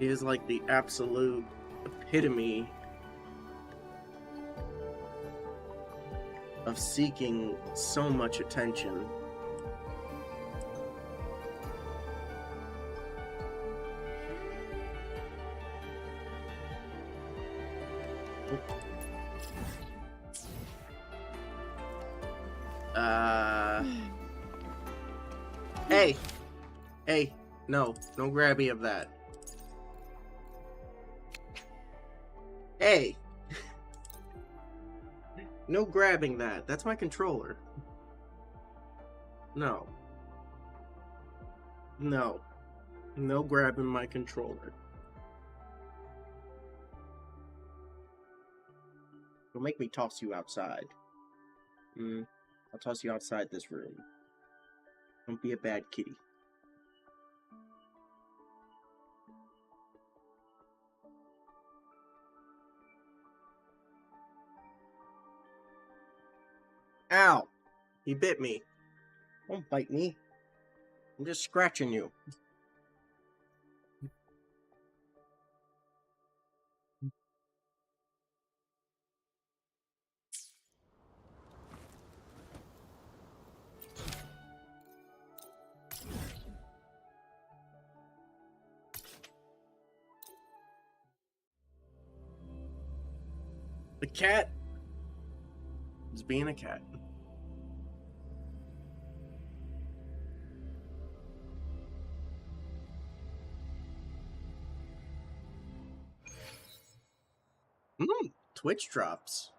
He is like the absolute epitome of seeking so much attention. Hey! Hey, no grabby of that. Hey! No grabbing that. That's my controller. No. No. No grabbing my controller. Don't make me toss you outside. I'll toss you outside this room. Don't be a bad kitty. Ow! You bit me. Don't bite me. I'm just scratching you. The cat is being a cat. Twitch drops.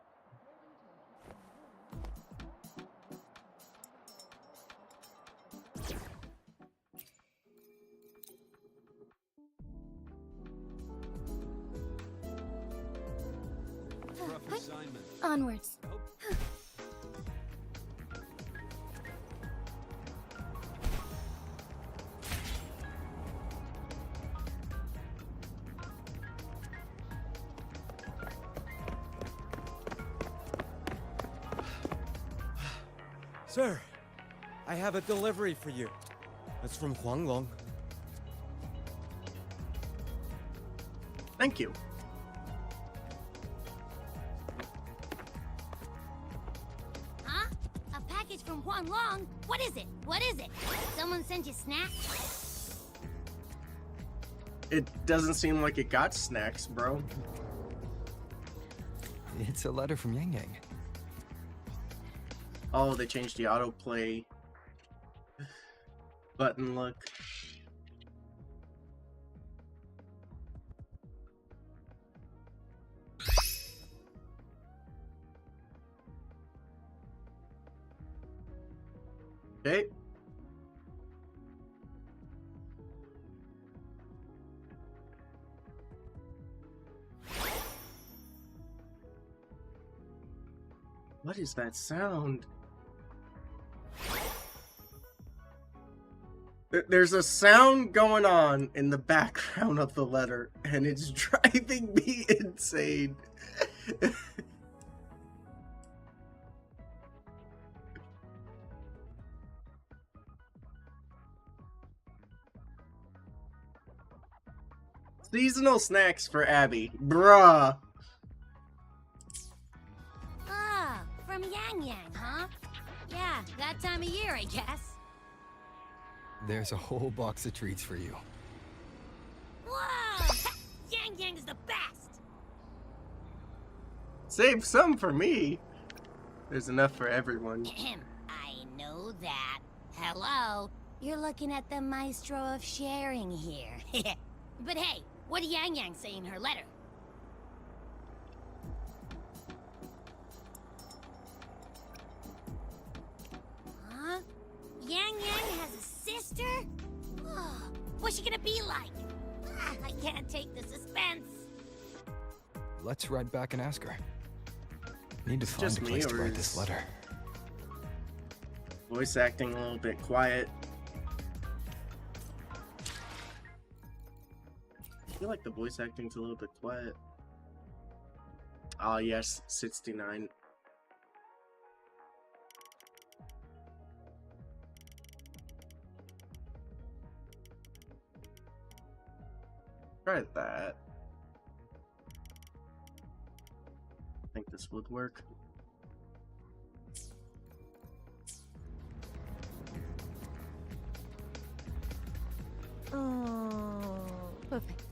Onwards. Sir, I have a delivery for you. It's from Huanglong. Thank you. Huh? A package from Huanglong? What is it? What is it? Someone sent you snacks? It doesn't seem like it got snacks, bro. It's a letter from Yang Yang. Oh, they changed the autoplay button look. Okay. What is that sound? There's a sound going on in the background of the letter, and it's driving me insane. Seasonal snacks for Abby. Bruh. Ah, from Yang Yang, huh? Yeah, that time of year, I guess. There's a whole box of treats for you. Whoa! Yang Yang's the best! Save some for me. There's enough for everyone. I know that. Hello? You're looking at the maestro of sharing here. But hey, what did Yang Yang say in her letter? Huh? Yang Yang has a sister? Oh, what's she gonna be like? I can't take the suspense. Let's ride back and ask her. Need to find Just a me, place to or write this is- letter. Voice acting a little bit quiet. I feel like the voice acting's a little bit quiet. Ah, yes, 69. Try that. I think this would work. Oh, perfect.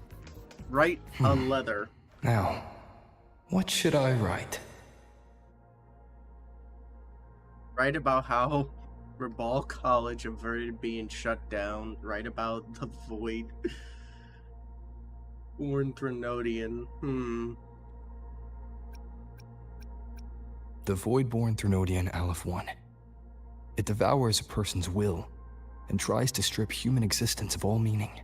Write a letter. Now, what should I write? Write about how Rabal College averted being shut down. Write about the void. Born Threnodian. The Void-born Threnodian Aleph 1. It devours a person's will and tries to strip human existence of all meaning.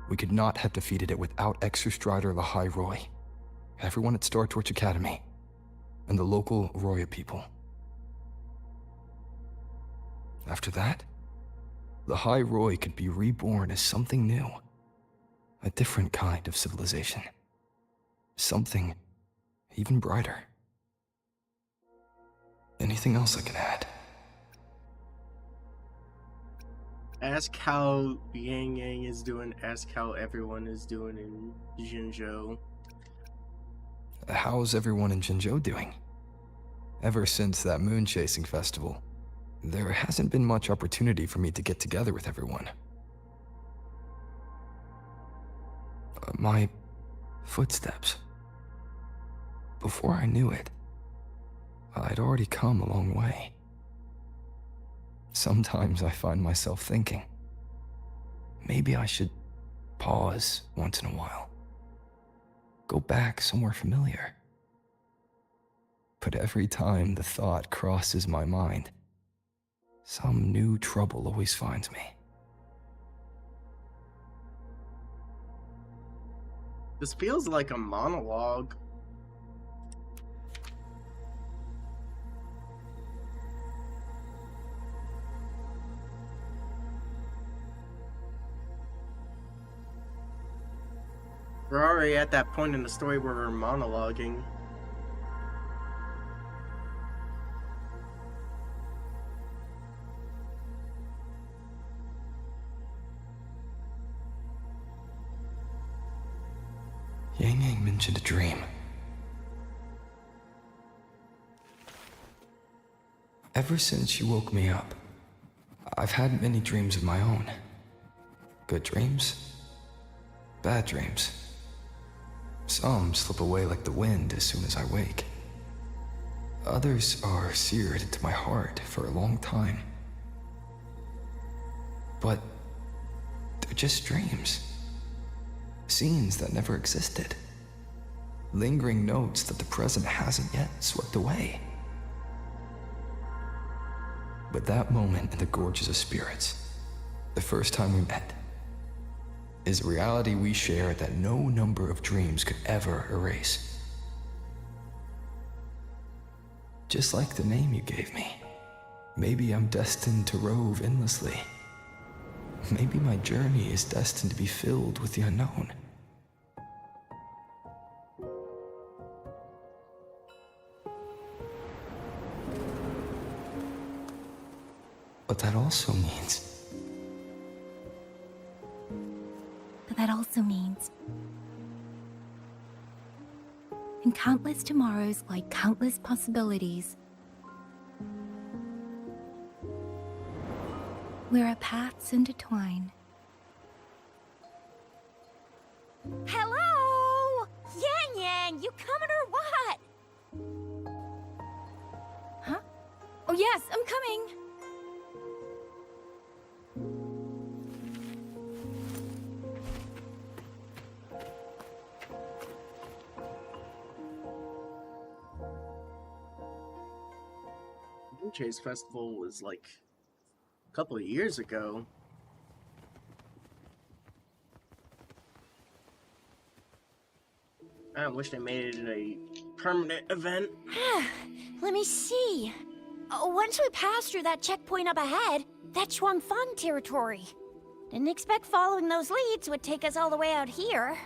We could not have defeated it without Exostrider Lahai Roy, everyone at Star Torch Academy, and the local Roya people. After that, Lahai Roy could be reborn as something new, a different kind of civilization, something even brighter. Anything else I can add? Ask how Yang Yang is doing. Ask how everyone is doing in Jinzhou. How's everyone in Jinzhou doing? Ever since that moon chasing festival, there hasn't been much opportunity for me to get together with everyone. My footsteps. Before I knew it, I'd already come a long way. Sometimes I find myself thinking, maybe I should pause once in a while. Go back somewhere familiar. But every time the thought crosses my mind, some new trouble always finds me. This feels like a monologue. We're already at that point in the story where we're monologuing. Yang Yang mentioned a dream. Ever since she woke me up, I've had many dreams of my own. Good dreams, bad dreams. Some slip away like the wind as soon as I wake. Others are seared into my heart for a long time. But they're just dreams. Scenes that never existed. Lingering notes that the present hasn't yet swept away. But that moment in the Gorges of Spirits, the first time we met, is a reality we share that no number of dreams could ever erase. Just like the name you gave me, maybe I'm destined to rove endlessly. Maybe my journey is destined to be filled with the unknown. But that also means... And countless tomorrows like countless possibilities. Where our paths intertwine. Hello? Yang Yang, you coming or what? Huh? Oh yes, I'm coming! Chase Festival was like a couple of years ago. I wish they made it a permanent event. Let me see. Once we pass through that checkpoint up ahead, that's Shuangfang territory. Didn't expect following those leads would take us all the way out here.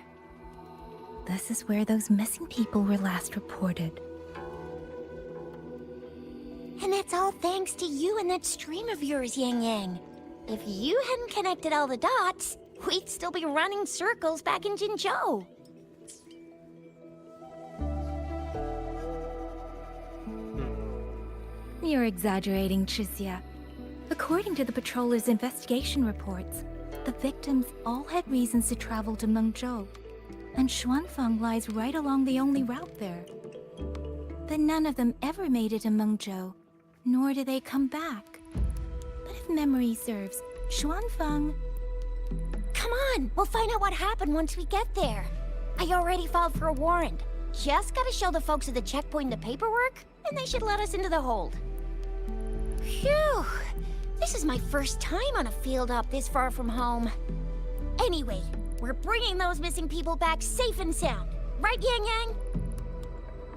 This is where those missing people were last reported. And that's all thanks to you and that stream of yours, Yang Yang. If you hadn't connected all the dots, we'd still be running circles back in Jinzhou. You're exaggerating, Chixia. According to the patroller's investigation reports, the victims all had reasons to travel to Mengzhou, and Xuanfang lies right along the only route there. But none of them ever made it to Mengzhou, nor do they come back. But if memory serves, Xuanfang... Come on, we'll find out what happened once we get there. I already filed for a warrant. Just gotta show the folks at the checkpoint the paperwork, and they should let us into the hold. Phew! This is my first time on a field op this far from home. Anyway, we're bringing those missing people back safe and sound. Right, Yang Yang?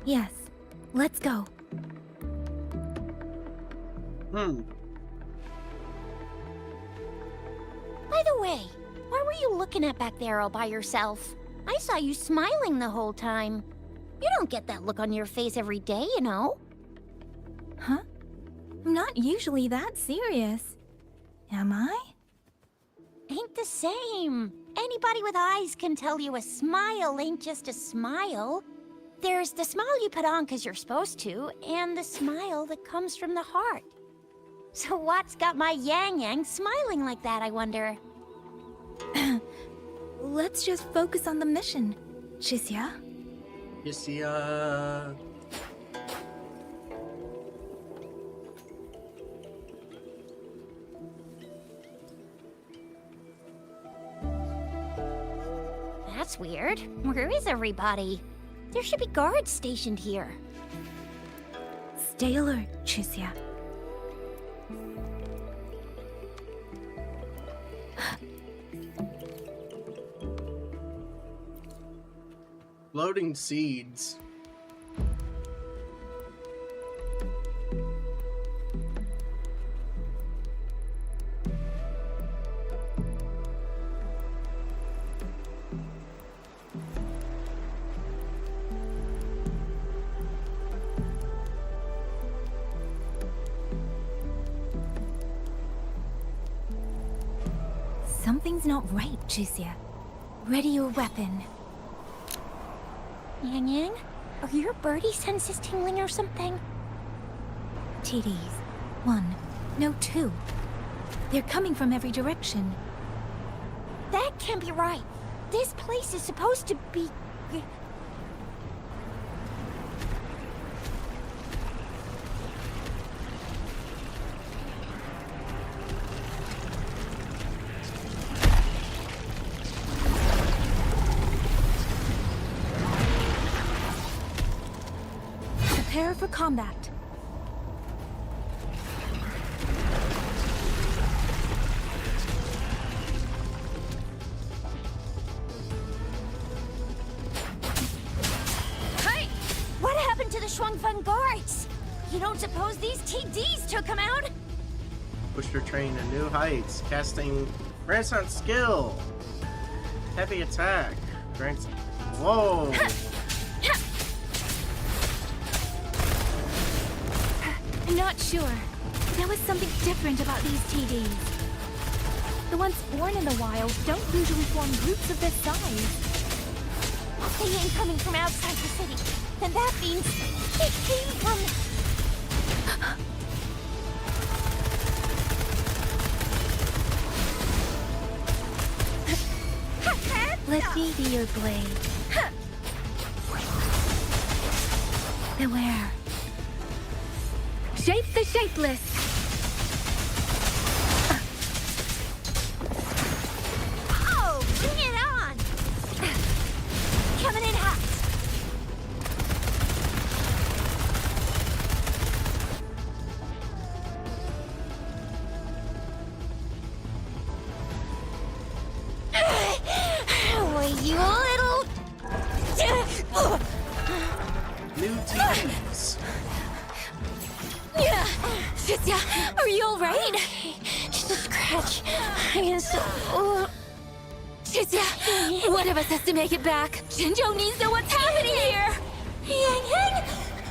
Yes, let's go. By the way, what were you looking at back there all by yourself? I saw you smiling the whole time. You don't get that look on your face every day, you know? Huh? I'm not usually that serious. Am I? Ain't the same. Anybody with eyes can tell you a smile ain't just a smile. There's the smile you put on 'cause you're supposed to, and the smile that comes from the heart. So what's got my Yang Yang smiling like that, I wonder? Let's just focus on the mission, Chixia. Yeah. That's weird. Where is everybody? There should be guards stationed here. Stay alert, Chixia. Floating seeds. Something's not right, Chixia. Ready your weapon. Yang Yang, are your birdie senses tingling or something? TDs. 1. No, 2. They're coming from every direction. That can't be right. This place is supposed to be... Prepare for combat. Hey! What happened to the Shuangfeng guards? You don't suppose these TDs took them out? Pushed her train to new heights, casting Renaissance skill. Heavy attack. Whoa! I'm not sure. There was something different about these TDs. The ones born in the wild don't usually form groups of this size. They ain't coming from outside the city. Then that means they came from... Let me be your blade. Beware. Shape the shapeless! Oh, bring it on! Coming in hot. Oh, you little... New TVs. Chixia, are you alright? Just a scratch. I am so... Chixia, one of us has to make it back. Jinzhou needs to know what's happening here! Yang Yang!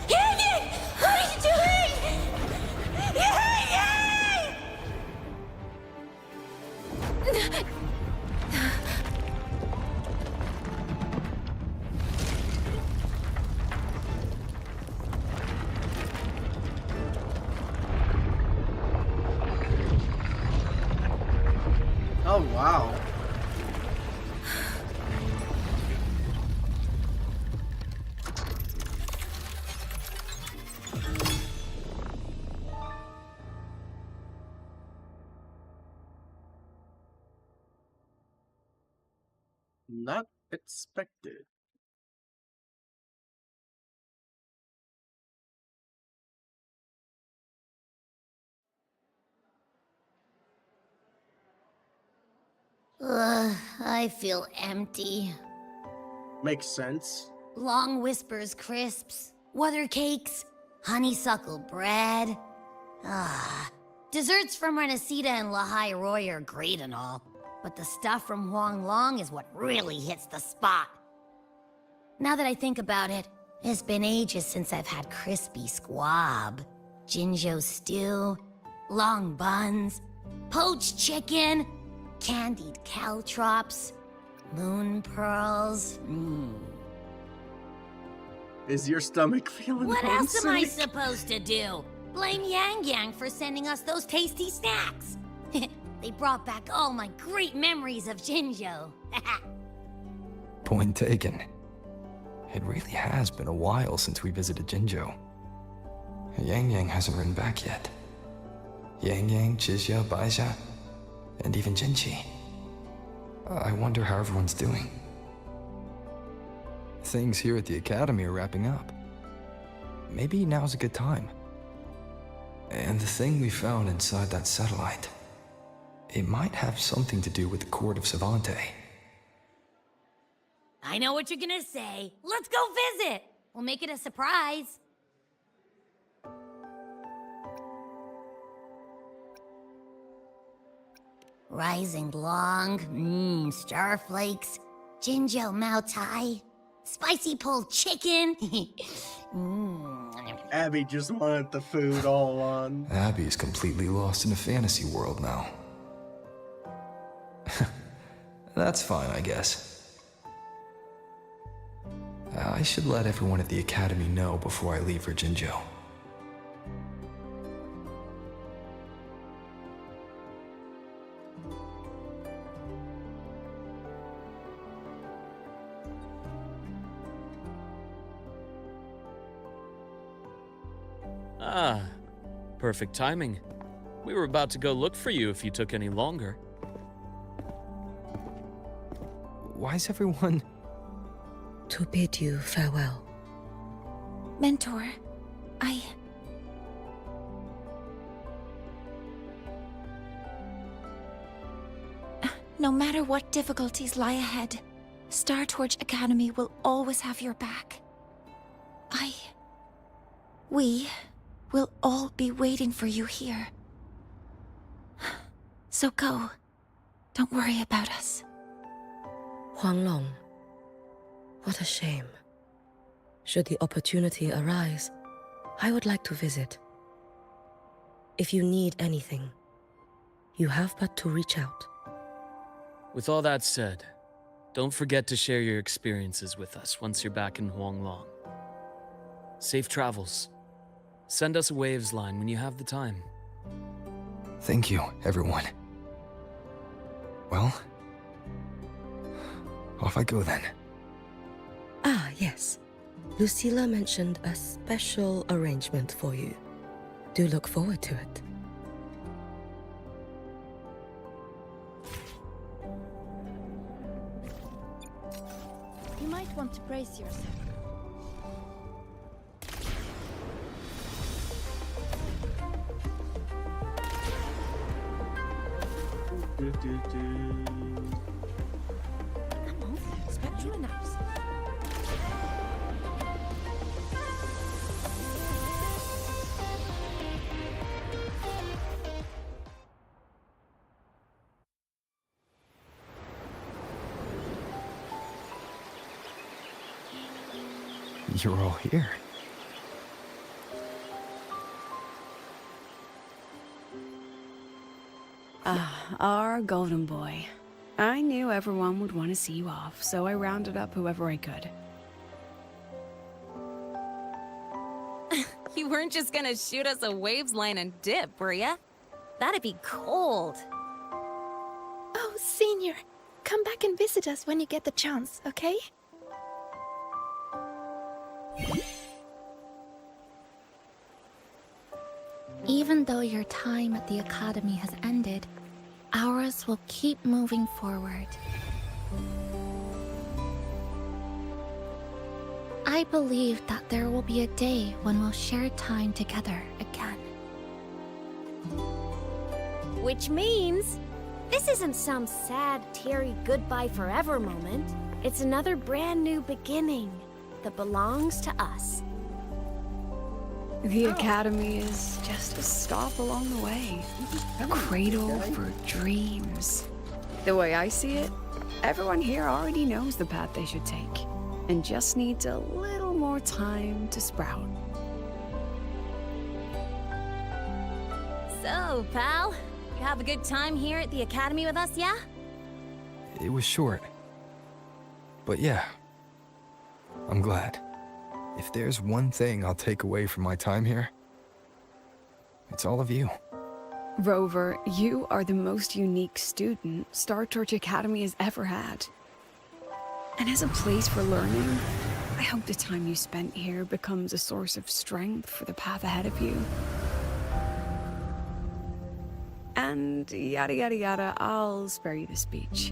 Yang Yang! What are you doing? Yang Yang! Oh, wow. Not expected. Ugh, I feel empty. Makes sense. Long Whispers crisps, weather cakes, honeysuckle bread. Ah, desserts from Renacita and Lahai Roy are great and all, but the stuff from Huang Long is what really hits the spot. Now that I think about it, it's been ages since I've had crispy squab, Jinzhou stew, long buns, poached chicken, candied caltrops, moon pearls. Is your stomach feeling What else am I homesick? supposed to do? Blame Yang Yang for sending us those tasty snacks. They brought back all my great memories of Jinzhou. Point taken. It really has been a while since we visited Jinzhou. Yang Yang hasn't written back yet. Yang Yang, Chixia, Baixia, and even Jinchi. I wonder how everyone's doing. Things here at the Academy are wrapping up. Maybe now's a good time. And the thing we found inside that satellite, it might have something to do with the Court of Savante. I know what you're gonna say. Let's go visit! We'll make it a surprise. Rising Long, starflakes, Jinzhou Mao Tai, spicy pulled chicken. Abby just wanted the food all on. Abby's completely lost in a fantasy world now. That's fine, I guess. I should let everyone at the Academy know before I leave for Jinzhou. Ah, perfect timing. We were about to go look for you if you took any longer. Why's everyone... To bid you farewell. Mentor, No matter what difficulties lie ahead, Star Torch Academy will always have your back. We will all be waiting for you here. So go. Don't worry about us. Huang Long. What a shame. Should the opportunity arise, I would like to visit. If you need anything, you have but to reach out. With all that said, don't forget to share your experiences with us once you're back in Huanglong. Safe travels. Send us a waves line when you have the time. Thank you, everyone. Well, off I go then. Ah, yes. Lucilla mentioned a special arrangement for you. Do look forward to it. You might want to brace yourself. Come on, spectral analysis. You're all here. Our golden boy. I knew everyone would want to see you off, so I rounded up whoever I could. You weren't just gonna shoot us a waves line and dip, were ya? That'd be cold. Oh, Senior, come back and visit us when you get the chance, okay? Even though your time at the Academy has ended, ours will keep moving forward. I believe that there will be a day when we'll share time together again. Which means this isn't some sad, teary goodbye forever moment. It's another brand new beginning that belongs to us. The Academy is just a stop along the way. A cradle for dreams. The way I see it, everyone here already knows the path they should take, and just needs a little more time to sprout. So, pal, you have a good time here at the Academy with us, yeah? It was short. But yeah, I'm glad. If there's one thing I'll take away from my time here, it's all of you. Rover, you are the most unique student Star Torch Academy has ever had. And as a place for learning, I hope the time you spent here becomes a source of strength for the path ahead of you. And yada yada yada, I'll spare you the speech.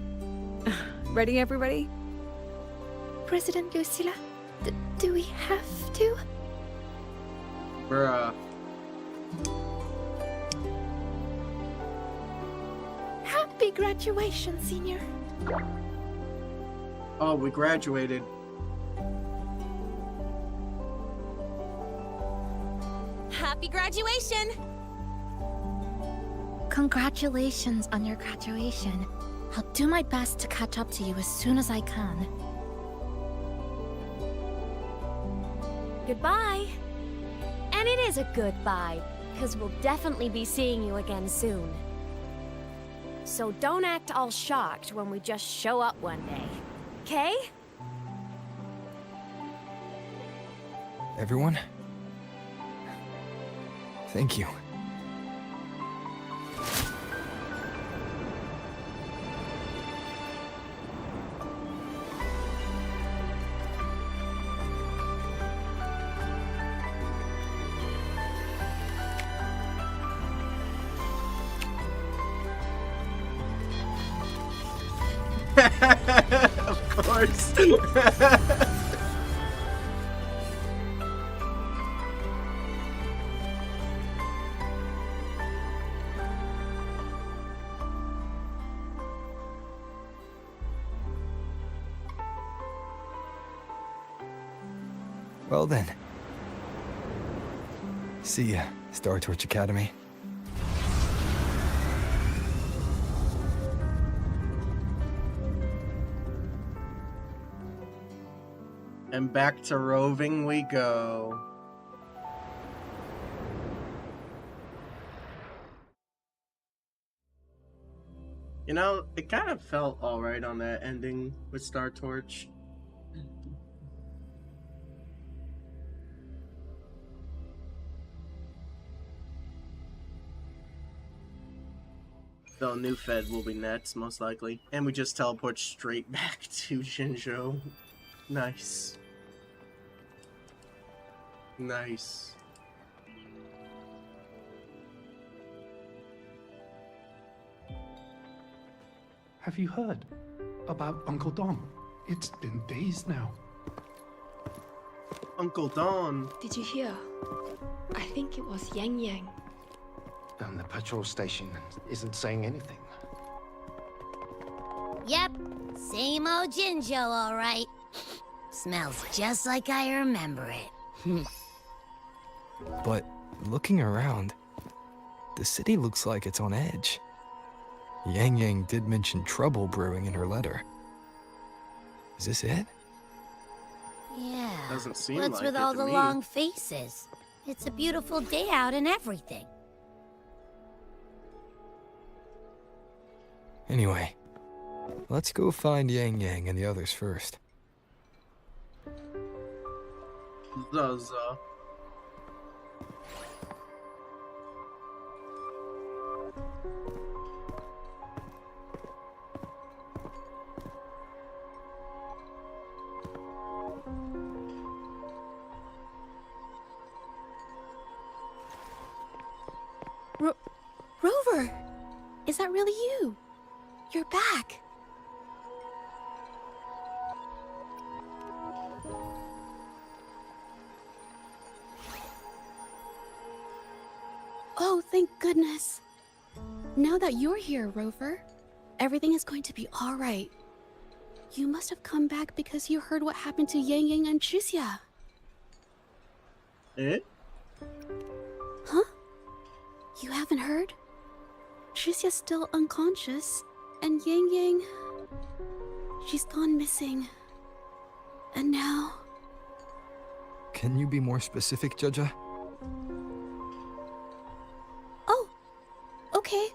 Ready, everybody? President Lucilla, do we have to? Bruh. Happy graduation, Senior. Oh, we graduated. Happy graduation! Congratulations on your graduation. I'll do my best to catch up to you as soon as I can. Goodbye. And it is a goodbye, because we'll definitely be seeing you again soon. So don't act all shocked when we just show up one day, okay? Everyone? Thank you. Of course. Well then. See ya, Star Torch Academy. And back to roving we go. You know, it kind of felt alright on that ending with Star Torch. Though new Fed will be next, most likely. And we just teleport straight back to Jinzhou. Nice. Nice. Have you heard about Uncle Don? It's been days now. Uncle Don. Did you hear? I think it was Yang Yang. And the patrol station isn't saying anything. Yep, same old Jinzhou, all right. Smells just like I remember it. But looking around, the city looks like it's on edge. Yang Yang did mention trouble brewing in her letter. Is this it? Yeah. Doesn't seem What's like with it all to the me. long faces? It's a beautiful day out and everything. Anyway, let's go find Yang Yang and the others first. Zaza. Is that really you? You're back. Oh, thank goodness. Now that you're here, Rover, everything is going to be all right. You must have come back because you heard what happened to Yang Yang and Chixia. Eh? Huh? You haven't heard? Chixia's still unconscious, and Yang Yang... she's gone missing. And now... Can you be more specific, Jaja? Oh! Okay.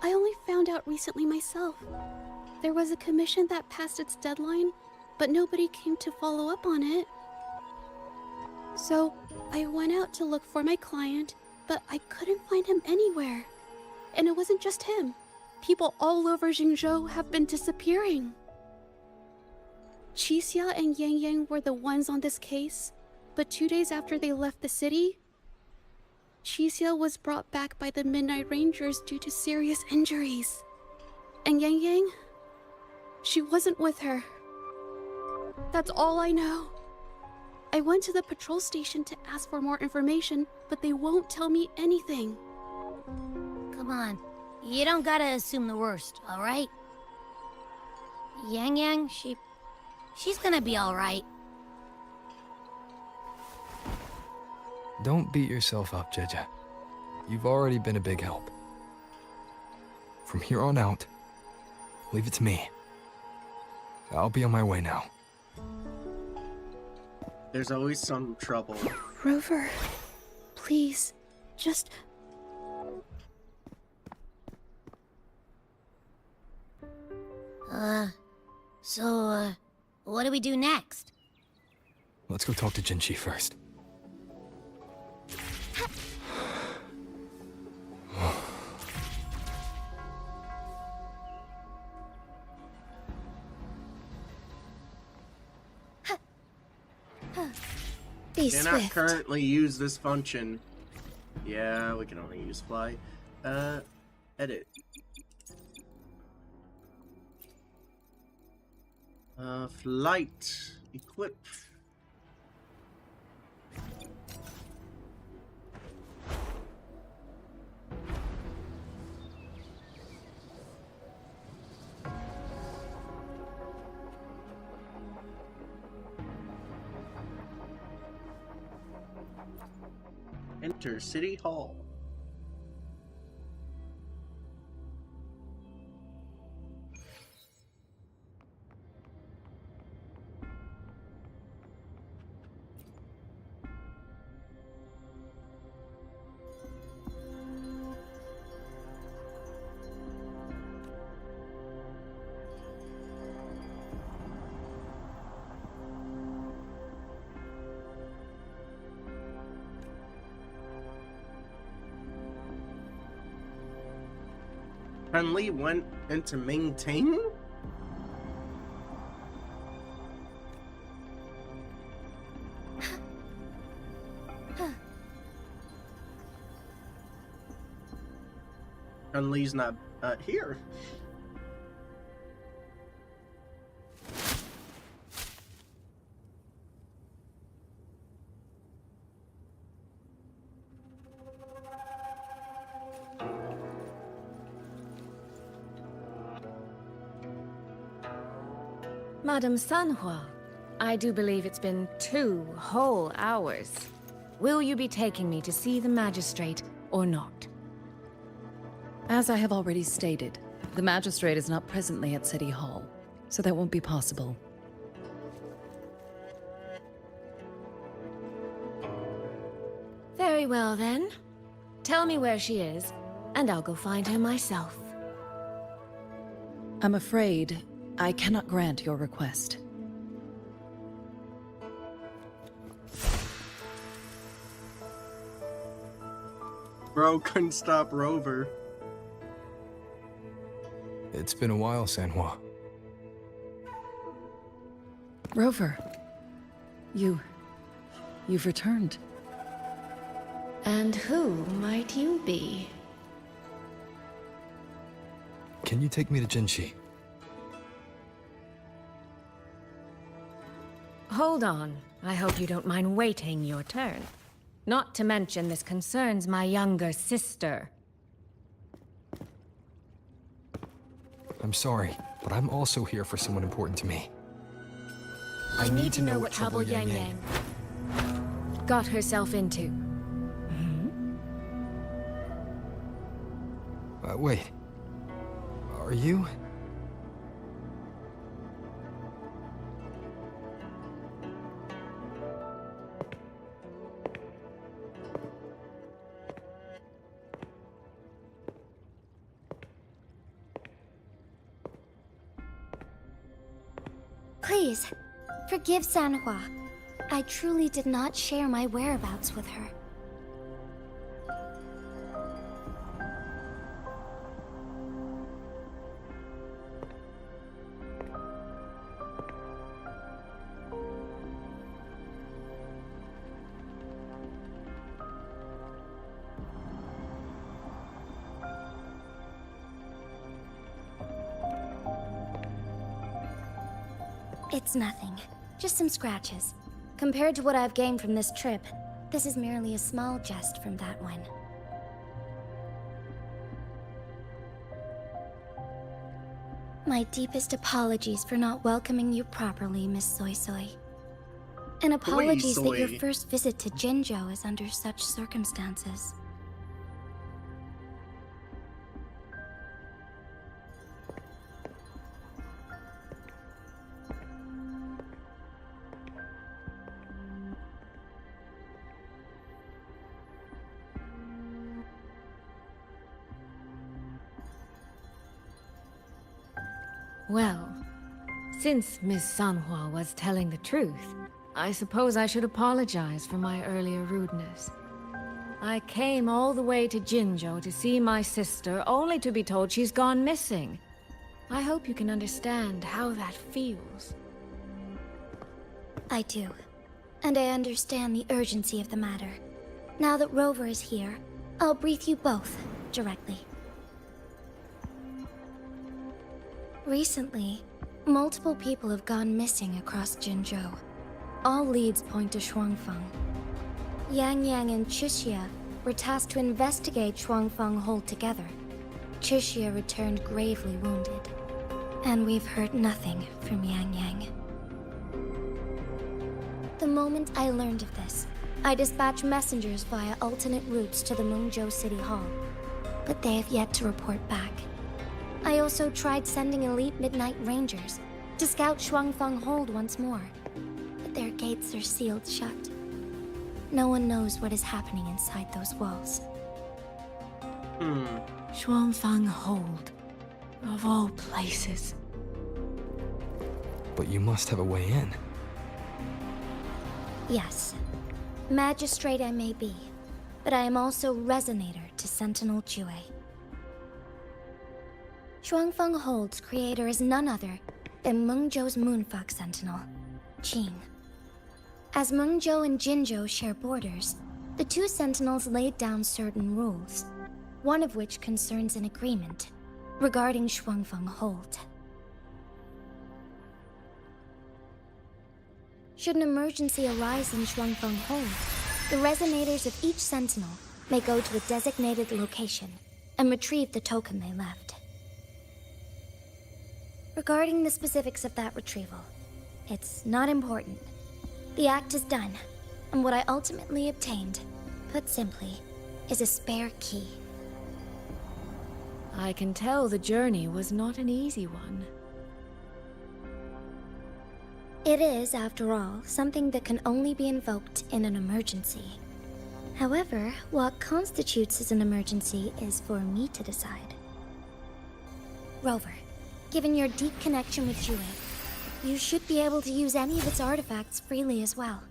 I only found out recently myself. There was a commission that passed its deadline, but nobody came to follow up on it. So, I went out to look for my client, but I couldn't find him anywhere. And it wasn't just him. People all over Jinzhou have been disappearing. Chixia and Yang Yang were the ones on this case, but 2 days after they left the city, Chixia was brought back by the Midnight Rangers due to serious injuries. And Yang Yang, she wasn't with her. That's all I know. I went to the patrol station to ask for more information, but they won't tell me anything. Come on. You don't gotta assume the worst, alright? Yang Yang, she's gonna be alright. Don't beat yourself up, Jaja. You've already been a big help. From here on out, leave it to me. I'll be on my way now. There's always some trouble. Rover, please, just... So, what do we do next? Let's go talk to Jinchi first. Be Cannot swift. currently use this function. Yeah, we can only use fly. Edit. Flight. Equip. Enter City Hall. Lee went into maintain? Lee's not here. Madam Sanhua, I do believe it's been 2 whole hours. Will you be taking me to see the magistrate or not? As I have already stated, the magistrate is not presently at City Hall, so that won't be possible. Very well then. Tell me where she is, and I'll go find her myself. I'm afraid I cannot grant your request. Bro couldn't stop Rover. It's been a while, Sanhua. Rover, you've returned. And who might you be? Can you take me to Jinzhou? Hold on. I hope you don't mind waiting your turn. Not to mention this concerns my younger sister. I'm sorry, but I'm also here for someone important to me. I need to know what trouble Yang Yang got herself into. Wait. Are you? Please, forgive Sanhua. I truly did not share my whereabouts with her. It's nothing. Just some scratches. Compared to what I've gained from this trip, this is merely a small jest from that one. My deepest apologies for not welcoming you properly, Miss Soy Soy. And apologies that your first visit to Jinzhou is under such circumstances. Well, since Miss Sanhua was telling the truth, I suppose I should apologize for my earlier rudeness. I came all the way to Jinzhou to see my sister, only to be told she's gone missing. I hope you can understand how that feels. I do. And I understand the urgency of the matter. Now that Rover is here, I'll brief you both directly. Recently, multiple people have gone missing across Jinzhou. All leads point to Shuangfeng. Yang Yang and Chixia were tasked to investigate Shuangfeng Hold together. Chixia returned gravely wounded. And we've heard nothing from Yang Yang. The moment I learned of this, I dispatched messengers via alternate routes to the Mengzhou City Hall. But they have yet to report back. I also tried sending elite Midnight Rangers to scout Shuangfeng Hold once more, but their gates are sealed shut. No one knows what is happening inside those walls. Shuangfeng Hold, of all places. But you must have a way in. Yes. Magistrate I may be, but I am also Resonator to Sentinel Jue. Shuangfeng Hold's creator is none other than Mengzhou's Moonfuck Sentinel, Qing. As Mengzhou and Jinzhou share borders, the two Sentinels laid down certain rules, one of which concerns an agreement regarding Shuangfeng Hold. Should an emergency arise in Shuangfeng Hold, the resonators of each Sentinel may go to a designated location and retrieve the token they left. Regarding the specifics of that retrieval, it's not important. The act is done, and what I ultimately obtained, put simply, is a spare key. I can tell the journey was not an easy one. It is, after all, something that can only be invoked in an emergency. However, what constitutes as an emergency is for me to decide. Rover, given your deep connection with Jue, you should be able to use any of its artifacts freely as well.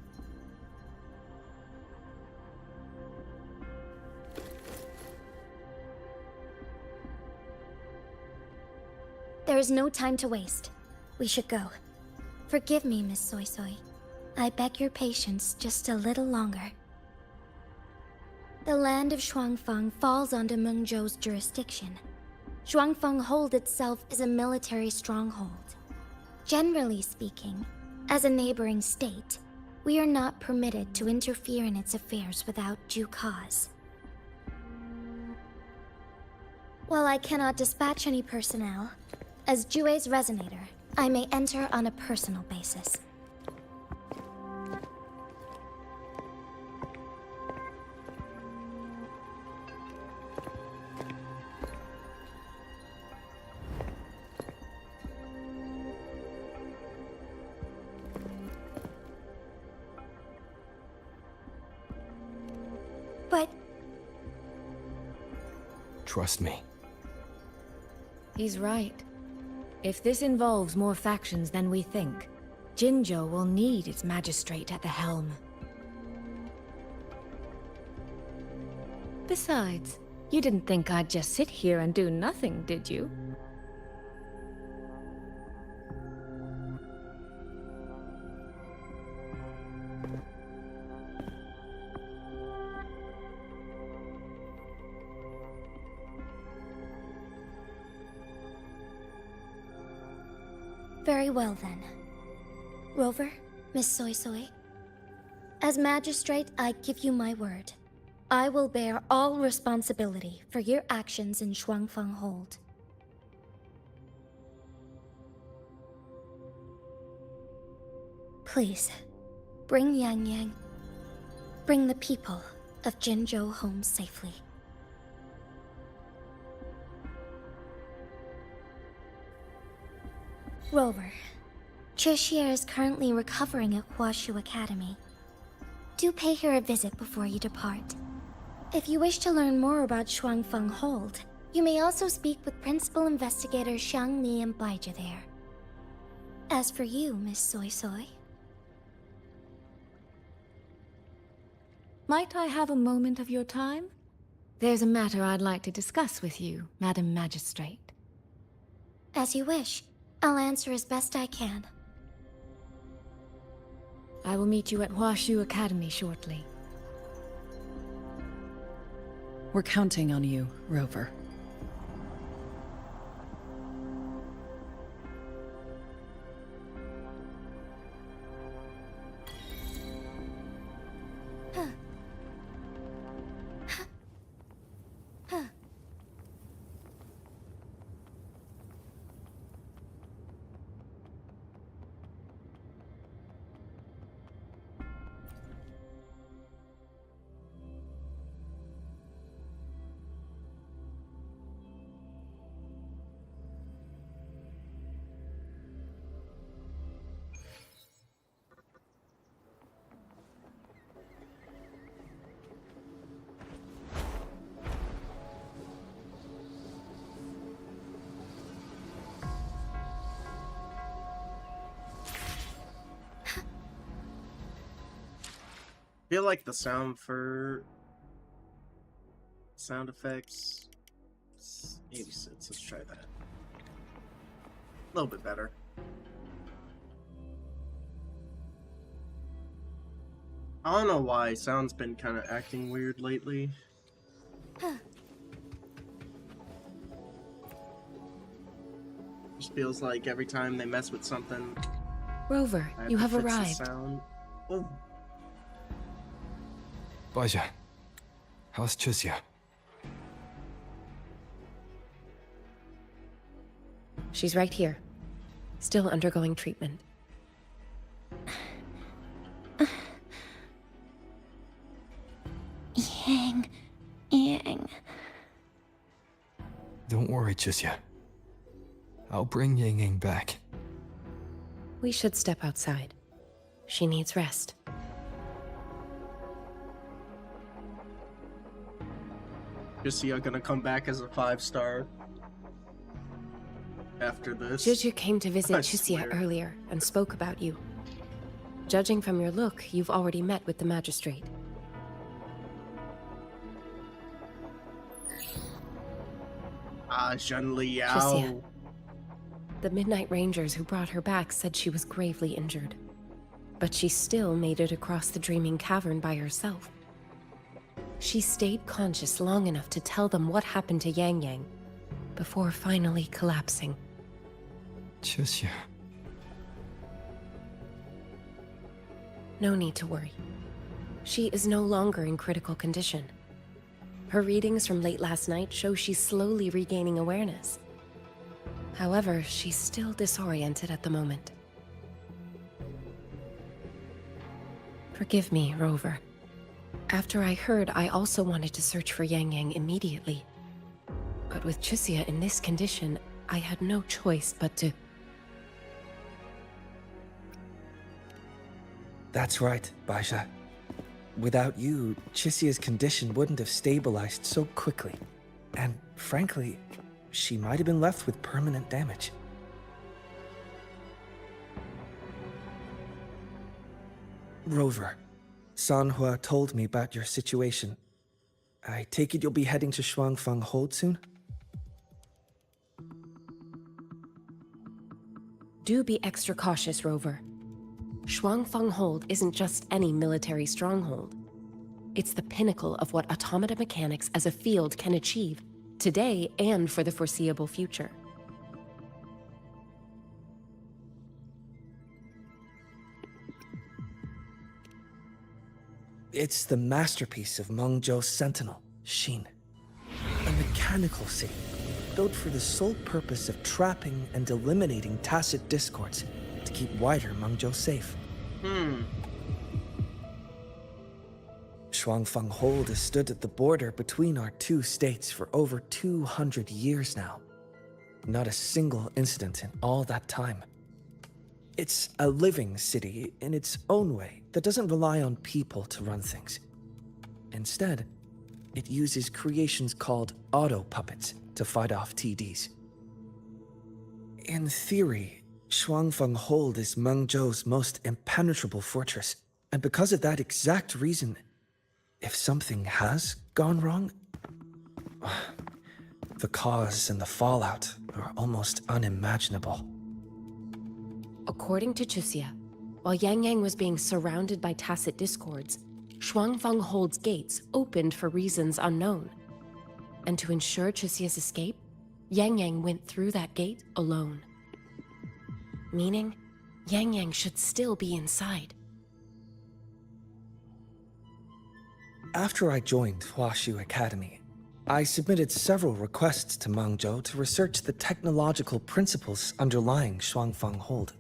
There is no time to waste. We should go. Forgive me, Miss Soy Soy. I beg your patience just a little longer. The land of Shuangfeng falls under Mengzhou's jurisdiction. Shuangfeng Hold itself is a military stronghold. Generally speaking, as a neighboring state, we are not permitted to interfere in its affairs without due cause. While I cannot dispatch any personnel, as Jue's resonator, I may enter on a personal basis. But... Trust me. He's right. If this involves more factions than we think, Jinzhou will need its magistrate at the helm. Besides, you didn't think I'd just sit here and do nothing, did you? Very well then. Rover, Miss Soy Soy. As magistrate, I give you my word. I will bear all responsibility for your actions in Shuangfeng Hold. Please, bring Yang Yang. Bring the people of Jinzhou home safely. Rover, Trishia is currently recovering at Huashu Academy. Do pay her a visit before you depart. If you wish to learn more about Shuangfeng Hold, you may also speak with Principal Investigator Xiang Li and Baizhi there. As for you, Miss Soy Soy... Might I have a moment of your time? There's a matter I'd like to discuss with you, Madam Magistrate. As you wish. I'll answer as best I can. I will meet you at Huashu Academy shortly. We're counting on you, Rover. I feel like the sound effects 86. Let's try that. A little bit better. I don't know why sound's been kind of acting weird lately. Just feels like every time they mess with something, Rover, you have arrived. Sound. Oh. Baizhi, how's Chixia? She's right here. Still undergoing treatment. Yang. Don't worry, Chixia. I'll bring Yang Yang back. We should step outside. She needs rest. Chixia gonna come back as a 5-star after this. Jinzhou came to visit I Chixia swear. earlier and spoke about you. Judging from your look, you've already met with the magistrate. Zhen Liao. Chixia. The Midnight Rangers who brought her back said she was gravely injured. But she still made it across the Dreaming Cavern by herself. She stayed conscious long enough to tell them what happened to Yang Yang. before finally collapsing. Chixia. No need to worry. She is no longer in critical condition. Her readings from late last night show she's slowly regaining awareness. However, she's still disoriented at the moment. Forgive me, Rover. After I heard, I also wanted to search for Yang Yang immediately. But with Chixia in this condition, I had no choice but to... That's right, Baisha. Without you, Chixia's condition wouldn't have stabilized so quickly. And frankly, she might have been left with permanent damage. Rover, Sanhua told me about your situation. I take it you'll be heading to Shuangfang Hold soon? Do be extra cautious, Rover. Shuangfang Hold isn't just any military stronghold. It's the pinnacle of what automata mechanics as a field can achieve, today and for the foreseeable future. It's the masterpiece of Mengzhou's sentinel, Xin. A mechanical city, built for the sole purpose of trapping and eliminating tacit discords to keep wider Mengzhou safe. Shuangfang Hold has stood at the border between our two states for over 200 years now. Not a single incident in all that time. It's a living city in its own way that doesn't rely on people to run things. Instead, it uses creations called auto-puppets to fight off TDs. In theory, Shuangfang Hold is Mengzhou's most impenetrable fortress, and because of that exact reason, if something has gone wrong, the cause and the fallout are almost unimaginable. According to Chixia, while Yang Yang was being surrounded by tacit discords, Shuangfang Hold's gates opened for reasons unknown. And to ensure Chixia's escape, Yang Yang went through that gate alone. Meaning, Yang Yang should still be inside. After I joined Huaxu Academy, I submitted several requests to Mengzhou to research the technological principles underlying Shuangfang Hold.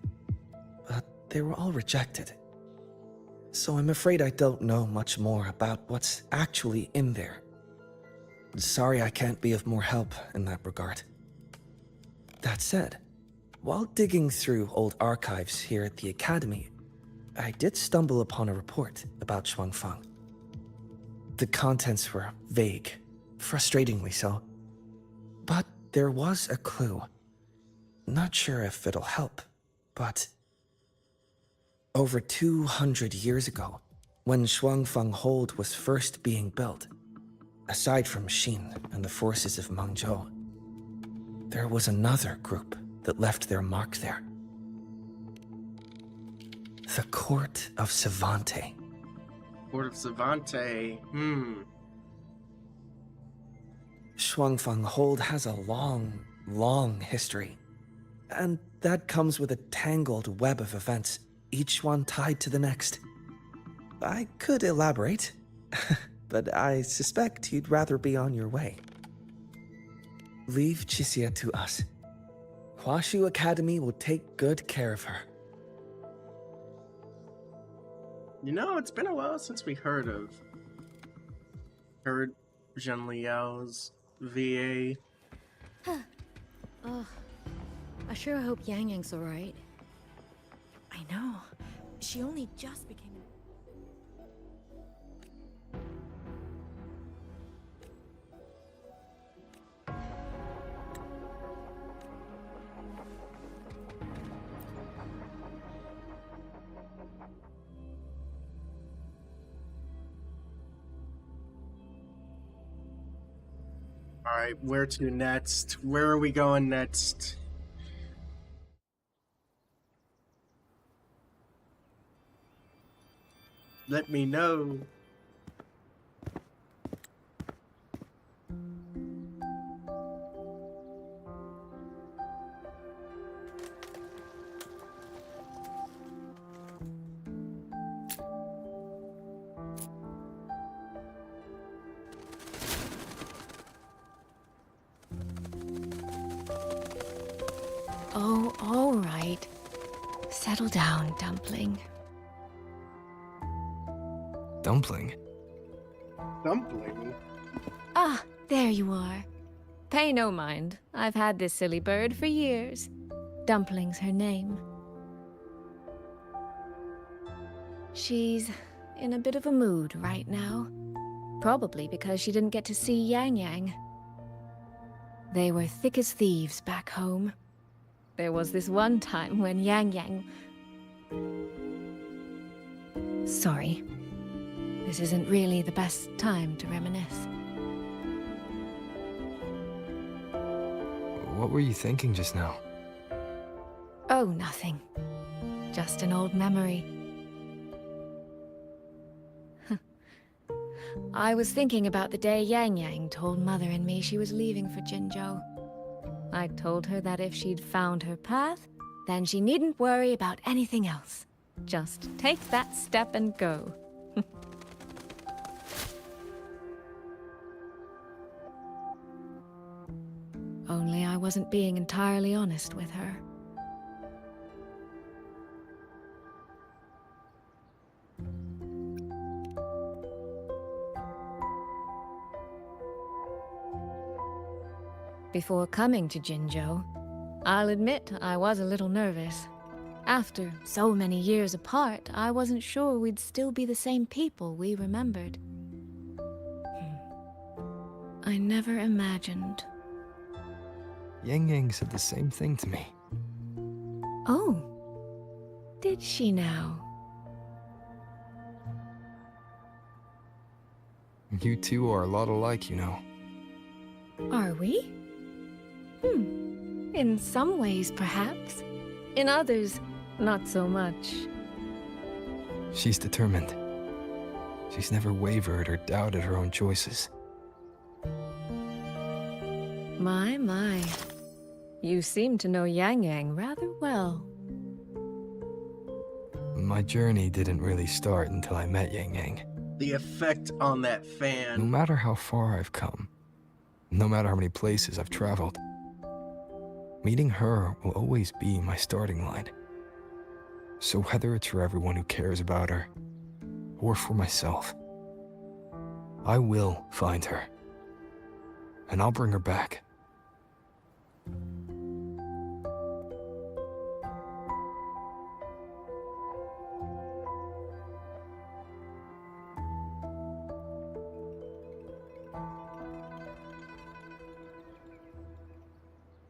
But they were all rejected. So I'm afraid I don't know much more about what's actually in there. Sorry I can't be of more help in that regard. That said, while digging through old archives here at the Academy, I did stumble upon a report about Shuangfang. The contents were vague, frustratingly so. But there was a clue. Not sure if it'll help, but... Over 200 years ago, when Shuangfang Hold was first being built, aside from Xin and the forces of Mengzhou, there was another group that left their mark there. The Court of Savante. Court of Savante. Shuangfang Hold has a long, long history. And that comes with a tangled web of events, each one tied to the next. I could elaborate, but I suspect you'd rather be on your way. Leave Chixia to us. Huaxu Academy will take good care of her. You know, it's been a while since we heard Zhen Liao's VA. Oh, I sure hope Yang Yang's alright. I know. She only just became... Alright, where to next? Where are we going next? Let me know. Oh, all right. Settle down, Dumpling. Dumpling? Dumpling? Ah, there you are. Pay no mind. I've had this silly bird for years. Dumpling's her name. She's in a bit of a mood right now. Probably because she didn't get to see Yang Yang. They were thick as thieves back home. There was this one time when Yang Yang... Sorry. This isn't really the best time to reminisce. What were you thinking just now? Oh, nothing. Just an old memory. I was thinking about the day Yang Yang told Mother and me she was leaving for Jinzhou. I told her that if she'd found her path, then she needn't worry about anything else. Just take that step and go. Only I wasn't being entirely honest with her. Before coming to Jinzhou, I'll admit I was a little nervous. After so many years apart, I wasn't sure we'd still be the same people we remembered. I never imagined. Yang Yang said the same thing to me. Oh, did she now? You two are a lot alike, you know. Are we? In some ways, perhaps. In others, not so much. She's determined. She's never wavered or doubted her own choices. My. You seem to know Yang Yang rather well. My journey didn't really start until I met Yang Yang. The effect on that fan. No matter how far I've come, no matter how many places I've traveled, meeting her will always be my starting line. So whether it's for everyone who cares about her, or for myself, I will find her. And I'll bring her back.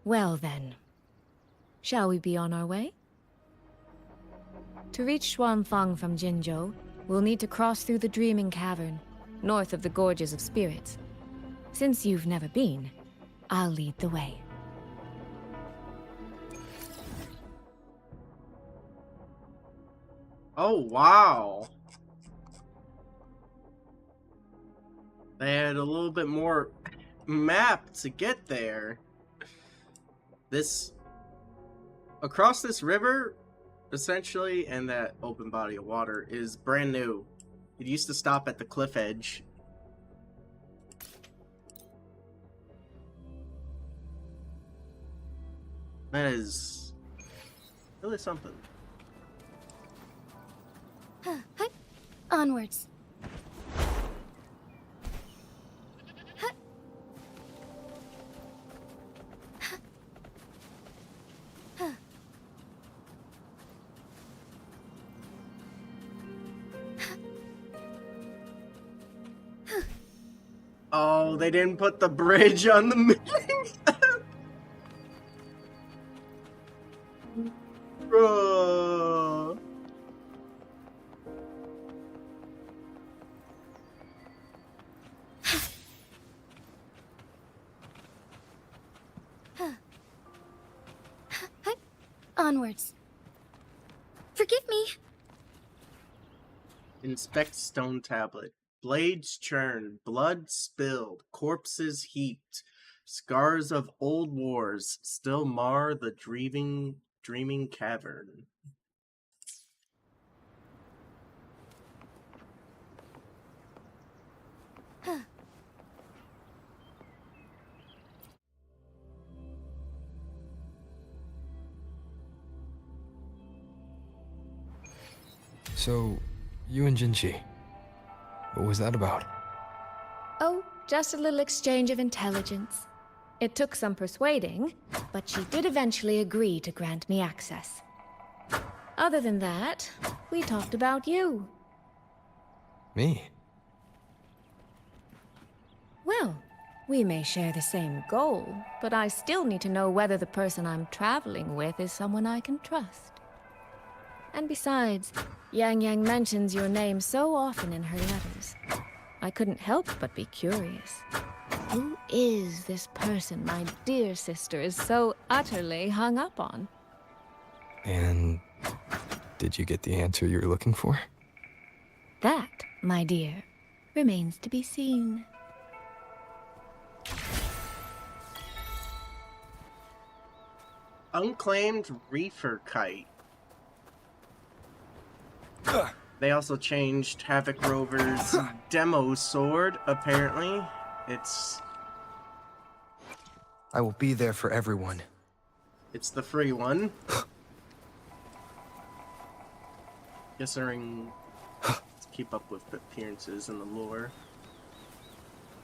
Well then, shall we be on our way? To reach Xuanfang from Jinzhou, we'll need to cross through the Dreaming Cavern, north of the Gorges of Spirits. Since you've never been, I'll lead the way. Oh, wow. They had a little bit more map to get there. Across this river, essentially, and that open body of water is brand new. It used to stop at the cliff edge. That is really something. Onwards. Oh, they didn't put the bridge on the milling. Bro. Onwards. Forgive me. Inspect stone tablet. Blades churned, blood spilled, corpses heaped. Scars of old wars still mar the dreaming cavern. So, you and Jinzhou, what was that about? Oh, just a little exchange of intelligence. It took some persuading, but she did eventually agree to grant me access. Other than that, we talked about you. Me? Well, we may share the same goal, but I still need to know whether the person I'm traveling with is someone I can trust. And besides, Yang Yang mentions your name so often in her letters. I couldn't help but be curious. Who is this person my dear sister is so utterly hung up on? And did you get the answer you were looking for? That, my dear, remains to be seen. Unclaimed reefer kite. They also changed Havoc Rover's demo sword, apparently. It's I will be there for everyone. It's the free one. Guessing to keep up with the appearances and the lore.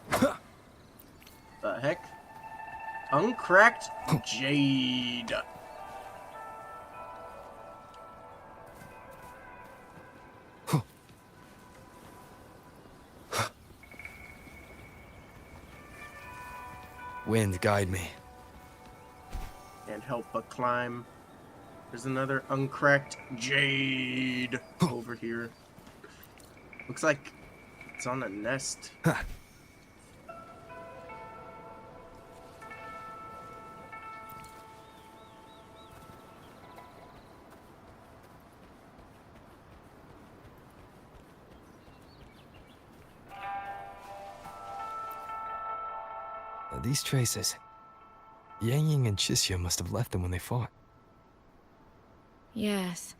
The heck? Uncracked jade. Wind, guide me. Can't help but climb. There's another uncracked jade over here. Looks like it's on a nest. These traces. Yang Yang and Chisya must have left them when they fought. Yes,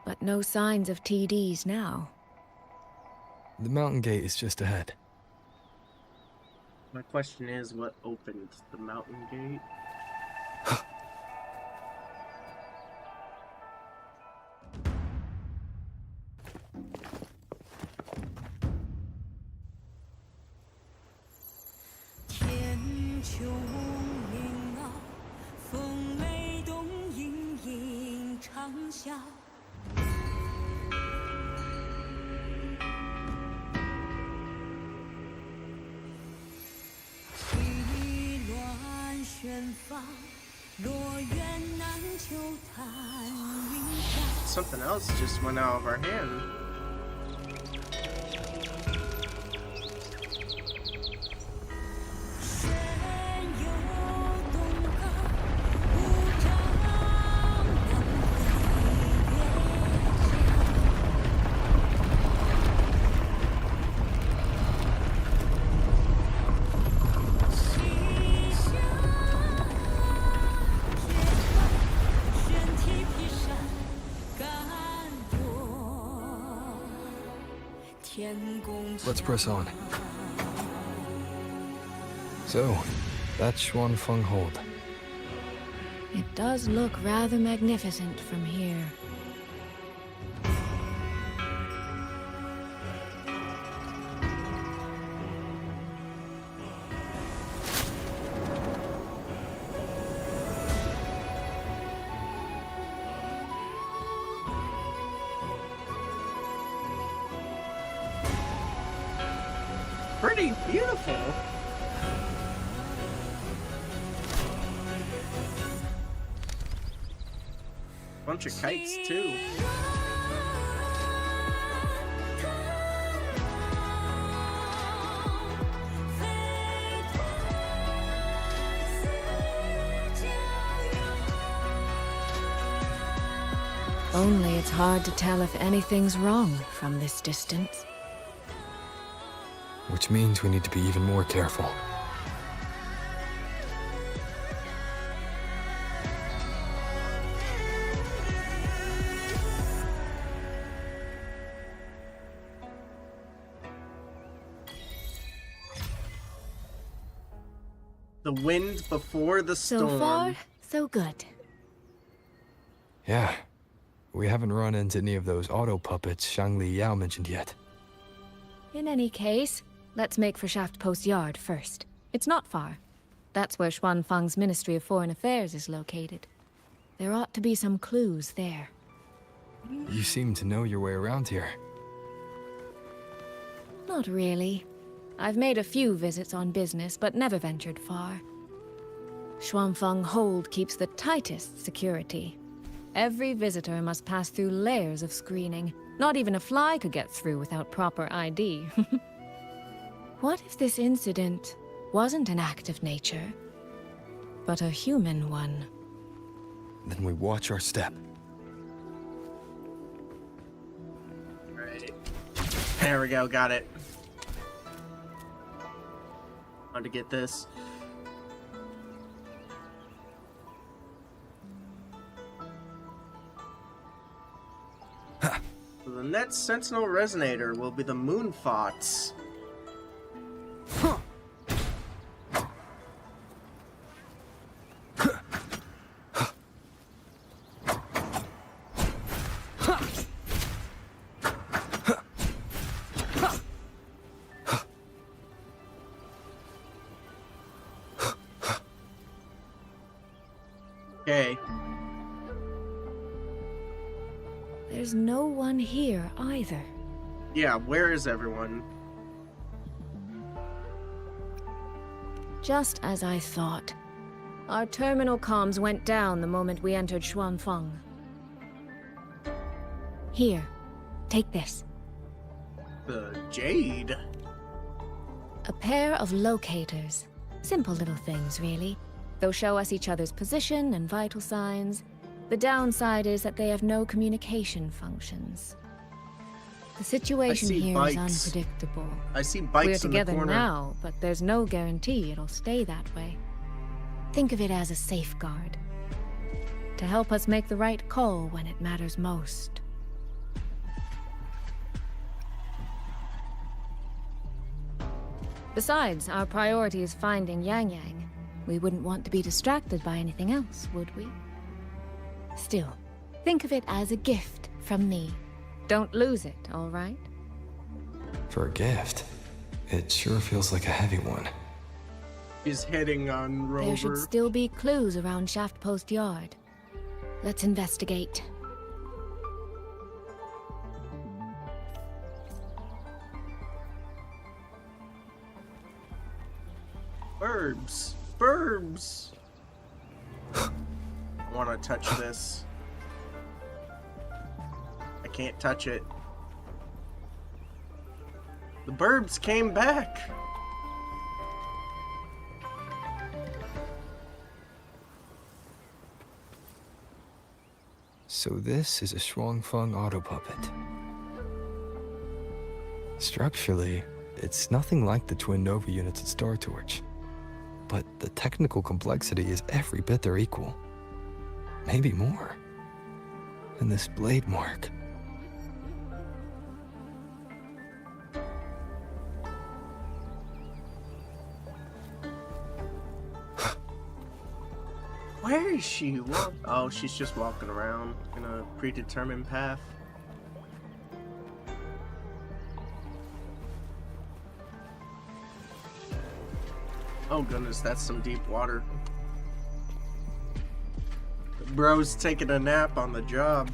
but no signs of TDs now. The mountain gate is just ahead. My question is, what opened the mountain gate? Something else just went out of our hand. Let's press on. So, that's Xuanfeng Hold. It does look rather magnificent from here. Pretty beautiful. Bunch of kites too. Only it's hard to tell if anything's wrong from this distance. Which means we need to be even more careful. The wind before the storm. So far, so good. Yeah. We haven't run into any of those auto puppets Shangli Yao mentioned yet. In any case, let's make for Shaft Post Yard first. It's not far. That's where Xuanfang's Ministry of Foreign Affairs is located. There ought to be some clues there. You seem to know your way around here. Not really. I've made a few visits on business, but never ventured far. Xuanfang Hold keeps the tightest security. Every visitor must pass through layers of screening. Not even a fly could get through without proper ID. What if this incident wasn't an act of nature, but a human one? Then we watch our step. Right. There we go, got it. How to get this. So the next Sentinel Resonator will be the Moon Thoughts. Okay. There's no one here either. Yeah, where is everyone? Just as I thought. Our terminal comms went down the moment we entered Xuanfang. Here, take this. The Jade. A pair of locators. Simple little things, really. They'll show us each other's position and vital signs. The downside is that they have no communication functions. The situation here is unpredictable. I see bikes We're in the together corner. now, but there's no guarantee it'll stay that way. Think of it as a safeguard. To help us make the right call when it matters most. Besides, our priority is finding Yang Yang. We wouldn't want to be distracted by anything else, would we? Still, think of it as a gift from me. Don't lose it, all right? For a gift, it sure feels like a heavy one. He's hitting on Rover. There should still be clues around Shaft Post Yard. Let's investigate. Burbs. Burbs. I want to touch this. I can't touch it. The burbs came back. So this is a Xuanfang auto puppet. Structurally, it's nothing like the twin Nova units at Star Torch. But the technical complexity is every bit their equal. Maybe more. And this blade mark. Where is she? Oh, she's just walking around in a predetermined path. Oh goodness, that's some deep water. The bro's taking a nap on the job.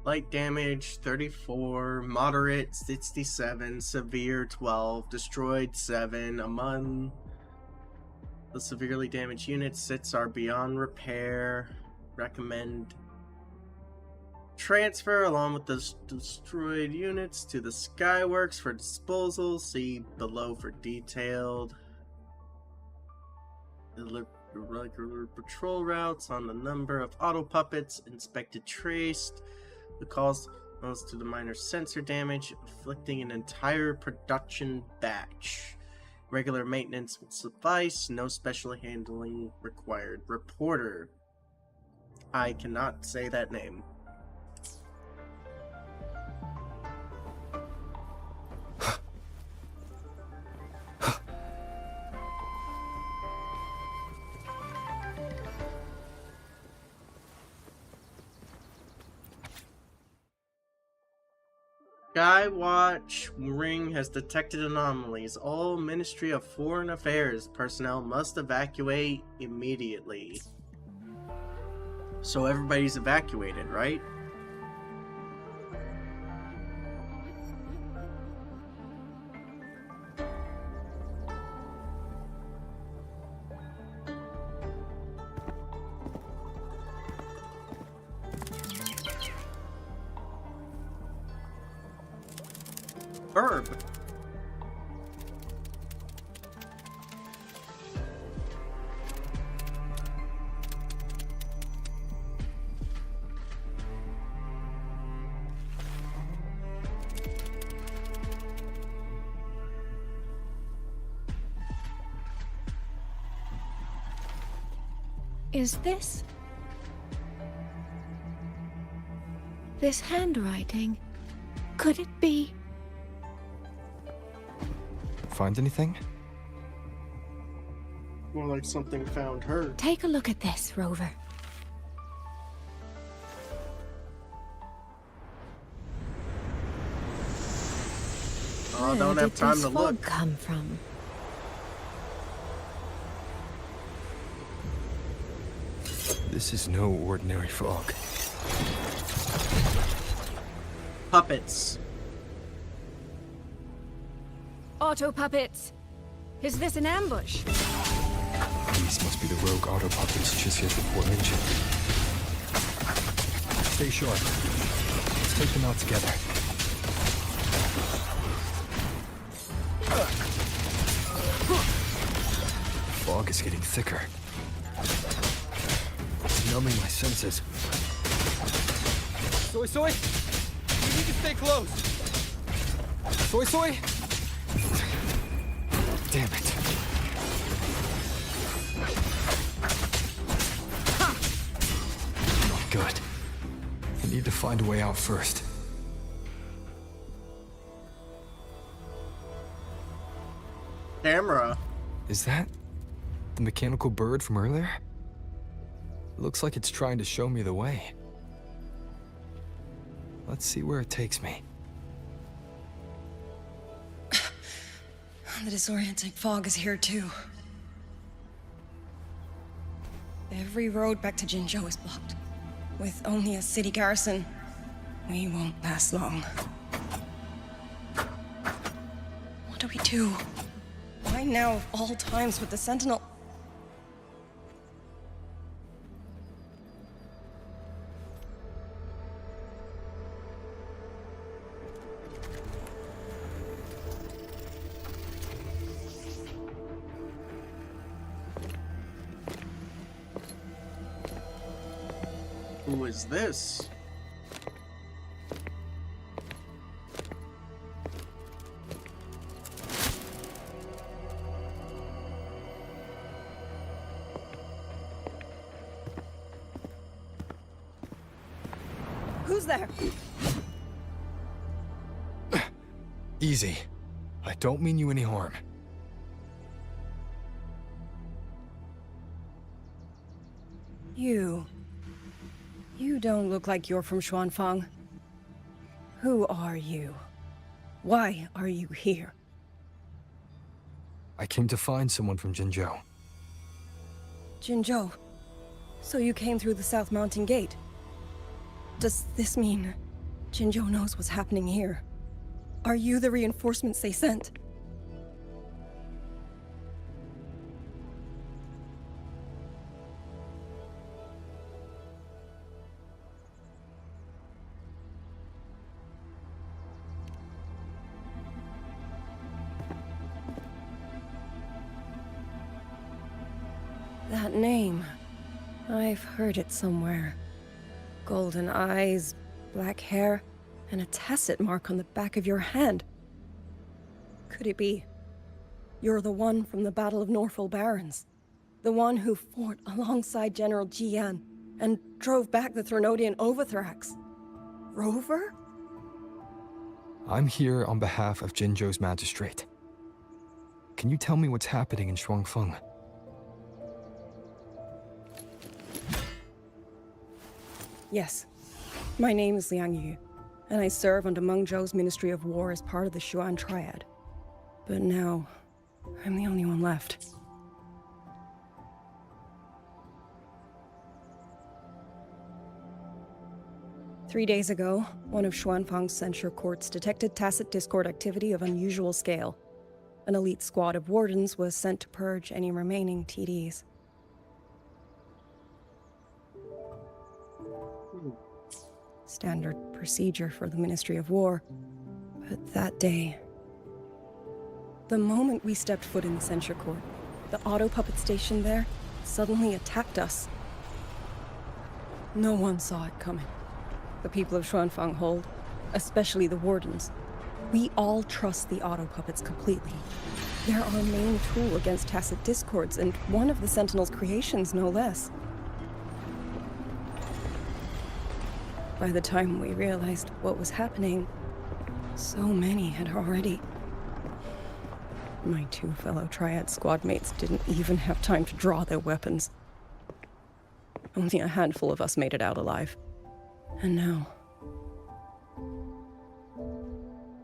Light damage 34, moderate 67, severe 12, destroyed 7. Among the severely damaged units, 6 are beyond repair. Recommend transfer along with the destroyed units to the Skyworks for disposal. See below for detailed. Irregular patrol routes on the number of auto puppets inspected traced. The cause goes to the minor sensor damage, afflicting an entire production batch. Regular maintenance will suffice, no special handling required. Reporter. I cannot say that name. Sky Watch ring has detected anomalies. All Ministry of Foreign Affairs personnel must evacuate immediately. So everybody's evacuated, right? Verb. Is this handwriting? Could it be? Find anything? More like something found her. Take a look at this, Rover. Oh, don't have time to look. Come from? This is no ordinary fog. Puppets. Auto puppets. Is this an ambush? These must be the rogue auto puppets Chisia's report mentioned. Stay sharp. Let's take them out together. Fog is getting thicker. It's numbing my senses. Soy Soy! You need to stay close! Soy Soy! Damn it. Not good. I need to find a way out first. Camera. Is that the mechanical bird from earlier? Looks like it's trying to show me the way. Let's see where it takes me. The disorienting fog is here too. Every road back to Jinzhou is blocked. With only a city garrison, we won't last long. What do we do? Why now of all times with the Sentinel? Who is this? Who's there? Easy. I don't mean you any harm. You don't look like you're from Xuanfang. Who are you? Why are you here? I came to find someone from Jinzhou. Jinzhou. So you came through the South Mountain Gate. Does this mean Jinzhou knows what's happening here? Are you the reinforcements they sent? That name. I've heard it somewhere. Golden eyes, black hair, and a tacit mark on the back of your hand. Could it be? You're the one from the Battle of Norfolk Barrens. The one who fought alongside General Jian and drove back the Threnodian Overthrax. Rover? I'm here on behalf of Jinzhou's magistrate. Can you tell me what's happening in Xuanfeng? Yes. My name is Liang Yu, and I serve under Meng Zhou's Ministry of War as part of the Xuan Triad. But now, I'm the only one left. Three days ago, one of Xuanfang's censure courts detected tacit discord activity of unusual scale. An elite squad of wardens was sent to purge any remaining TDs. Standard procedure for the Ministry of War. But that day, the moment we stepped foot in the censure court, the auto puppet station there suddenly attacked us. No one saw it coming. The people of Xuanfang Hold, especially the wardens. We all trust the auto puppets completely. They're our main tool against tacit discords, and one of the Sentinel's creations, no less. By the time we realized what was happening, so many had already... My two fellow Triad squad mates didn't even have time to draw their weapons. Only a handful of us made it out alive. And now...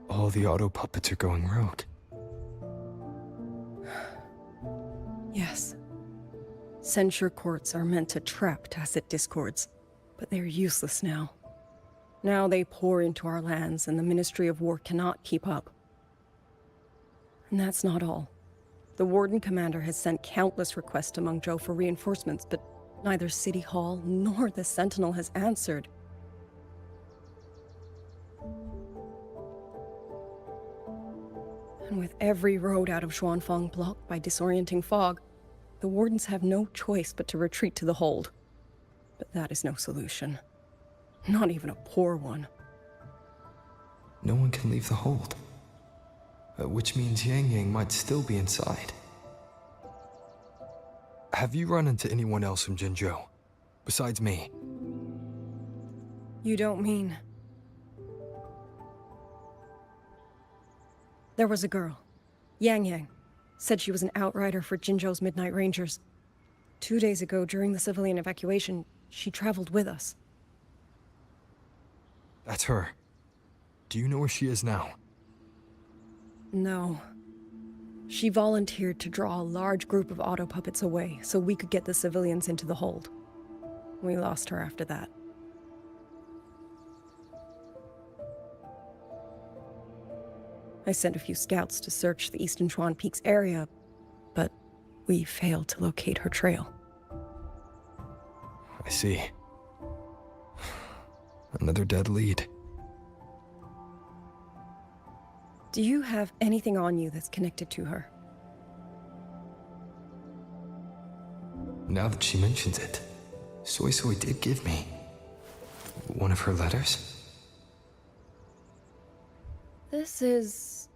All the auto puppets are going rogue. Yes. Censure courts are meant to trap tacit discords, but they're useless now. Now they pour into our lands, and the Ministry of War cannot keep up. And that's not all. The Warden Commander has sent countless requests to Meng Zhou for reinforcements, but neither City Hall nor the Sentinel has answered. And with every road out of Xuanfang blocked by disorienting fog, the Wardens have no choice but to retreat to the Hold. But that is no solution. Not even a poor one. No one can leave the Hold. Which means Yang Yang might still be inside. Have you run into anyone else from Jinzhou? Besides me? You don't mean... There was a girl, Yang Yang. Said she was an outrider for Jinzhou's Midnight Rangers. 2 days ago, during the civilian evacuation, she traveled with us. That's her. Do you know where she is now? No. She volunteered to draw a large group of auto puppets away so we could get the civilians into the Hold. We lost her after that. I sent a few scouts to search the Eastern Chuan Peaks area, but we failed to locate her trail. I see. Another dead lead. Do you have anything on you that's connected to her? Now that she mentions it, Soy Soy did give me one of her letters. This is...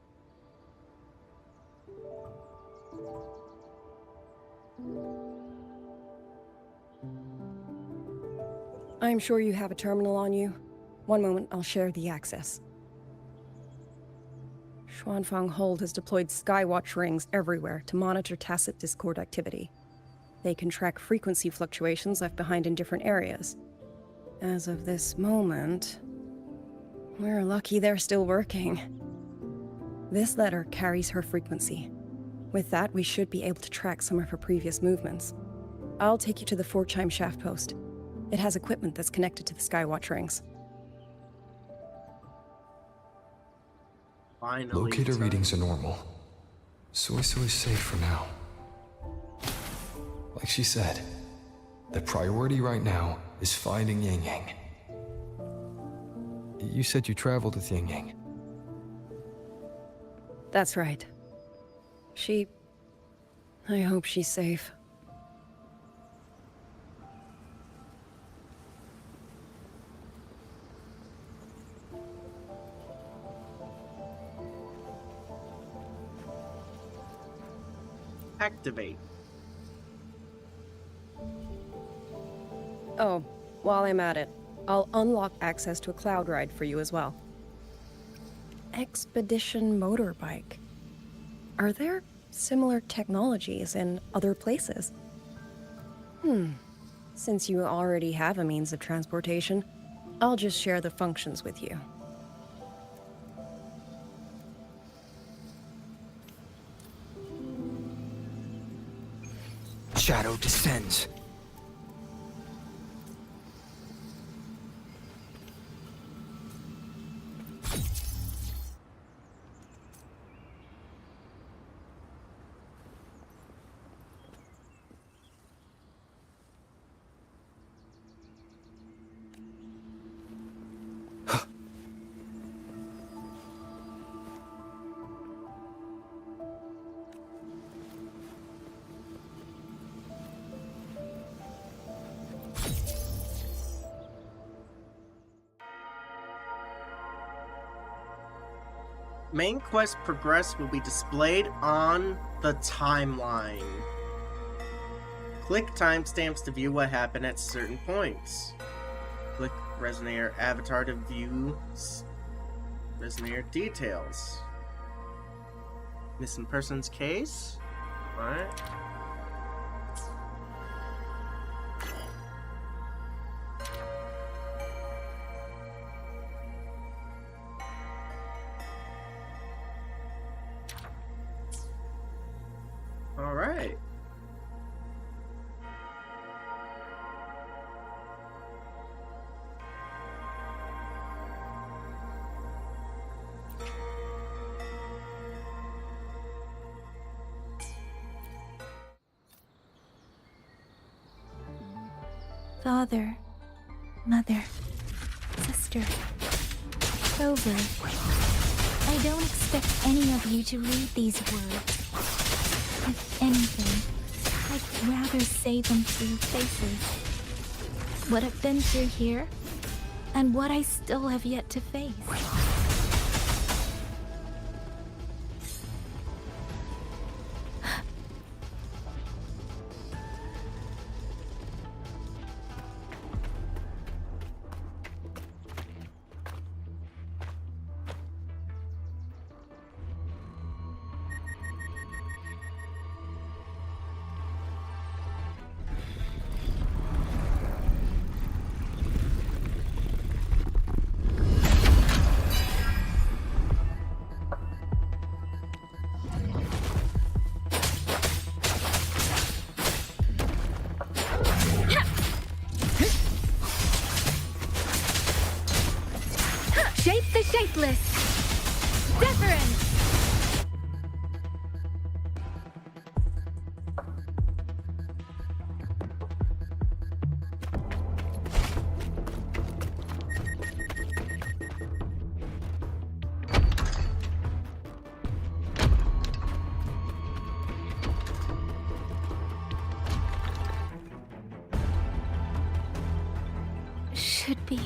I'm sure you have a terminal on you. One moment, I'll share the access. Xuanfang Hold has deployed Skywatch rings everywhere to monitor tacit discord activity. They can track frequency fluctuations left behind in different areas. As of this moment, we're lucky they're still working. This letter carries her frequency. With that, we should be able to track some of her previous movements. I'll take you to the 4-chime shaft post. It has equipment that's connected to the Skywatch rings. Finally, Locator readings are normal. Soy Soy's safe for now. Like she said, the priority right now is finding Yang Yang. You said you traveled with Yang Yang. That's right. I hope she's safe. Activate. Oh, while I'm at it, I'll unlock access to a cloud ride for you as well. Expedition motorbike. Are there similar technologies in other places? Since you already have a means of transportation, I'll just share the functions with you. shadow descends. Main quest progress will be displayed on the timeline. Click timestamps to view what happened at certain points. Click Resonator Avatar to view Resonator details. Missing persons case? Alright. Alright. Father, mother, sister, Rover. I don't expect any of you to read these words. If anything, I'd rather say them to your faces. What I've been through here, and what I still have yet to face. Shape the shapeless! Deference! Should be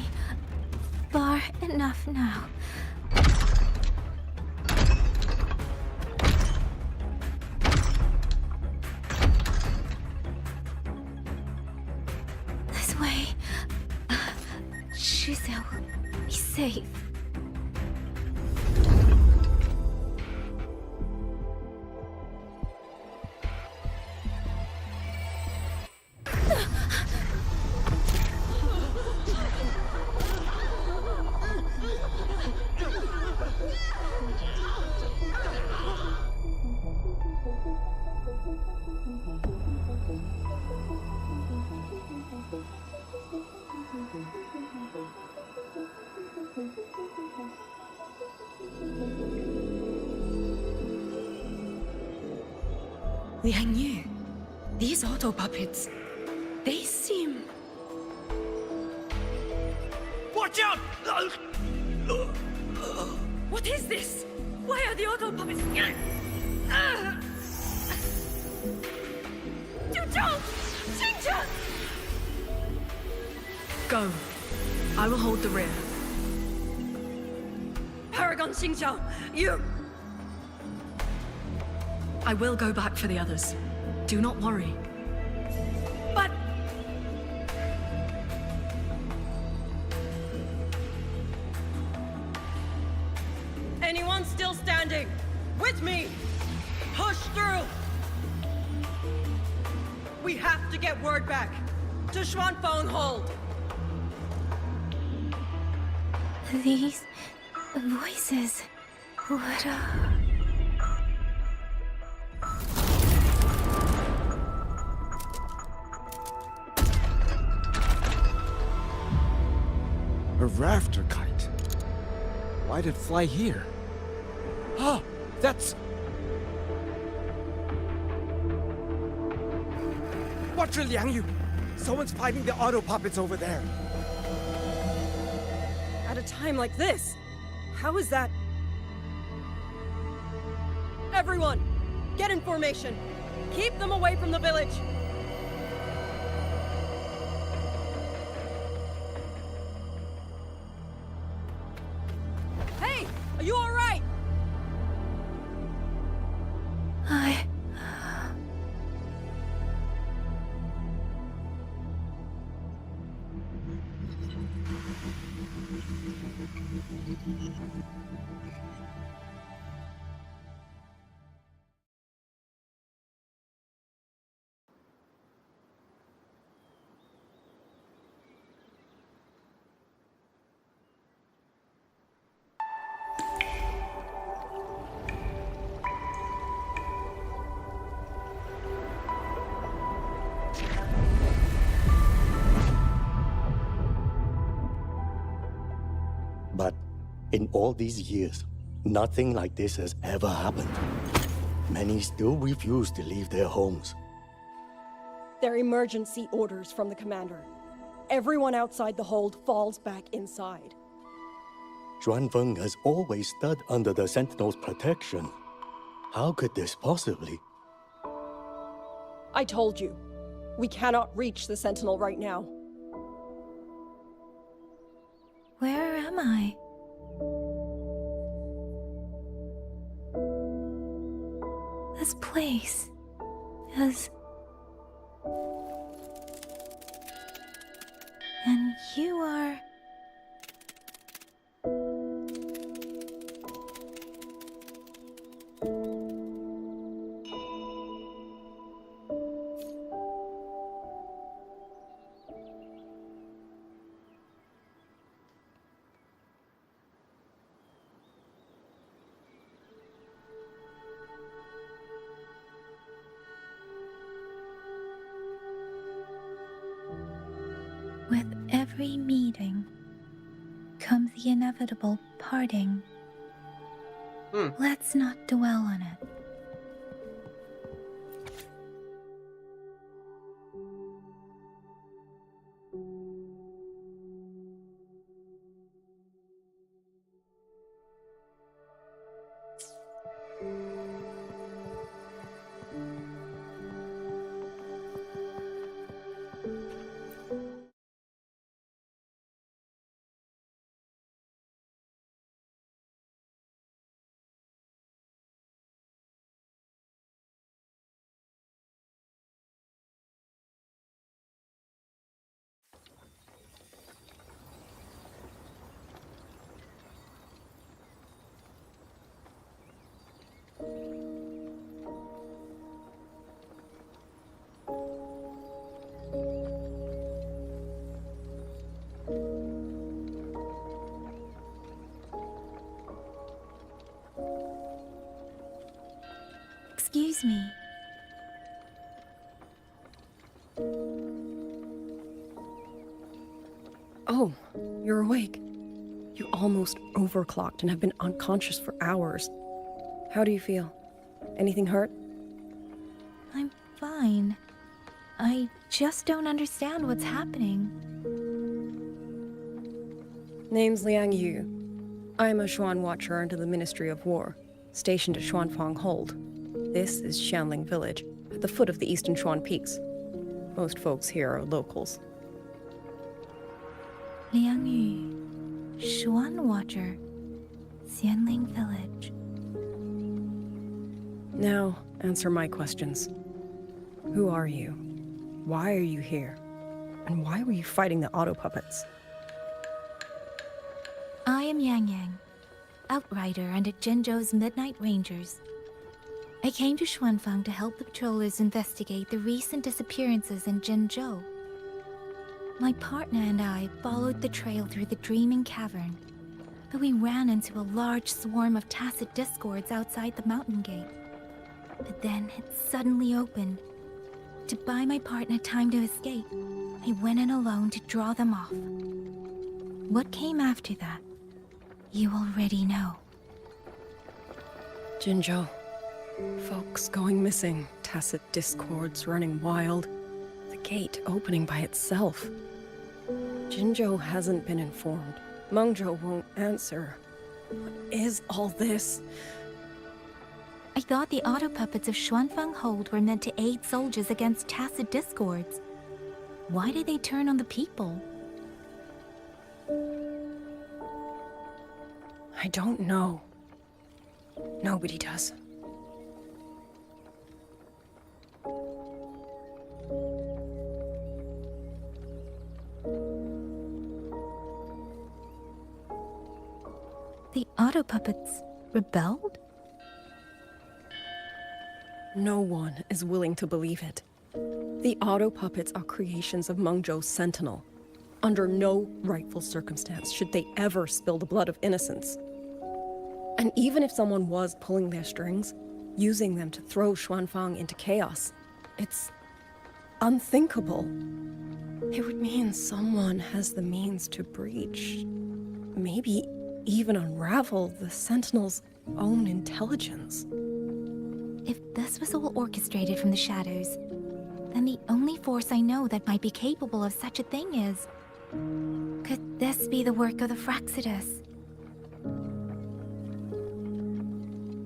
far enough now. This way. Jinzhou will be safe. Liang Yu, these auto puppets, they seem... Watch out! What is this? Why are the auto puppets... Go. I will hold the rear. Paragon Xingqiao, you... I will go back for the others. Do not worry. But... Anyone still standing? With me! Push through! We have to get word back to Xuanfeng Hold! These voices. What of rafter kite. Why'd it fly here? Ah, that's... Watch it, Liang Yu! Someone's fighting the auto puppets over there. At a time like this? How is that? Everyone, get in formation. Keep them away from the village. Hey, are you all right? But in all these years, nothing like this has ever happened. Many still refuse to leave their homes. They're emergency orders from the commander. Everyone outside the hold falls back inside. Xuanfeng has always stood under the Sentinel's protection. How could this possibly? I told you, we cannot reach the Sentinel right now. Where am I? This place is... And you are... With every meeting comes the inevitable parting. Let's not dwell on it. Excuse me. Oh, you're awake. You almost overclocked and have been unconscious for hours. How do you feel? Anything hurt? I'm fine. I just don't understand what's happening. Name's Liang Yu. I'm a Xuan Watcher under the Ministry of War, stationed at Xuanfang Hold. This is Xianling Village, at the foot of the Eastern Xuan Peaks. Most folks here are locals. Liang Yu, Xuan Watcher, Xianling Village. Now, answer my questions. Who are you? Why are you here? And why were you fighting the auto puppets? I am Yang Yang, Outrider under Jinzhou's Midnight Rangers. I came to Xuanfang to help the patrollers investigate the recent disappearances in Jinzhou. My partner and I followed the trail through the Dreaming Cavern, but we ran into a large swarm of tacit discords outside the mountain gate. But then it suddenly opened. To buy my partner time to escape, I went in alone to draw them off. What came after that? You already know. Jinzhou. Folks going missing, tacit discords running wild, the gate opening by itself. Jinzhou hasn't been informed. Mengzhou won't answer. What is all this? I thought the auto puppets of Xuanfeng Hold were meant to aid soldiers against tacit discords. Why did they turn on the people? I don't know. Nobody does. The auto puppets rebelled? No one is willing to believe it. The auto puppets are creations of Mengzhou's Sentinel. Under no rightful circumstance should they ever spill the blood of innocents. And even if someone was pulling their strings, using them to throw Xuanfang into chaos, it's unthinkable. It would mean someone has the means to breach, maybe even unravel the Sentinel's own intelligence. If this was all orchestrated from the shadows, then the only force I know that might be capable of such a thing is... Could this be the work of the Fraxidus?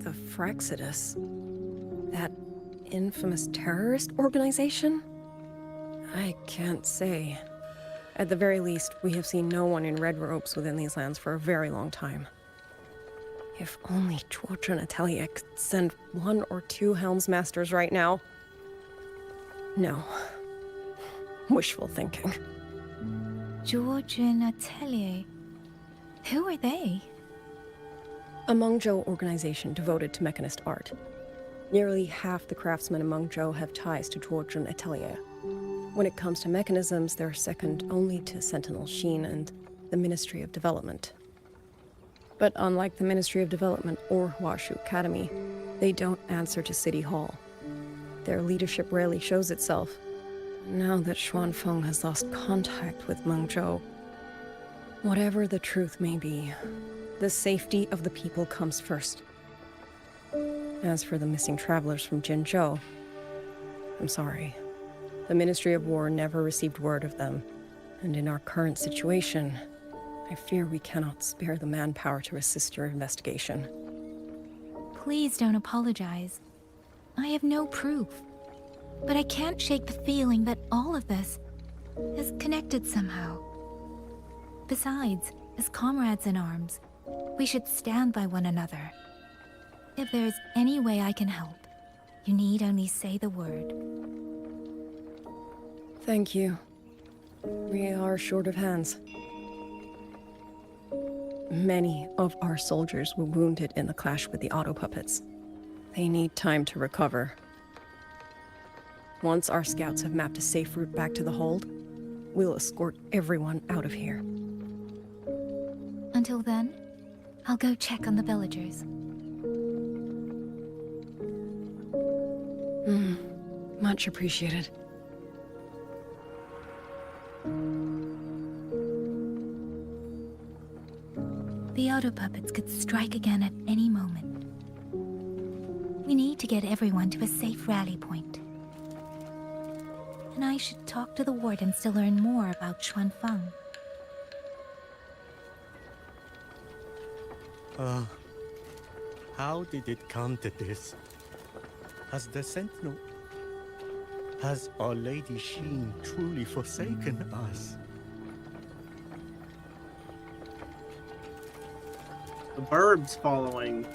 The Fraxidus? That infamous terrorist organization? I can't say. At the very least, we have seen no one in red robes within these lands for a very long time. If only Chuozhen Atelier could send 1 or 2 Helmsmasters right now. No. Wishful thinking. Chuozhen Atelier? Who are they? A Mengzhou organization devoted to mechanist art. Nearly half the craftsmen in Mengzhou have ties to Chuozhen Atelier. When it comes to mechanisms, they're second only to Sentinel Sheen and the Ministry of Development. But unlike the Ministry of Development or Huashu Academy, they don't answer to City Hall. Their leadership rarely shows itself. Now that Xuanfeng has lost contact with Mengzhou, whatever the truth may be, the safety of the people comes first. As for the missing travelers from Jinzhou, I'm sorry. The Ministry of War never received word of them, and in our current situation, I fear we cannot spare the manpower to assist your investigation. Please don't apologize. I have no proof. But I can't shake the feeling that all of this is connected somehow. Besides, as comrades in arms, we should stand by one another. If there's any way I can help, you need only say the word. Thank you. We are short of hands. Many of our soldiers were wounded in the clash with the auto puppets. They need time to recover. Once our scouts have mapped a safe route back to the hold, we'll escort everyone out of here. Until then, I'll go check on the villagers. Much appreciated. The auto puppets could strike again at any moment. We need to get everyone to a safe rally point. And I should talk to the wardens to learn more about Xuanfeng. How did it come to this? Has the Sentinel... Has Our Lady Sheen truly forsaken us? The bird's following.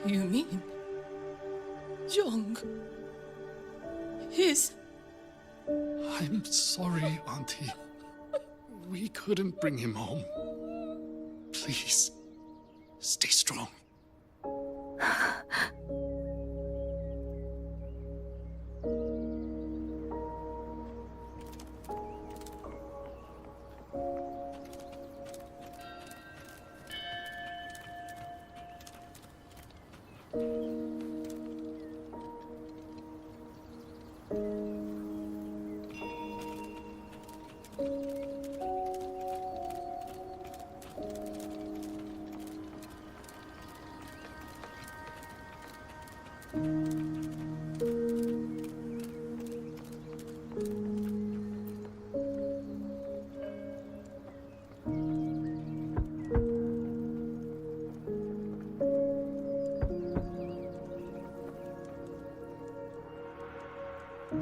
You mean... Young... He's... I'm sorry, Auntie. We couldn't bring him home. Please, stay strong.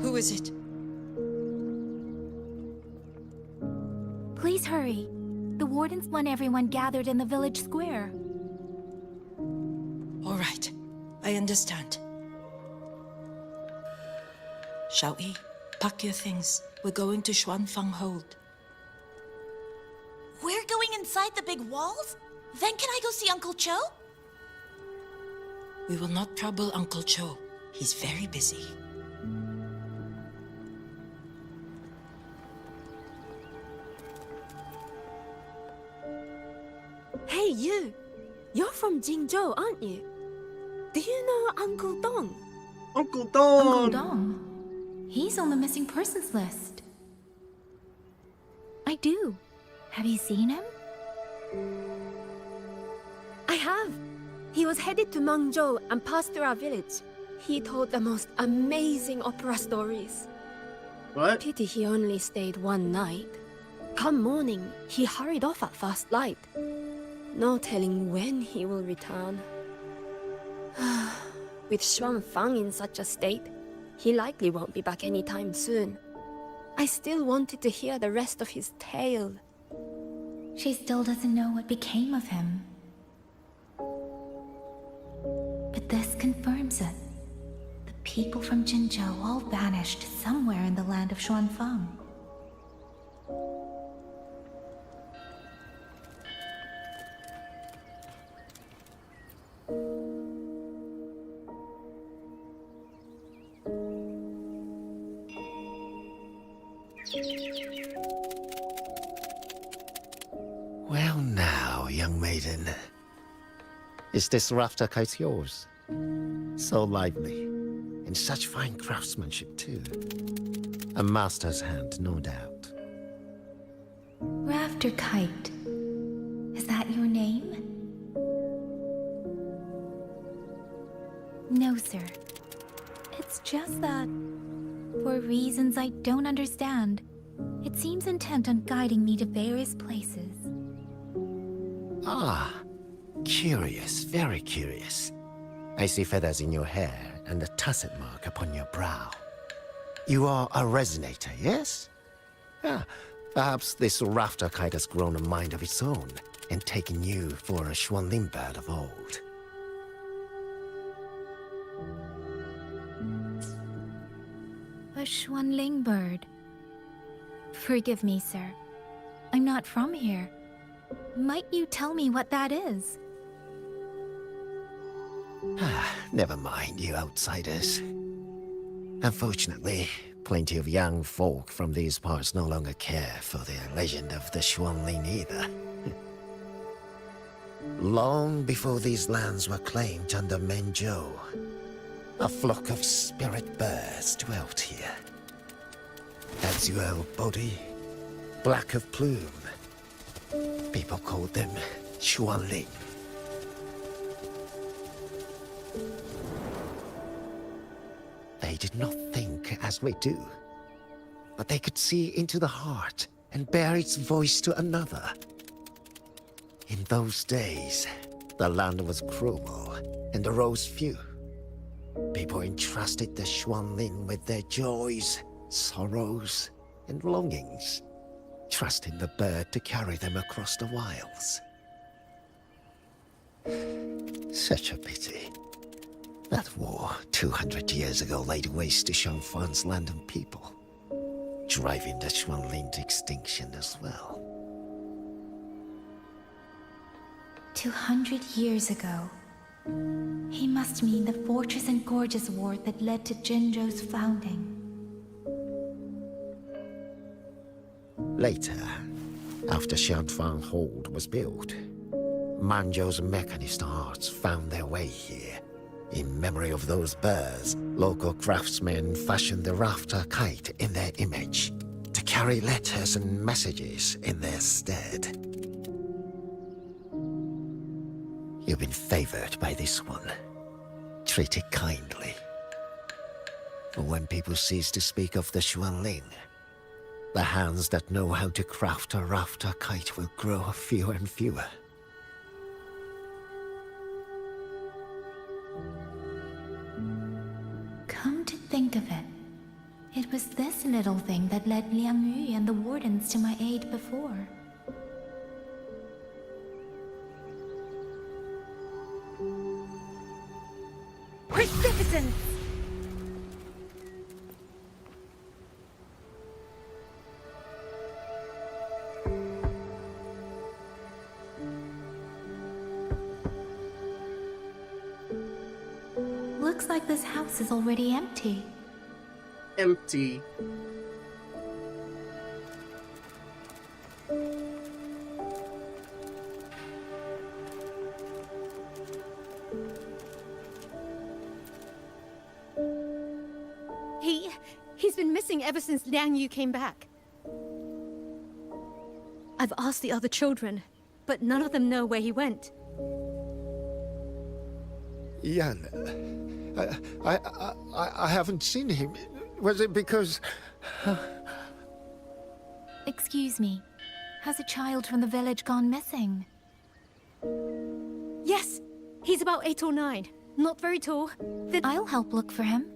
Who is it? Please hurry. The wardens want everyone gathered in the village square. All right, I understand. Shall we? Pack your things. We're going to Xuanfang Hold. We're going inside the big walls? Then can I go see Uncle Cho? We will not trouble Uncle Cho. He's very busy. Hey, you! You're from Jinzhou, aren't you? Do you know Uncle Dong? Uncle Dong! Uncle Dong? He's on the missing persons list. I do. Have you seen him? I have. He was headed to Mengzhou and passed through our village. He told the most amazing opera stories. What? Pity he only stayed one night. Come morning, he hurried off at first light. No telling when he will return. With Xuanfang in such a state, he likely won't be back anytime soon. I still wanted to hear the rest of his tale. She still doesn't know what became of him. But this confirms it. The people from Jinzhou all vanished somewhere in the land of Xuanfang. Well now, young maiden. Is this rafter kite yours? So lively, and such fine craftsmanship too. A master's hand, no doubt. Rafter Kite. Is that your name? No, sir. It's just that, for reasons I don't understand, it seems intent on guiding me to various places. Ah, curious, very curious. I see feathers in your hair and a tusset mark upon your brow. You are a resonator, yes? Ah, perhaps this rafter kite has grown a mind of its own and taken you for a Xuanling bird of old. A Xuanling bird. Forgive me, sir. I'm not from here. Might you tell me what that is? Ah, never mind, you outsiders. Unfortunately, plenty of young folk from these parts no longer care for the legend of the Xuanling either. Long before these lands were claimed under Mengzhou, a flock of spirit birds dwelt here. Azure body, black of plume. People called them Xuanling. They did not think as we do, but they could see into the heart and bear its voice to another. In those days, the land was cruel and the roads few. People entrusted the Xuanling with their joys, sorrows, and longings, trusting the bird to carry them across the wilds. Such a pity. That war 200 years ago laid waste to Xuanfang's land and people, driving the Xuanling to extinction as well. 200 years ago. He must mean the Fortress and Gorgeous War that led to Jinzhou's founding. Later, after Xianfang Hold was built, Manzhou's mechanist arts found their way here. In memory of those birds, local craftsmen fashioned the rafter kite in their image to carry letters and messages in their stead. You've been favored by this one. Treat it kindly. For when people cease to speak of the Xuanling, the hands that know how to craft a rafter kite will grow fewer and fewer. Come to think of it, it was this little thing that led Liang Yu and the Wardens to my aid before. Precipitance! Looks like this house is already empty. Empty. He's been missing ever since Liang Yu came back. I've asked the other children, but none of them know where he went. Yan, I haven't seen him. Was it because... Excuse me, has a child from the village gone missing? Yes, he's about 8 or 9. Not very tall. I'll help look for him.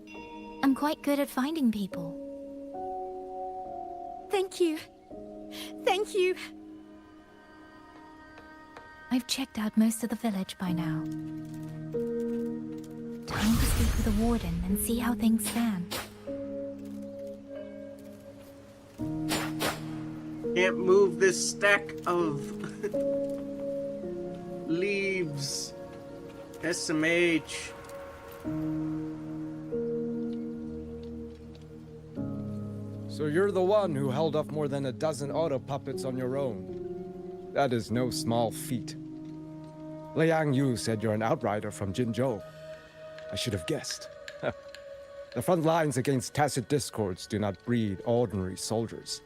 I'm quite good at finding people. Thank you. Thank you. I've checked out most of the village by now. Time to speak with the warden and see how things stand. Can't move this stack of leaves. SMH. So you're the one who held off more than a dozen auto puppets on your own. That is no small feat. Liang Yu said you're an outrider from Jinzhou. I should have guessed. The front lines against tacit discords do not breed ordinary soldiers.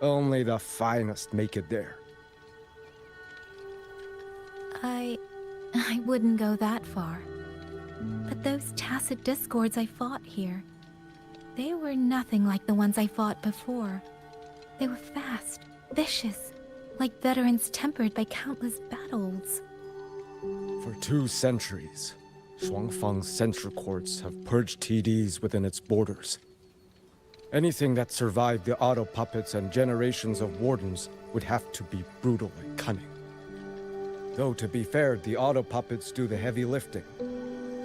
Only the finest make it there. I wouldn't go that far. But those tacit discords I fought here, they were nothing like the ones I fought before. They were fast, vicious, like veterans tempered by countless battles. For 2 centuries, Shuangfang's central courts have purged TDs within its borders. Anything that survived the auto puppets and generations of wardens would have to be brutal and cunning. Though to be fair, the auto puppets do the heavy lifting.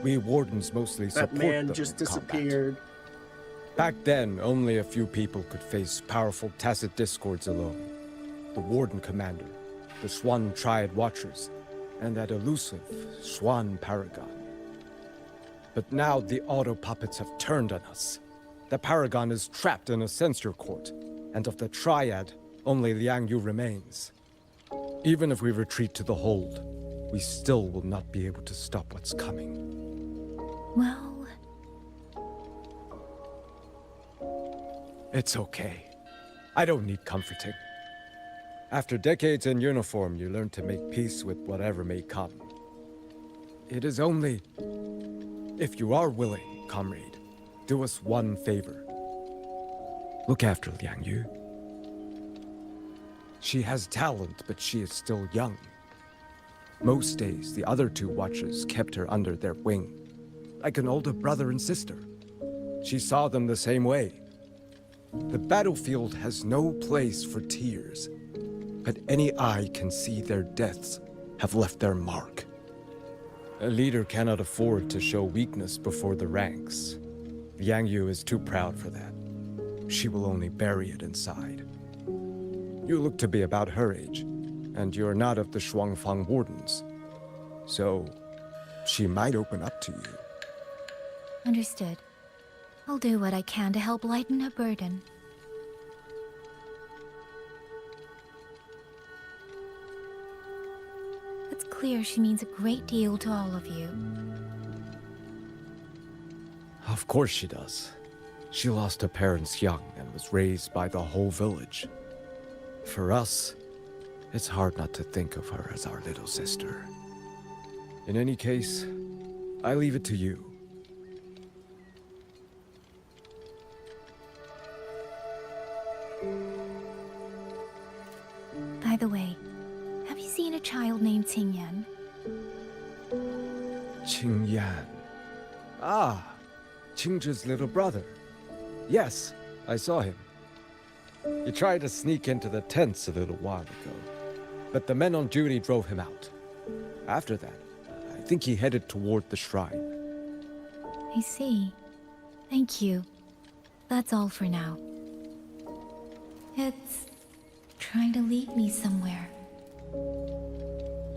We wardens mostly support them in combat. That man just disappeared. Back then, only a few people could face powerful tacit discords alone. The Warden Commander, the Swan Triad Watchers, and that elusive Swan Paragon. But now the auto puppets have turned on us. The Paragon is trapped in a censor court, and of the Triad, only Liang Yu remains. Even if we retreat to the hold, we still will not be able to stop what's coming. Well... It's okay. I don't need comforting. After decades in uniform, you learn to make peace with whatever may come. It is only... If you are willing, comrade, do us one favor. Look after Liang Yu. She has talent, but she is still young. Most days, the other 2 watchers kept her under their wing, like an older brother and sister. She saw them the same way. The battlefield has no place for tears, but any eye can see their deaths have left their mark. A leader cannot afford to show weakness before the ranks. Liang Yu is too proud for that. She will only bury it inside. You look to be about her age, and you're not of the Shuangfang Wardens. So, she might open up to you. Understood. I'll do what I can to help lighten her burden. It's clear she means a great deal to all of you. Of course she does. She lost her parents young and was raised by the whole village. For us, it's hard not to think of her as our little sister. In any case, I leave it to you. By the way, have you seen a child named Qingyan? Qingyan. Ah, Qingzhi's little brother. Yes, I saw him. He tried to sneak into the tents a little while ago, but the men on duty drove him out. After that, I think he headed toward the shrine. I see. Thank you. That's all for now. It's trying to lead me somewhere.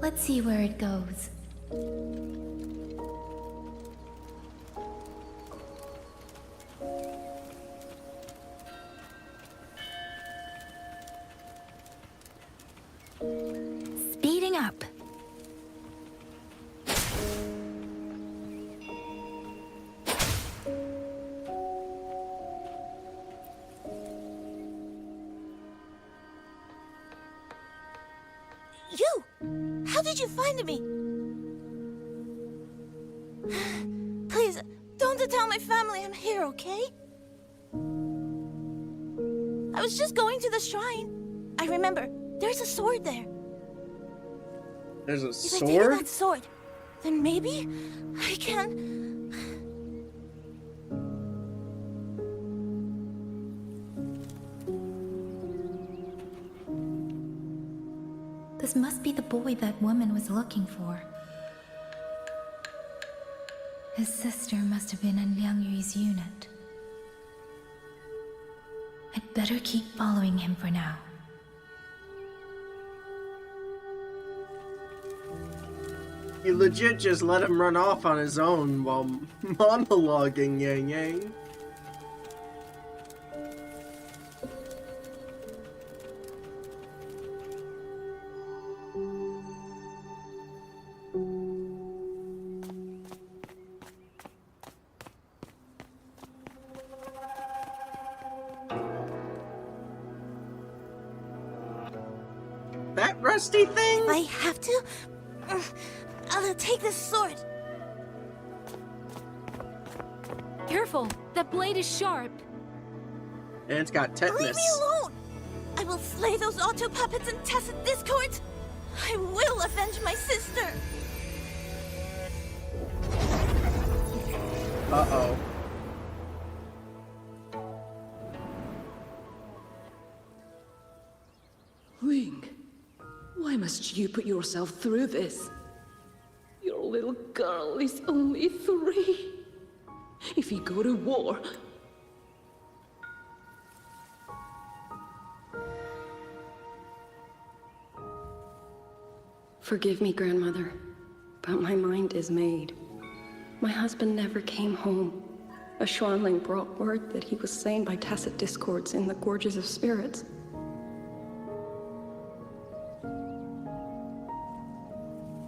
Let's see where it goes. Speeding up. You! How did you find me? Please, don't tell my family I'm here, okay? I was just going to the shrine. I remember, there's a sword there. There's a If sword? I take that sword, then maybe I can... This must be the boy that woman was looking for. His sister must have been in Liang Yu's unit. I'd better keep following him for now. You legit just let him run off on his own while monologuing, Yang Yang. That rusty thing? I have to... I'll take this sword. Careful! That blade is sharp! And it's got tetanus. Leave me alone! I will slay those auto puppets and tacit discords. I will avenge my sister. Uh-oh. Ling, why must you put yourself through this? Your little girl is only 3. If you go to war... Forgive me, Grandmother, but my mind is made. My husband never came home. A Xuanling brought word that he was slain by tacit discords in the Gorges of Spirits.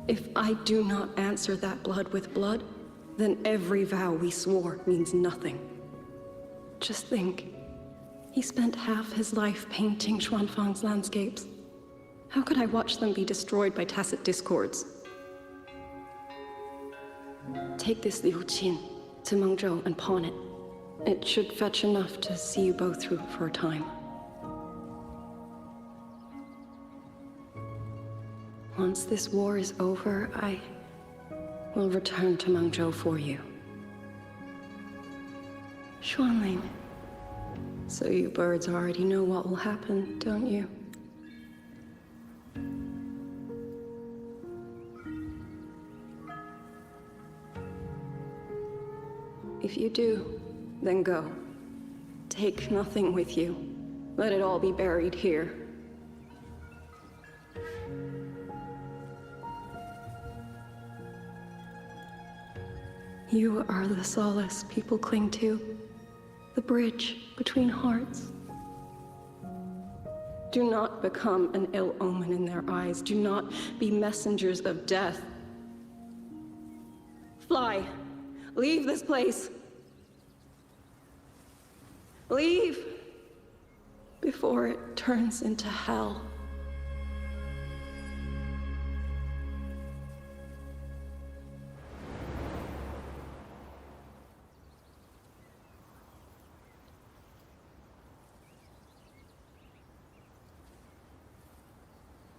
If I do not answer that blood with blood, then every vow we swore means nothing. Just think, he spent half his life painting Xuanfang's landscapes. How could I watch them be destroyed by tacit discords? Take this Liu Qin to Mengzhou and pawn it. It should fetch enough to see you both through for a time. Once this war is over, I will return to Mengzhou for you. Xuanling, so you birds already know what will happen, don't you? If you do, then go. Take nothing with you. Let it all be buried here. You are the solace people cling to, the bridge between hearts. Do not become an ill omen in their eyes. Do not be messengers of death. Fly. Leave this place. Leave before it turns into hell.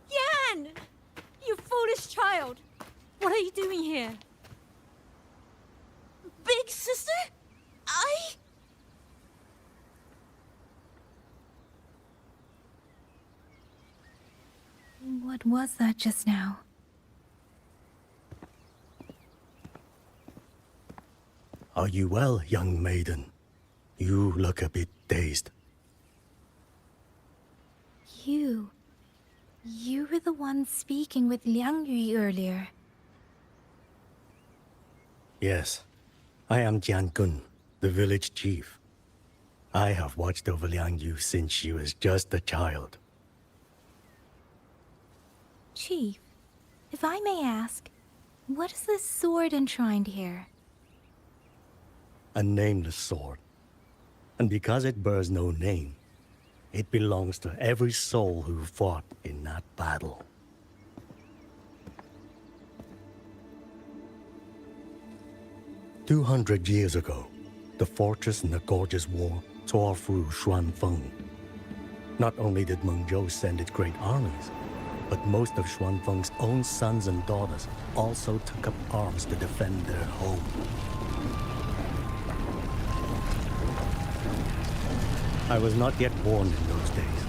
Yan! You foolish child! What are you doing here? Big sister? What was that just now? Are you well, young maiden? You look a bit dazed. You were the one speaking with Liang Yu earlier. Yes, I am Jian Gun, the village chief. I have watched over Liang Yu since she was just a child. Chief, if I may ask, what is this sword enshrined here? A nameless sword. And because it bears no name, it belongs to every soul who fought in that battle. "200 years ago, the fortress in the Gorgeous War tore through Xuanfeng. Not only did Mengzhou send its great armies, but most of Xuanfeng's own sons and daughters also took up arms to defend their home. I was not yet born in those days.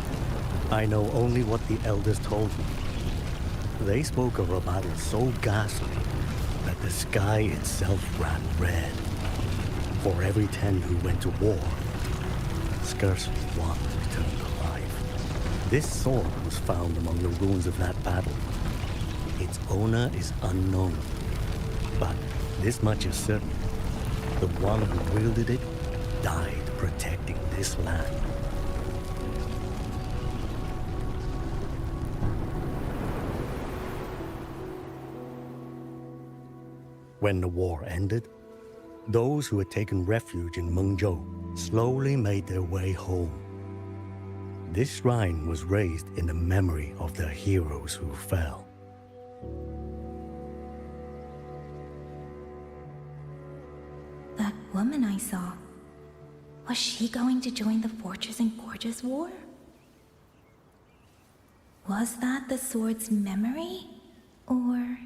I know only what the elders told me. They spoke of a battle so ghastly that the sky itself ran red. For every 10 who went to war, scarcely one returned alive. This sword was found among the ruins of that battle. Its owner is unknown, but this much is certain. The one who wielded it died protecting this land. When the war ended, those who had taken refuge in Mengzhou slowly made their way home. This shrine was raised in the memory of the heroes who fell. That woman I saw, was she going to join the Fortress and Gorgeous War? Was that the sword's memory? Or...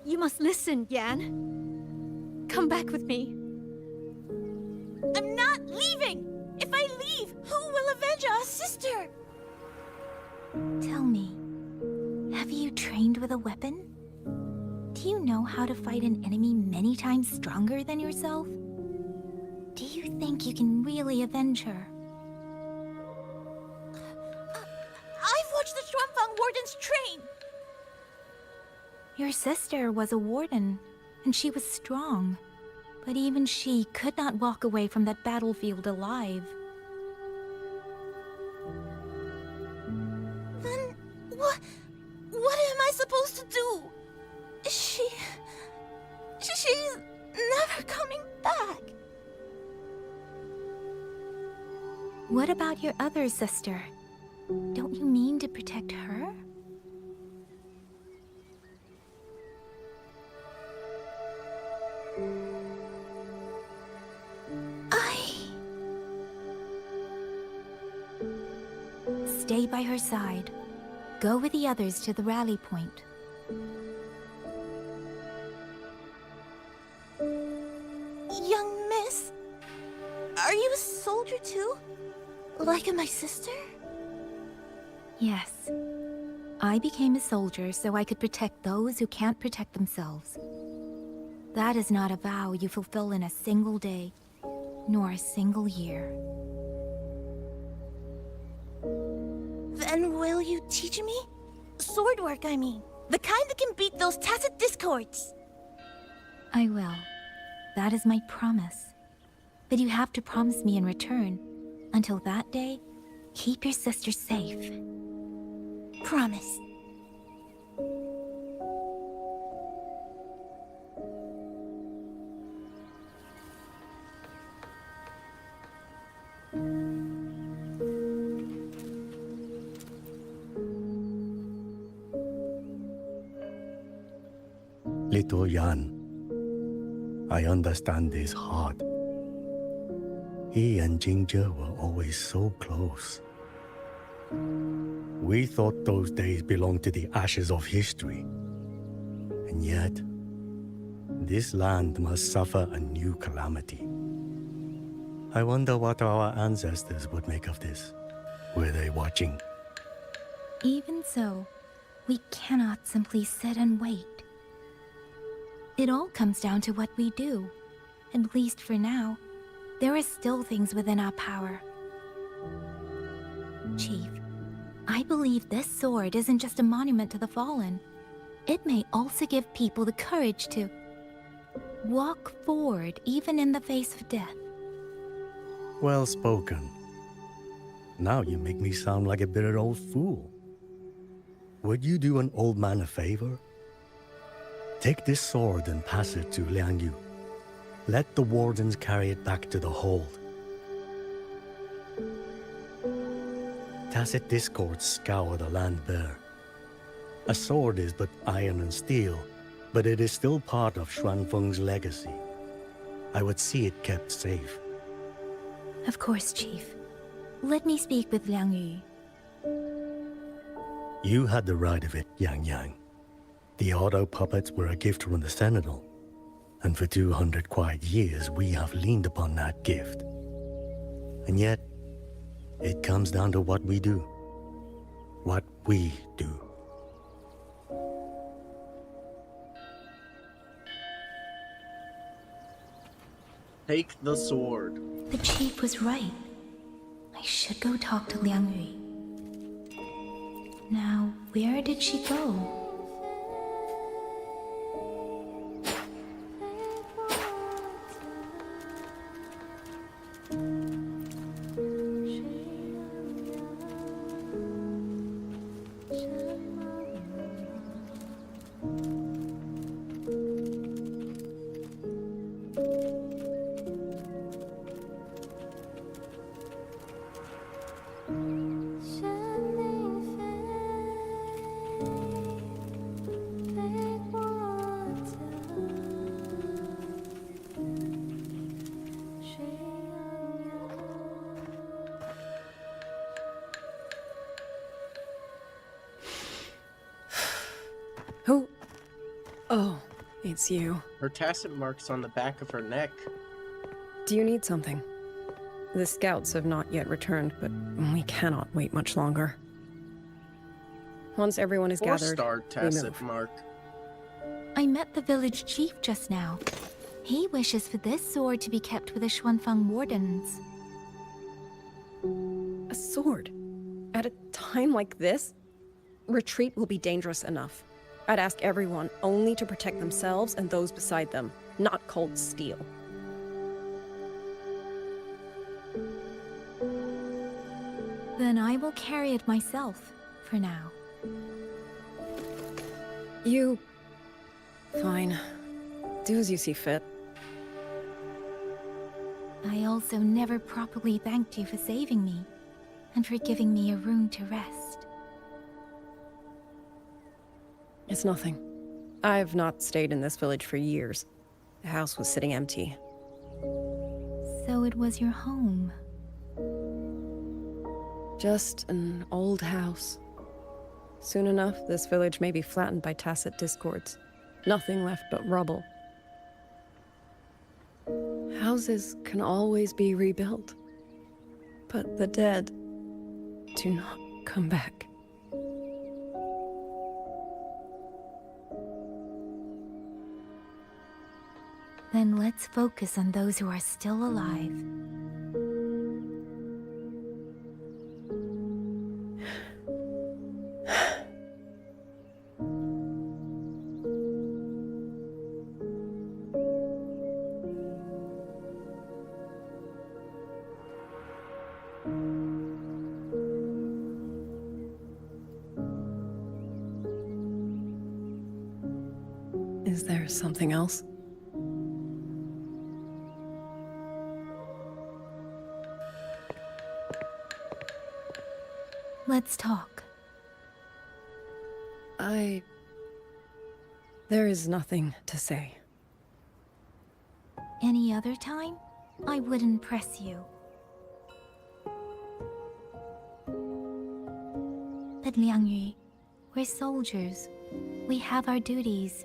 You must listen, Yan. Come back with me. I'm not leaving! If I leave, who will avenge our sister? Tell me, have you trained with a weapon? Do you know how to fight an enemy many times stronger than yourself? Do you think you can really avenge her? I've watched the Xuanfang Wardens train! Your sister was a warden, and she was strong. But even she could not walk away from that battlefield alive. Then what am I supposed to do? She's never coming back. What about your other sister? Don't you mean to protect her? Stay by her side. Go with the others to the rally point. Young miss, are you a soldier too? Like my sister? Yes. I became a soldier so I could protect those who can't protect themselves. That is not a vow you fulfill in a single day, nor a single year. Then will you teach me? Sword work, I mean. The kind that can beat those tacit discords. I will. That is my promise. But you have to promise me in return. Until that day, keep your sister safe. Promise. Little Yan, I understand this hard. He and Jinzhou were always so close. We thought those days belonged to the ashes of history. And yet, this land must suffer a new calamity. I wonder what our ancestors would make of this. Were they watching? Even so, we cannot simply sit and wait. It all comes down to what we do. At least for now, there are still things within our power. Chief, I believe this sword isn't just a monument to the fallen. It may also give people the courage to walk forward even in the face of death. Well spoken. Now you make me sound like a bitter old fool. Would you do an old man a favor? Take this sword and pass it to Liang Yu. Let the wardens carry it back to the hold. Tacit discords scour the land bare. A sword is but iron and steel, but it is still part of Xuanfeng's legacy. I would see it kept safe. Of course, Chief. Let me speak with Liang Yu. You had the right of it, Yang Yang. The auto puppets were a gift from the Sentinel, and for 200 quiet years we have leaned upon that gift. And yet, it comes down to what we do. What we do. Take the sword. The chief was right. I should go talk to Liang Yu. Now, where did she go? Who? Oh, it's you. Her tacit marks on the back of her neck. Do you need something? The scouts have not yet returned, but we cannot wait much longer. Once everyone is gathered, Four-star we tacit move. mark. I met the village chief just now. He wishes for this sword to be kept with the Xuanfang wardens. A sword? At a time like this? Retreat will be dangerous enough. I'd ask everyone only to protect themselves and those beside them, not cold steel. Then I will carry it myself, for now. You... Fine. Do as you see fit. I also never properly thanked you for saving me, and for giving me a room to rest. It's nothing. I've not stayed in this village for years. The house was sitting empty. So it was your home. Just an old house. Soon enough, this village may be flattened by tacit discords. Nothing left but rubble. Houses can always be rebuilt. But the dead do not come back. Then let's focus on those who are still alive. Is there something else? Let's talk. There is nothing to say. Any other time, I wouldn't press you. But Liangyu, we're soldiers. We have our duties.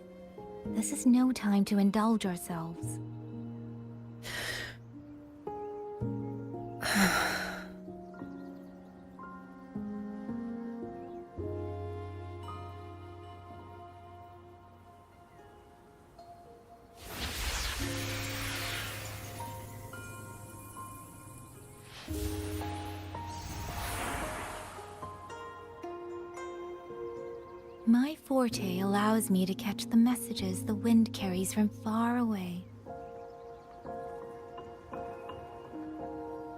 This is no time to indulge ourselves. My forte allows me to catch the messages the wind carries from far away.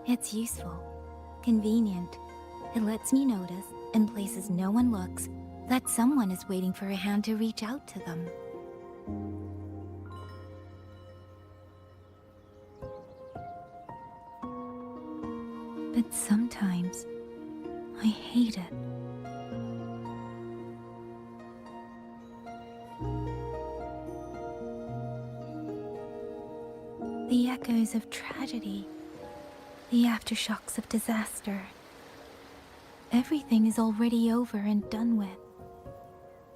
It's useful, convenient. It lets me notice, in places no one looks, that someone is waiting for a hand to reach out to them. But sometimes, I hate it. The echoes of tragedy, the aftershocks of disaster. Everything is already over and done with.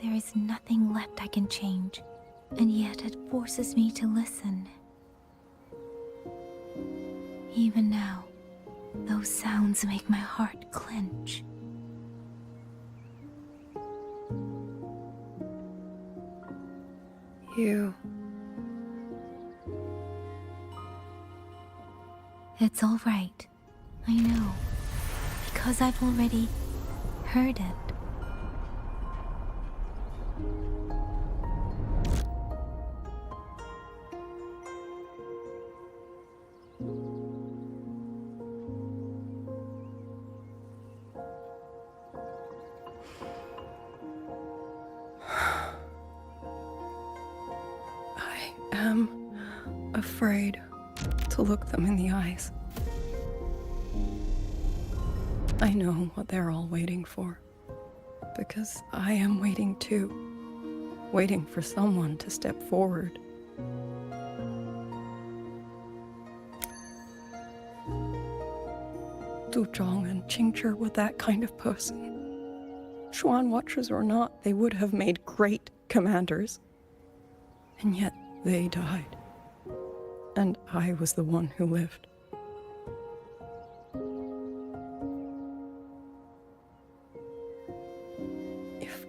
There is nothing left I can change, and yet it forces me to listen. Even now, those sounds make my heart clench. It's all right. I know. Because I've already heard it. I am afraid to look them in the eyes. I know what they're all waiting for, because I am waiting too. Waiting for someone to step forward. Du Zhong and Qingzhi were that kind of person. Xuan Watchers or not, they would have made great commanders. And yet they died. And I was the one who lived. If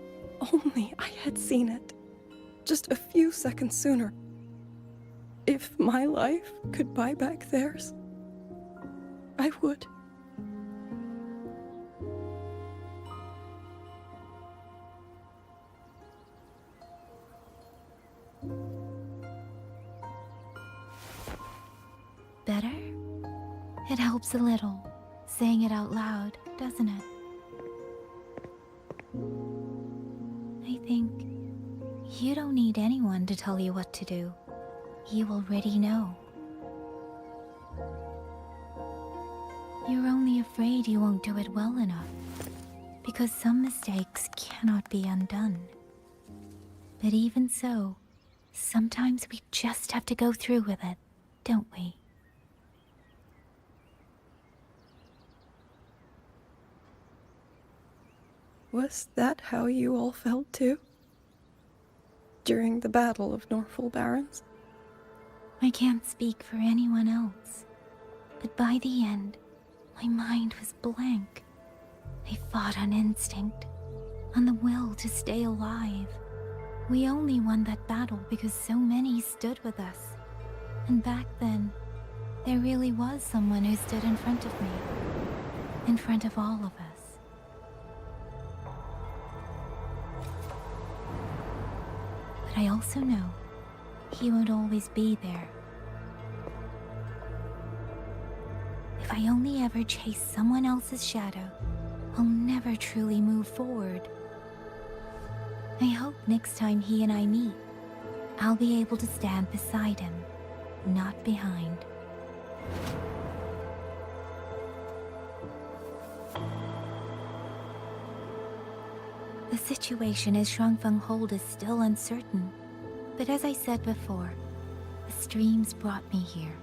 only I had seen it. Just a few seconds sooner. If my life could buy back theirs, I would. Better? It helps a little, saying it out loud, doesn't it? I think you don't need anyone to tell you what to do. You already know. You're only afraid you won't do it well enough, because some mistakes cannot be undone. But even so, sometimes we just have to go through with it, don't we? Was that how you all felt too? During the Battle of Norfolk Barrens? I can't speak for anyone else, but by the end, my mind was blank. I fought on instinct, on the will to stay alive. We only won that battle because so many stood with us. And back then, there really was someone who stood in front of me. In front of all of us. But I also know he won't always be there. If I only ever chase someone else's shadow, I'll never truly move forward. I hope next time he and I meet, I'll be able to stand beside him, not behind. The situation as Shuangfeng Hold is still uncertain, but as I said before, the streams brought me here,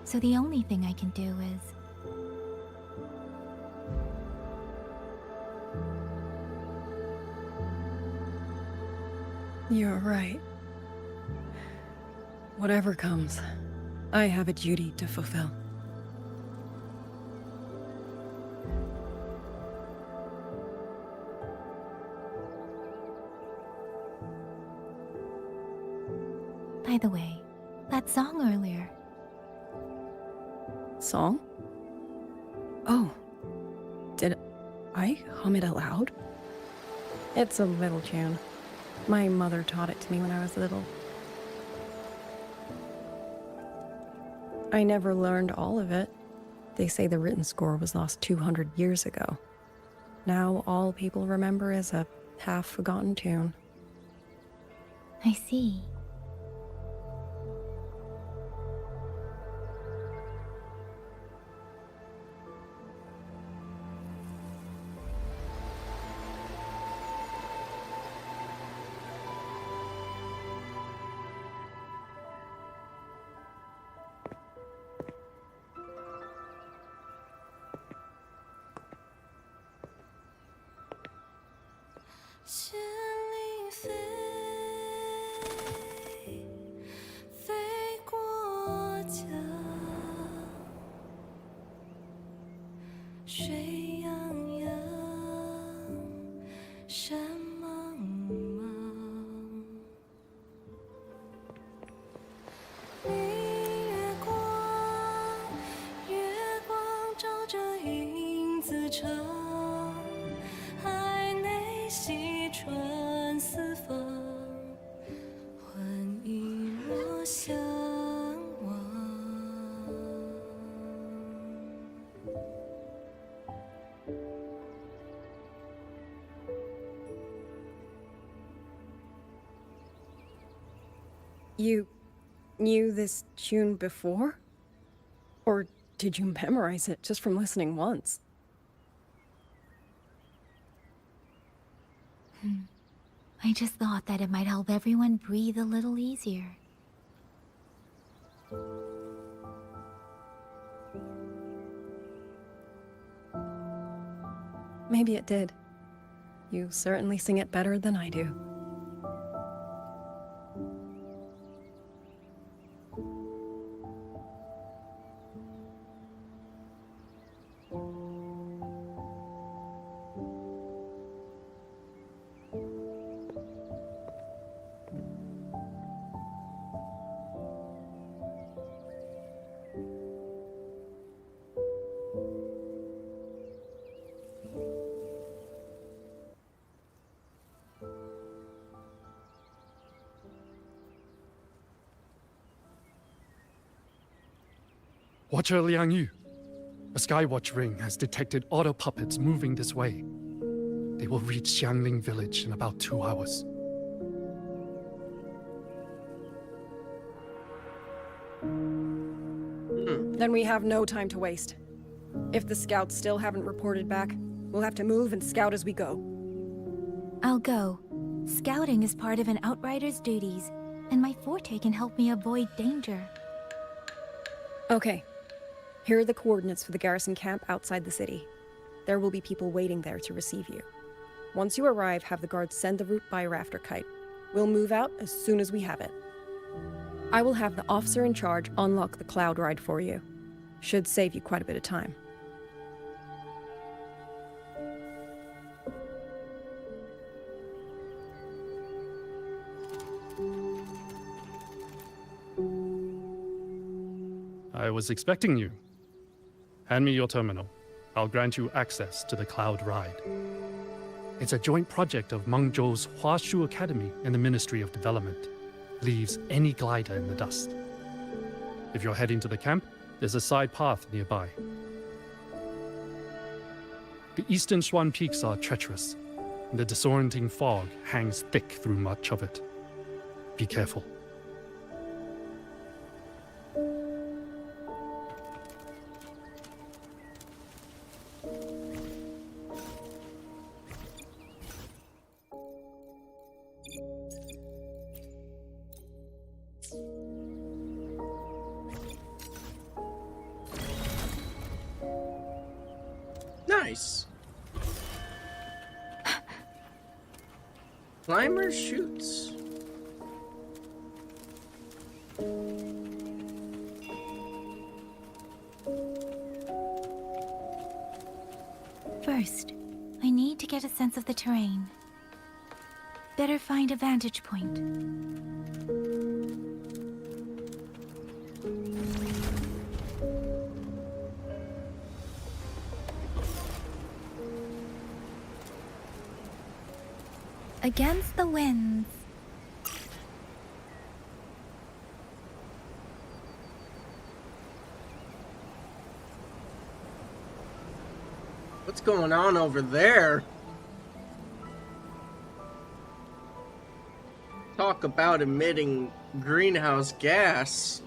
so the only thing I can do is... You're right. Whatever comes, I have a duty to fulfill. By the way, that song earlier. Song? Oh. Did I hum it aloud? It's a little tune. My mother taught it to me when I was little. I never learned all of it. They say the written score was lost 200 years ago. Now all people remember is a half-forgotten tune. I see. You knew this tune before? Or did you memorize it just from listening once? I just thought that it might help everyone breathe a little easier. Maybe it did. You certainly sing it better than I do. Watcher Liang Yu, a Skywatch ring has detected auto puppets moving this way. They will reach Xiangling village in about 2 hours. Then we have no time to waste. If the scouts still haven't reported back, we'll have to move and scout as we go. I'll go. Scouting is part of an outrider's duties, and my forte can help me avoid danger. Okay. Here are the coordinates for the garrison camp outside the city. There will be people waiting there to receive you. Once you arrive, have the guards send the route by rafter kite. We'll move out as soon as we have it. I will have the officer in charge unlock the cloud ride for you. Should save you quite a bit of time. I was expecting you. Hand me your terminal. I'll grant you access to the Cloud Ride. It's a joint project of Mengzhou's Huashu Academy and the Ministry of Development. Leaves any glider in the dust. If you're heading to the camp, there's a side path nearby. The eastern Xuan peaks are treacherous, and the disorienting fog hangs thick through much of it. Be careful. Nice. Climber shoots. First, I need to get a sense of the terrain. Better find a vantage point. Against the winds. What's going on over there? Talk about emitting greenhouse gas.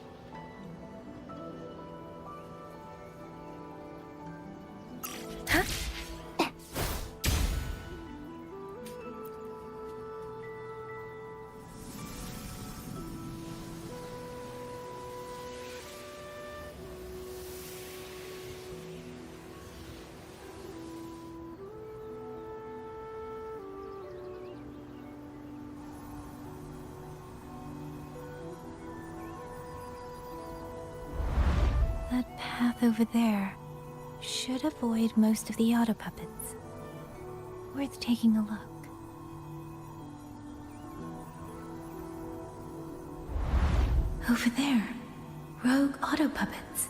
That path over there should avoid most of the auto puppets. Worth taking a look. Over there, rogue auto puppets.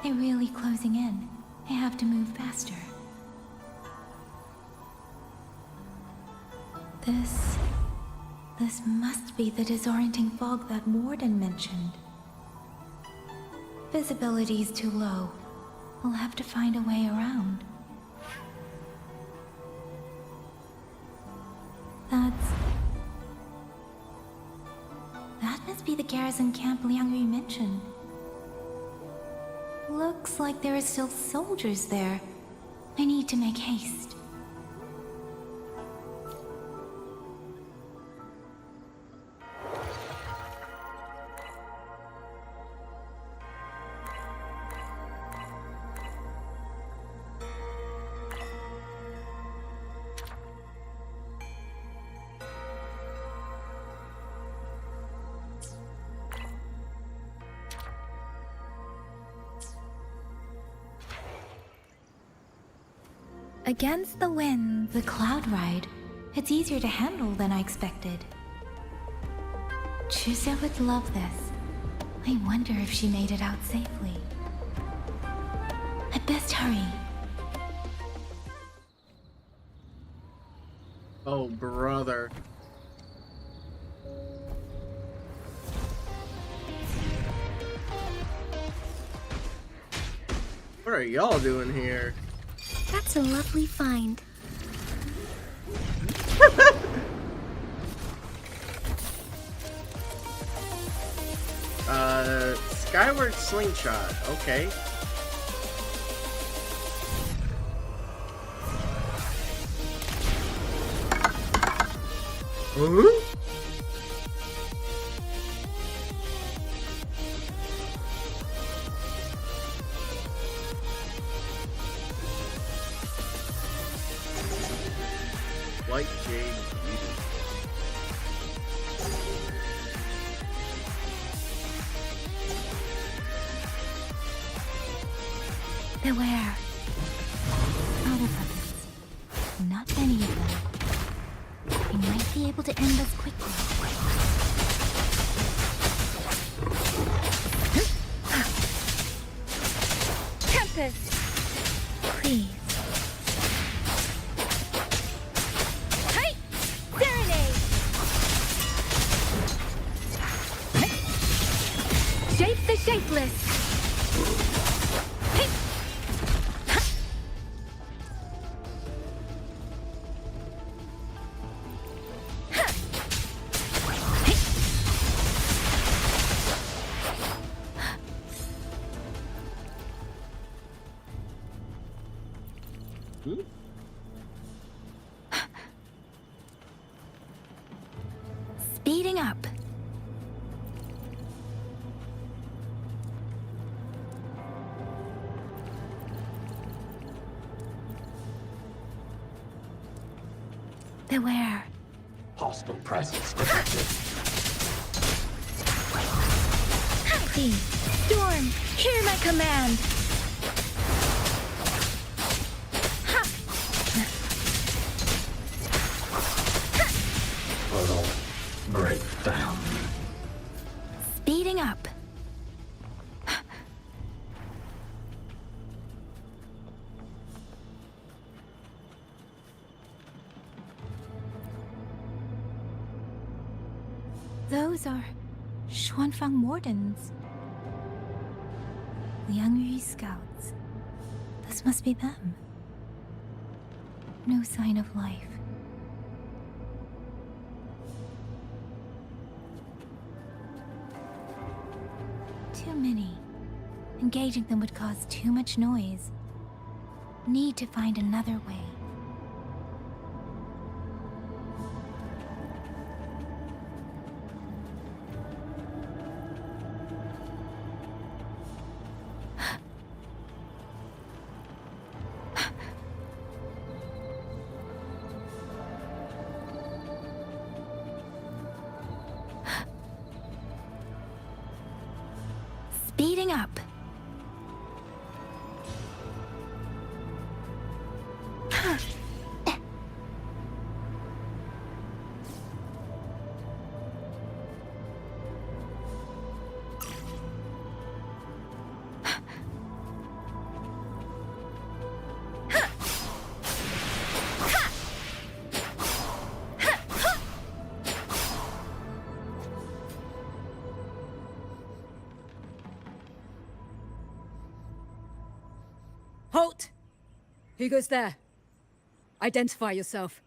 They're really closing in. I have to move faster. This must be the disorienting fog that Morden mentioned. Visibility's too low. We'll have to find a way around. That must be the garrison camp Liang Yu mentioned. Looks like there are still soldiers there. I need to make haste. Against the wind, the Cloud Ride. It's easier to handle than I expected. Chuzia would love this. I wonder if she made it out safely. I'd best hurry. Oh, brother. What are y'all doing here? That's a lovely find. Skyward slingshot. Okay. White Jade Beauty. Beware. Auto puppets. Not many of them. I might be able to end this quickly. this. Please. Hey! Serenade! Shape the shapeless! Hey! Speeding up. Beware. Hostile presence detected. Please, Storm, hear my command. Portal break down. Speeding up. Those are Xuanfang Wardens. Liang Yu scouts. This must be them. No sign of life. Too many. Engaging them would cause too much noise. Need to find another way. Speeding up. Halt! Who goes there? Identify yourself.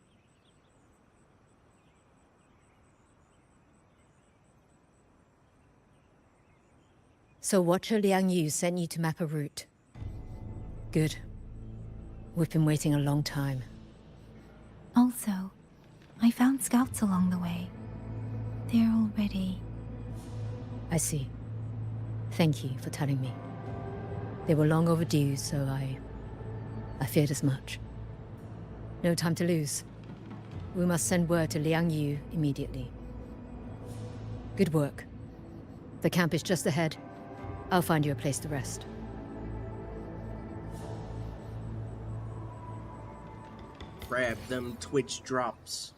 So Watcher Liang Yu sent you to map a route. Good. We've been waiting a long time. Also, I found scouts along the way. They're already... I see. Thank you for telling me. They were long overdue, so I feared as much. No time to lose. We must send word to Liang Yu immediately. Good work. The camp is just ahead. I'll find you a place to rest. Grab them Twitch drops.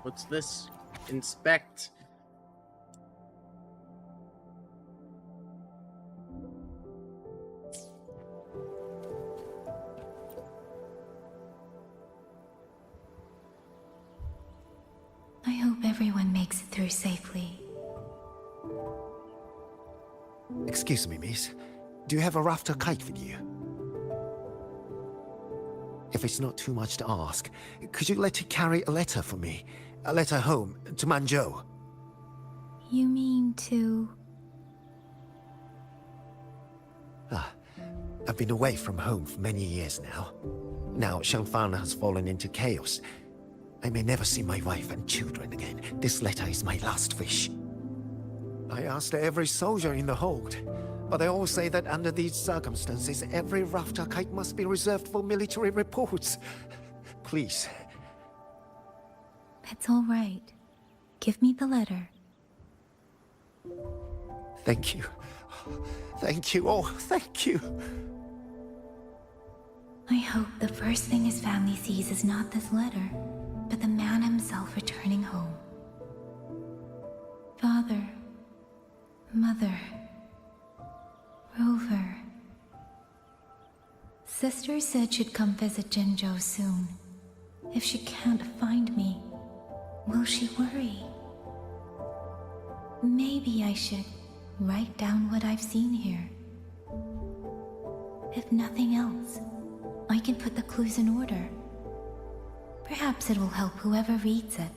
What's this? Inspect. I hope everyone makes it through safely. Excuse me, miss. Do you have a rafter kite with you? If it's not too much to ask, could you let it carry a letter for me? A letter home, to Manzhou. You mean to... I've been away from home for many years now. Now Shangfang has fallen into chaos. I may never see my wife and children again. This letter is my last wish. I asked every soldier in the hold. But they all say that under these circumstances, every rafter kite must be reserved for military reports. Please. It's all right. Give me the letter. Thank you. Thank you. Oh, thank you. I hope the first thing his family sees is not this letter, but the man himself returning home. Father, Mother, Rover. Sister said she'd come visit Jinzhou soon. If she can't find me, will she worry? Maybe I should write down what I've seen here. If nothing else, I can put the clues in order. Perhaps it will help whoever reads it.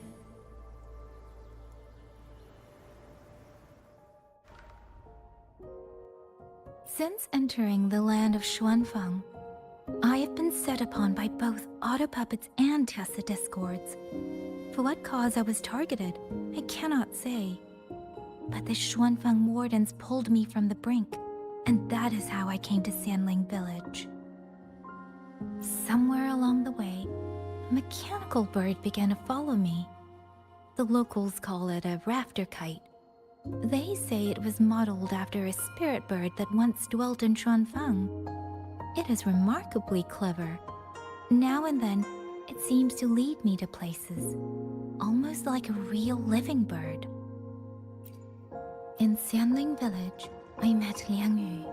Since entering the land of Xuanfang, I have been set upon by both autopuppets and Tessa discords. For what cause I was targeted, I cannot say. But the Xuanfang wardens pulled me from the brink, and that is how I came to Sanling Village. Somewhere along the way, a mechanical bird began to follow me. The locals call it a rafter kite. They say it was modeled after a spirit bird that once dwelt in Xuanfang. It is remarkably clever. Now and then, it seems to lead me to places, almost like a real living bird. In Sanling Village, I met Liang Yu.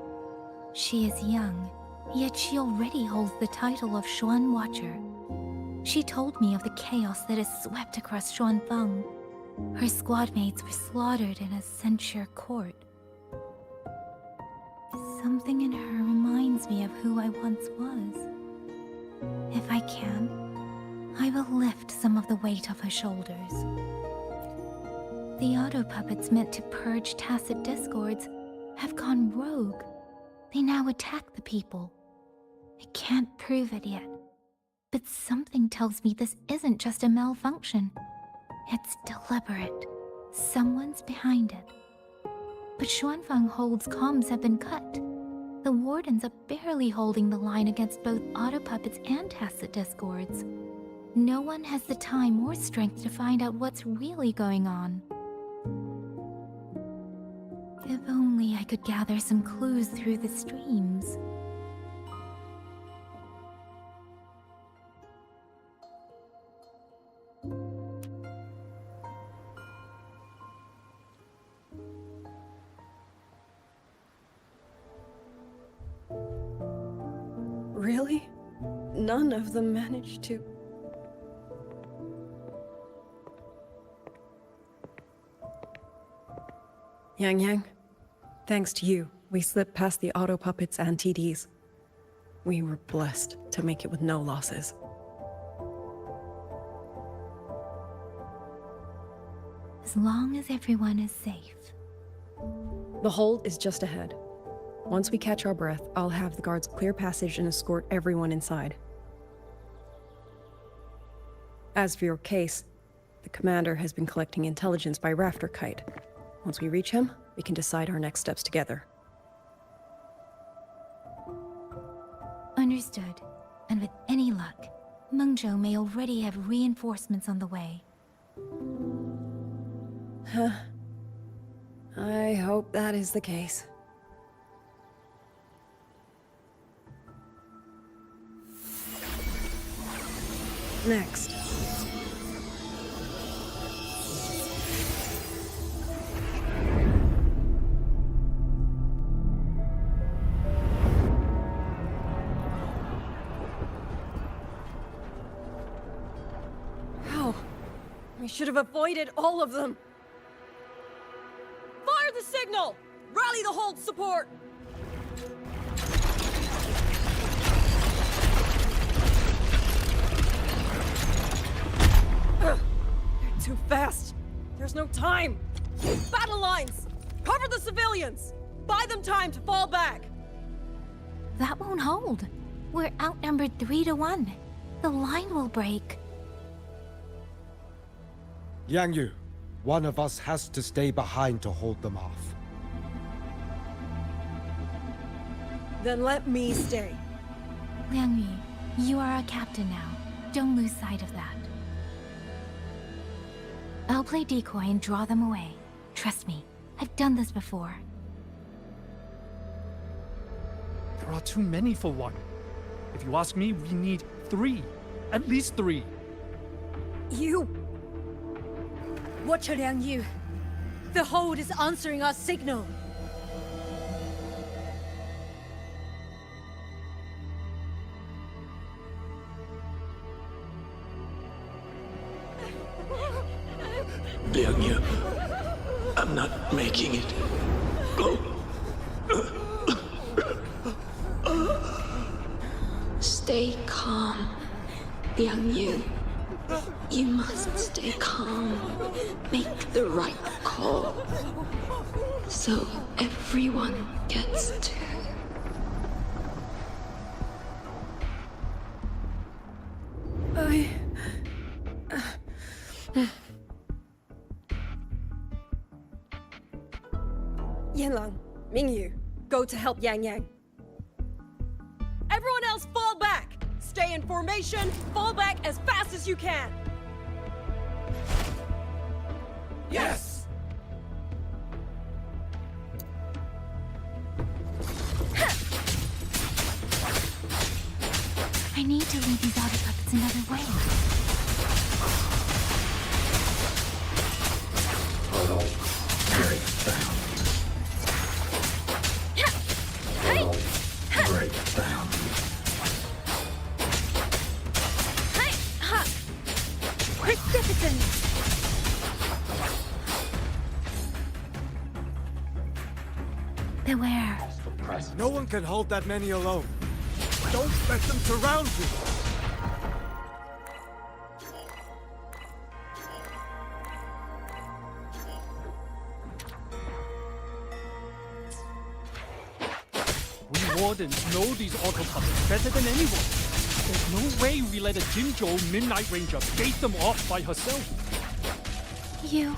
She is young, yet she already holds the title of Xuan Watcher. She told me of the chaos that has swept across Xuanfang. Her squad mates were slaughtered in a censure court. Something in her reminds me of who I once was. If I can, I will lift some of the weight off her shoulders. The auto puppets meant to purge tacit discords have gone rogue. They now attack the people. I can't prove it yet, but something tells me this isn't just a malfunction. It's deliberate. Someone's behind it. But Xuanfang Hold's comms have been cut. The wardens are barely holding the line against both auto puppets and tacit discords. No one has the time or strength to find out what's really going on. If only I could gather some clues through the streams. Really? None of them managed to... Yang, thanks to you, we slipped past the auto puppets and TDs. We were blessed to make it with no losses. As long as everyone is safe. The hold is just ahead. Once we catch our breath, I'll have the guards clear passage and escort everyone inside. As for your case, the commander has been collecting intelligence by Rafter Kite. Once we reach him, we can decide our next steps together. Understood. And with any luck, Mengzhou may already have reinforcements on the way. Huh. I hope that is the case. Next. How? We should have avoided all of them. Fire the signal! Rally the hold support! They're too fast. There's no time. Battle lines! Cover the civilians! Buy them time to fall back! That won't hold. We're outnumbered 3 to 1. The line will break. Yang Yu, one of us has to stay behind to hold them off. Then let me stay. Liang Yu, you are a captain now. Don't lose sight of that. I'll play decoy and draw them away. Trust me, I've done this before. There are too many for one. If you ask me, we need 3. At least 3. You... Watcher Liang Yu. The hold is answering our signal. Liang Yu, I'm not making it. Go. Stay calm, Liang Yu. You must stay calm. Make the right call. So everyone gets to. Yanlang, Mingyu, go to help Yang Yang. Everyone else fall back! Stay in formation, fall back as fast as you can! Yes! I need to lead these auto puppets another way. Portal break down. Portal break down. Magnificent! Beware. No one can hold that many alone. Don't let them surround you! We Wardens know these auto puppets better than anyone. There's no way we let a Jinzhou Midnight Ranger gate them off by herself. You...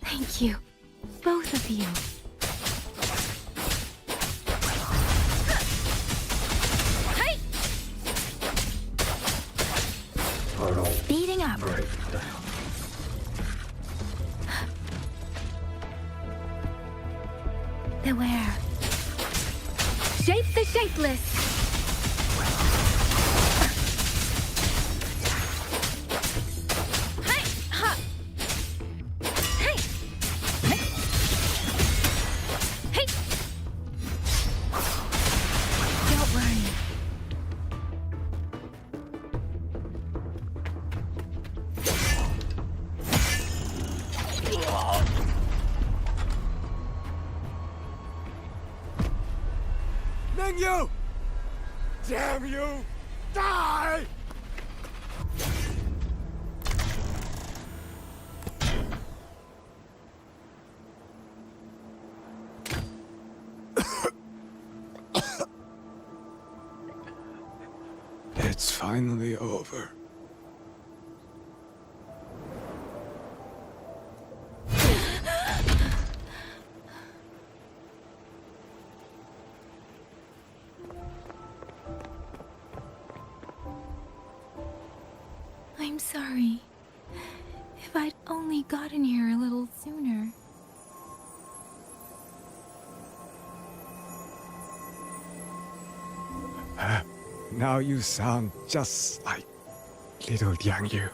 Thank you. Both of you. Portal Speeding up. break down. Beware. Shape the shapeless! Don't worry. Mingyu! Damn you! Die! It's finally over. I'm sorry. If I'd only gotten here a little sooner. Now you sound just like little Liang Yu.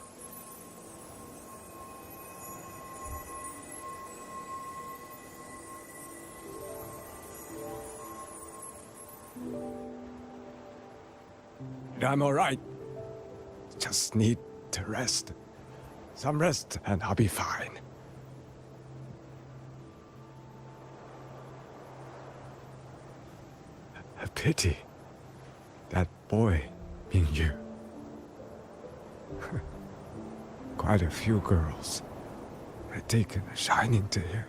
I'm alright. Just need to rest. Some rest and I'll be fine. A pity. That boy, Mingyu. Quite a few girls had taken a shining to him.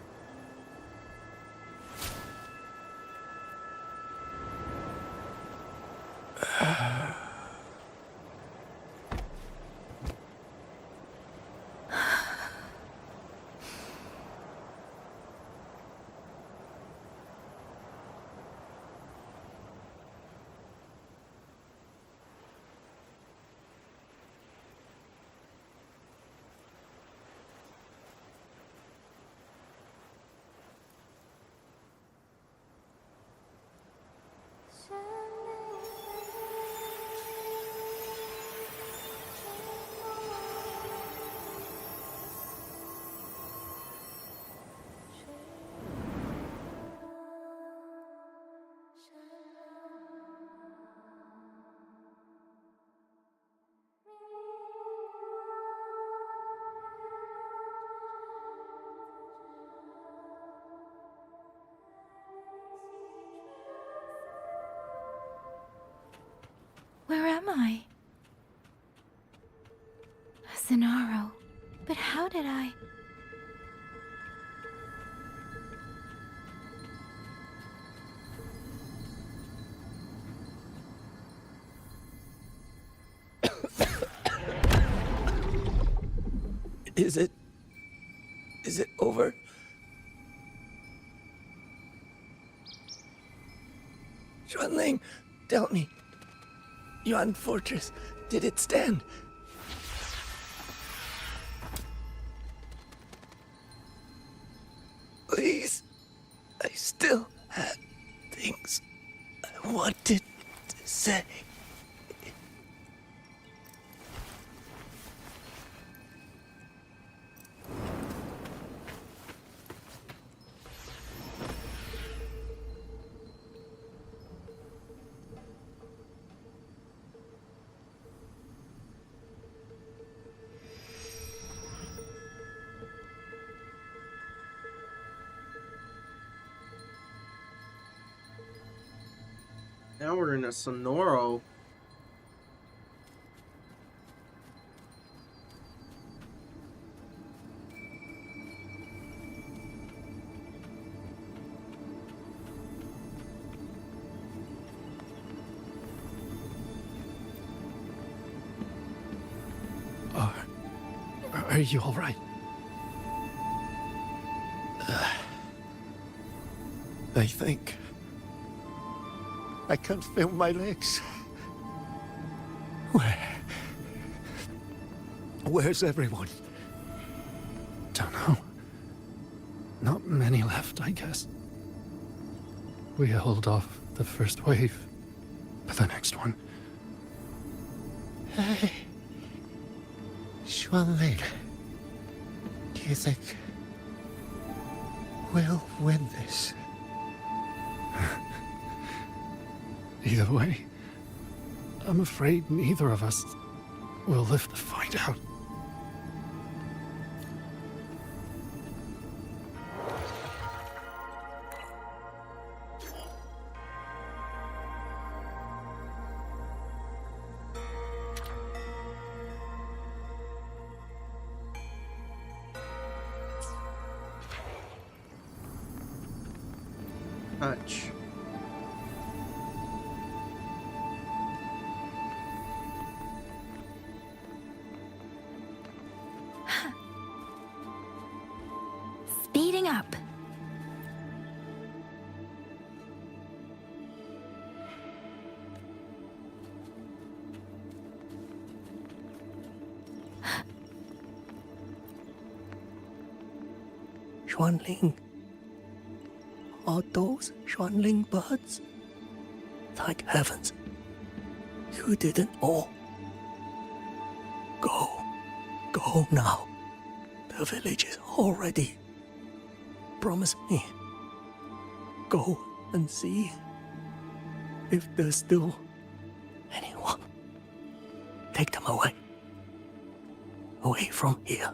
I? Zenaro. But how did I? Is it over? Xuanling, tell me. Yuan Fortress, did it stand? Please, I still had things I wanted to say. Now we're in a Sonoro. Are you all right? I think I can't feel my legs. Where's everyone? Don't know. Not many left, I guess. We held off the first wave, but the next one. Hey, Xuanling, do you think we'll win this? Either way, I'm afraid neither of us will live to find out. Touch. Speeding up. Xuanling. Are those Xuanling birds? Thank heavens. You didn't all. Go. Go now. The village is all ready. Promise me. Go and see if there's still anyone. Take them away. Away from here.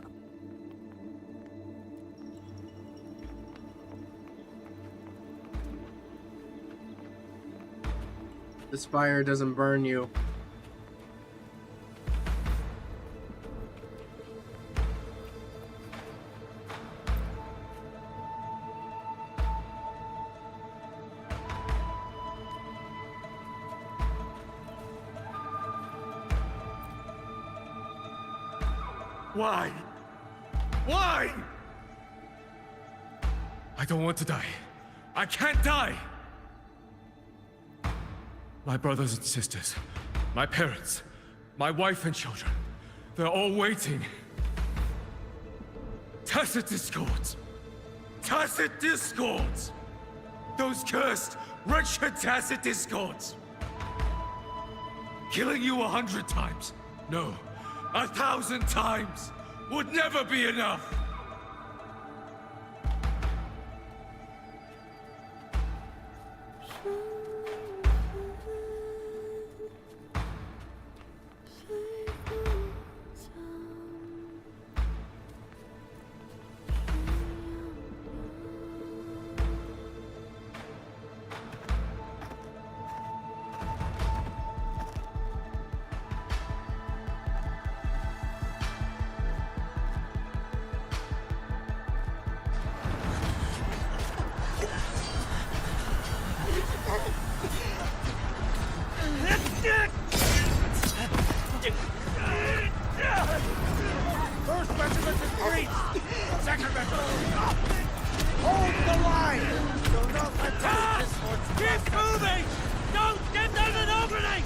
This fire doesn't burn you. Why? Why? I don't want to die. I can't die! My brothers and sisters, my parents, my wife and children, they're all waiting. Tacit discords! Tacit discords! Those cursed, wretched tacit discords! Killing you 100 times, no, 1,000 times, would never be enough! First regiment is breached! Second regiment, up! Hold the line! Do not let this keep moving! Don't give them an opening!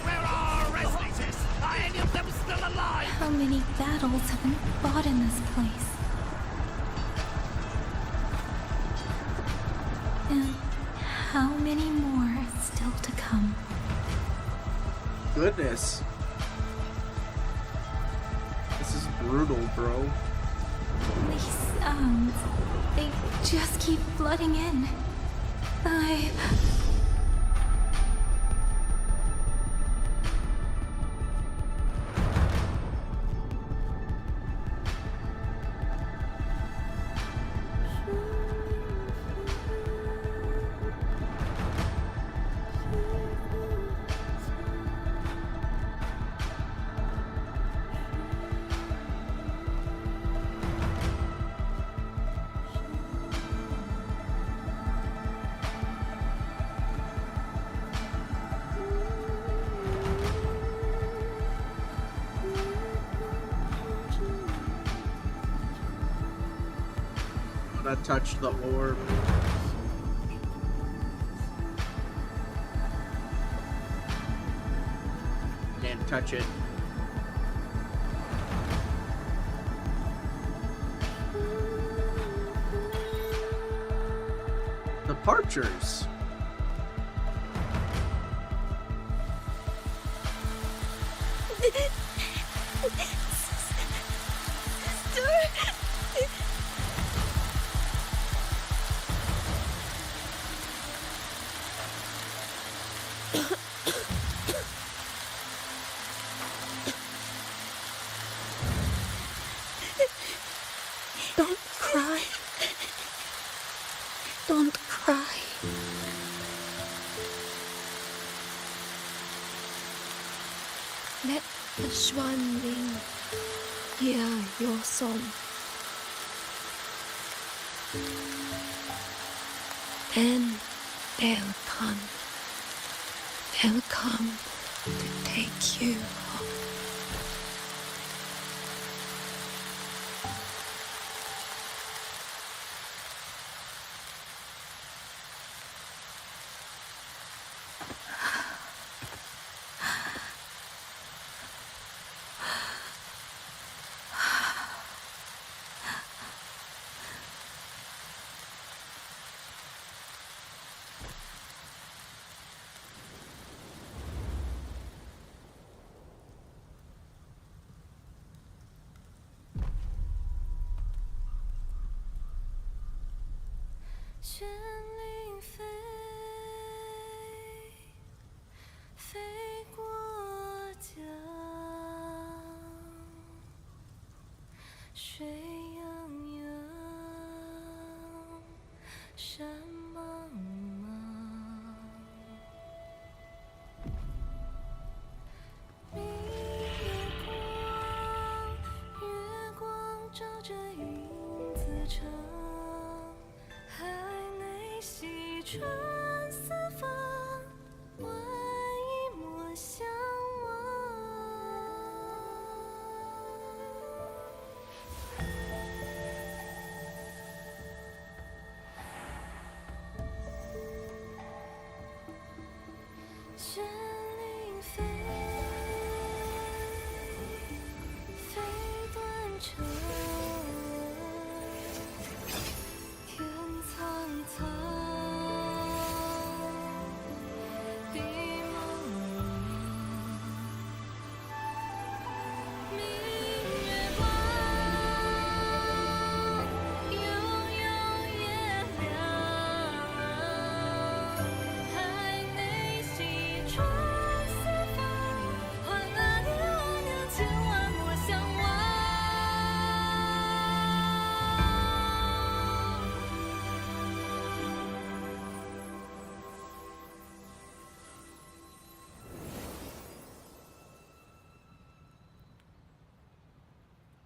Where are our rescuers? Are any of them still alive? How many battles have been fought in this place? And how many more are still to come? Goodness. This is brutal, bro. These sounds, they just keep flooding in. I touched the orb. Can't touch it. Departures. Don't cry. Don't cry. Let the swan wing hear your song. Then they'll come. They'll come to take you home.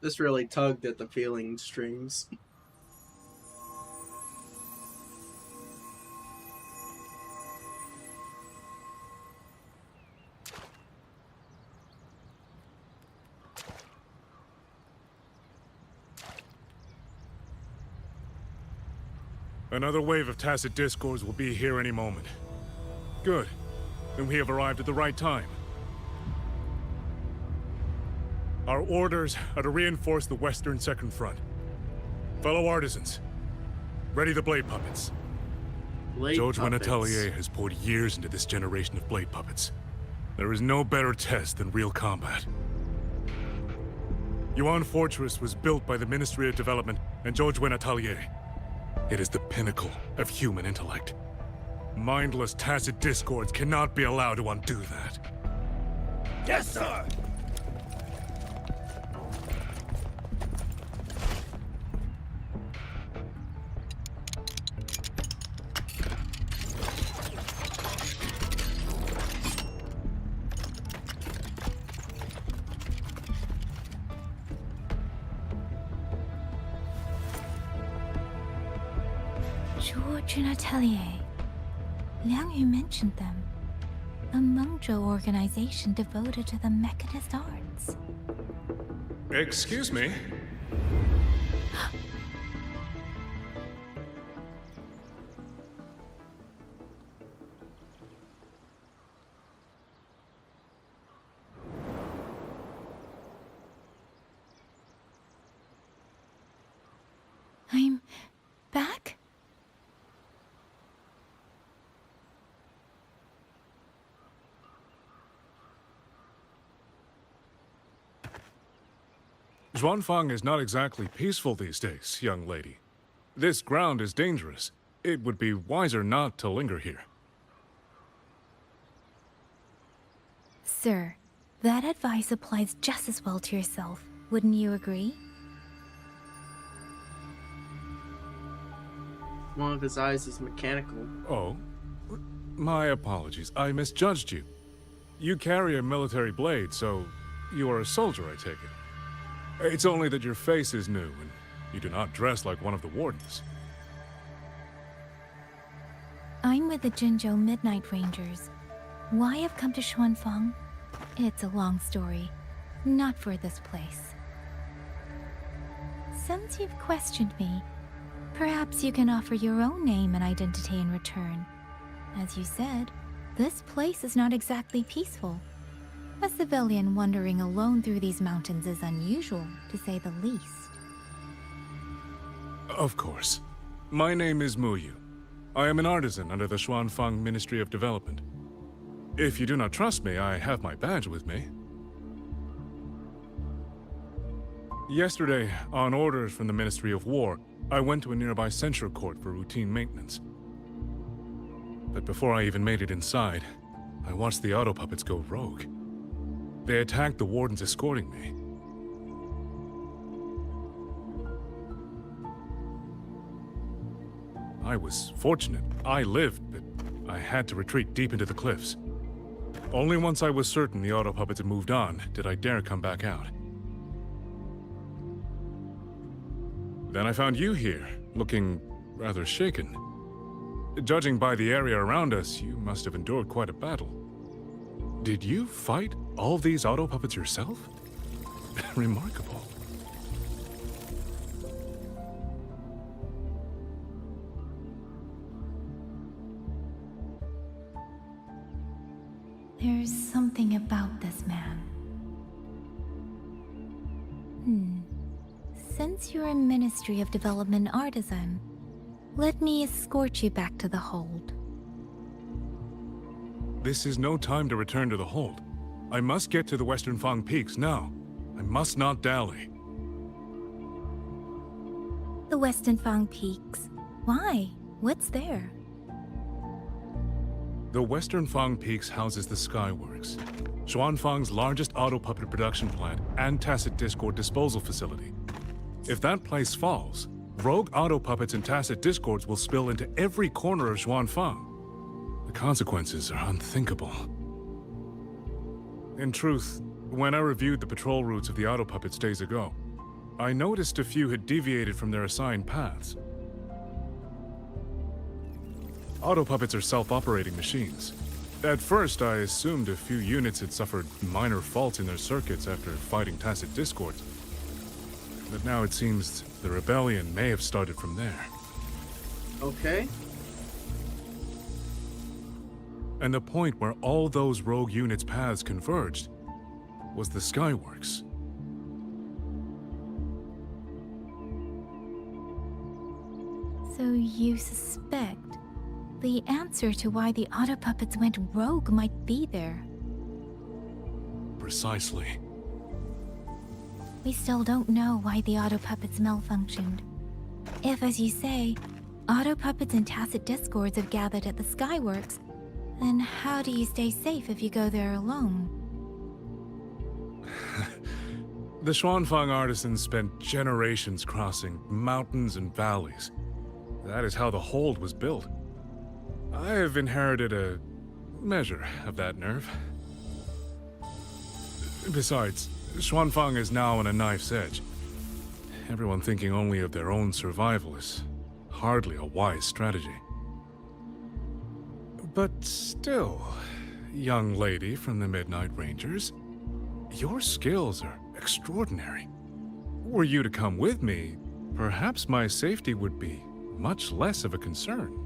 This really tugged at the feeling strings. Another wave of tacit discords will be here any moment. Good. Then we have arrived at the right time. Our orders are to reinforce the western second front. Fellow artisans, ready the blade puppets. Jojwen Atelier has poured years into this generation of blade puppets. There is no better test than real combat. Yuan Fortress was built by the Ministry of Development and Jojwen Atelier. It is the pinnacle of human intellect. Mindless tacit discords cannot be allowed to undo that. Yes, sir! Jojwen Atelier. Liang Yu mentioned them. A Mengzhou organization devoted to the mechanist arts. Excuse me? I'm back? Xuanfang is not exactly peaceful these days, young lady. This ground is dangerous. It would be wiser not to linger here. Sir, that advice applies just as well to yourself. Wouldn't you agree? One of his eyes is mechanical. Oh? My apologies. I misjudged you. You carry a military blade, so you are a soldier, I take it. It's only that your face is new, and you do not dress like one of the wardens. I'm with the Jinzhou Midnight Rangers. Why I've come to Xuanfang? It's a long story. Not for this place. Since you've questioned me, perhaps you can offer your own name and identity in return. As you said, this place is not exactly peaceful. A civilian wandering alone through these mountains is unusual, to say the least. Of course. My name is Muyu. I am an artisan under the Xuanfang Ministry of Development. If you do not trust me, I have my badge with me. Yesterday, on orders from the Ministry of War, I went to a nearby censure court for routine maintenance. But before I even made it inside, I watched the auto puppets go rogue. They attacked the wardens escorting me. I was fortunate. I lived, but I had to retreat deep into the cliffs. Only once I was certain the auto puppets had moved on did I dare come back out. Then I found you here, looking rather shaken. Judging by the area around us, you must have endured quite a battle. Did you fight all these auto puppets yourself? Remarkable. There's something about this man. Since you're a Ministry of Development artisan, let me escort you back to the hold. This is no time to return to the hold. I must get to the Western Fang Peaks now. I must not dally. The Western Fang Peaks? Why? What's there? The Western Fang Peaks houses the Skyworks, Xuanfang's largest auto puppet production plant and tacit discord disposal facility. If that place falls, rogue auto puppets and tacit discords will spill into every corner of Xuanfang. The consequences are unthinkable. In truth, when I reviewed the patrol routes of the auto puppets days ago, I noticed a few had deviated from their assigned paths. Autopuppets are self-operating machines. At first, I assumed a few units had suffered minor faults in their circuits after fighting Tacit discords. But now it seems the rebellion may have started from there. Okay. And the point where all those rogue units' paths converged was the Skyworks. So you suspect the answer to why the Autopuppets went rogue might be there? Precisely. We still don't know why the Autopuppets malfunctioned. If, as you say, Autopuppets and Tacit discords have gathered at the Skyworks, then how do you stay safe if you go there alone? The Xuanfang artisans spent generations crossing mountains and valleys. That is how the hold was built. I have inherited a measure of that nerve. Besides, Xuanfang is now on a knife's edge. Everyone thinking only of their own survival is hardly a wise strategy. But still, young lady from the Midnight Rangers, your skills are extraordinary. Were you to come with me, perhaps my safety would be much less of a concern.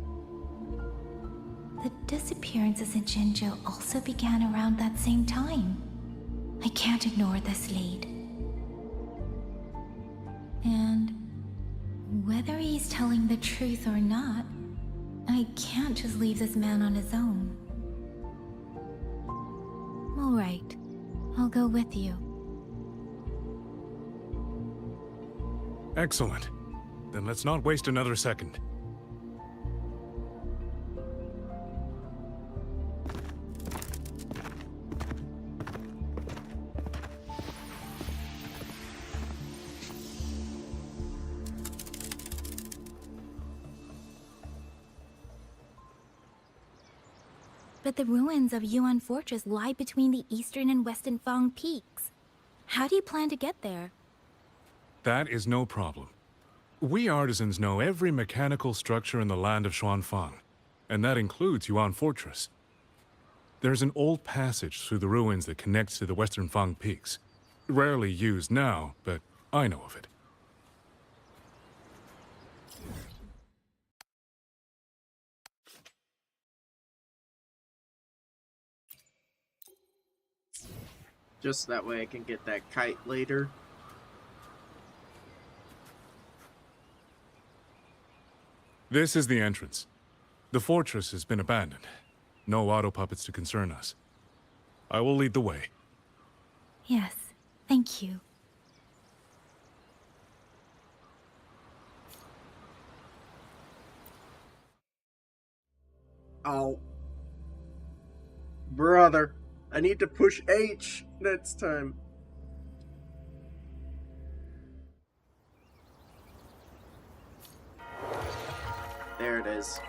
The disappearances in Jinzhou also began around that same time. I can't ignore this lead. And whether he's telling the truth or not, I can't just leave this man on his own. All right, I'll go with you. Excellent. Then let's not waste another second. But the ruins of Yuan Fortress lie between the eastern and western Fang peaks. How do you plan to get there? That is no problem. We artisans know every mechanical structure in the land of Xuanfang, and that includes Yuan Fortress. There's an old passage through the ruins that connects to the western Fang peaks. Rarely used now, but I know of it. Just that way I can get that kite later. This is the entrance. The fortress has been abandoned. No autopuppets to concern us. I will lead the way. Yes, thank you. Oh. Brother, I need to push H next time. There it is.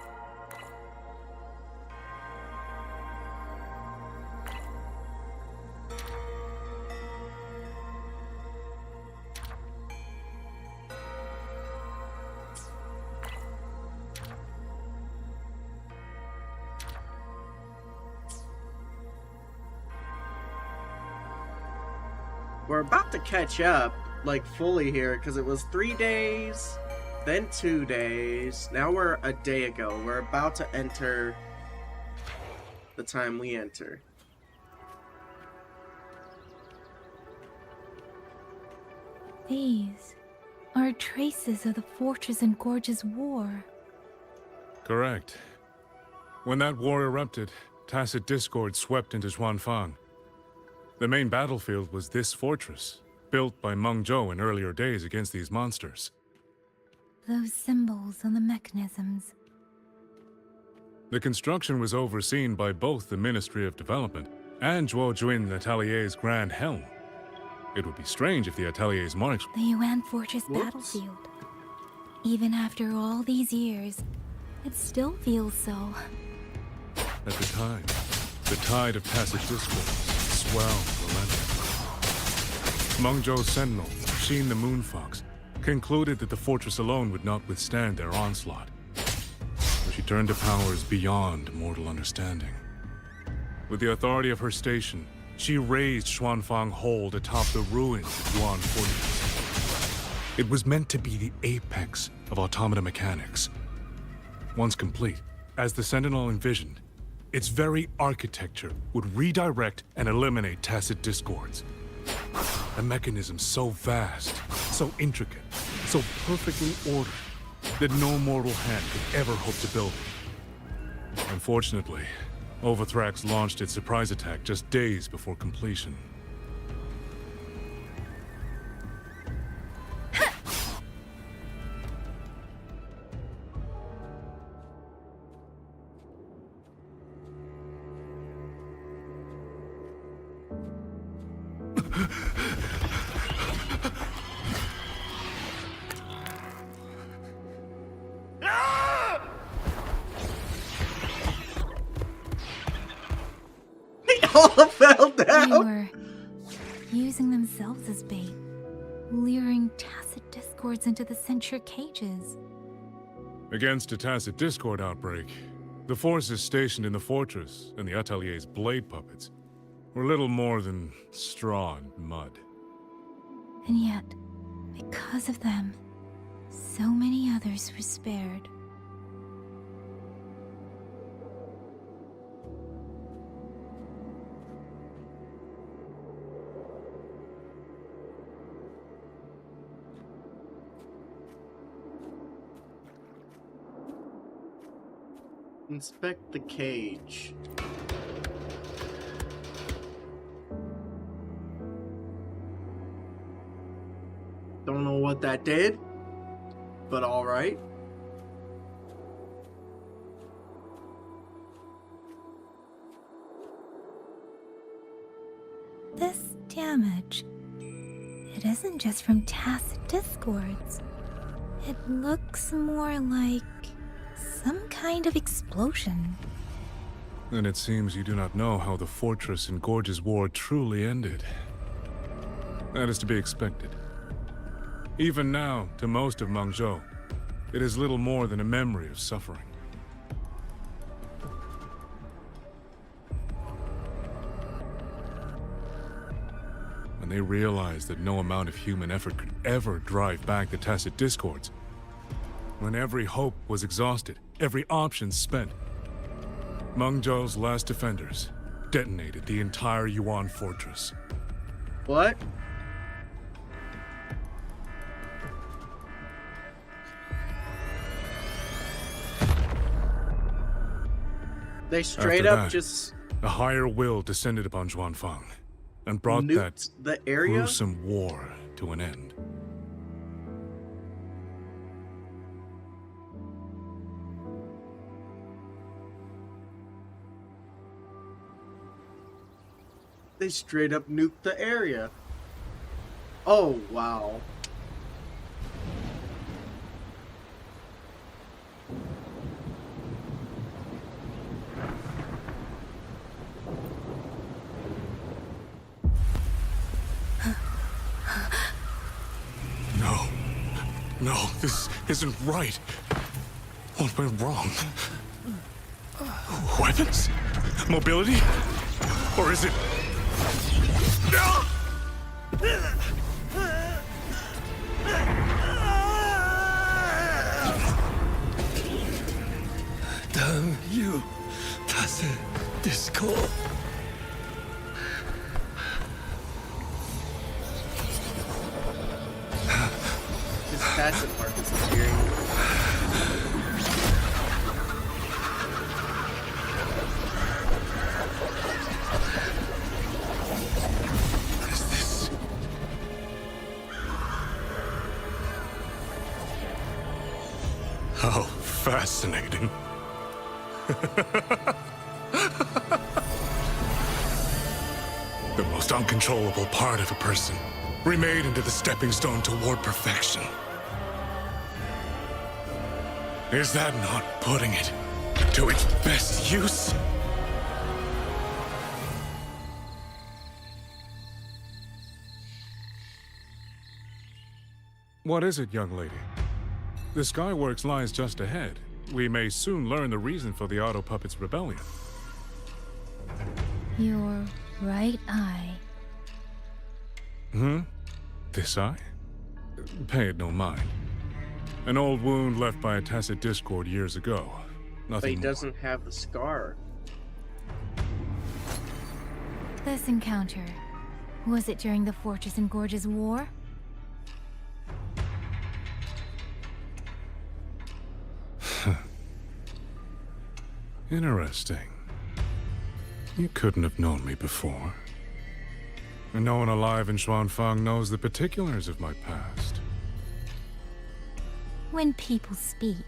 We're about to catch up, like, fully here, because it was 3 days, then 2 days, now we're a day ago. We're about to enter the time we enter. These are traces of the Fortress and Gorge's war. Correct. When that war erupted, Tacit discord swept into Xuanfang. The main battlefield was this fortress, built by Meng Zhou in earlier days against these monsters. Those symbols on the mechanisms. The construction was overseen by both the Ministry of Development and Zhuo Jun Atelier's Grand Helm. It would be strange if the Atelier's marks... The Yuan Fortress battlefield. Even after all these years, it still feels so. At the time, the tide of Tacit discord swelled relentlessly. Meng Zhou's sentinel, machine the Moonfox, concluded that the fortress alone would not withstand their onslaught. So she turned to powers beyond mortal understanding. With the authority of her station, she raised Xuanfang Hold atop the ruins of Yuan Fortress. It was meant to be the apex of automata mechanics. Once complete, as the Sentinel envisioned, its very architecture would redirect and eliminate tacit discords. A mechanism so vast, so intricate, so perfectly ordered, that no mortal hand could ever hope to build it. Unfortunately, Overthrax launched its surprise attack just days before completion. All fell down. They were using themselves as bait, luring tacit discords into the censure cages. Against a tacit discord outbreak, the forces stationed in the fortress and the Atelier's blade puppets were little more than straw and mud. And yet, because of them, so many others were spared. Inspect the cage. Don't know what that did, but alright. This damage, it isn't just from tacit discords. It looks more like some kind of explosion. Then it seems you do not know how the Fortress and Gorge's war truly ended. That is to be expected. Even now, to most of Mengzhou, it is little more than a memory of suffering. When they realized that no amount of human effort could ever drive back the tacit discords, when every hope was exhausted, every option spent, Mengzhou's last defenders detonated the entire Yuan fortress. What? They straight After up that, just a higher will descended upon Xuanfang and brought nuked that the area? gruesome war to an end. They straight up nuked the area. Oh, wow. No. No, this isn't right. What went wrong? Weapons? Mobility? Or is it... Damn you, tacit discord. This tacit part is disappearing. How fascinating. The most uncontrollable part of a person, remade into the stepping stone toward perfection. Is that not putting it to its best use? What is it, young lady? The Skyworks lies just ahead. We may soon learn the reason for the Auto Puppets' rebellion. Your right eye. This eye? Pay it no mind. An old wound left by a tacit discord years ago. But Nothing he more. doesn't have the scar. This encounter, was it during the Fortress and Gorges War? Interesting. You couldn't have known me before. And no one alive in Xuanfang knows the particulars of my past. When people speak,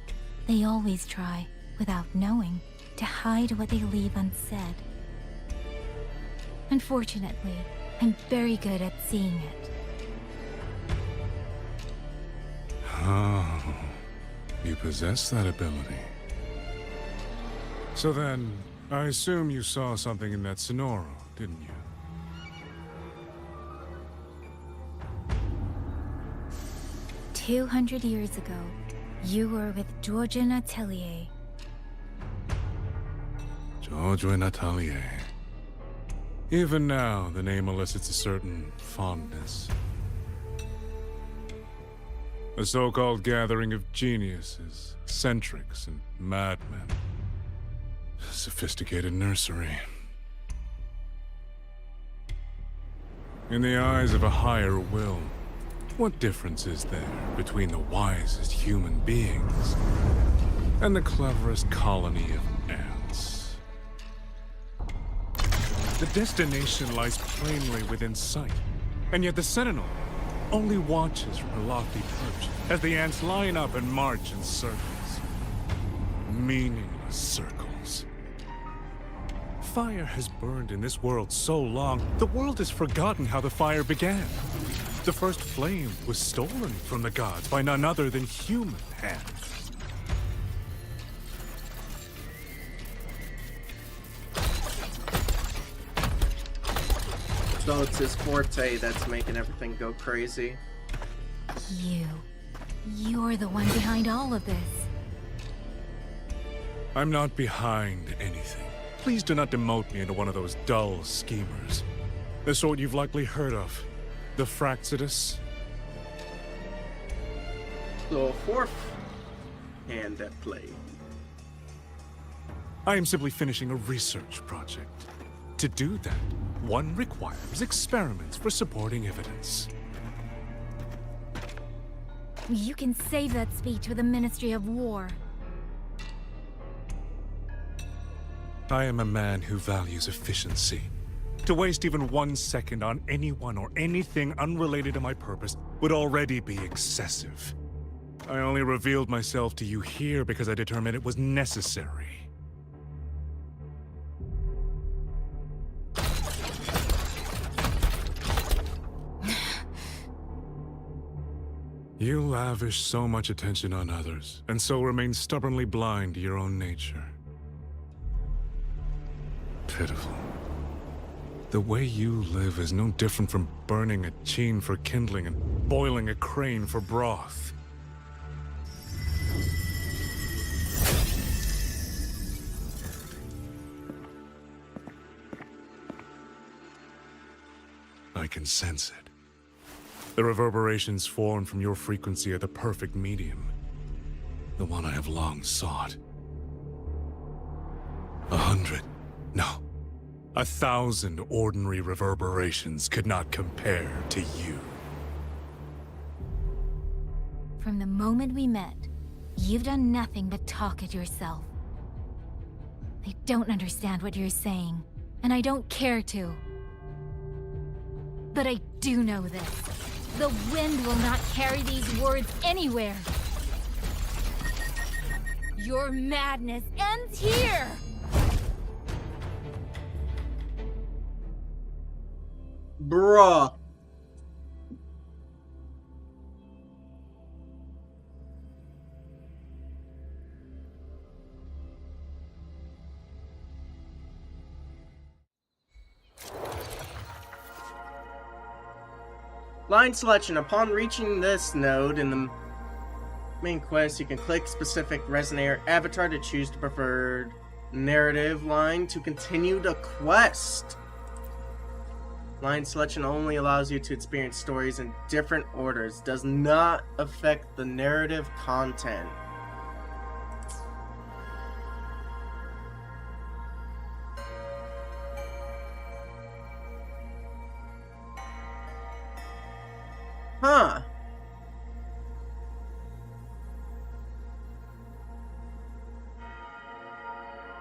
they always try, without knowing, to hide what they leave unsaid. Unfortunately, I'm very good at seeing it. Oh, you possess that ability. So then, I assume you saw something in that Sonoro, didn't you? 200 years ago, you were with Georgian Atelier. Georgian Atelier. Even now, the name elicits a certain fondness. A so-called gathering of geniuses, eccentrics, and madmen. A sophisticated nursery. In the eyes of a higher will, what difference is there between the wisest human beings and the cleverest colony of ants? The destination lies plainly within sight, and yet the Sentinel only watches from her lofty perch as the ants line up and march in circles. Meaningless circles. Fire has burned in this world so long, the world has forgotten how the fire began. The first flame was stolen from the gods by none other than human hands. So it's his forte that's making everything go crazy. You're the one behind all of this. I'm not behind anything. Please do not demote me into one of those dull schemers. The sort you've likely heard of. The Fraxidus. So a fourth hand at play. I am simply finishing a research project. To do that, one requires experiments for supporting evidence. You can save that speech with the Ministry of War. I am a man who values efficiency. To waste even 1 second on anyone or anything unrelated to my purpose would already be excessive. I only revealed myself to you here because I determined it was necessary. You lavish so much attention on others, and so remain stubbornly blind to your own nature. Pitiful. The way you live is no different from burning a chine for kindling and boiling a crane for broth. I can sense it. The reverberations formed from your frequency are the perfect medium. The one I have long sought. 100, no. 1,000 ordinary reverberations could not compare to you. From the moment we met, you've done nothing but talk at yourself. I don't understand what you're saying, and I don't care to. But I do know this. The wind will not carry these words anywhere. Your madness ends here! Bruh. Line selection. Upon reaching this node in the main quest, you can click specific Resonator avatar to choose the preferred narrative line to continue the quest. Line selection only allows you to experience stories in different orders, does not affect the narrative content. Huh.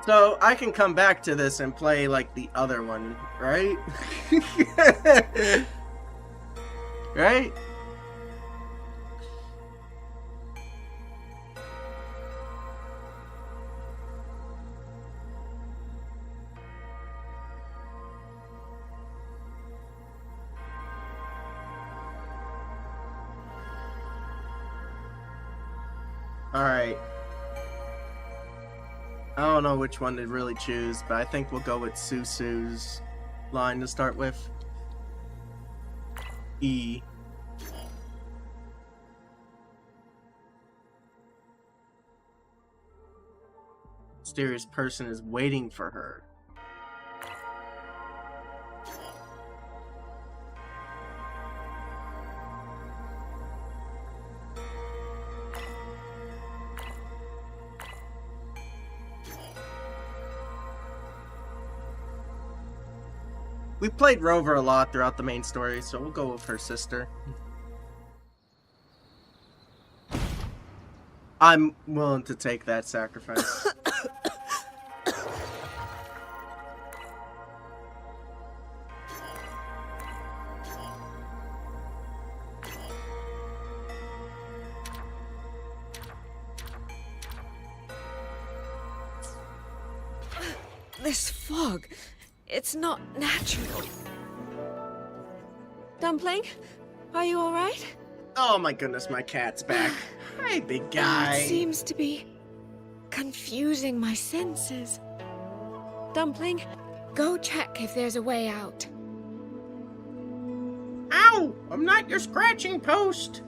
So I can come back to this and play like the other one, right? Right? Alright. I don't know which one to really choose, but I think we'll go with Susu's line to start with. E. Mysterious person is waiting for her. We played Rover a lot throughout the main story, so we'll go with her sister. I'm willing to take that sacrifice. This fog, it's not natural. Dumpling, are you alright? Oh my goodness, my cat's back. Hi, big guy. It seems to be confusing my senses. Dumpling, go check if there's a way out. Ow! I'm not your scratching post!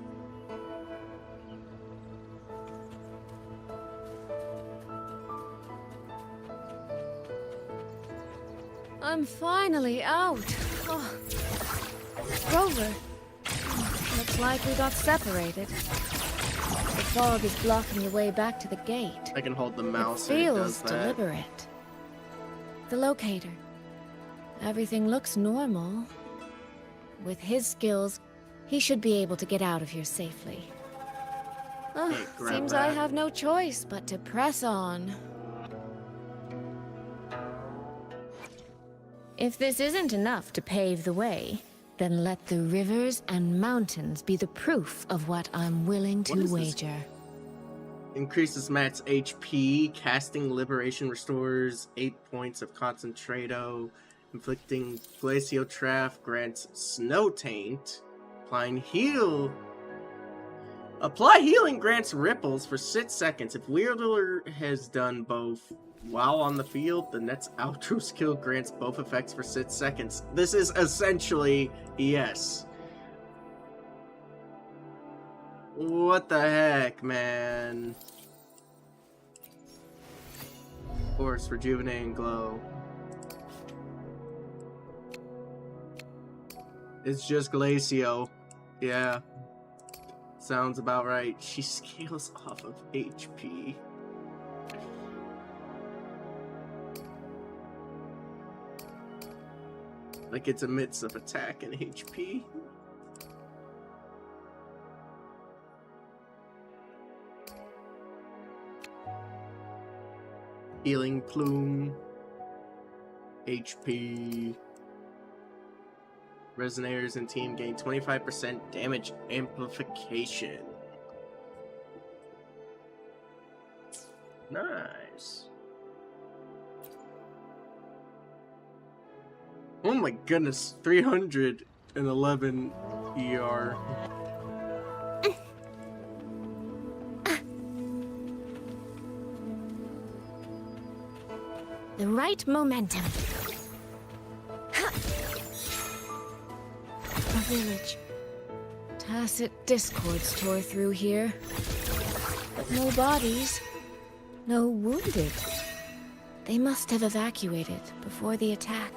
I'm finally out. Oh. Rover. Looks like we got separated. The fog is blocking the way back to the gate. I can hold the mouse It and it feels does that. deliberate. The locator. Everything looks normal. With his skills, he should be able to get out of here safely. Hey, grab Seems that. I have no choice but to press on. If this isn't enough to pave the way, then let the rivers and mountains be the proof of what I'm willing to wager. Increases max HP. Casting Liberation restores 8 points of Concentrato. Inflicting Glacio Trap grants Snow Taint. Apply healing grants ripples for 6 seconds. If Wielder has done both while on the field, the next outro skill grants both effects for 6 seconds. This is essentially ES. What the heck, man? Force, Rejuvenating Glow. It's just Glacio. Yeah. Sounds about right. She scales off of HP. Like it's a mix of attack and HP. Healing Plume. HP. Resonators and team gain 25% damage amplification. Nice. Oh my goodness, 311 ER. The right momentum. A village. Tacit discords tore through here. But no bodies. No wounded. They must have evacuated before the attack.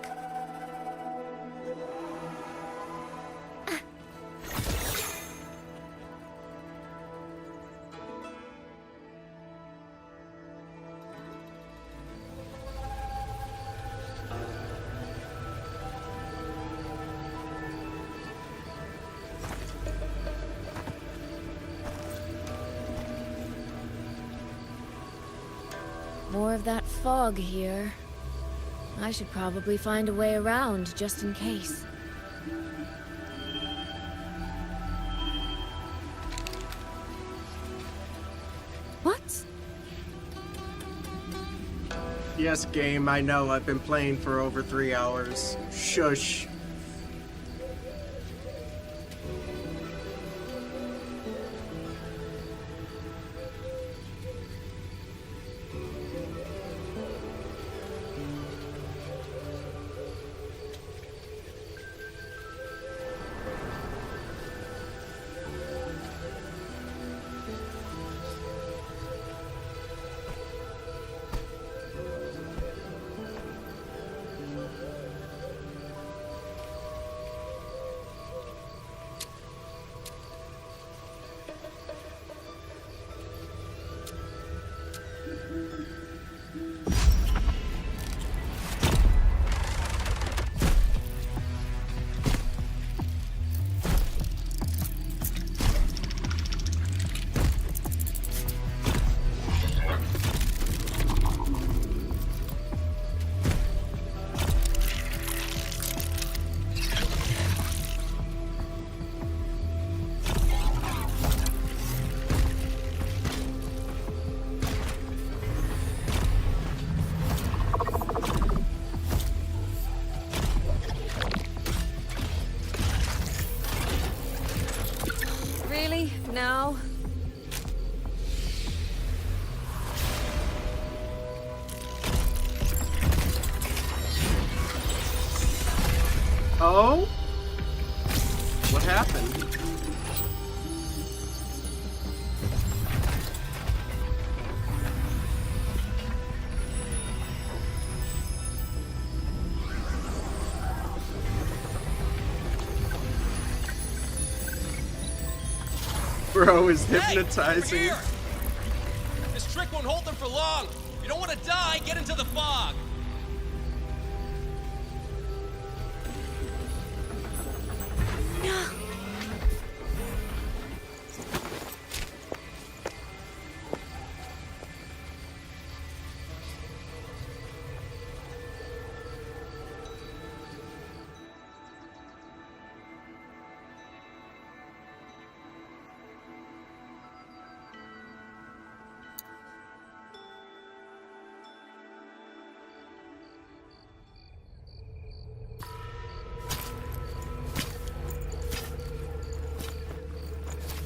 More of that fog here. I should probably find a way around, just in case. What? Yes, game, I know. I've been playing for over 3 hours. Shush. Now? Oh? What happened? Bro is hypnotizing. Hey, over here! This trick won't hold them for long. You don't want to die, get into the fog. No.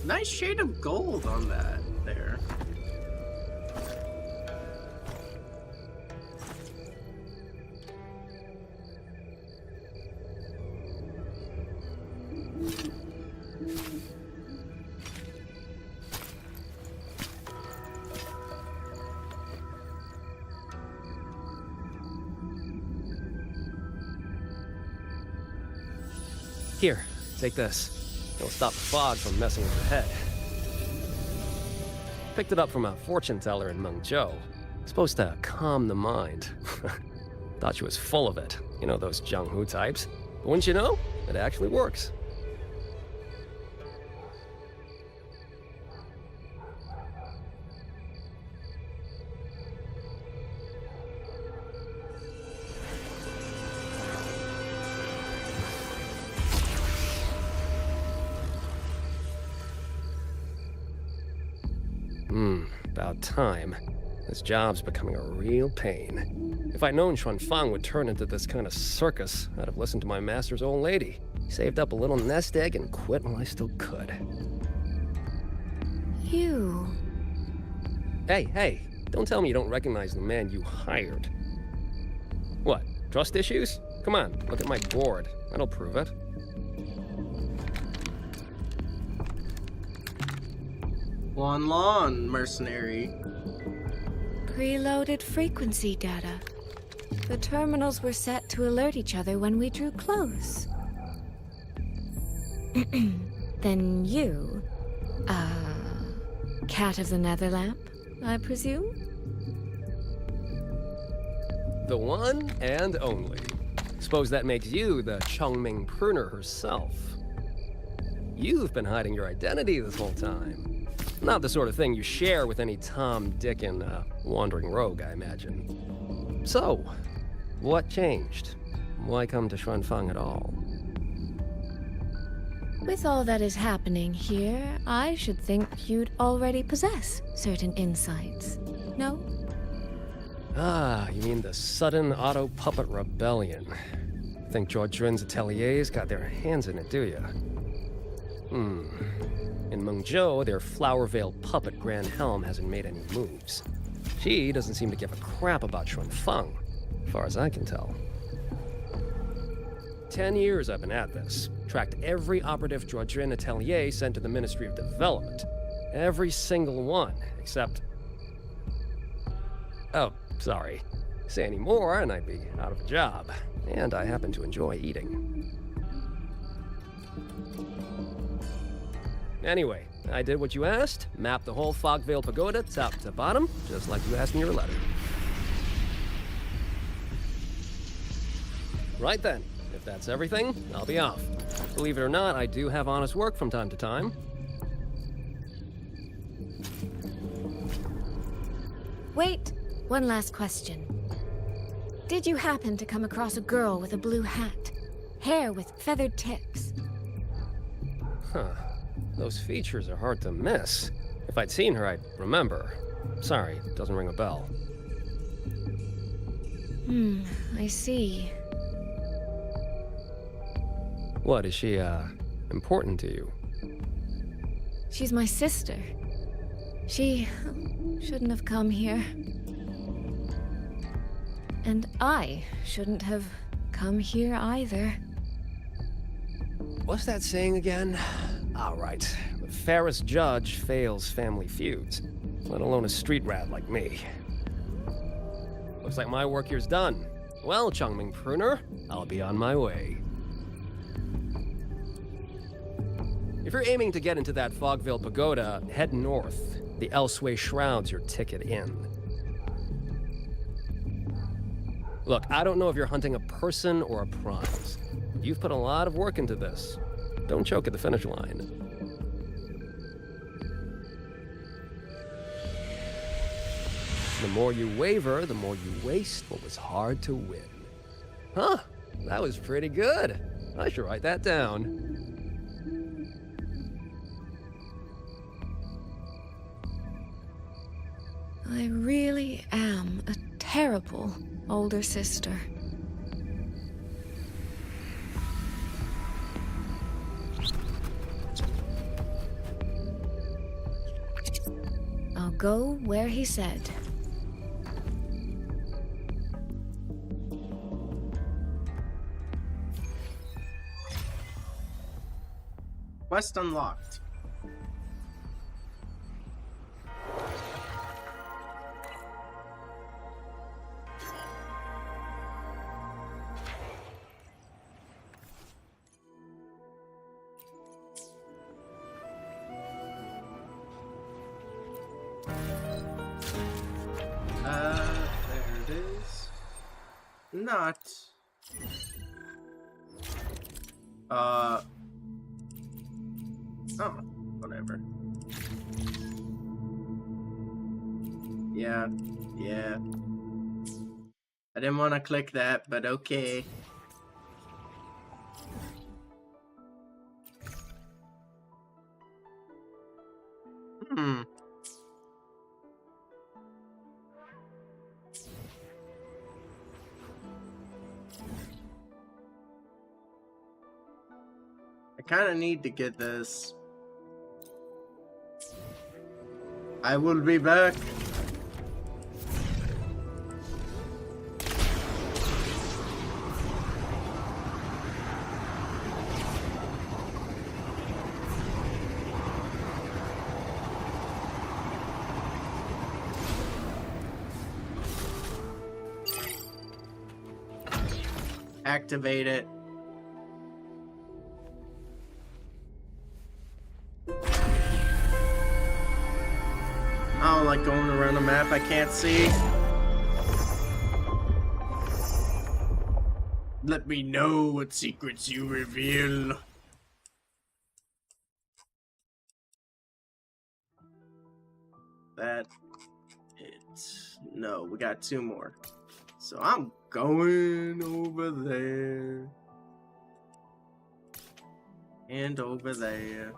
Nice shade of gold on that there. Here, take this. It'll stop the fog from messing with your head. Picked it up from a fortune teller in Mengzhou. Supposed to calm the mind. Thought she was full of it. You know, those Jinzhou types. But wouldn't you know? It actually works. About time. This job's becoming a real pain. If I'd known Xuanfang would turn into this kind of circus, I'd have listened to my master's old lady. Saved up a little nest egg and quit while I still could. You... Hey, don't tell me you don't recognize the man you hired. What, trust issues? Come on, look at my board. That'll prove it. Wan Lon, mercenary. Preloaded frequency data. The terminals were set to alert each other when we drew close. Then you, Cat of the Netherlamp, I presume? The one and only. Suppose that makes you the Chongming pruner herself. You've been hiding your identity this whole time. Not the sort of thing you share with any Tom, Dick, and wandering rogue, I imagine. So, what changed? Why come to Xuanfang at all? With all that is happening here, I should think you'd already possess certain insights. No? Ah, you mean the sudden auto-puppet rebellion. Think Zhuojuan's ateliers got their hands in it, do you? In Mengzhou, their Flower Veil puppet Grand Helm hasn't made any moves. She doesn't seem to give a crap about Xuanfang, as far as I can tell. 10 years I've been at this. Tracked every operative Zhuojuan atelier sent to the Ministry of Development. Every single one, except... Oh, sorry. Say any more and I'd be out of a job. And I happen to enjoy eating. Anyway, I did what you asked. Mapped the whole Fogvale Pagoda top to bottom, just like you asked in your letter. Right then. If that's everything, I'll be off. Believe it or not, I do have honest work from time to time. Wait, one last question. Did you happen to come across a girl with a blue hat? Hair with feathered tips? Huh. Those features are hard to miss. If I'd seen her, I'd remember. Sorry, doesn't ring a bell. I see. What, is she, important to you? She's my sister. She shouldn't have come here. And I shouldn't have come here either. What's that saying again? All right. The fairest judge fails family feuds, let alone a street rat like me. Looks like my work here's done. Well, Chongming Pruner, I'll be on my way. If you're aiming to get into that Fogvale Pagoda, head north. The Elseway Shroud's your ticket in. Look, I don't know if you're hunting a person or a prize. You've put a lot of work into this. Don't choke at the finish line. The more you waver, the more you waste what was hard to win. Huh, that was pretty good. I should write that down. I really am a terrible older sister. I'll go where he said. Quest unlocked. There it is. Not. Oh, whatever. Yeah. I didn't want to click that, but okay. I kind of need to get this. I will be back. activate it. I don't like going around a map I can't see. Let me know what secrets you reveal. That it's no, we got 2 more. So I'm going over there. And over there.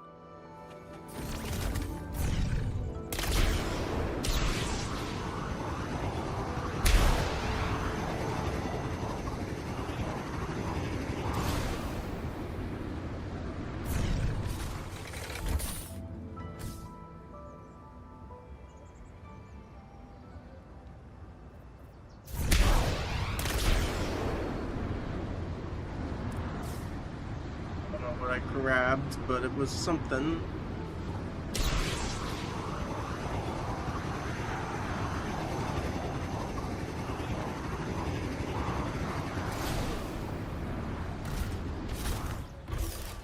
I grabbed, but it was something.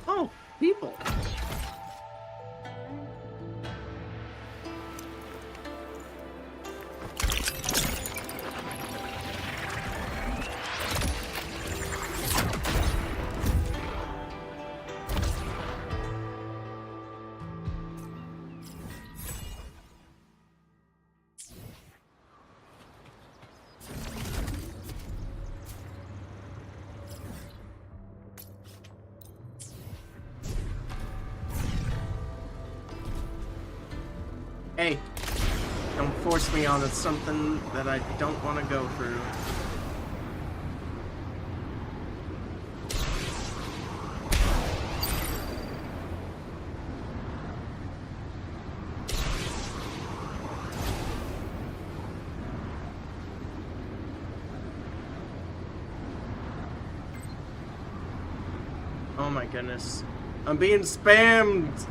Oh, people. Hey, don't force me onto something that I don't want to go through. Oh my goodness. I'm being spammed!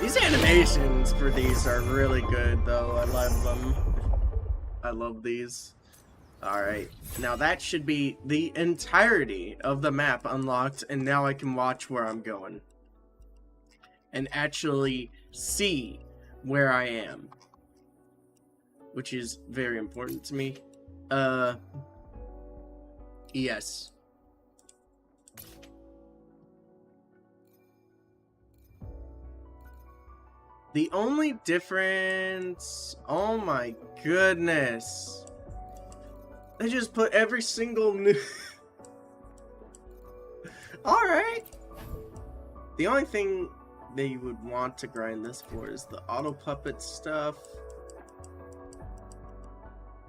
These animations for these are really good, though. I love them. I love these. Alright, now that should be the entirety of the map unlocked, and now I can watch where I'm going. And actually see where I am. Which is very important to me. Yes. The only difference... Oh my goodness. They just put every single new... Alright. The only thing they would want to grind this for is the auto puppet stuff.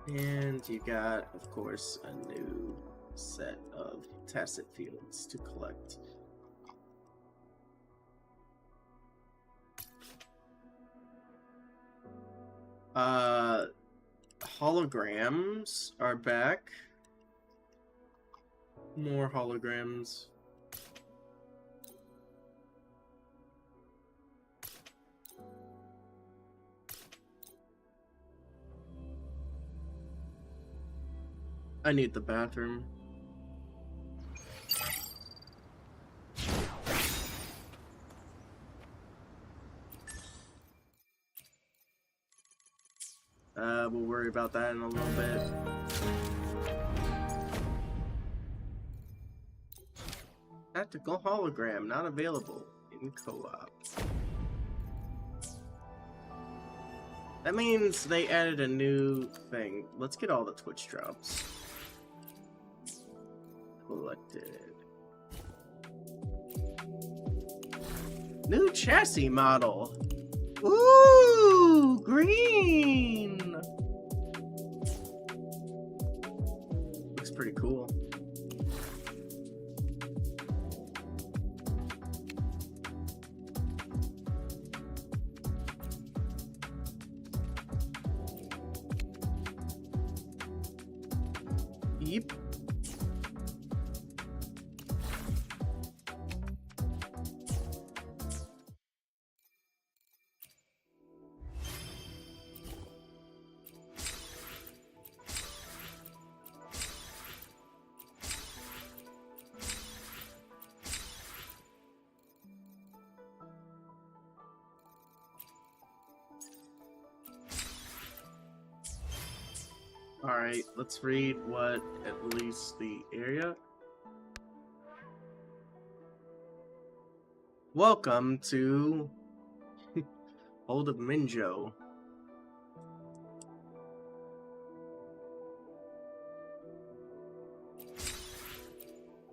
And you got, of course, a new set of tacit fields to collect. Holograms are back. More holograms. I need the bathroom. We'll worry about that in a little bit. Tactical hologram not available in co-op. That means they added a new thing. Let's get all the Twitch drops. Collected. New chassis model. Ooh, green. Looks pretty cool. Yeep. Alright, let's read what at least the area. Welcome to Hold of Minzhou.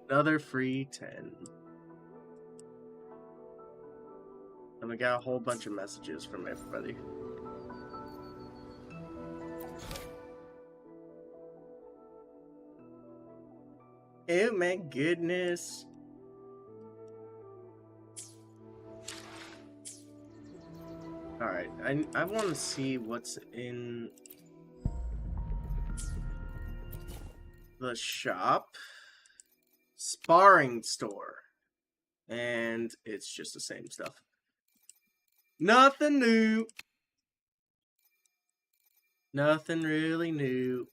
Another free 10. And we got a whole bunch of messages from everybody. Oh my goodness. Alright, I want to see what's in the shop. Sparring store. And it's just the same stuff. Nothing new. Nothing really new.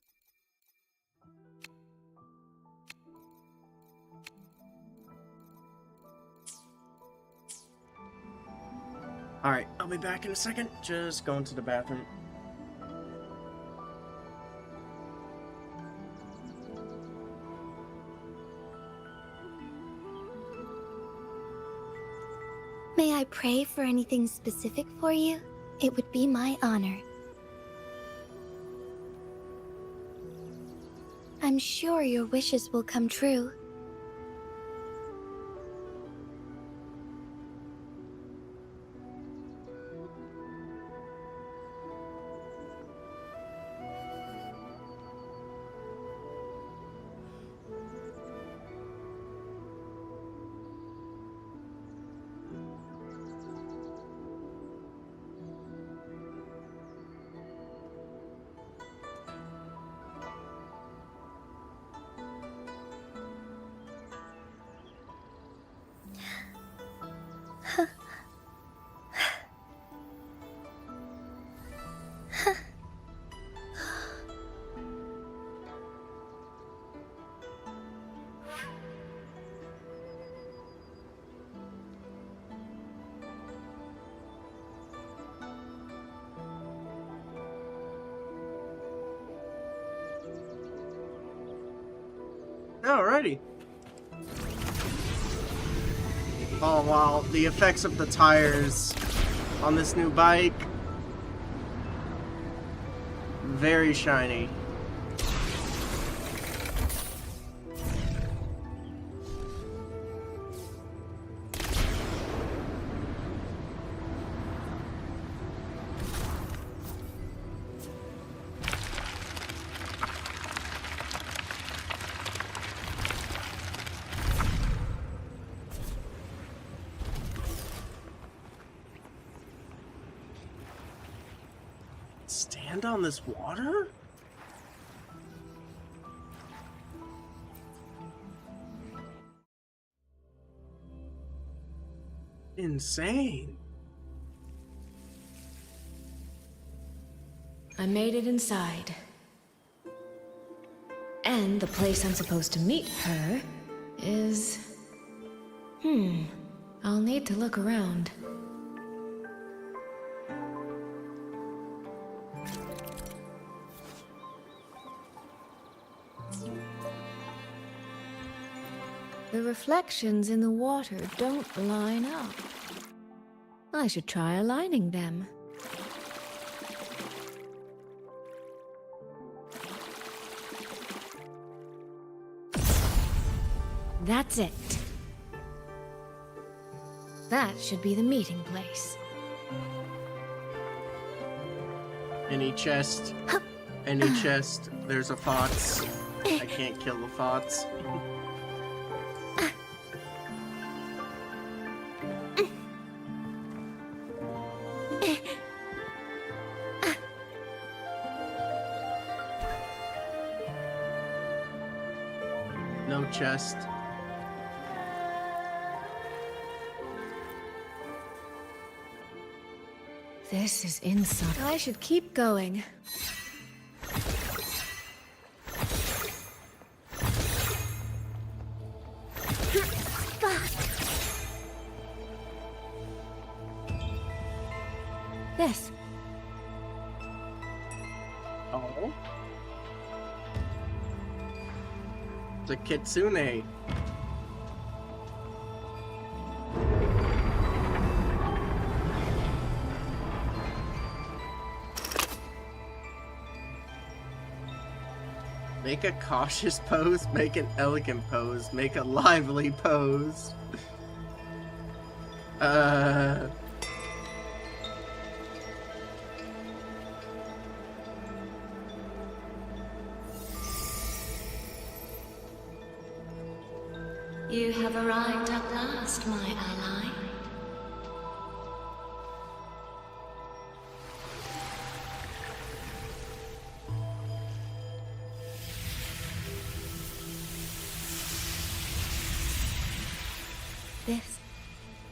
Alright, I'll be back in a second. Just going to the bathroom. May I pray for anything specific for you? It would be my honor. I'm sure your wishes will come true. Alrighty. Oh wow, the effects of the tires on this new bike. Very shiny. Stand on this water? Insane. I made it inside. And the place I'm supposed to meet her is... I'll need to look around. The reflections in the water don't line up. I should try aligning them. That's it. That should be the meeting place. Any chest? Any chest? There's a fox. I can't kill the fox. No chest. This is inside. I should keep going. This. Oh. It's a kitsune. Make a cautious pose, make an elegant pose, make a lively pose. You have arrived at last, my ally.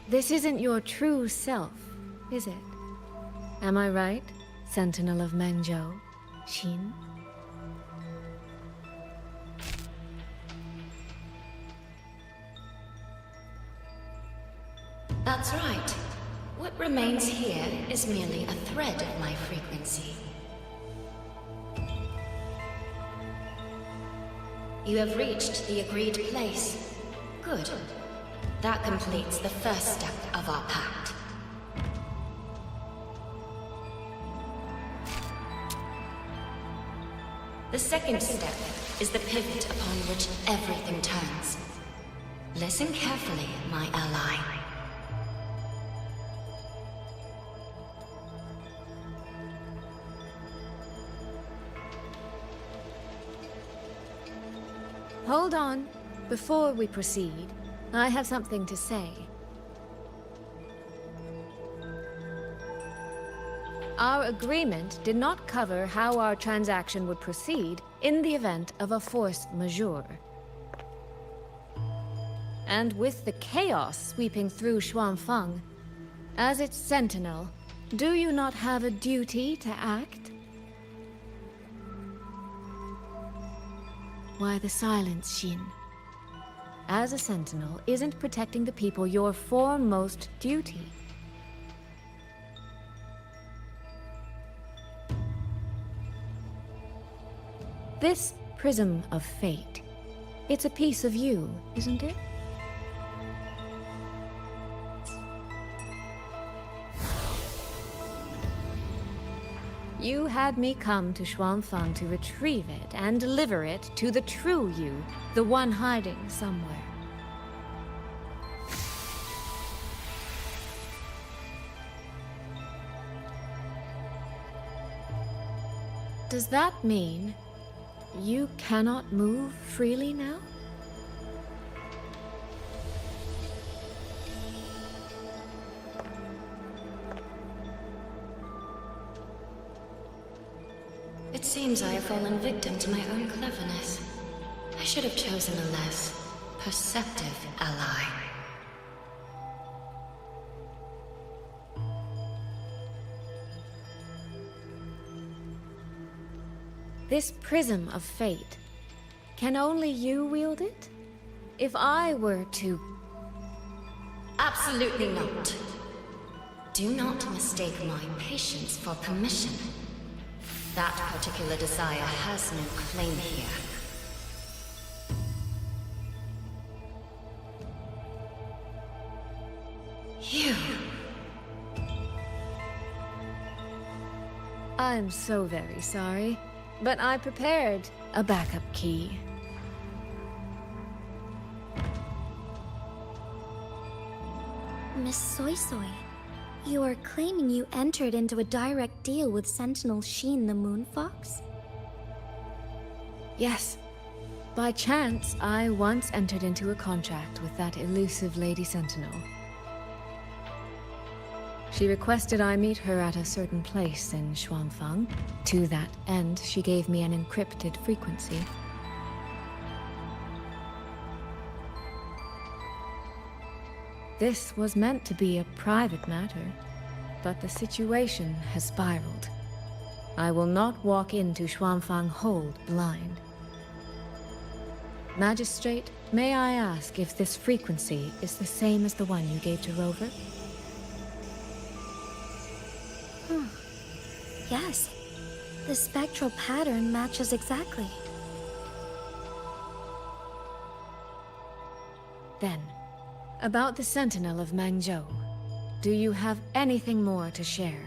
This isn't your true self, is it? Am I right, Sentinel of Mengzhou, Xin? That's right. What remains here is merely a thread of my frequency. You have reached the agreed place. Good. That completes the first step of our pact. The second step is the pivot upon which everything turns. Listen carefully, my ally. Hold on. Before we proceed, I have something to say. Our agreement did not cover how our transaction would proceed in the event of a force majeure. And with the chaos sweeping through Xuanfeng, as its sentinel, do you not have a duty to act? Why the silence, Xin? As a sentinel, isn't protecting the people your foremost duty? This prism of fate, it's a piece of you, isn't it? You had me come to Xuanfeng to retrieve it and deliver it to the true you, the one hiding somewhere. Does that mean you cannot move freely now? It seems I have fallen victim to my own cleverness. I should have chosen a less perceptive ally. This prism of fate, can only you wield it? If I were to... Absolutely not. Do not mistake my patience for permission. That particular desire has no claim here. You... I'm so very sorry, but I prepared a backup key. Miss Soy Soy, you are claiming you entered into a direct deal with Sentinel Xin the Moonfox? Yes. By chance, I once entered into a contract with that elusive Lady Sentinel. She requested I meet her at a certain place in Xuanfeng. To that end, she gave me an encrypted frequency. This was meant to be a private matter, but the situation has spiraled. I will not walk into Xuanfang Hold blind. Magistrate, may I ask if this frequency is the same as the one you gave to Rover? Yes. The spectral pattern matches exactly. Then, about the Sentinel of Mangzhou, do you have anything more to share?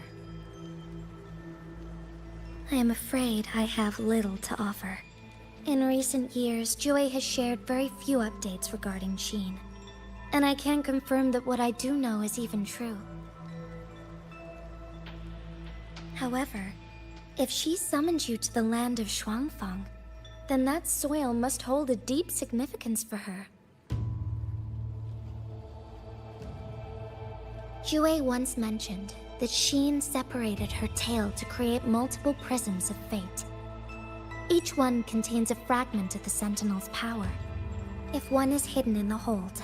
I am afraid I have little to offer. In recent years, Jue has shared very few updates regarding Xin. And I can confirm that what I do know is even true. However, if she summoned you to the land of Xuanfang, then that soil must hold a deep significance for her. Jue once mentioned that Xin separated her tail to create multiple prisms of fate. Each one contains a fragment of the Sentinel's power. If one is hidden in the hold,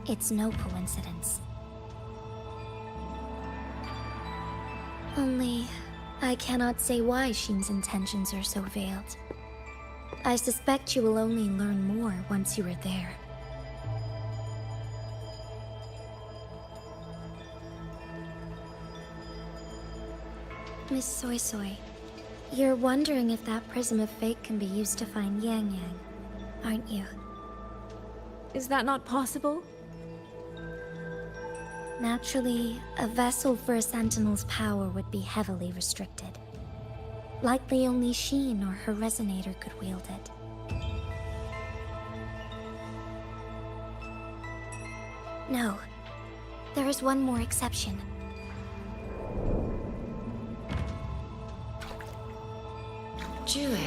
it's no coincidence. Only, I cannot say why Xin's intentions are so veiled. I suspect you will only learn more once you are there. Miss Soy Soy, you're wondering if that prism of fate can be used to find Yang Yang, aren't you? Is that not possible? Naturally, a vessel for a Sentinel's power would be heavily restricted. Likely only Xin or her resonator could wield it. No. There is one more exception. Jue,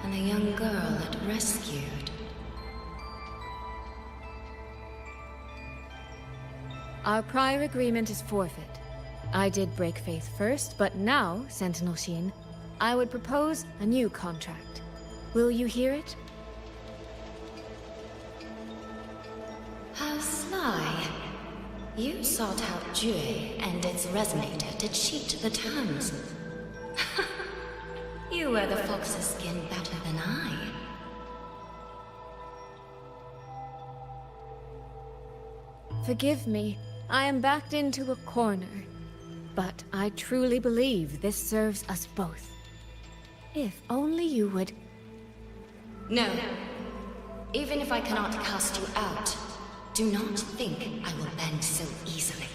and the young girl it rescued. Our prior agreement is forfeit. I did break faith first, but now, Sentinel Xin, I would propose a new contract. Will you hear it? How sly. You sought out Jue and its resonator to cheat the terms. You wear the fox's skin better than I. Forgive me, I am backed into a corner. But I truly believe this serves us both. If only you would... No. Even if I cannot cast you out, do not think I will bend so easily.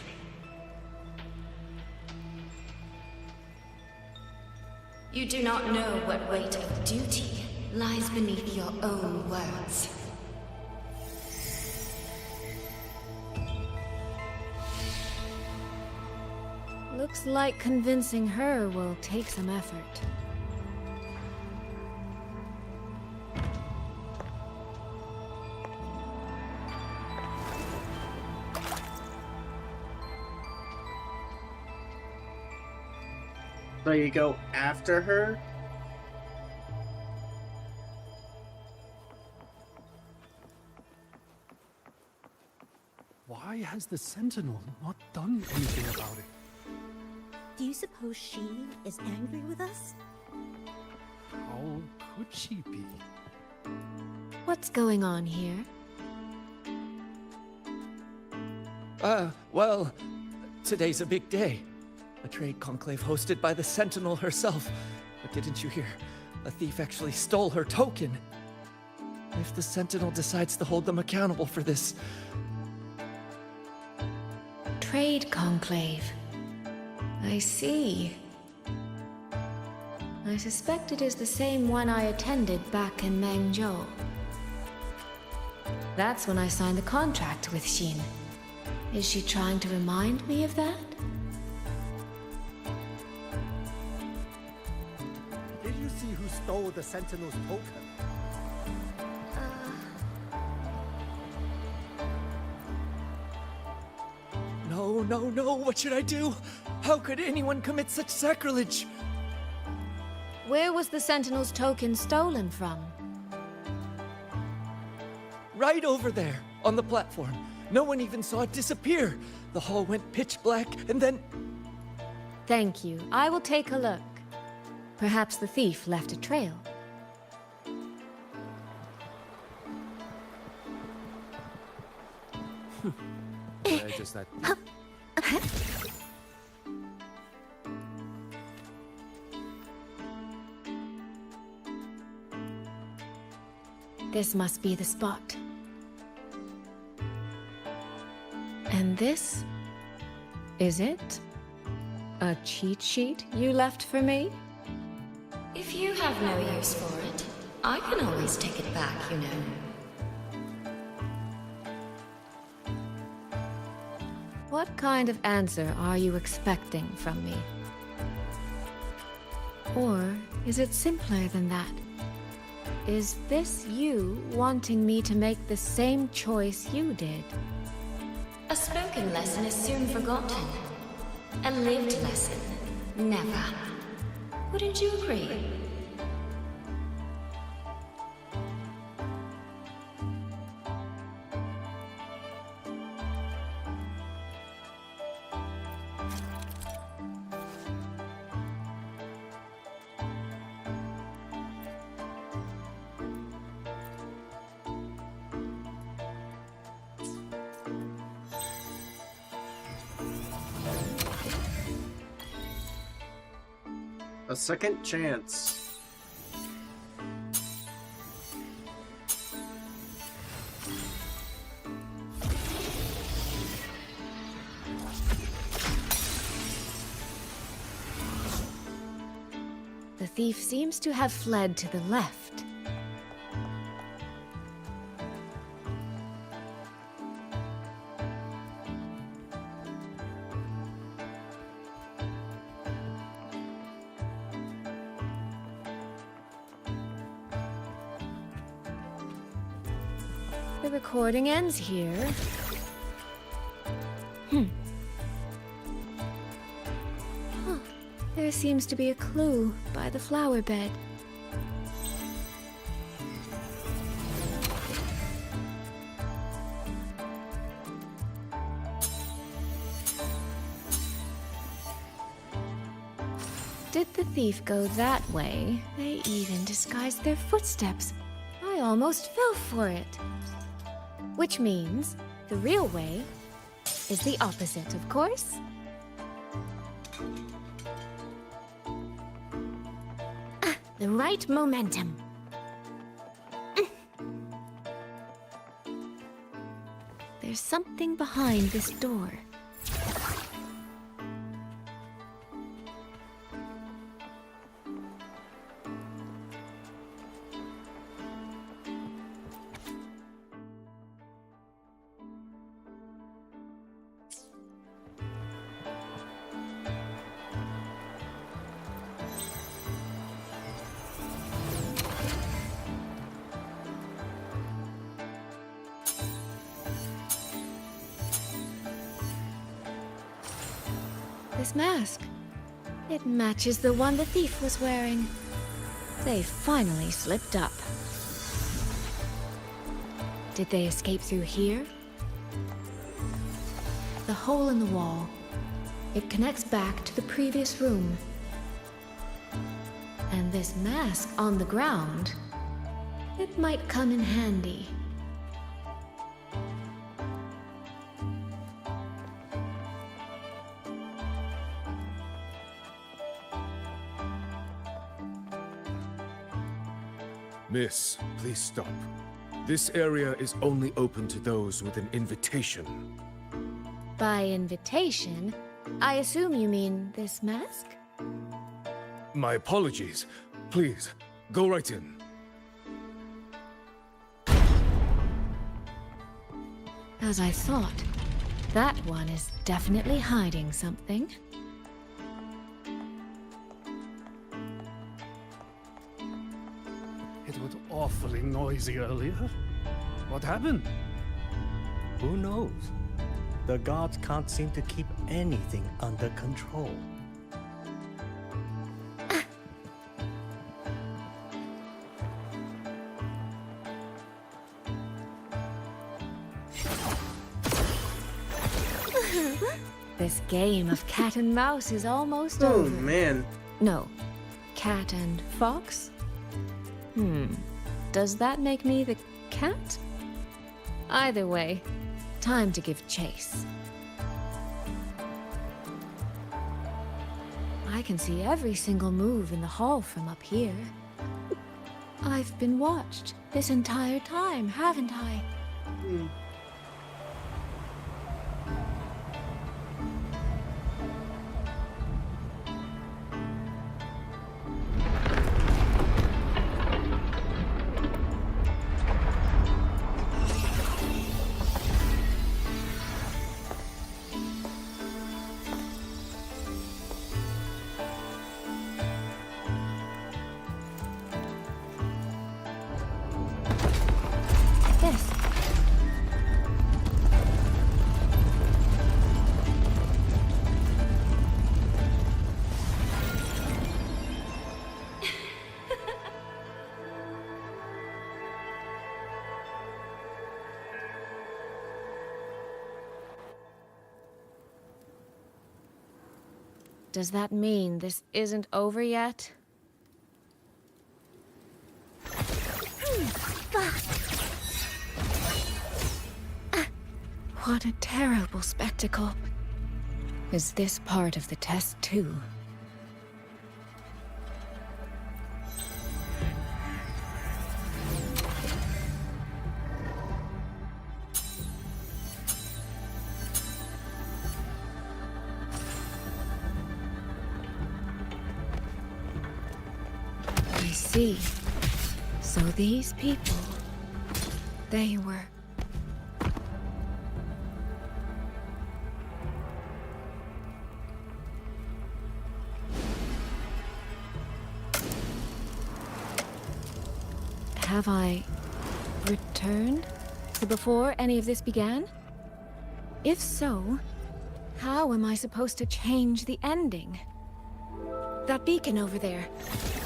You do not know what weight of duty lies beneath your own words. Looks like convincing her will take some effort. So you go after her? Why has the Sentinel not done anything about it? Do you suppose she is angry with us? How could she be? What's going on here? Well, today's a big day. A trade conclave hosted by the Sentinel herself. But didn't you hear? A thief actually stole her token. If the Sentinel decides to hold them accountable for this... Trade conclave. I see. I suspect it is the same one I attended back in Mangzhou. That's when I signed the contract with Xin. Is she trying to remind me of that? Did you see who stole the Sentinel's token? No, what should I do? How could anyone commit such sacrilege? Where was the Sentinel's token stolen from? Right over there, on the platform. No one even saw it disappear. The hall went pitch black, and then... Thank you. I will take a look. Perhaps the thief left a trail. Where does that... This must be the spot. And this? Is it? A cheat sheet you left for me? If you have no use for it, I can always take it back, you know. What kind of answer are you expecting from me? Or is it simpler than that? Is this you wanting me to make the same choice you did? A spoken lesson is soon forgotten. A lived lesson, never. Wouldn't you agree? A second chance. The thief seems to have fled to the left. The recording ends here. Huh. There seems to be a clue by the flower bed. Did the thief go that way? They even disguised their footsteps. I almost fell for it. Which means the real way is the opposite, of course. The right momentum. There's something behind this door. This mask. It matches the one the thief was wearing. They finally slipped up. Did they escape through here? The hole in the wall. It connects back to the previous room. And this mask on the ground, it might come in handy. Miss, please stop. This area is only open to those with an invitation. By invitation, I assume you mean this mask? My apologies. Please, go right in. As I thought, that one is definitely hiding something. It was awfully noisy earlier. What happened? Who knows? The gods can't seem to keep anything under control. This game of cat and mouse is almost Oh over. man. No, cat and fox? Does that make me the cat? Either way, time to give chase. I can see every single move in the hall from up here. I've been watched this entire time, haven't I? This. Does that mean this isn't over yet? What a terrible spectacle. Is this part of the test too? I see. So these people, they were... Have I returned to before any of this began? If so, how am I supposed to change the ending? That beacon over there,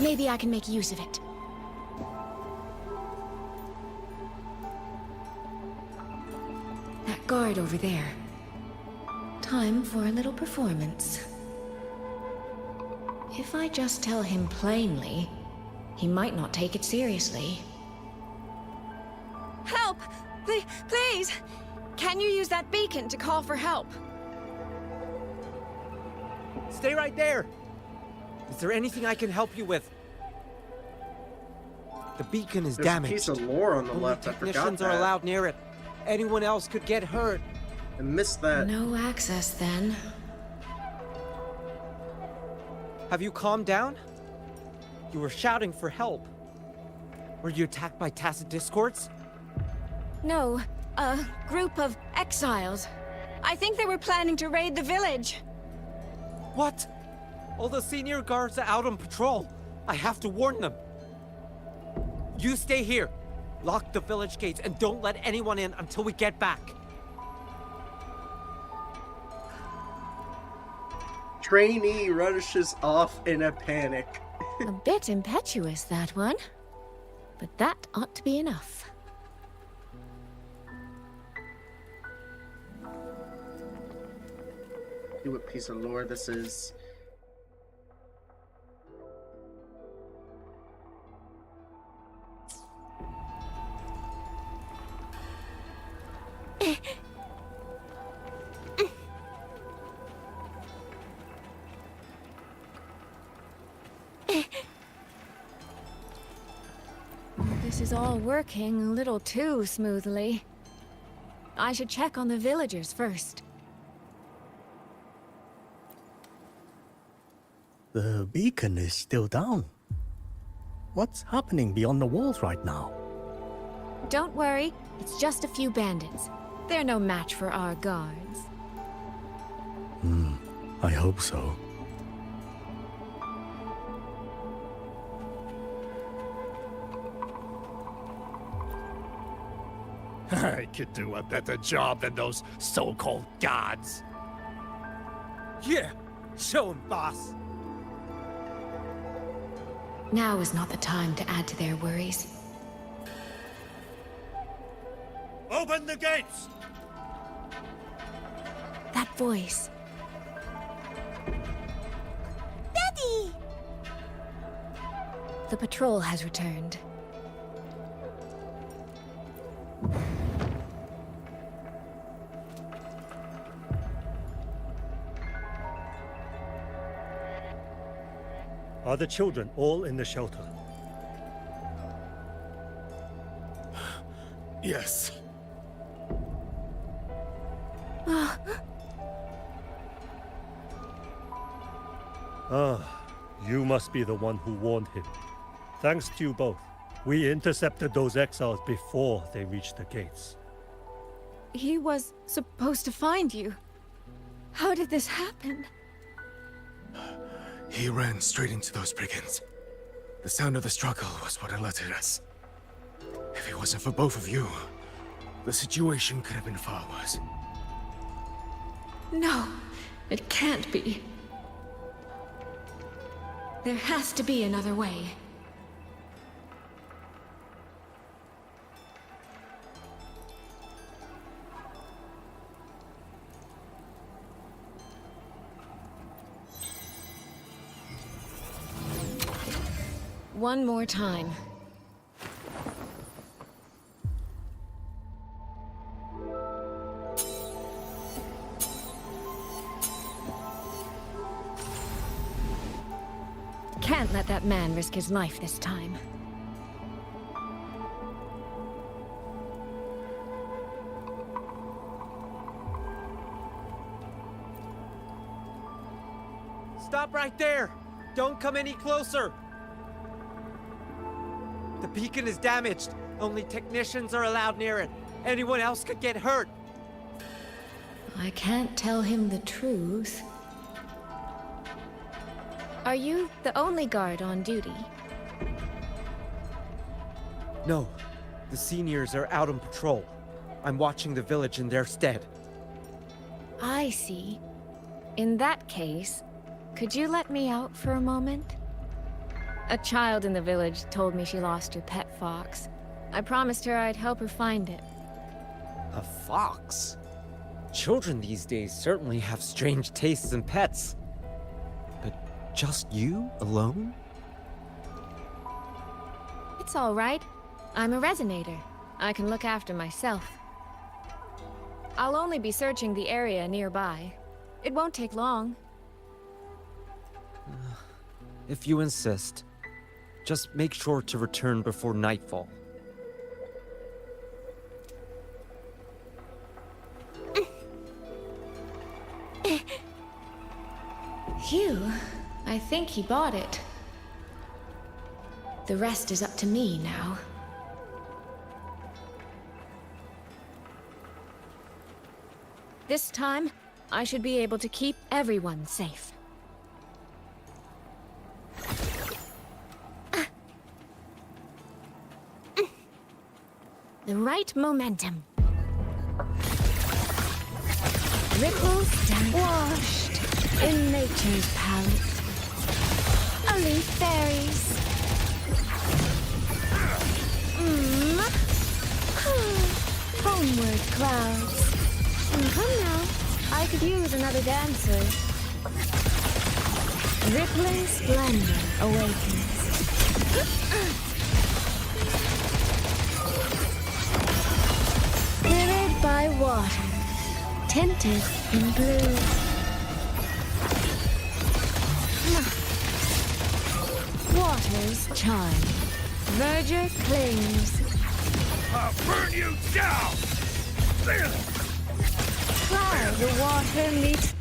maybe I can make use of it. That guard over there. Time for a little performance. If I just tell him plainly, he might not take it seriously. Help! Please! Can you use that beacon to call for help? Stay right there! Is there anything I can help you with? The beacon is There's damaged. a piece of lore on the Only left. I forgot technicians that. are allowed near it. Anyone else could get hurt. I missed that. No access then. Have you calmed down? You were shouting for help. Were you attacked by tacit discords? No, a group of exiles. I think they were planning to raid the village. What? All the senior guards are out on patrol. I have to warn them. You stay here. Lock the village gates and don't let anyone in until we get back. Trainee rushes off in a panic. A bit impetuous, that one. But that ought to be enough. See what piece of lore this is. This is all working a little too smoothly. I should check on the villagers first. The beacon is still down. What's happening beyond the walls right now? Don't worry, it's just a few bandits. They're no match for our guards. I hope so. I could do a better job than those so-called gods. Yeah, show 'em, boss. Now is not the time to add to their worries. Open the gates! That voice. Daddy! The patrol has returned. Are the children all in the shelter? Yes. You must be the one who warned him. Thanks to you both. We intercepted those exiles before they reached the gates. He was supposed to find you. How did this happen? He ran straight into those brigands. The sound of the struggle was what alerted us. If it wasn't for both of you, the situation could have been far worse. No, it can't be. There has to be another way. One more time. Can't let that man risk his life this time. Stop right there! Don't come any closer! The beacon is damaged. Only technicians are allowed near it. Anyone else could get hurt. I can't tell him the truth. Are you the only guard on duty? No. The seniors are out on patrol. I'm watching the village in their stead. I see. In that case, could you let me out for a moment? A child in the village told me she lost her pet fox. I promised her I'd help her find it. A fox? Children these days certainly have strange tastes in pets. But just you alone? It's all right. I'm a resonator. I can look after myself. I'll only be searching the area nearby. It won't take long. If you insist. Just make sure to return before nightfall. Phew. I think he bought it. The rest is up to me now. This time, I should be able to keep everyone safe. The right momentum. Ripples down, washed in nature's palette. A leaf fairies. Homeward clouds. Come now, I could use another dancer. Rippling splendor awakens. Mirrored by water, tinted in blue. Water's charm. Verger clings. I'll burn you down! Try the water meets.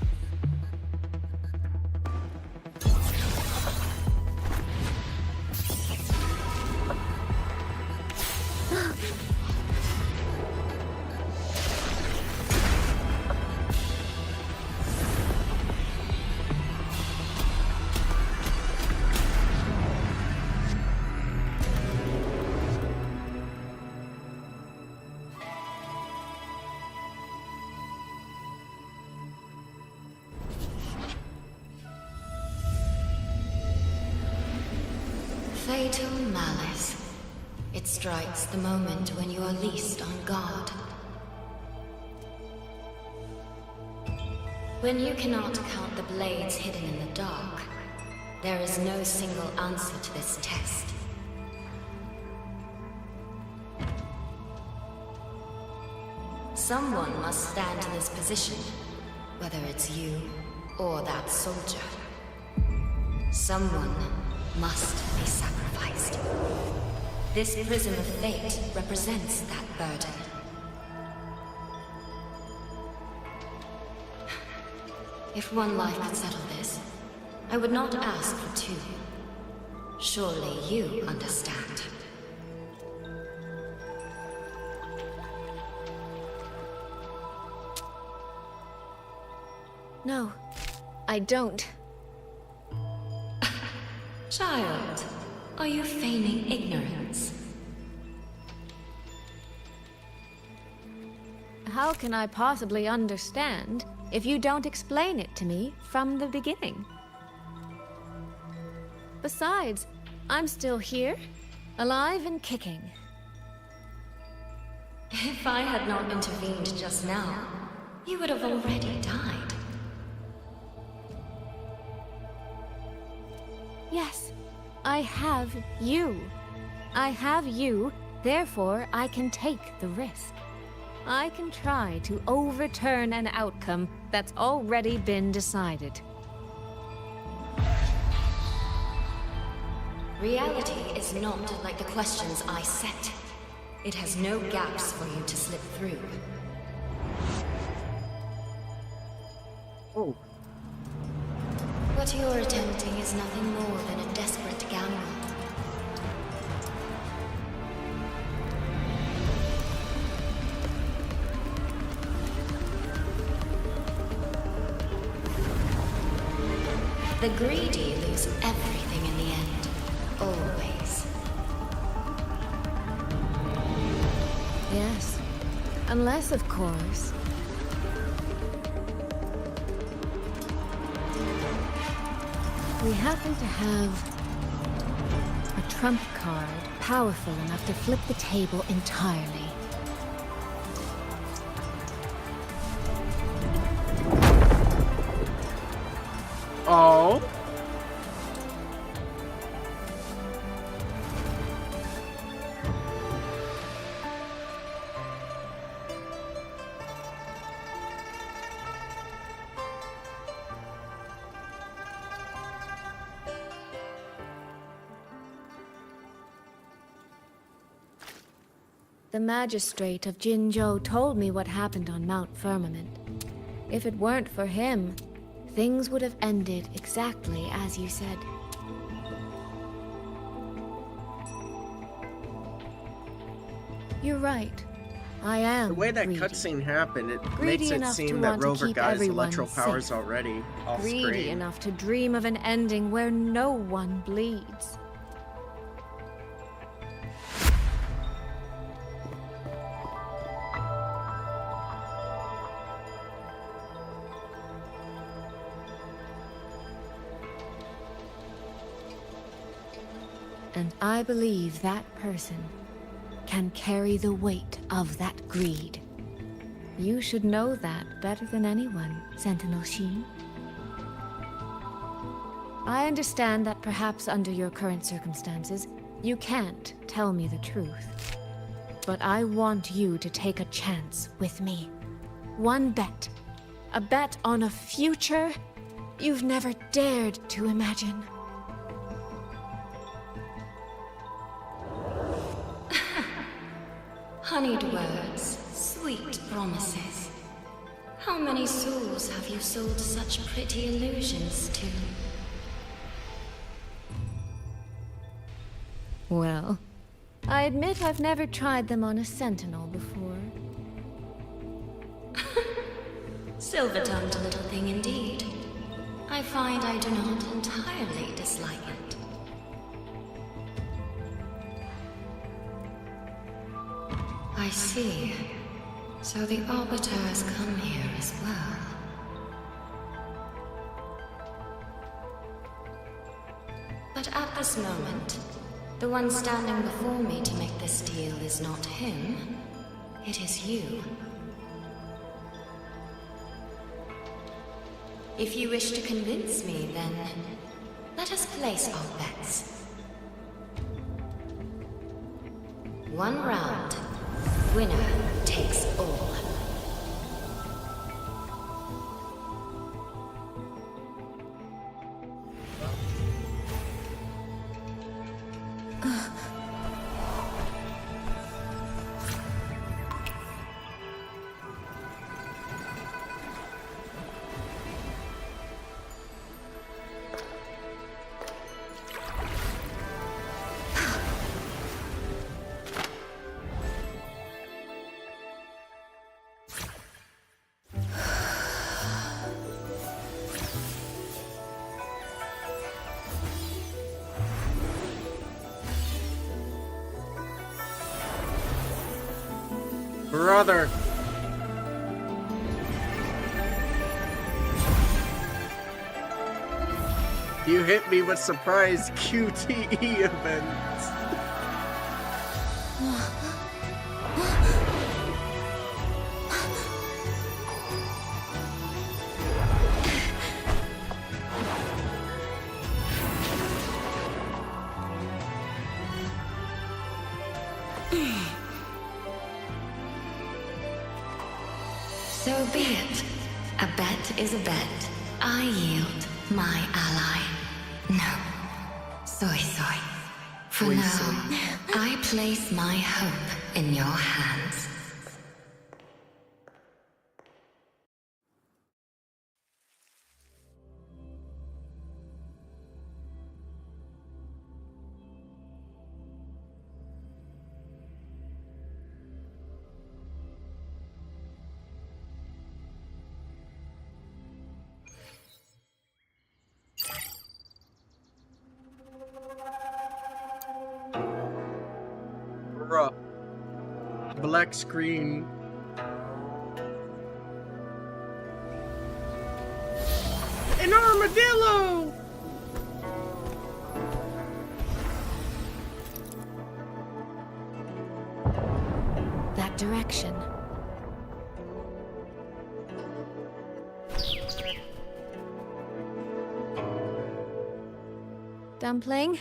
Fatal malice. It strikes the moment when you are least on guard. When you cannot count the blades hidden in the dark, there is no single answer to this test. Someone must stand in this position, whether it's you or that soldier. Someone must be sacrificed. This prism of fate represents that burden. If one life could settle this, I would not ask for two. Surely you understand. No, I don't. Child, are you feigning ignorance? How can I possibly understand if you don't explain it to me from the beginning? Besides, I'm still here, alive and kicking. If I had not intervened just now, you would have already died. Yes, I have you. I have you, therefore I can take the risk. I can try to overturn an outcome that's already been decided. Reality is not like the questions I set. It has no gaps for you to slip through. Oh. What you're attempting is nothing more than a desperate gamble. The greedy lose everything in the end. Always. Yes. Unless, of course, we happen to have a trump card powerful enough to flip the table entirely. Oh. The magistrate of Jinzhou told me what happened on Mount Firmament. If it weren't for him, things would have ended exactly as you said. You're right. I am The way that greedy. cutscene happened, it Greedy makes it enough to seem that want to Rover keep got his everyone electro powers safe. already off Greedy screen. enough to dream of an ending where no one bleeds. And I believe that person can carry the weight of that greed. You should know that better than anyone, Sentinel Xin. I understand that perhaps under your current circumstances, you can't tell me the truth. But I want you to take a chance with me. One bet. A bet on a future you've never dared to imagine. Honeyed words, sweet promises. How many souls have you sold such pretty illusions to? Well, I admit I've never tried them on a sentinel before. Silver-tongued little thing indeed. I find I do not entirely dislike it. I see. So the Arbiter has come here as well. But at this moment, the one standing before me to make this deal is not him. It is you. If you wish to convince me, then let us place our bets. One round. Winner takes all. Brother. You hit me with surprise QTE events. So be it. A bet is a bet. I yield my ally. No. Soy. For Soy, now, soy. I place my hope in your hands. Bruh. Black screen. An armadillo! That direction. Dumpling,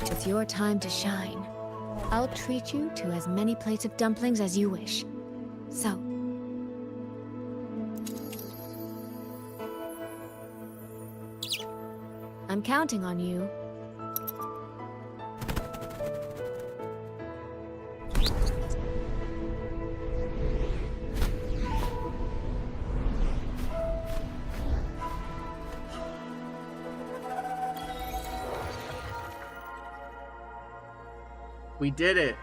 it's your time to shine. I'll treat you to as many plates of dumplings as you wish. So, I'm counting on you. We did it.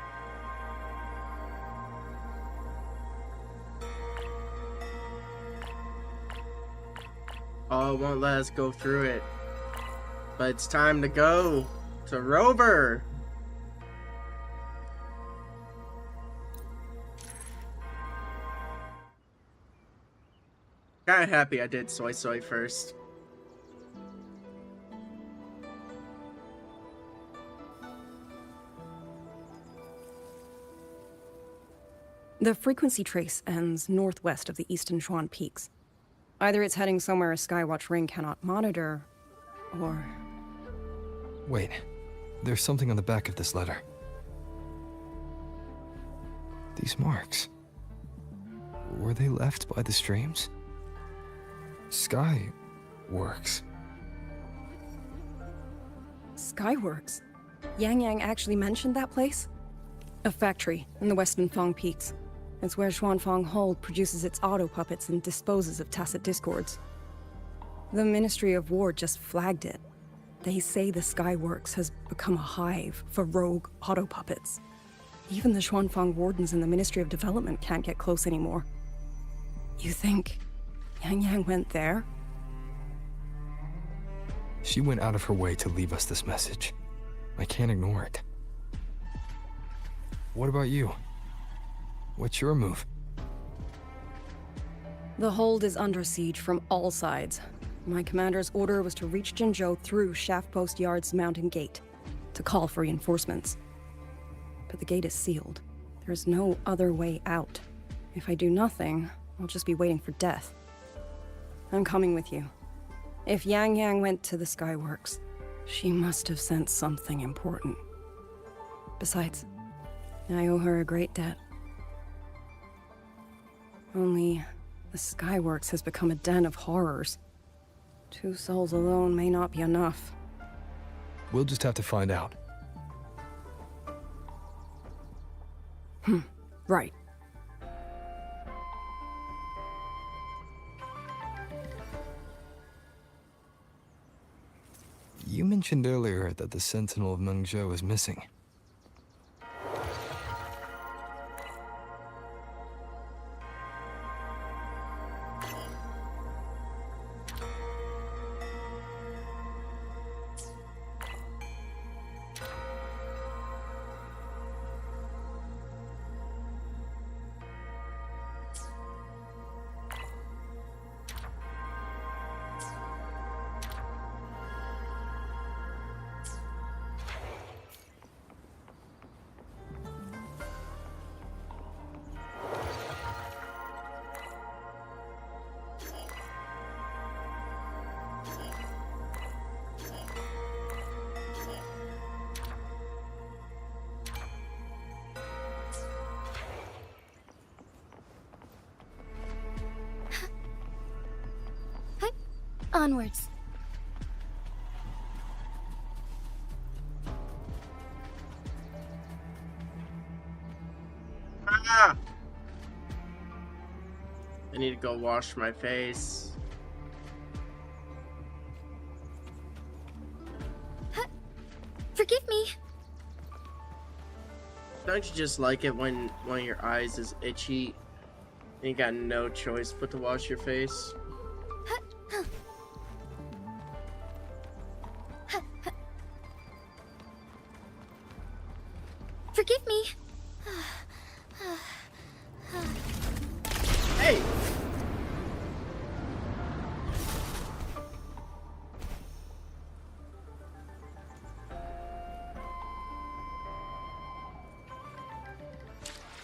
Oh, it won't let us go through it. But it's time to go to Rover. Kinda happy I did soy first. The frequency trace ends northwest of the eastern Xuan Peaks. Either it's heading somewhere a Skywatch ring cannot monitor, or... Wait, there's something on the back of this letter. These marks. Were they left by the streams? Skyworks. Skyworks? Yang actually mentioned that place? A factory in the Western Fang Peaks. It's where Xuanfang Hold produces its auto puppets and disposes of tacit discords. The Ministry of War just flagged it. They say the Skyworks has become a hive for rogue auto puppets. Even the Xuanfang wardens in the Ministry of Development can't get close anymore. You think Yang went there? She went out of her way to leave us this message. I can't ignore it. What about you? What's your move? The hold is under siege from all sides. My commander's order was to reach Jinzhou through Shaft Post Yard's mountain gate, to call for reinforcements. But the gate is sealed. There's no other way out. If I do nothing, I'll just be waiting for death. I'm coming with you. If Yang Yang went to the Skyworks, she must have sent something important. Besides, I owe her a great debt. Only, the Skyworks has become a den of horrors. 2 souls alone may not be enough. We'll just have to find out. Right. You mentioned earlier that the Sentinel of Mengzhou is missing. Onwards. Ah! I need to go wash my face. Forgive me. Don't you just like it when one of your eyes is itchy and you got no choice but to wash your face? Forgive me. Hey!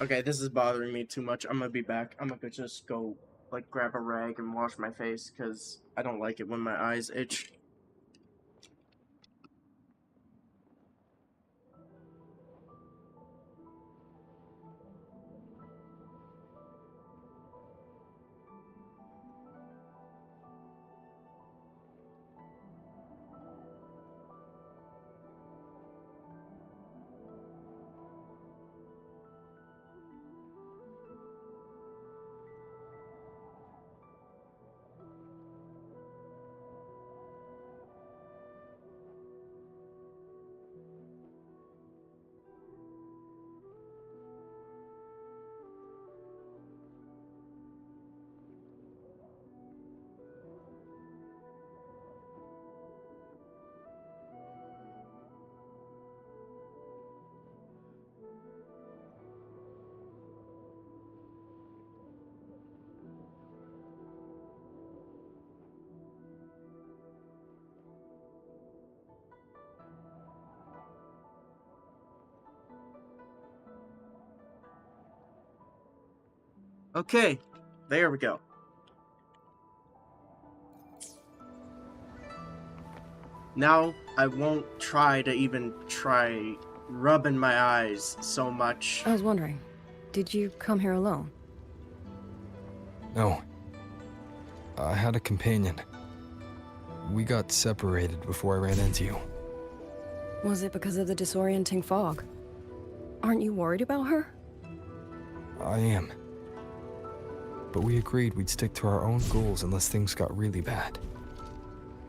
Okay, this is bothering me too much. I'm gonna be back. I'm gonna just go, like, grab a rag and wash my face, because I don't like it when my eyes itch. Okay, there we go. Now I won't try to even try rubbing my eyes so much. I was wondering, did you come here alone? No. I had a companion. We got separated before I ran into you. Was it because of the disorienting fog? Aren't you worried about her? I am. But we agreed we'd stick to our own goals unless things got really bad.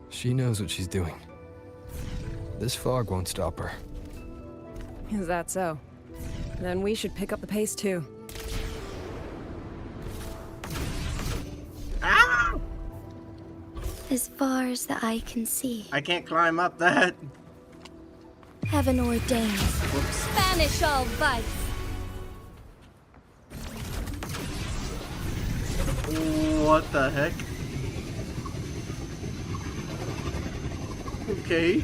She knows what she's doing. This fog won't stop her. Is that so? Then we should pick up the pace too. Ah! As far as the eye can see. I can't climb up that. Heaven ordains. Spanish all vice. What the heck? Okay.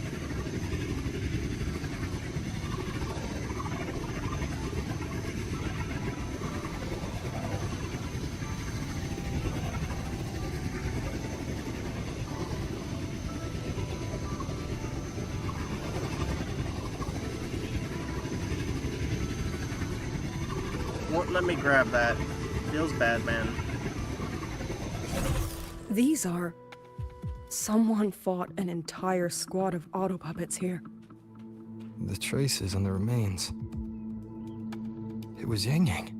won't let me grab that. Feels bad, man. These are... Someone fought an entire squad of auto puppets here. The traces on the remains. It was Yang Yang.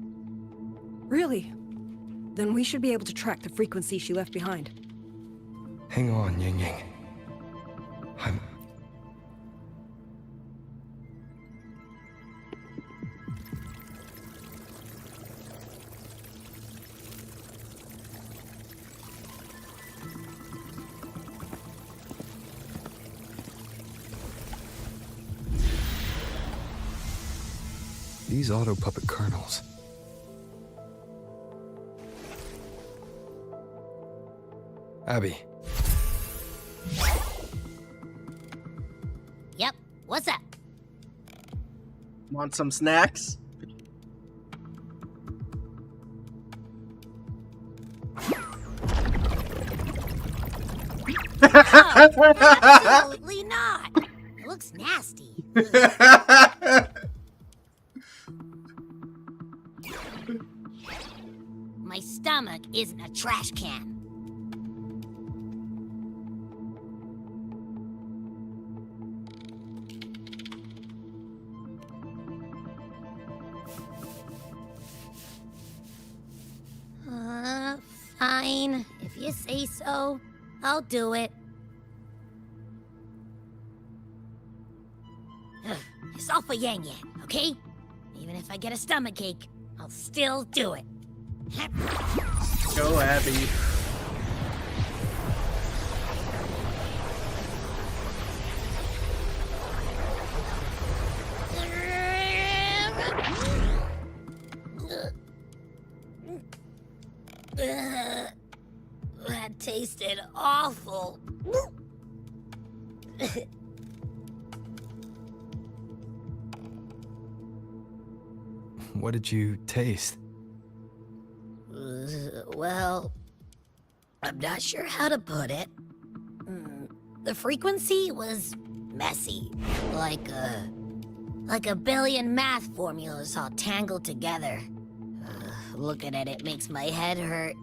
Really? Then we should be able to track the frequency she left behind. Hang on, Yang Yang. These auto puppet kernels. Abby. Yep, what's up? Want some snacks? Oh, absolutely not. It looks nasty. My stomach isn't a trash can. Fine. If you say so, I'll do it. It's all for Yang Yang, okay? Even if I get a stomachache, I'll still do it. Go, Abby. That tasted awful. What did you taste? Well, I'm not sure how to put it. The frequency was messy, like a billion math formulas all tangled together. Looking at it makes my head hurt.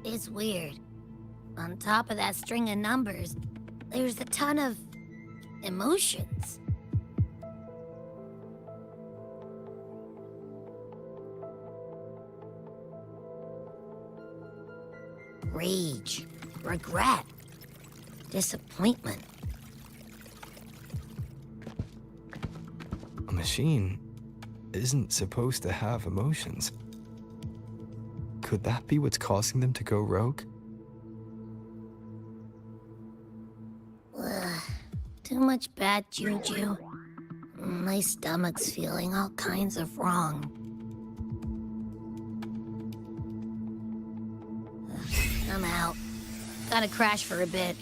It's weird. On top of that string of numbers, there's a ton of emotions. Rage, regret, disappointment. A machine isn't supposed to have emotions. Could that be what's causing them to go rogue? Too much bad juju. My stomach's feeling all kinds of wrong. I'm out. Gotta crash for a bit.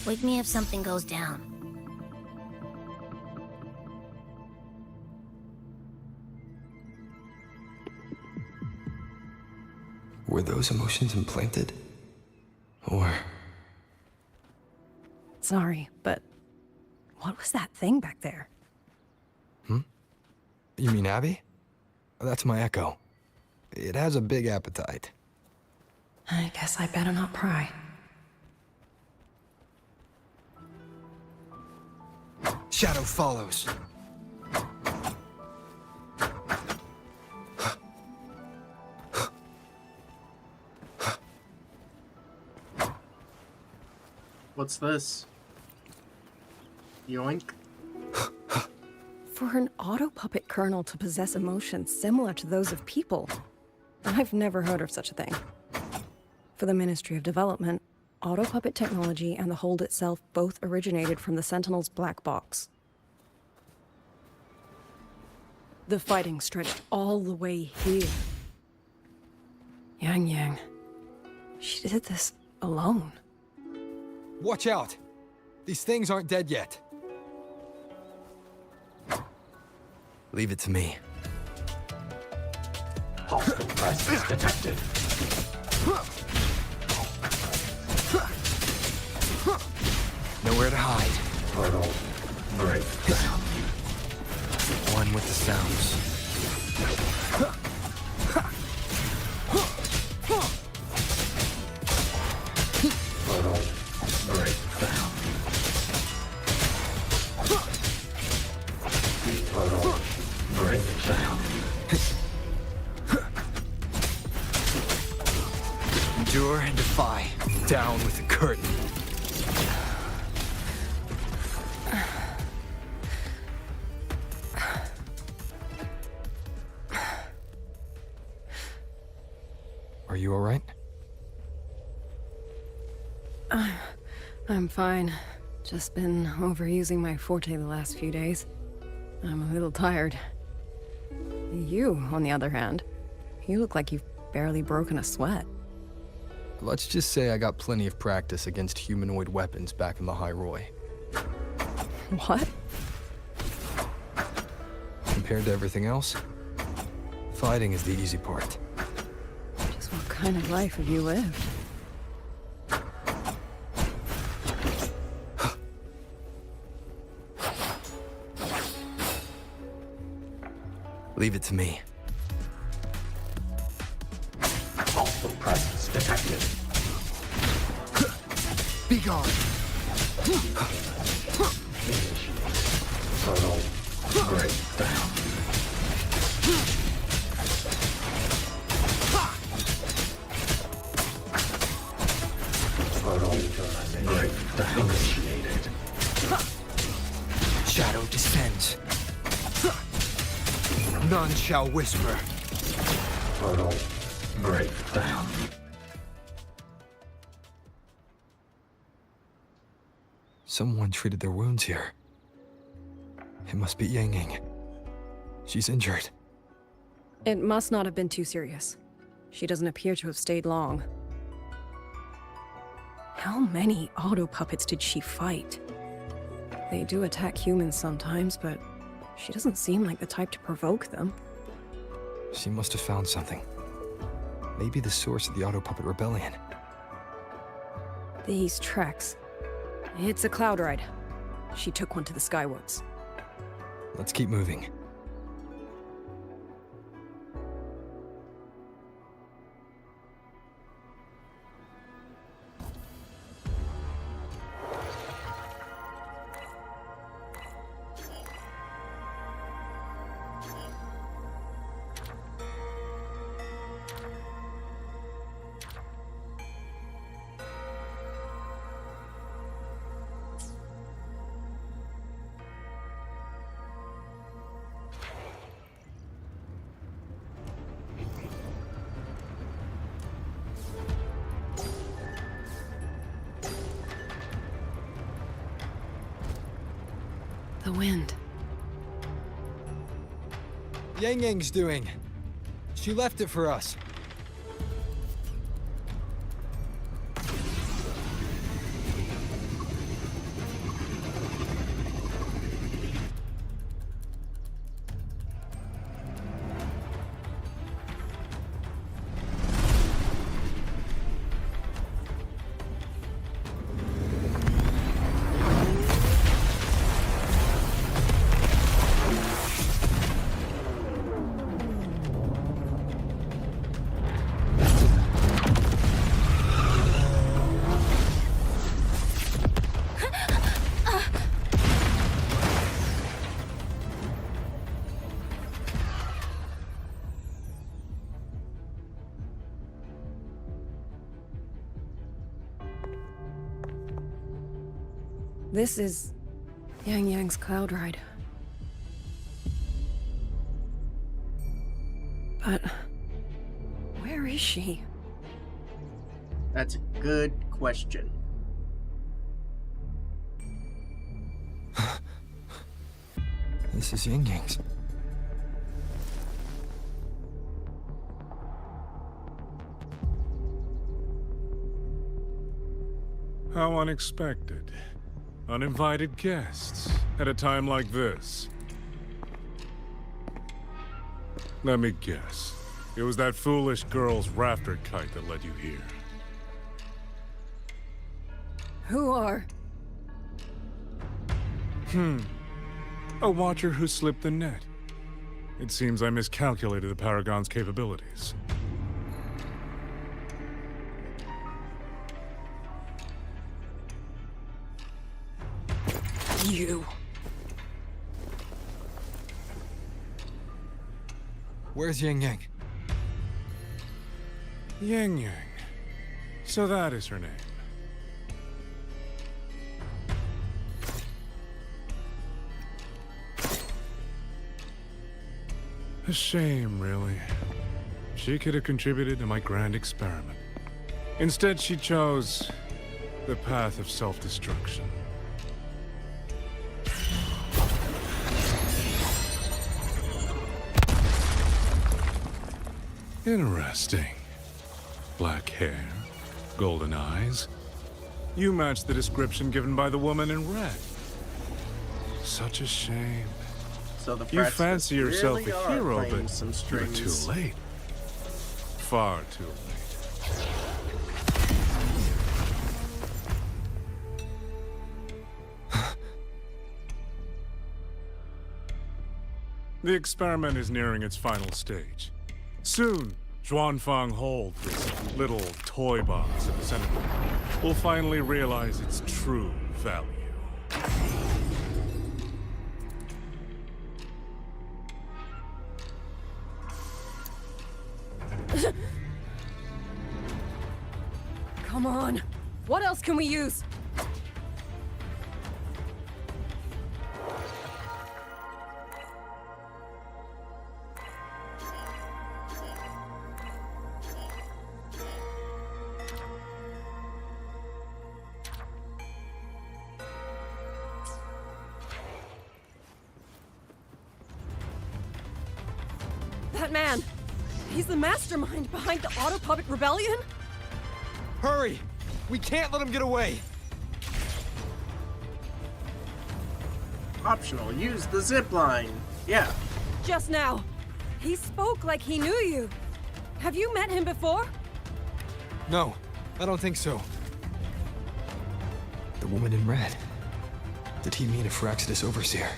Wake me if something goes down. Were those emotions implanted? Or... Sorry, but what was that thing back there? You mean Abby? That's my echo. It has a big appetite. I guess I better not pry. Shadow follows. What's this? Yoink. For an auto puppet kernel to possess emotions similar to those of people, I've never heard of such a thing. For the Ministry of Development, auto puppet technology and the hold itself both originated from the Sentinel's black box. The fighting stretched all the way here. Yang Yang, she did this alone. Watch out! These things aren't dead yet. Leave it to me. presence detected. Nowhere to hide. Portal break down. One with the sounds. Portal break down. Portal break down. Endure and defy. Down with the curtain. Are you all right? I'm fine. Just been overusing my forte the last few days. I'm a little tired. You, on the other hand, you look like you've barely broken a sweat. Let's just say I got plenty of practice against humanoid weapons back in the High Roy. What? Compared to everything else, fighting is the easy part. Just what kind of life have you lived? Leave it to me. Hostile presence detected. Be gone. Portal break down. Portal break down. Initiated. Shadow descends. None shall whisper. Portal break down. Someone treated their wounds here. It must be Yang Yang. She's injured. It must not have been too serious. She doesn't appear to have stayed long. How many auto puppets did she fight? They do attack humans sometimes, but she doesn't seem like the type to provoke them. She must have found something. Maybe the source of the auto puppet rebellion. These treks. It's a cloud ride. She took one to the Skywoods. Let's keep moving. The wind. Yang Yang's doing. She left it for us. This is Yang Yang's cloud ride. But where is she? That's a good question. This is Yang Yang's. How unexpected. Uninvited guests at a time like this. Let me guess. It was that foolish girl's rafter kite that led you here. Who are? A watcher who slipped the net. It seems I miscalculated the Paragon's capabilities. You. Where's Yang Yang? Yang Yang. So that is her name. A shame, really. She could have contributed to my grand experiment. Instead, she chose the path of self-destruction. Interesting. Black hair, golden eyes. You match the description given by the woman in red. Such a shame. So the You fancy yourself really a hero, playing but some you're too strings. late. Far too late. The experiment is nearing its final stage. Soon, Xuanfang Hold, this little toy box in the center, will finally realize its true value. Come on. What else can we use? That man! He's the mastermind behind the Auto Puppet Rebellion? Hurry! We can't let him get away! Optional, use the zip line. Yeah. Just now. He spoke like he knew you. Have you met him before? No, I don't think so. The woman in red. Did he mean a Firaxidus Overseer?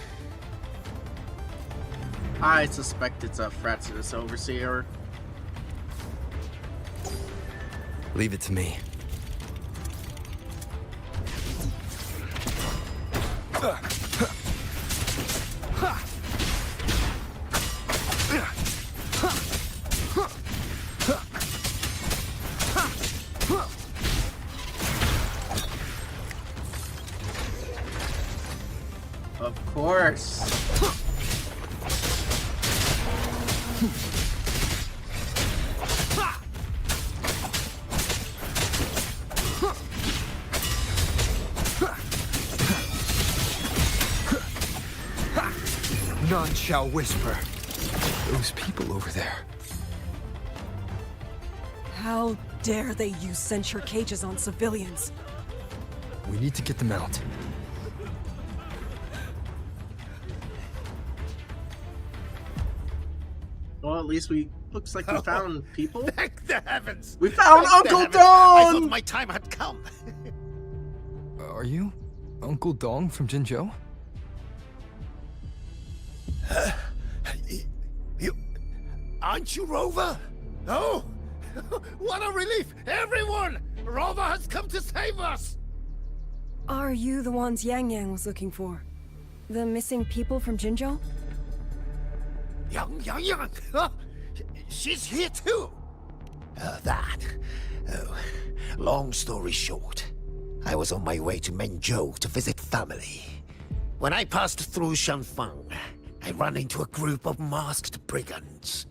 I suspect it's a Firaxidus Overseer. Leave it to me. Of course. None shall whisper. Those people over there. How dare they use censure cages on civilians? We need to get them out. Well, at least looks like we found people. Thank the heavens! We found Thank the Uncle heavens. I Dong! thought my time had come. Are you Uncle Dong from Jinzhou? You... Aren't you Rover? Oh! What a relief! Everyone! Rover has come to save us! Are you the ones Yang Yang was looking for? The missing people from Jinzhou? Yang! She's here too! Oh, long story short, I was on my way to Menzhou to visit family. When I passed through Shanfang, I ran into a group of masked brigands.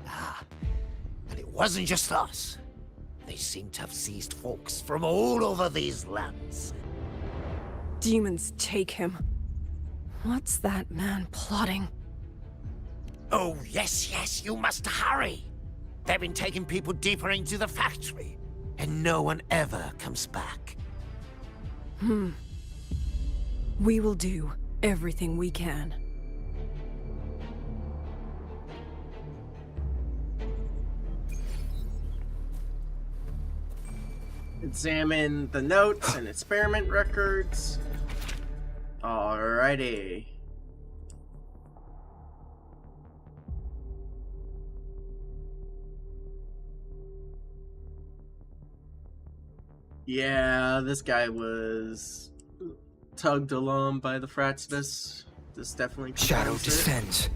And it wasn't just us. They seem to have seized folks from all over these lands. Demons take him. What's that man plotting? Oh, yes, you must hurry. They've been taking people deeper into the factory, and no one ever comes back. We will do everything we can. Examine the notes and experiment records. Alrighty. Yeah, this guy was tugged along by the Fratsness. This definitely Shadow confirms it. descends.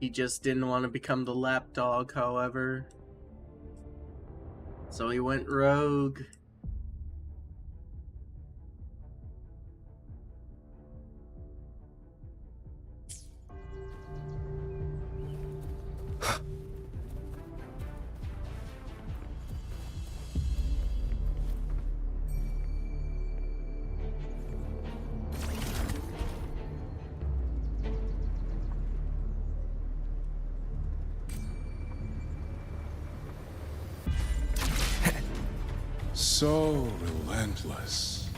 He just didn't want to become the lapdog, however. So he went rogue. So relentless.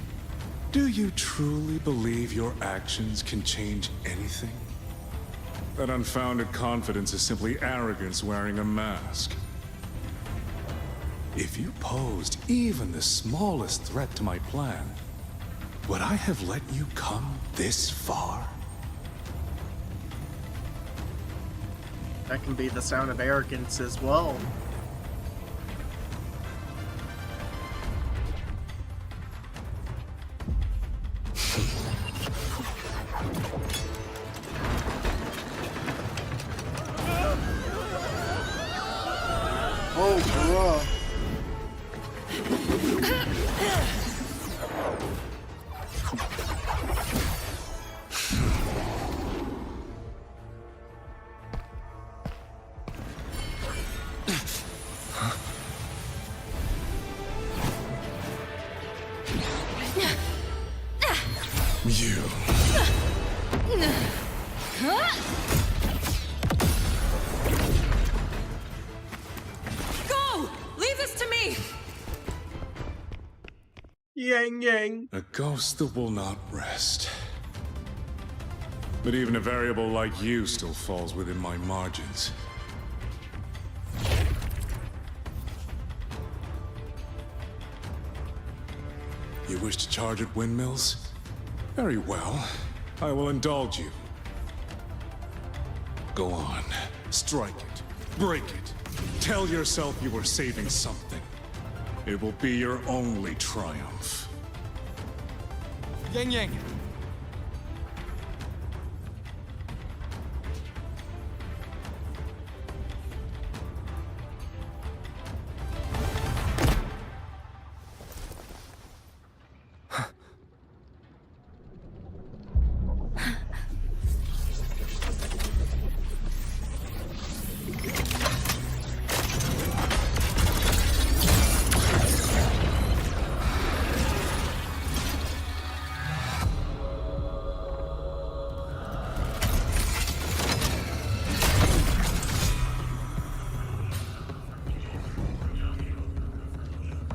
Do you truly believe your actions can change anything? That unfounded confidence is simply arrogance wearing a mask. If you posed even the smallest threat to my plan, would I have let you come this far? That can be the sound of arrogance as well. Oh, bro. You. Go! Leave this to me! Yang yang. A ghost that will not rest. But even a variable like you still falls within my margins. You wish to charge at windmills? Very well. I will indulge you. Go on. Strike it. Break it. Tell yourself you were saving something. It will be your only triumph. Yang Yang.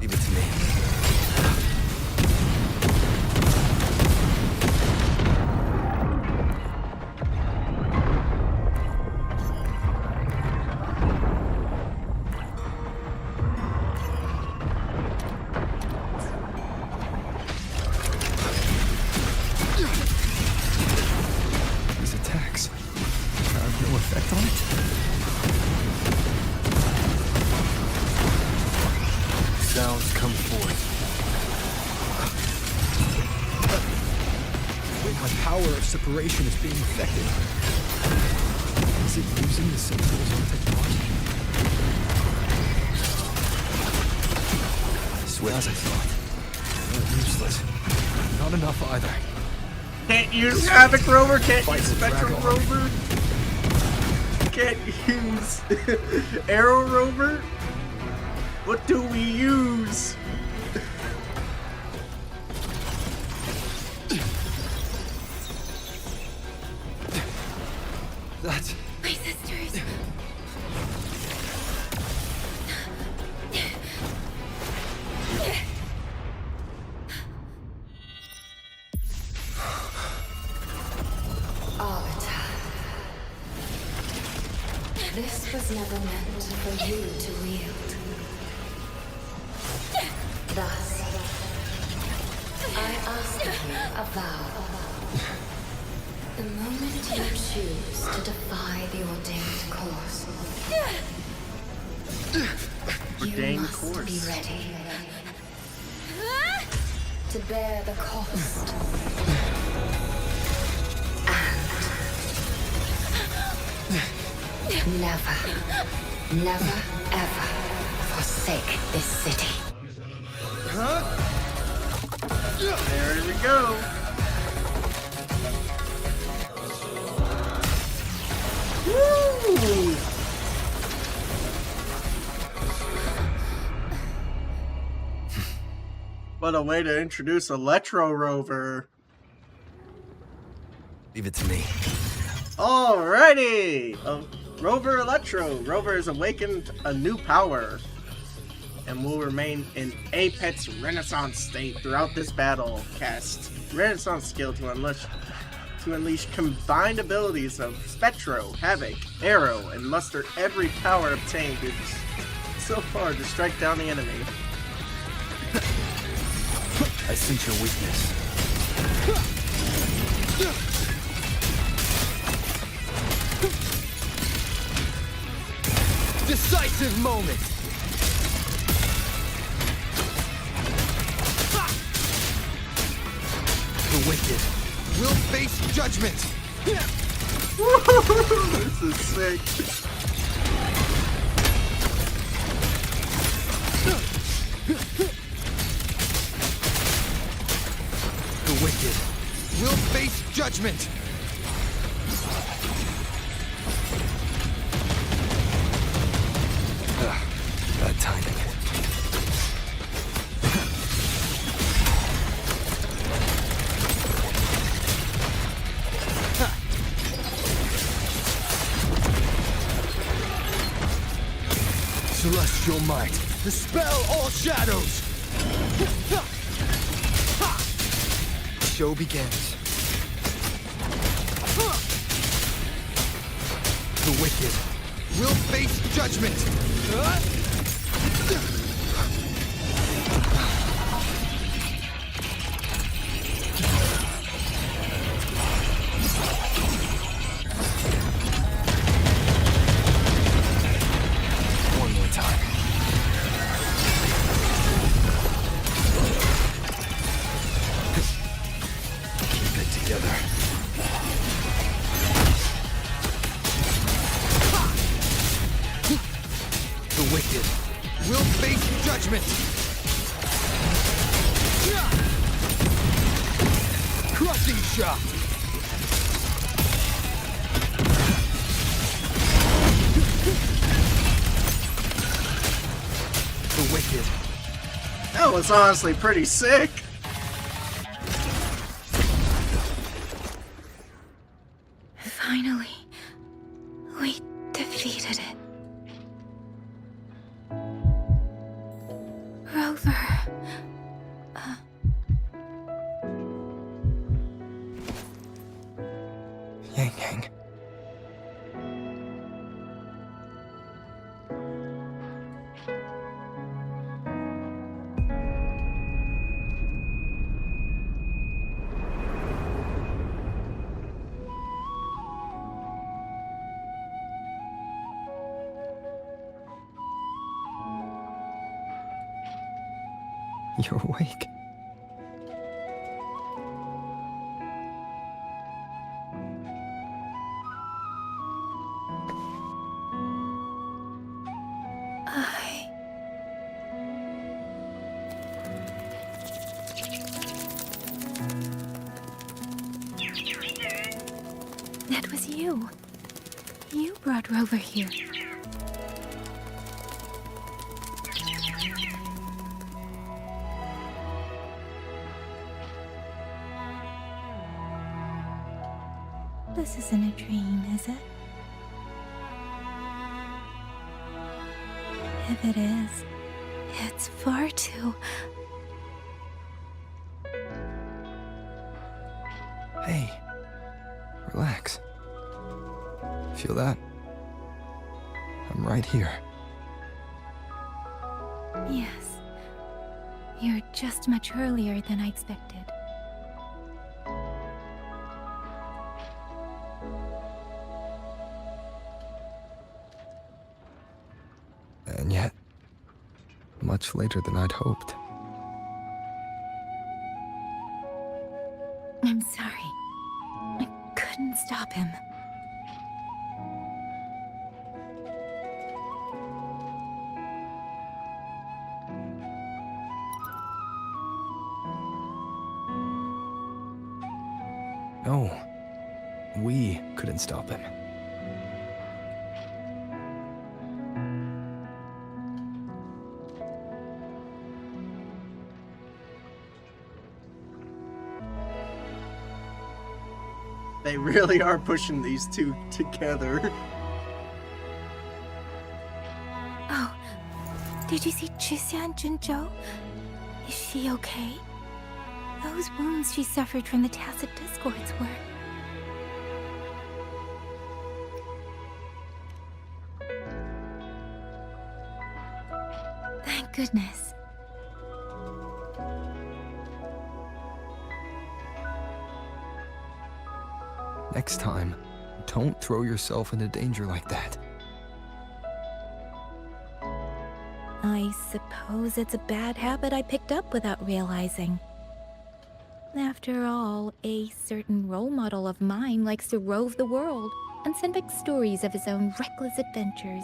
Leave it to me. These attacks have no effect on it. Sounds come forth. Wait, my power of separation is being affected. Is it using the Sentinel's own technology? I swear, as I thought. Useless. Not enough either. Can't use Havoc Rover, can't Fight use the Spectral Dragon Rover, can't use Arrow Rover. What do we use? That's My sisters. Arbiter. This was never meant for you to wield. Thus, I ask of you a vow. The moment you choose to defy the ordained course, you must be ready to bear the cost. And never, ever forsake this city. There we go. Woo! What a way to introduce ItzRover. Leave it to me. Alrighty! Rover Electro. Rover has awakened a new power and will remain in Apex Renaissance state throughout this battle. Cast Renaissance skill to unleash combined abilities of Spectro, Havoc, Arrow, and muster every power obtained so far to strike down the enemy. I sense your weakness. Decisive moment! The wicked will face judgment! This is sick. The wicked will face judgment! Bad timing. Celestial might, dispel all shadows! The show begins. The wicked will face judgment! One more time. Keep it together. The wicked will face judgment! Crushing shot! The wicked. That was honestly pretty sick. Finally, we defeated it. Rover. Yang Yang. You're awake. That was you. You brought Rover here. This isn't a dream, is it? If it is, it's far too... Hey, relax. Feel that? I'm right here. Yes, You're just much earlier than I expected. And yet, much later than I'd hoped. I'm sorry. I couldn't stop him. No, we couldn't stop him. They really are pushing these two together. Oh, did you see Chixia and Jinzhou? Is she okay? Those wounds she suffered from the tacit discords were... Thank goodness. Next time, don't throw yourself into danger like that. I suppose it's a bad habit I picked up without realizing. After all, a certain role model of mine likes to rove the world and send back stories of his own reckless adventures.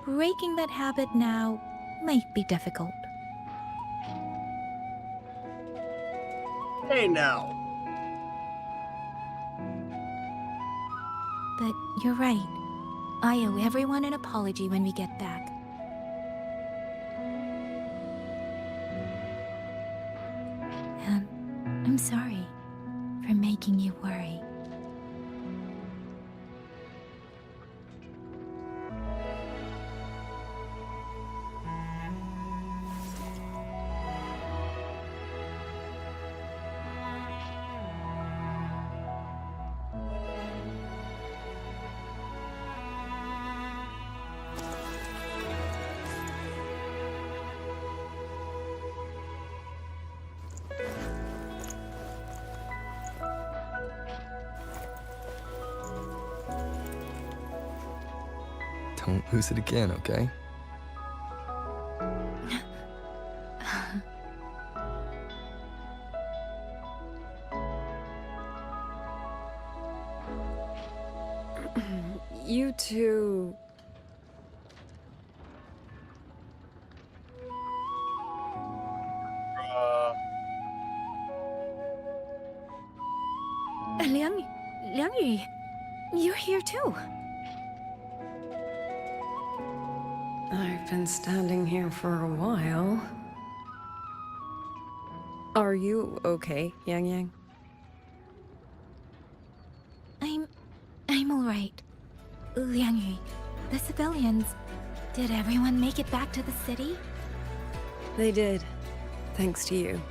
Breaking that habit now might be difficult. Hey now. But you're right. I owe everyone an apology when we get back. And I'm sorry for making you worry. Don't lose it again, okay? You two... Liangyu, you're here too. I've been standing here for a while. Are you okay, Yang Yang? I'm alright. Liangyu, the civilians, did everyone make it back to the city? They did, thanks to you.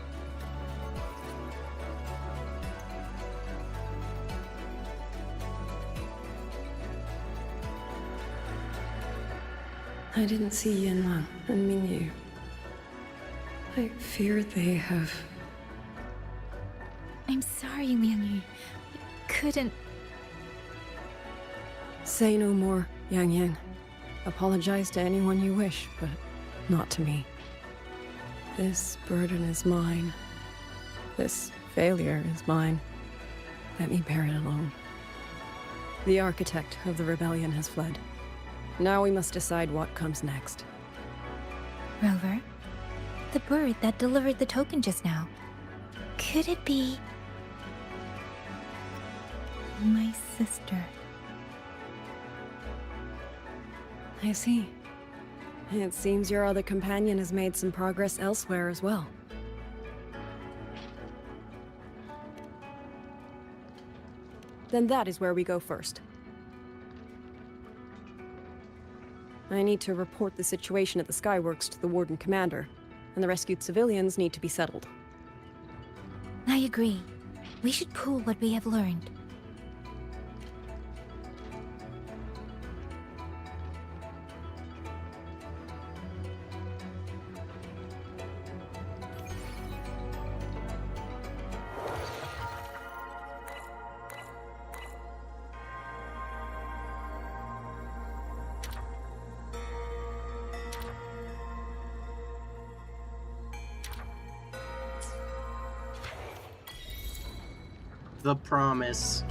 I didn't see Yanlan and Mingyu. I fear they have... I'm sorry, Liangyu. I couldn't... Say no more, Yang Yang. Apologize to anyone you wish, but not to me. This burden is mine. This failure is mine. Let me bear it alone. The architect of the rebellion has fled. Now we must decide what comes next. Rover, the bird that delivered the token just now, could it be... my sister? I see. It seems your other companion has made some progress elsewhere as well. Then that is where we go first. I need to report the situation at the Skyworks to the Warden Commander, and the rescued civilians need to be settled. I agree. We should pool what we have learned. the promise.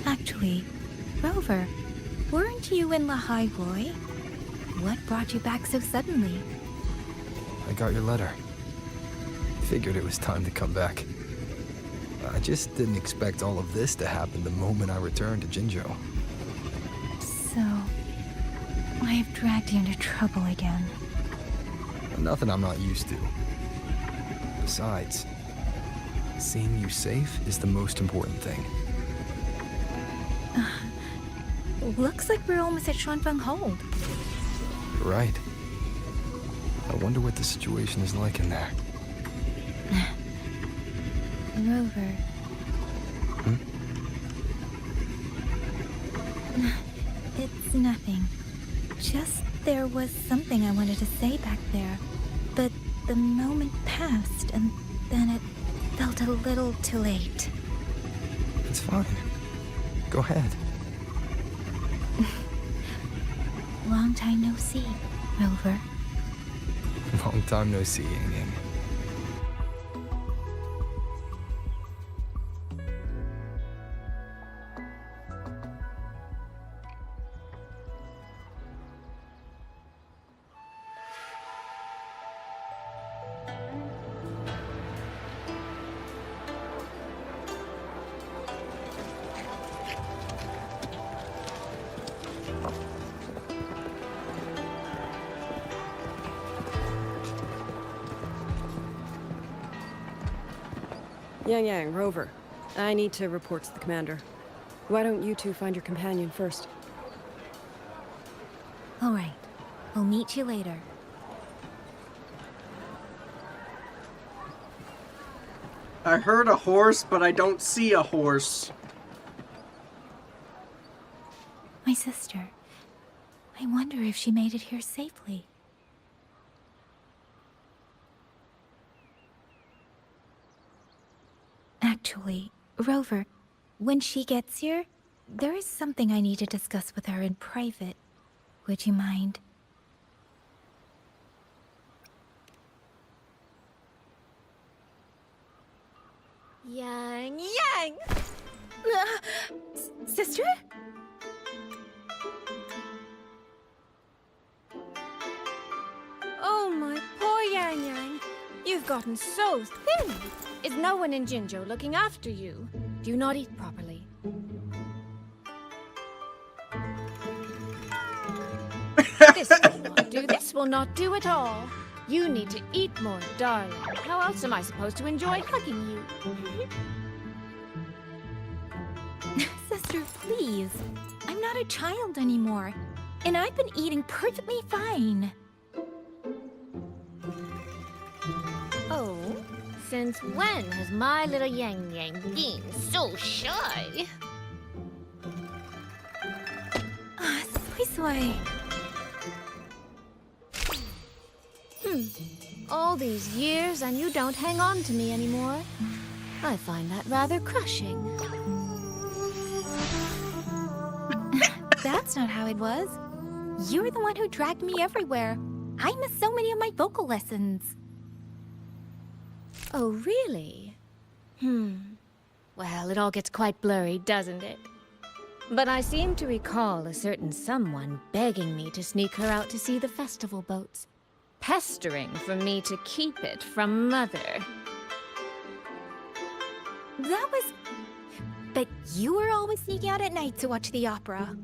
Actually, Rover, weren't you in Lahai Roy? What brought you back so suddenly? I got your letter. Figured it was time to come back. I just didn't expect all of this to happen the moment I returned to Jinzhou. So, I have dragged you into trouble again. Nothing I'm not used to. Besides, seeing you safe is the most important thing. Looks like we're almost at Xuanfeng Hold. You're right. I wonder what the situation is like in there. Rover. It's nothing. Just there was something I wanted to say back there. But the moment passed, and then it felt a little too late. It's fine. Go ahead. Long time no see, Rover. Long time no see, Yang Yang. Yang Yang, Rover. I need to report to the commander. Why don't you two find your companion first? All right. I'll meet you later. I heard a horse, but I don't see a horse. My sister. I wonder if she made it here safely. Actually, Rover, when she gets here, there is something I need to discuss with her in private. Would you mind? Yang Yang! Sister? Oh, my poor Yang Yang. You've gotten so thin. Is no one in Jinzhou looking after you? Do you not eat properly? This will not do. This will not do at all. You need to eat more, darling. How else am I supposed to enjoy hugging you? Sister, please. I'm not a child anymore. And I've been eating perfectly fine. Oh? Since when has my little Yang Yang been so shy? Soy. All these years and you don't hang on to me anymore. I find that rather crushing. That's not how it was. You were the one who dragged me everywhere. I missed so many of my vocal lessons. Oh, really? Well, it all gets quite blurry, doesn't it? But I seem to recall a certain someone begging me to sneak her out to see the festival boats. Pestering for me to keep it from Mother. That was... But you were always sneaking out at night to watch the opera.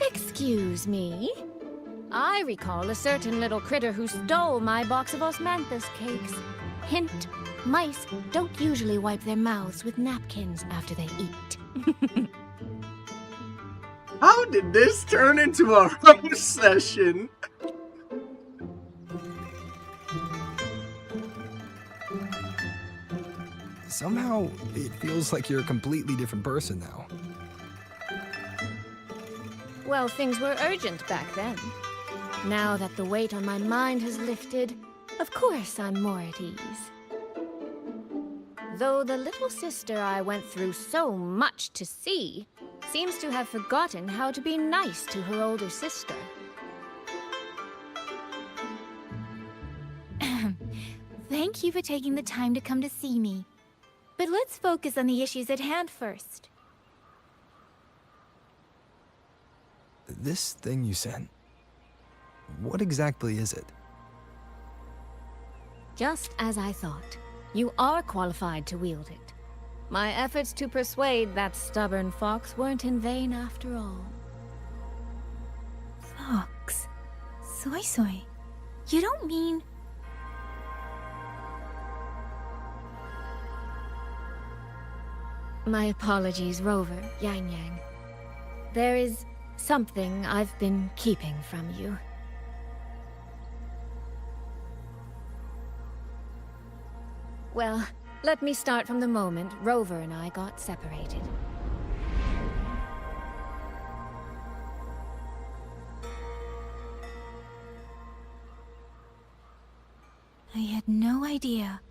Excuse me? I recall a certain little critter who stole my box of osmanthus cakes. Hint, mice don't usually wipe their mouths with napkins after they eat. How did this turn into a roast session? Somehow, it feels like you're a completely different person now. Well, things were urgent back then. Now that the weight on my mind has lifted, of course I'm more at ease. Though the little sister I went through so much to see seems to have forgotten how to be nice to her older sister. Thank you for taking the time to come to see me. But let's focus on the issues at hand first. This thing you sent, what exactly is it? Just as I thought. You are qualified to wield it. My efforts to persuade that stubborn fox weren't in vain after all. Fox? Soy Soy? You don't mean... My apologies, Rover, Yang Yang. There is something I've been keeping from you. Well, let me start from the moment Rover and I got separated. I had no idea.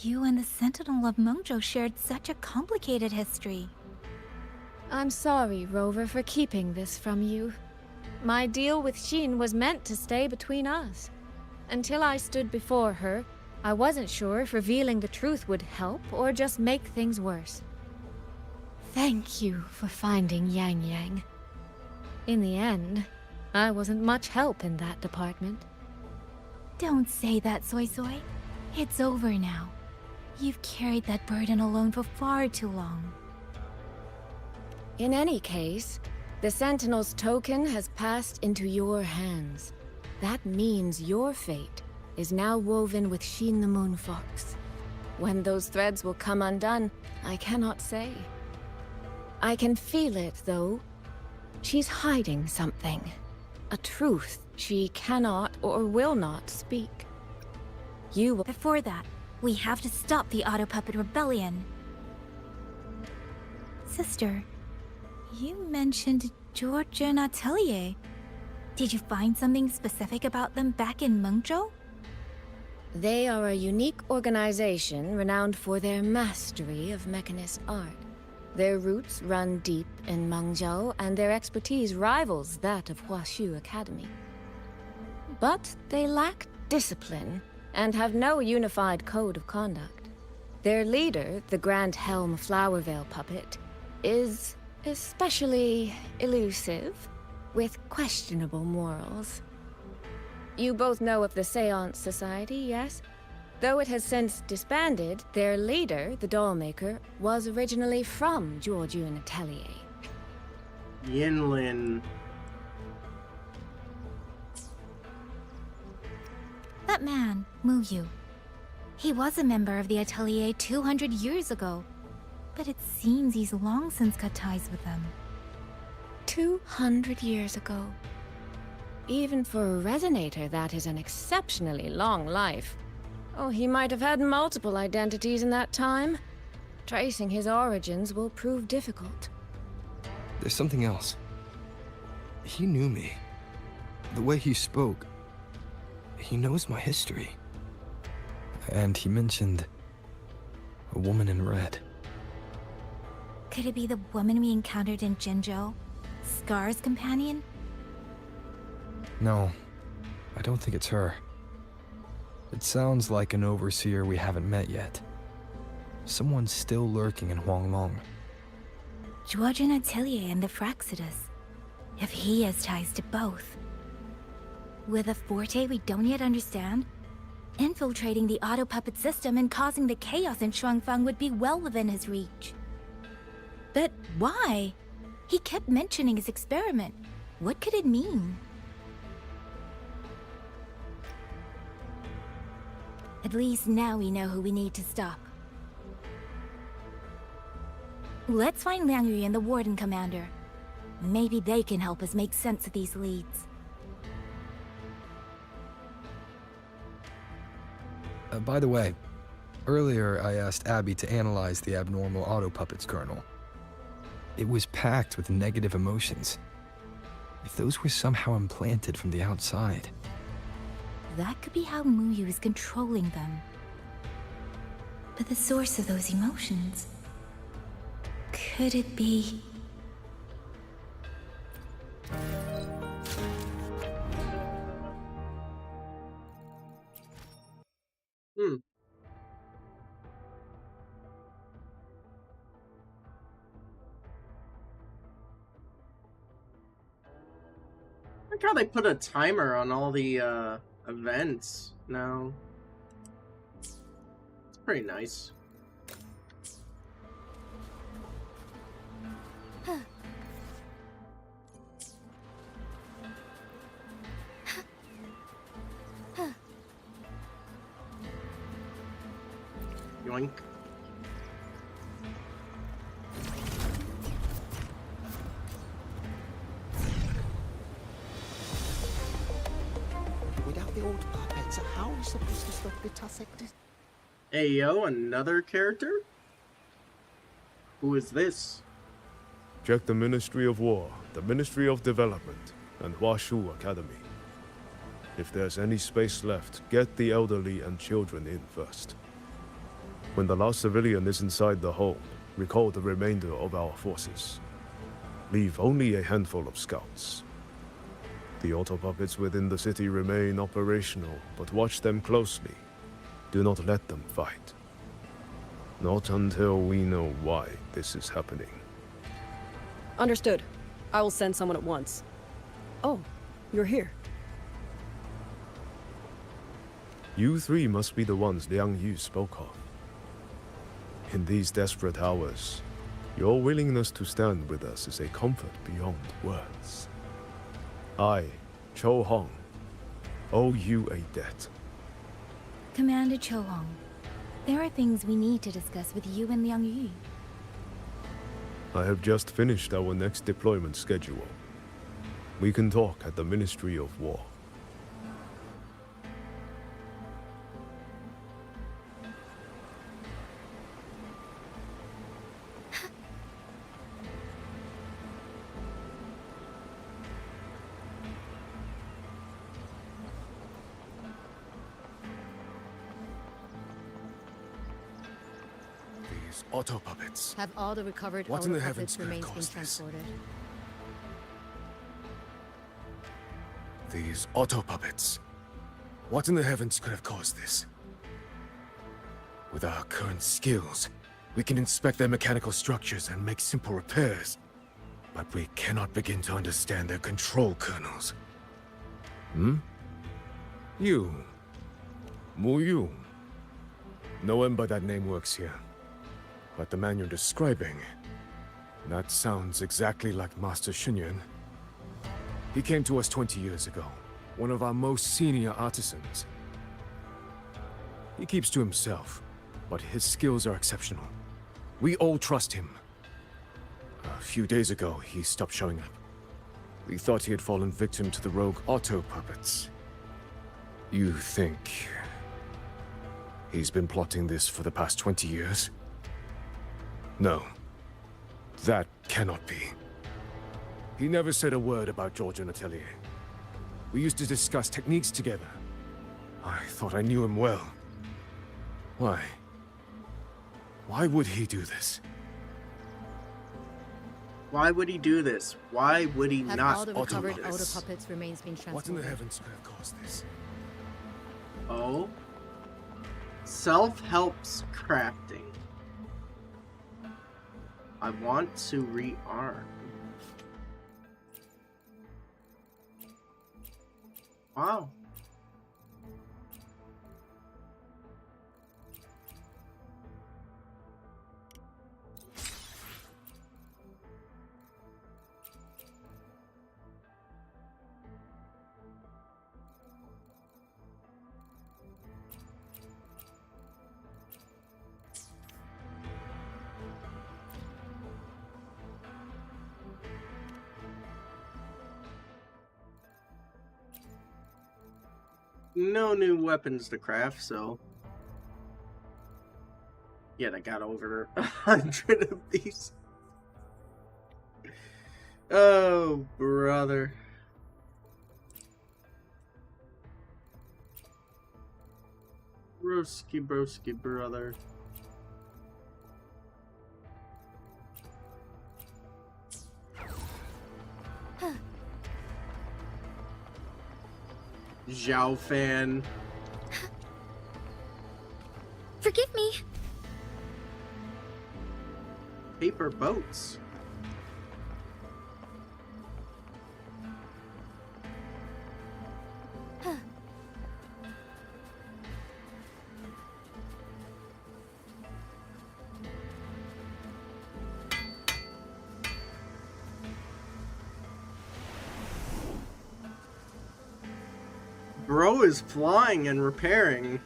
You and the Sentinel of Mengzhou shared such a complicated history. I'm sorry, Rover, for keeping this from you. My deal with Xin was meant to stay between us. Until I stood before her, I wasn't sure if revealing the truth would help or just make things worse. Thank you for finding Yang Yang. In the end, I wasn't much help in that department. Don't say that, Soy Soy. It's over now. You've carried that burden alone for far too long. In any case, the Sentinel's token has passed into your hands. That means your fate is now woven with Xin the Moon Fox. When those threads will come undone, I cannot say. I can feel it, though. She's hiding something. A truth she cannot or will not speak. You will... Before that, we have to stop the Auto Puppet Rebellion. Sister, you mentioned Georgia and Atelier. Did you find something specific about them back in Mengzhou? They are a unique organization renowned for their mastery of mechanist art. Their roots run deep in Mengzhou, and their expertise rivals that of Huashu Academy. But they lack discipline and have no unified code of conduct. Their leader, the Grand Helm Flowervale puppet, is especially elusive, with questionable morals. You both know of the Seance Society, yes? Though it has since disbanded, their leader, the Dollmaker, was originally from Georgian Atelier. Yinlin. That man, Mu Yu. He was a member of the Atelier 200 years ago, but it seems he's long since cut ties with them. 200 years ago. Even for a resonator, that is an exceptionally long life. Oh, he might have had multiple identities in that time. Tracing his origins will prove difficult. There's something else. He knew me. The way he spoke. He knows my history. And he mentioned a woman in red. Could it be the woman we encountered in Jinzhou? Scar's companion? No, I don't think it's her. It sounds like an overseer we haven't met yet. Someone still lurking in Huanglong. Georgian Atelier and the Fraxidus. If he has ties to both. With a forte we don't yet understand, infiltrating the auto puppet system and causing the chaos in Shuangfang would be well within his reach. But why? He kept mentioning his experiment. What could it mean? At least now we know who we need to stop. Let's find Liang Yu and the Warden Commander. Maybe they can help us make sense of these leads. By the way, earlier I asked Abby to analyze the abnormal auto puppet's kernel. It was packed with negative emotions. If those were somehow implanted from the outside... That could be how Mu Yu is controlling them. But the source of those emotions... could it be... I like how they put a timer on all the events now. It's pretty nice. Yoink. Without the old puppets, how are we supposed to stop the Tusek? Hey yo, another character? Who is this? Check the Ministry of War, the Ministry of Development, and Huashu Academy. If there's any space left, get the elderly and children in first. When the last civilian is inside the hold, recall the remainder of our forces. Leave only a handful of scouts. The auto puppets within the city remain operational, but watch them closely. Do not let them fight. Not until we know why this is happening. Understood. I will send someone at once. Oh, you're here. You three must be the ones Liang Yu spoke of. In these desperate hours, your willingness to stand with us is a comfort beyond words. I, Cho Hong, owe you a debt. Commander Cho Hong, there are things we need to discuss with you and Liang Yu. I have just finished our next deployment schedule. We can talk at the Ministry of War. These auto puppets. Have all the recovered What in auto the puppets heavens could remains have been caused this? transported? These auto puppets. What in the heavens could have caused this? With our current skills, we can inspect their mechanical structures and make simple repairs. But we cannot begin to understand their control kernels. Hmm? You. Mu Yu. No one by that name works here. But the man you're describing... that sounds exactly like Master Xunyan. He came to us 20 years ago. One of our most senior artisans. He keeps to himself, but his skills are exceptional. We all trust him. A few days ago, he stopped showing up. We thought he had fallen victim to the rogue auto puppets. You think... he's been plotting this for the past 20 years? No. That cannot be. He never said a word about Georgian Atelier. We used to discuss techniques together. I thought I knew him well. Why? Why would he do this? Why would he do this? Why would he Have not? all the recovered auto puppets remains been transported? What in the heavens could have caused this? Oh. Self-helps crafting. I want to rearm. Wow. No new weapons to craft, so... Yet I got over 100 of these. Oh, brother. Broski, brother. Zhao fan. Forgive me. Paper boats. Bro is flying and repairing.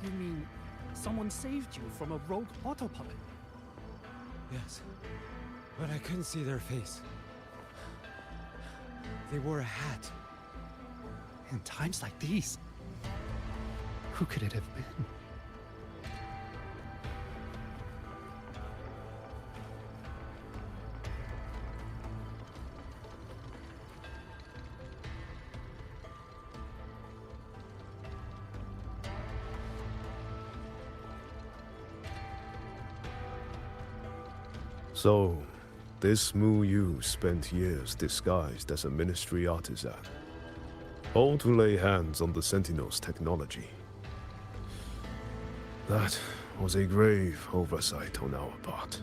You mean someone saved you from a rogue auto puppet? Yes, but I couldn't see their face. They wore a hat. In times like these, who could it have been? So, this Mu Yu spent years disguised as a ministry artisan, all to lay hands on the Sentinel's technology. That was a grave oversight on our part.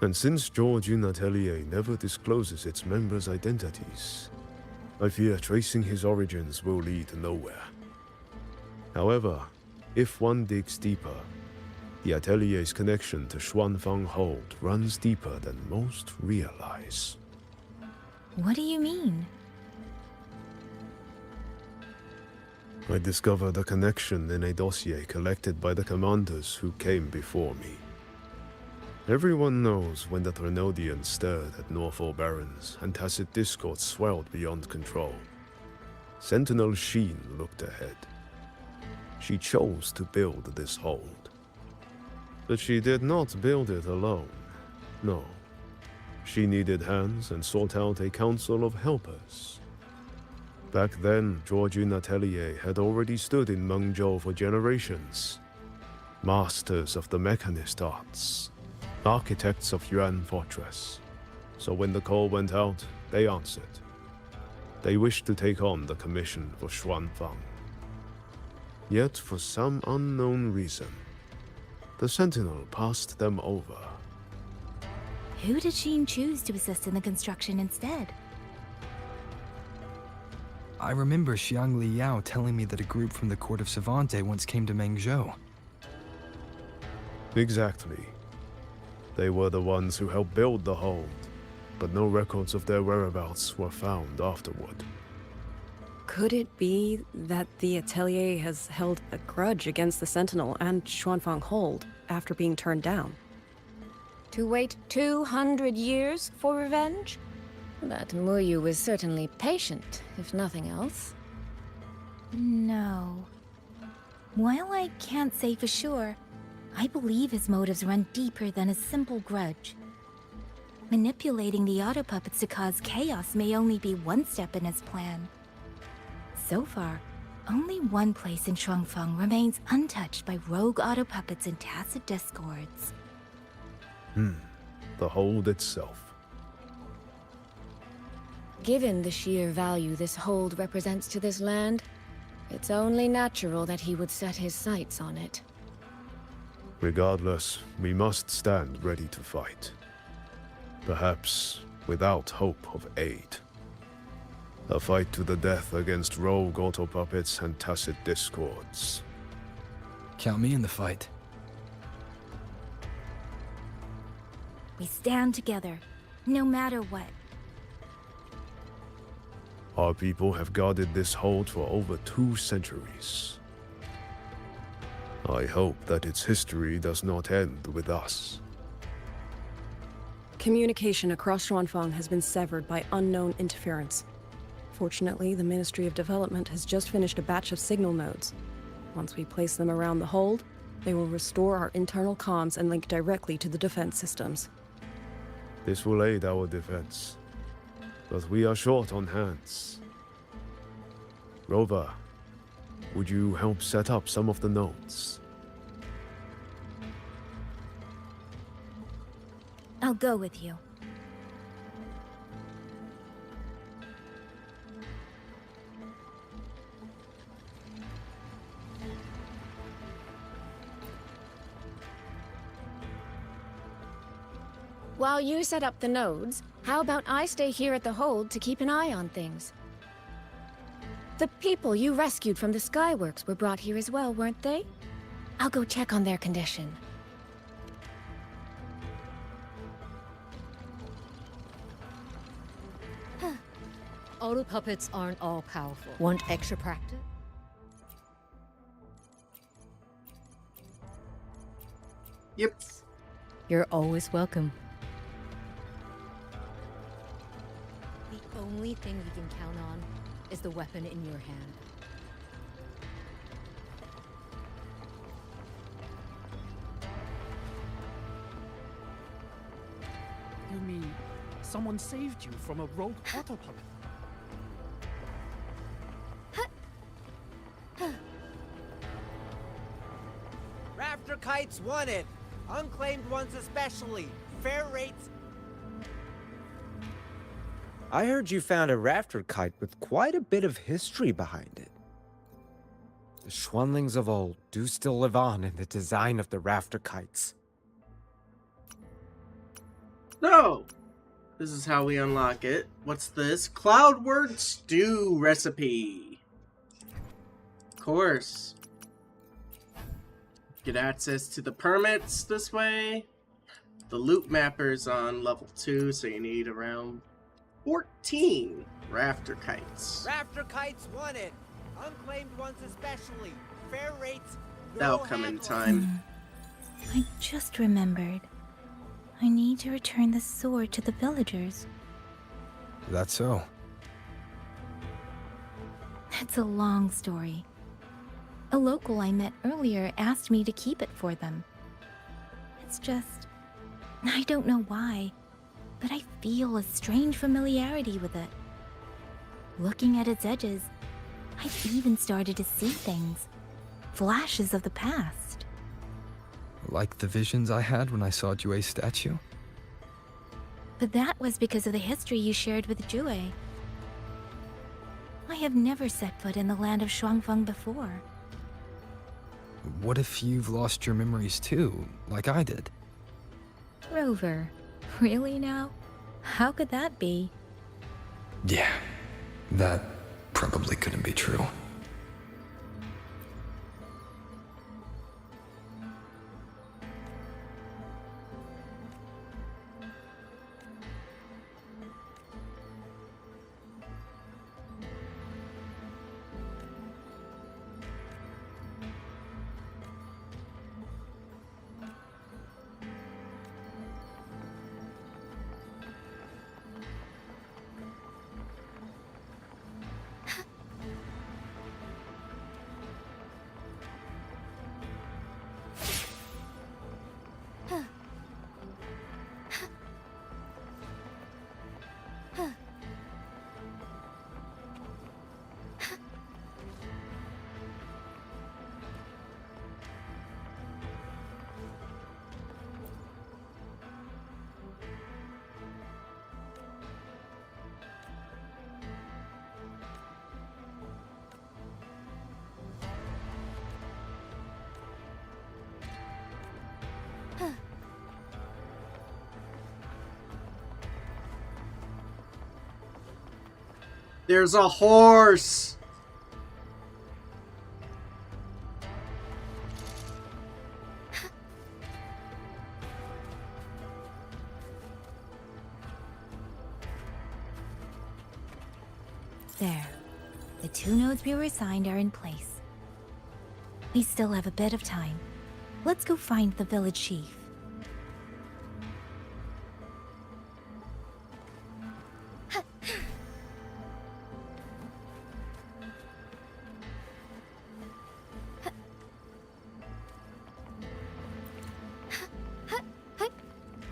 And since Georgian Atelier never discloses its members' identities, I fear tracing his origins will lead nowhere. However, if one digs deeper, the Atelier's connection to Xuanfang Hold runs deeper than most realize. What do you mean? I discovered a connection in a dossier collected by the commanders who came before me. Everyone knows when the Threnodians stirred at Norfolk Barrens and tacit discord swelled beyond control. Sentinel Sheen looked ahead. She chose to build this hold. But she did not build it alone. No. She needed hands and sought out a council of helpers. Back then, Georgian Atelier had already stood in Mengzhou for generations. Masters of the mechanist arts. Architects of Yuan Fortress. So when the call went out, they answered. They wished to take on the commission for Xuanfang. Yet, for some unknown reason, the Sentinel passed them over. Who did Sheen choose to assist in the construction instead? I remember Xiang Liyao telling me that a group from the court of Savante once came to Mengzhou. Exactly. They were the ones who helped build the hold, but no records of their whereabouts were found afterward. Could it be that the Atelier has held a grudge against the Sentinel and Xuanfang Hold after being turned down? To wait 200 years for revenge? That Muyu was certainly patient, if nothing else. No. While I can't say for sure, I believe his motives run deeper than a simple grudge. Manipulating the auto puppets to cause chaos may only be one step in his plan. So far, only one place in Shuangfeng remains untouched by rogue auto puppets and tacit discords. The hold itself. Given the sheer value this hold represents to this land, it's only natural that he would set his sights on it. Regardless, we must stand ready to fight. Perhaps without hope of aid. A fight to the death against rogue auto puppets and tacit discords. Count me in the fight. We stand together, no matter what. Our people have guarded this hold for over 2 centuries. I hope that its history does not end with us. Communication across Xuanfang has been severed by unknown interference. Fortunately, the Ministry of Development has just finished a batch of signal nodes. Once we place them around the hold, They will restore our internal comms and link directly to the defense systems. This will aid our defense. But we are short on hands. Rover, would you help set up some of the nodes? I'll go with you. While you set up the nodes, how about I stay here at the hold to keep an eye on things? The people you rescued from the Skyworks were brought here as well, weren't they? I'll go check on their condition. Auto puppets aren't all powerful. Want extra practice? Yep. You're always welcome. The only thing you can count on is the weapon in your hand. You mean someone saved you from a rogue auto puppet? Rafter kites wanted. Unclaimed ones especially. Fair rates. I heard you found a rafter kite with quite a bit of history behind it. The Schwanlings of old do still live on in the design of the rafter kites. So, this is how we unlock it. What's this? Cloudward stew recipe. Of course. Get access to the permits this way. The loot mapper's on level 2, so you need around 14 rafter kites. Rafter kites wanted. Unclaimed ones especially. Fair rates. That'll come in time. I just remembered. I need to return the sword to the villagers. That's so. It's a long story. A local I met earlier asked me to keep it for them. It's just... I don't know why, but I feel a strange familiarity with it. Looking at its edges, I've even started to see things. Flashes of the past. Like the visions I had when I saw Jue's statue? But that was because of the history you shared with Jue. I have never set foot in the land of Shuangfeng before. What if you've lost your memories too, like I did? Rover, really now? How could that be? Yeah, that probably couldn't be true. There's a horse! There. The 2 nodes we were assigned are in place. We still have a bit of time. Let's go find the village chief.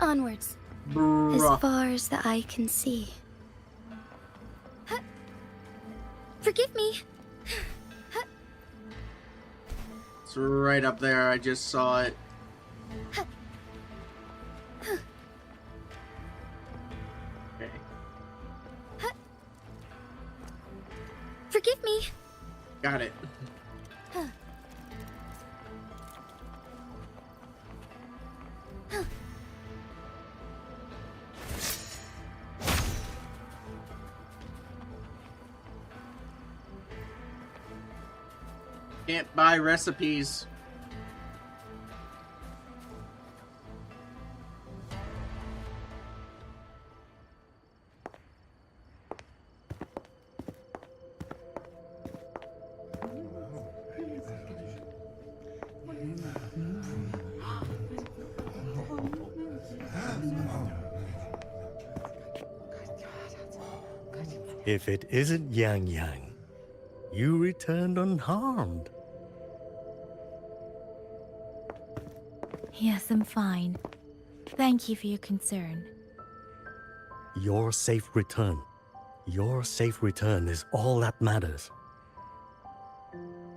Onwards. Bruh. As far as the eye can see. Huh. Forgive me. Huh. It's right up there. I just saw it. Huh. Huh. Okay. Huh. Forgive me. Got it. Huh. Huh. Can't buy recipes. If it isn't Yang Yang, you returned unharmed. Yes, I'm fine. Thank you for your concern. Your safe return. Your safe return is all that matters.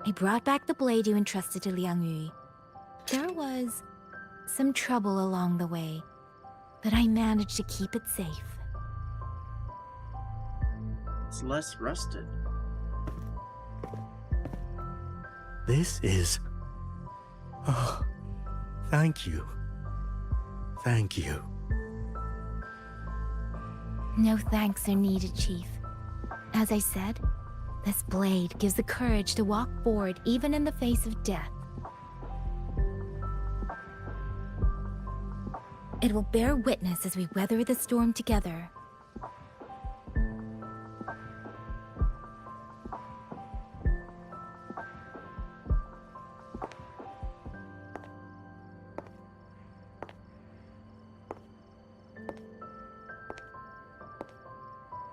I brought back the blade you entrusted to Liang Yu. There was some trouble along the way, but I managed to keep it safe. It's less rusted. This is... Oh, thank you. Thank you. No thanks are needed, Chief. As I said, this blade gives the courage to walk forward even in the face of death. It will bear witness as we weather the storm together.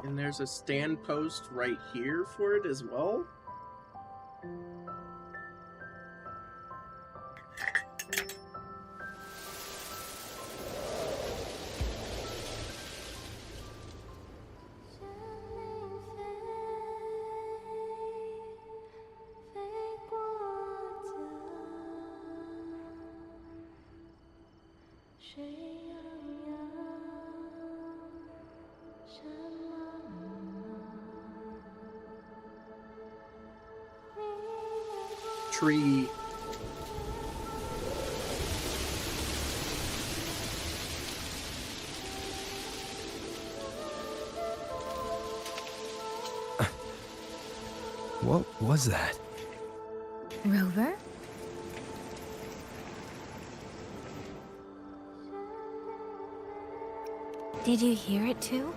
And there's a stand post right here for it as well. Tree. What was that? Rover? Did you hear it too?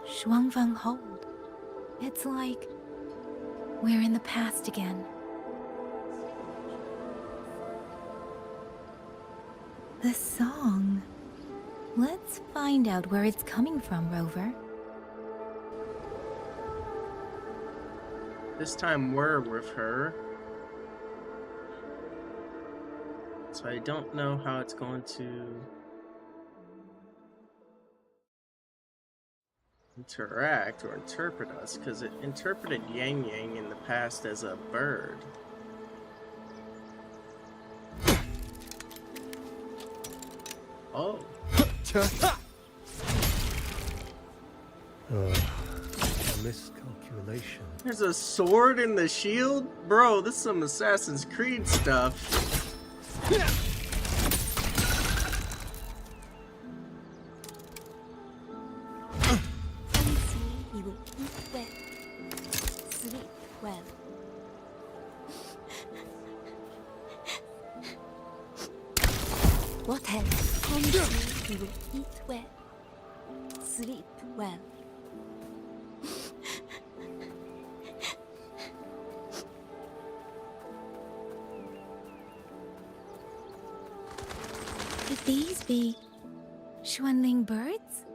Shuangfeng Hold. It's like we're in the past again. The song. Let's find out where it's coming from, Rover. This time we're with her. So I don't know how it's going to interact or interpret us, because it interpreted Yang Yang in the past as a bird. Oh. A miscalculation. There's a sword in the shield? Bro, this is some Assassin's Creed stuff. You will eat well, sleep well. What else? Promise me you will eat well, sleep well. these be Xuanling birds?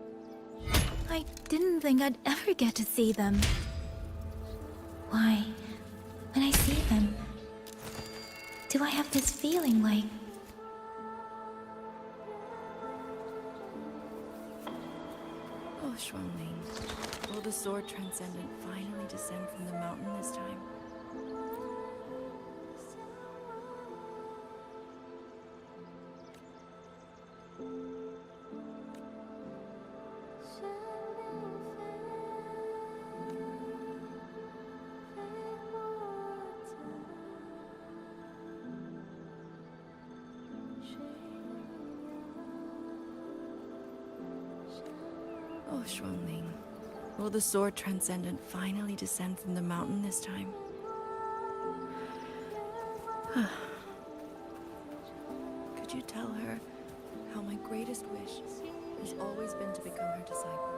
I didn't think I'd ever get to see them. Why, when I see them, do I have this feeling like... Oh, Xuanling, will the sword transcendent finally descend from the mountain this time? Oh, Xuanling, will the sword transcendent finally descend from the mountain this time? Could you tell her how my greatest wish has always been to become her disciple?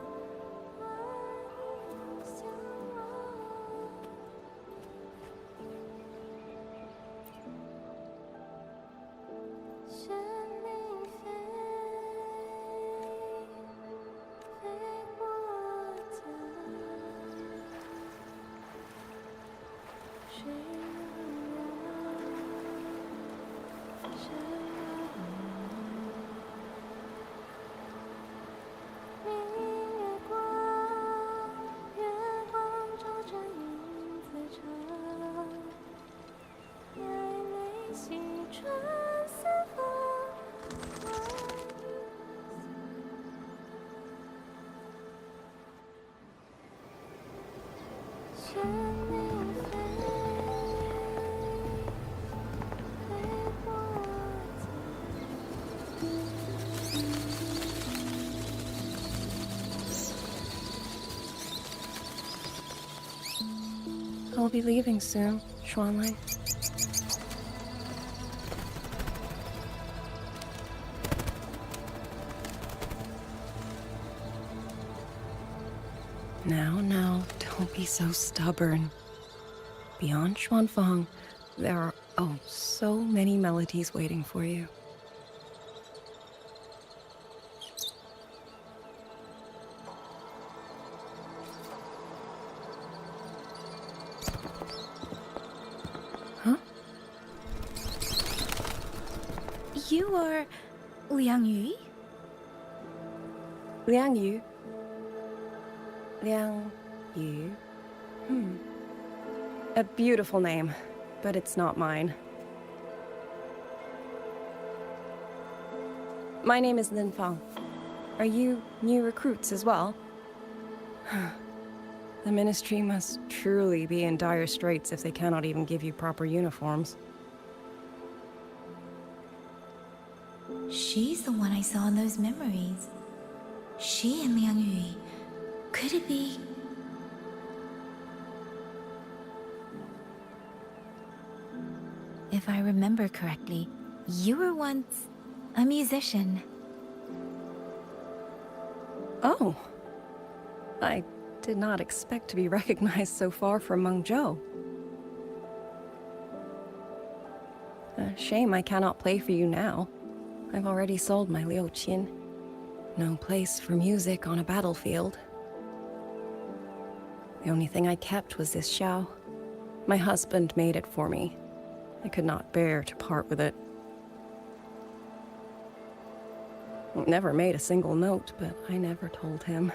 I'll be leaving soon, Xuanling. Now, don't be so stubborn. Beyond Xuanfang, there are, oh, so many melodies waiting for you. Huh? You are Liang Yu? Liang Yu? Liang Yu? A beautiful name, but it's not mine. My name is Lin Fang. Are you new recruits as well? The Ministry must truly be in dire straits if they cannot even give you proper uniforms. She's the one I saw in those memories. She and Liang Yu. Could it be? If I remember correctly, you were once a musician. Oh. I did not expect to be recognized so far from Mengzhou. A shame I cannot play for you now. I've already sold my liuqin. No place for music on a battlefield. The only thing I kept was this xiao. My husband made it for me. I could not bear to part with it. Never made a single note, but I never told him.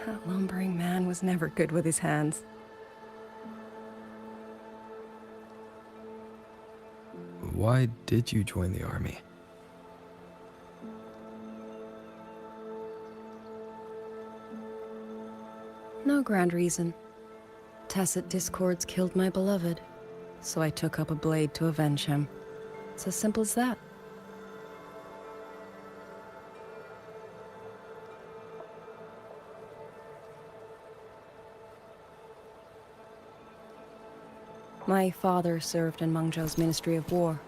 That lumbering man was never good with his hands. Why did you join the army? No grand reason. Tacit discords killed my beloved, so I took up a blade to avenge him. It's as simple as that. My father served in Mengzhou's Ministry of War.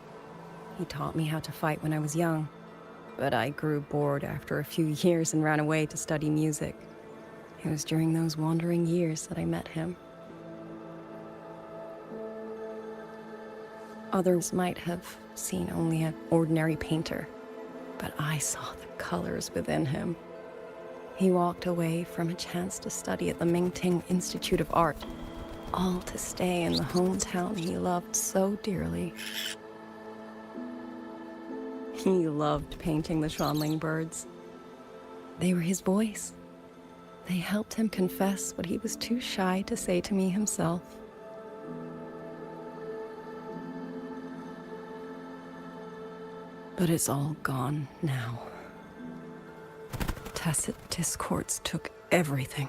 He taught me how to fight when I was young, but I grew bored after a few years and ran away to study music. It was during those wandering years that I met him. Others might have seen only an ordinary painter, but I saw the colors within him. He walked away from a chance to study at the Mingting Institute of Art, all to stay in the hometown he loved so dearly. He loved painting the Xuanling birds. They were his voice. They helped him confess what he was too shy to say to me himself. But it's all gone now. Tacit discords took everything.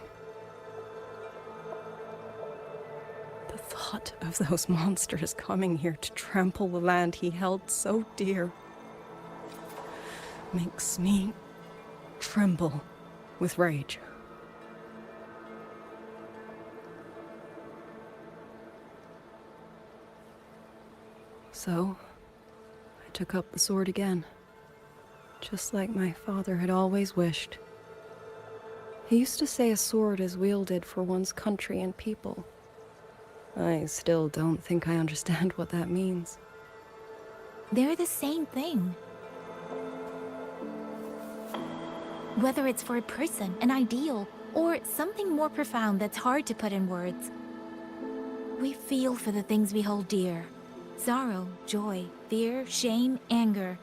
The thought of those monsters coming here to trample the land he held so dear makes me tremble with rage. So, I took up the sword again, just like my father had always wished. He used to say a sword is wielded for one's country and people. I still don't think I understand what that means. They're the same thing. Whether it's for a person, an ideal, or something more profound that's hard to put in words. We feel for the things we hold dear. Sorrow, joy, fear, shame, anger.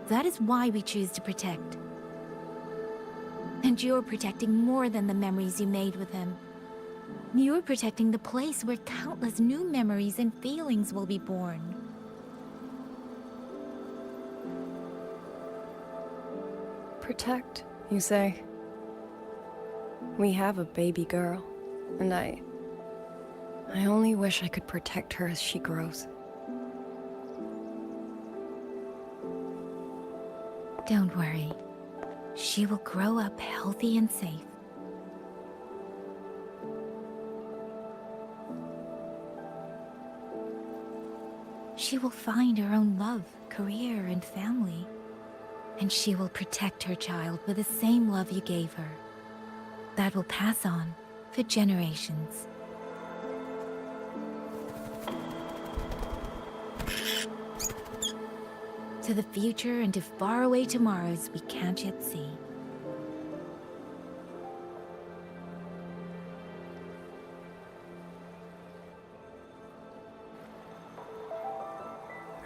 That is why we choose to protect. And you're protecting more than the memories you made with him. You're protecting the place where countless new memories and feelings will be born. Protect, you say? We have a baby girl, and I only wish I could protect her as she grows. Don't worry. She will grow up healthy and safe. She will find her own love, career, and family. And she will protect her child with the same love you gave her. That will pass on for generations. To the future and to faraway tomorrows we can't yet see.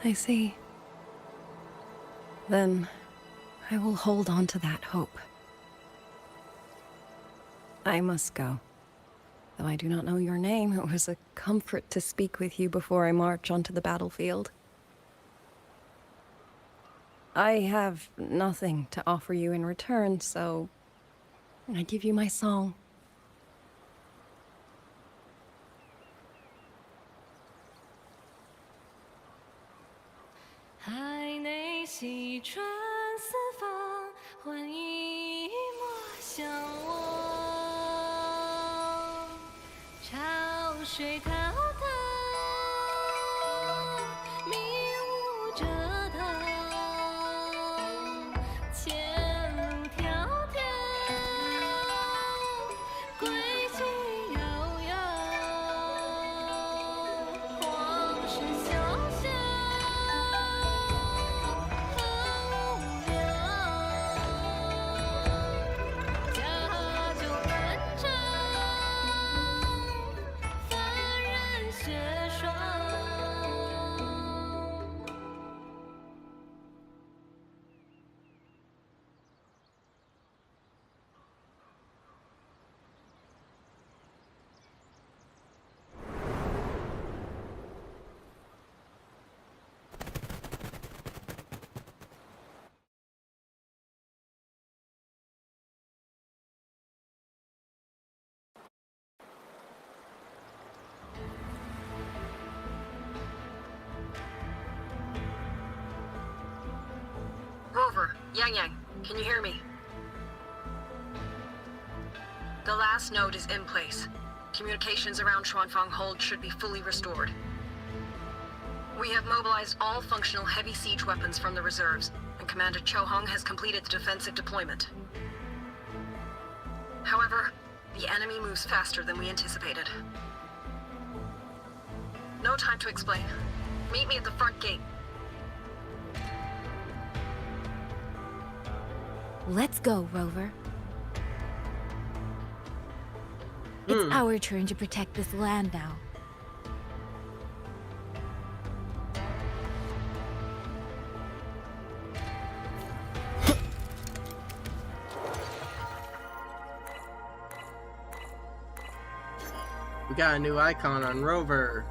I see. Then I will hold on to that hope. I must go. Though I do not know your name, it was a comfort to speak with you before I march onto the battlefield. I have nothing to offer you in return, so I give you my song. Rover, Yang, can you hear me? The last node is in place. Communications around Xuanfang Hold should be fully restored. We have mobilized all functional heavy siege weapons from the reserves, and Commander Chohong has completed the defensive deployment. However, the enemy moves faster than we anticipated. No time to explain. Meet me at the front gate. Let's go, Rover. It's our turn to protect this land now. We got a new icon on Rover.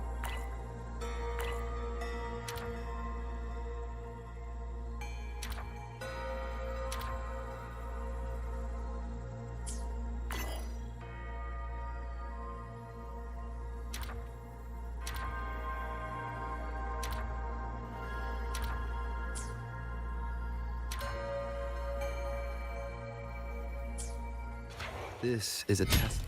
This is a test.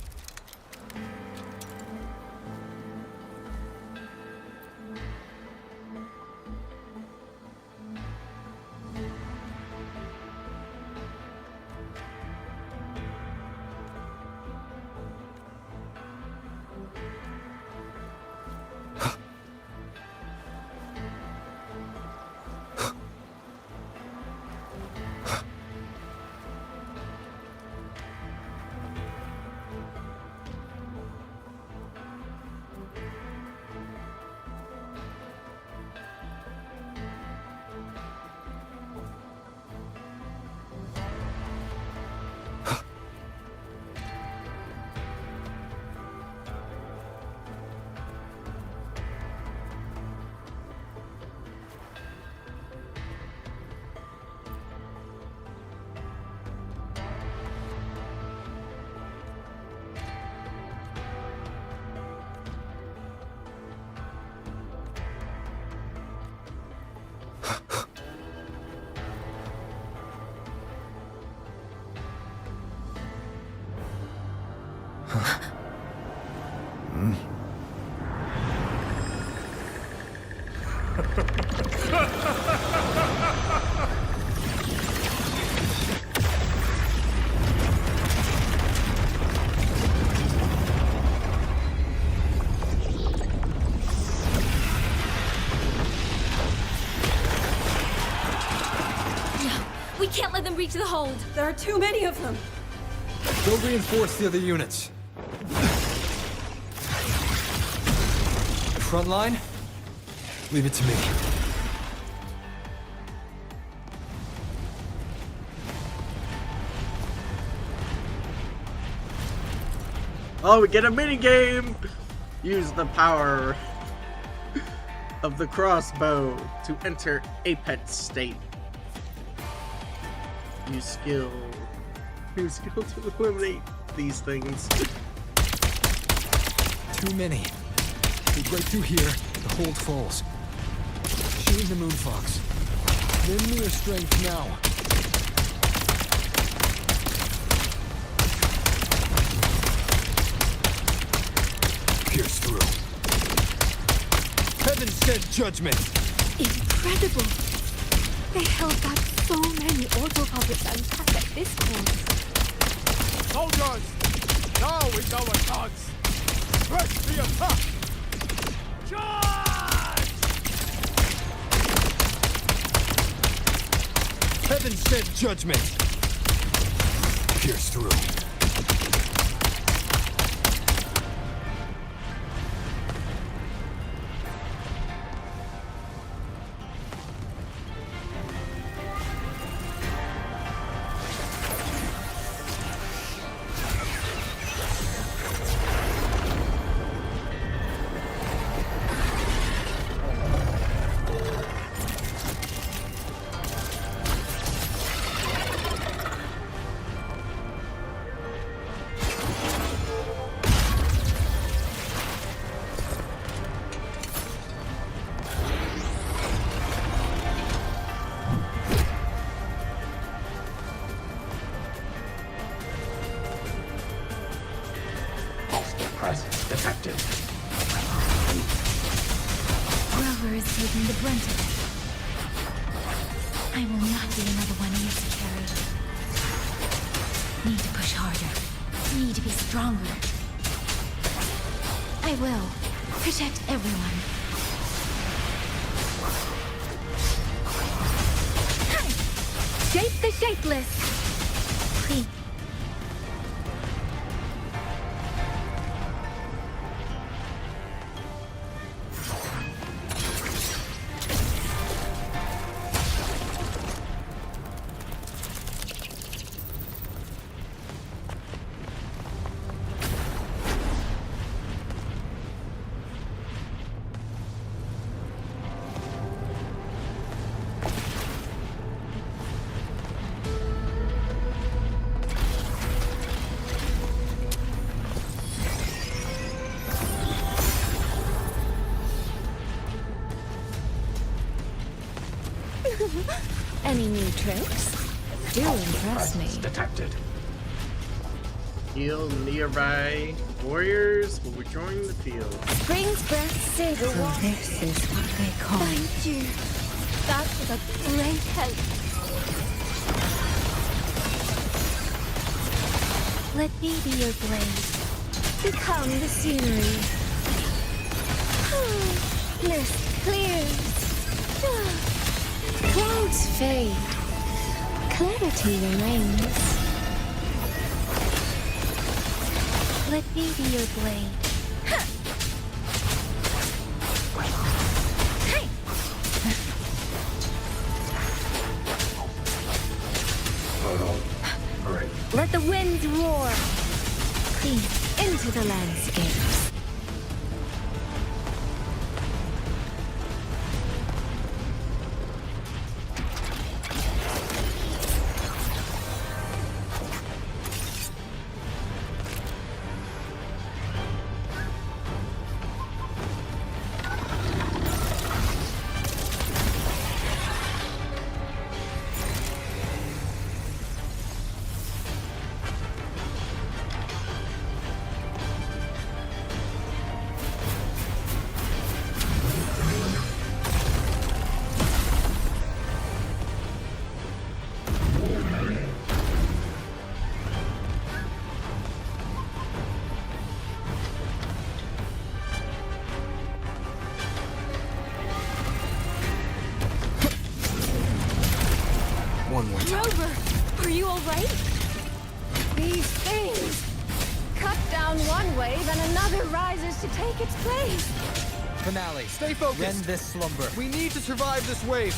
We can't let them reach the hold. There are too many of them. Go reinforce the other units. Front line? Leave it to me. Oh, we get a mini game. Use the power of the crossbow to enter Apex state. Use skill to eliminate these things. Too many. We break through here, the hold falls. Shooting the Moonfox. Lend me your strength now. Pierce through. Heaven sent judgment! Incredible! They held back so many autopuppets and Tacet Discords. Soldiers! Now is our chance! Press the attack! Charge! Heaven sent judgment! Pierce through. Detected. Rover is taking the brunt of it. I will not be another one easy to carry. Need to push harder. Need to be stronger. I will. Protect everyone. Shape the shapeless! Clean. Any new tricks? Do impress me. Detected. Heal nearby warriors will rejoin the field. Spring's breath saves the water. This is what they call. Thank you. That was a great help. Let me be your blade. Become the scenery. Mist clears. Clouds fade. Clarity remains. Let me be your blade. Let the winds roar. Clean into the landscapes. Rover, are you alright? These things cut down one wave and another rises to take its place. Finale. Stay focused. End this slumber. We need to survive this wave.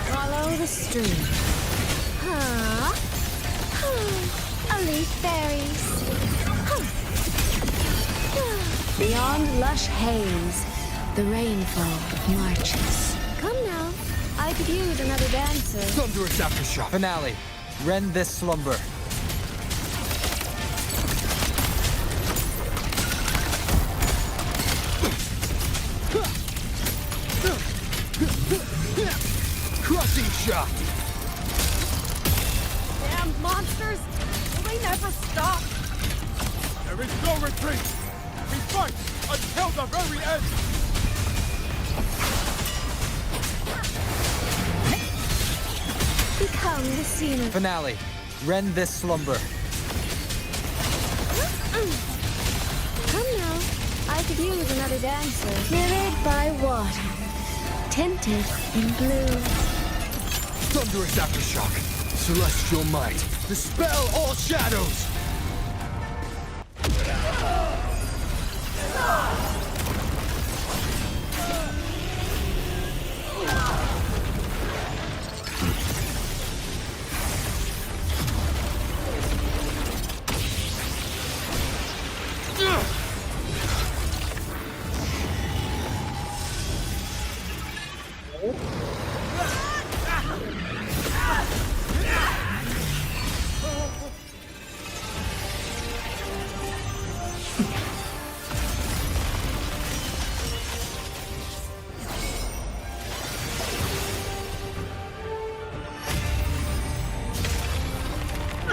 Follow the stream. Huh? A leaf fairies. Beyond lush haze, the rainfall marches. Come now. I could use another dancer. Thunderous aftershock. Finale. Rend this slumber. Crushing shot. Damn monsters! Will they never stop? There is no retreat. We fight until the very end. Become the scenery. Finale. Rend this slumber. Come now. I could use another dancer. Mirrored by water. Tinted in blue. Thunderous aftershock. Celestial might. Dispel all shadows.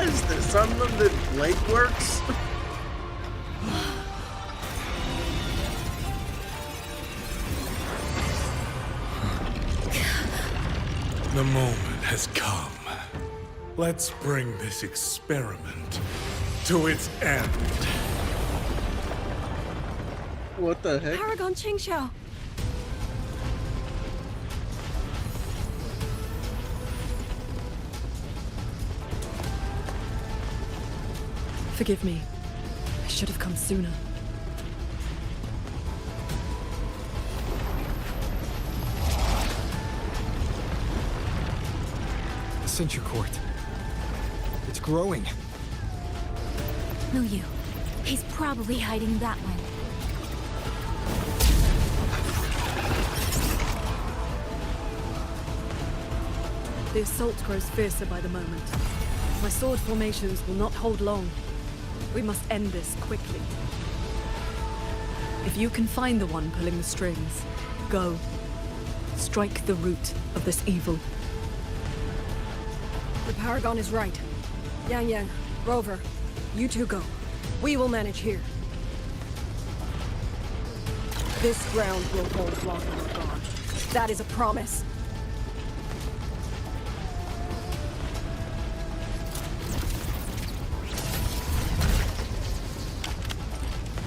Is this unlimited blade works? The moment has come. Let's bring this experiment to its end. What the heck? Paragon Qingxiao. Forgive me. I should have come sooner. The Sentry Court. It's growing. Liu, he's probably hiding that one. The assault grows fiercer by the moment. My sword formations will not hold long. We must end this quickly. If you can find the one pulling the strings, go. Strike the root of this evil. The Paragon is right. Yang, Rover, you two go. We will manage here. This ground will hold long you're gone. That is a promise.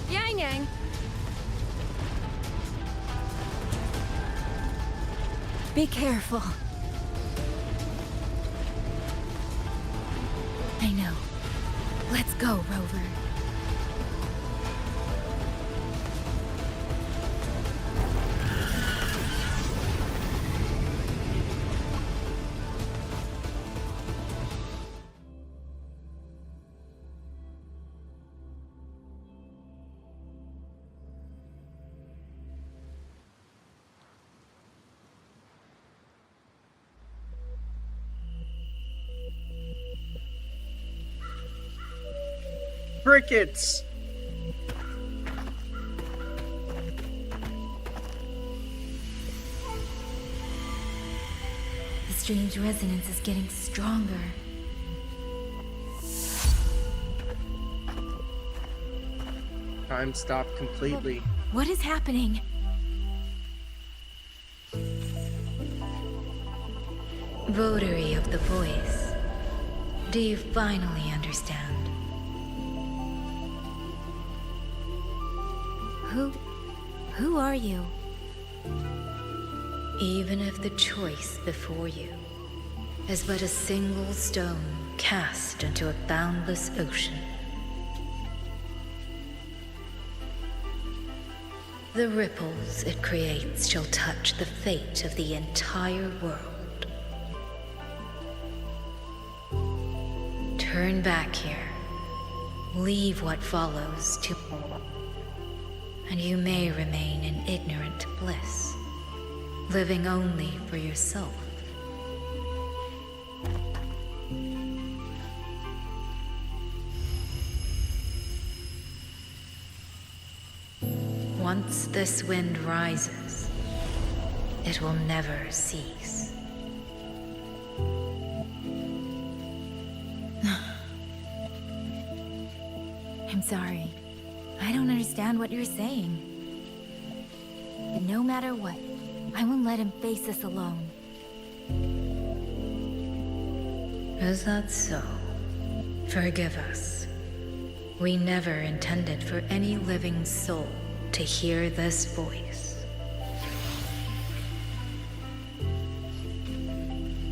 Yang! Be careful. I know. Let's go, Rover. Crickets! The strange resonance is getting stronger. Time stopped completely. What is happening? Votary of the voice. Do you finally understand? Who are you? Even if the choice before you is but a single stone cast into a boundless ocean, the ripples it creates shall touch the fate of the entire world. Turn back here. Leave what follows to... and you may remain in ignorant bliss, living only for yourself. Once this wind rises, it will never cease. I'm sorry. I don't understand what you're saying. But no matter what, I won't let him face this alone. Is that so? Forgive us. We never intended for any living soul to hear this voice.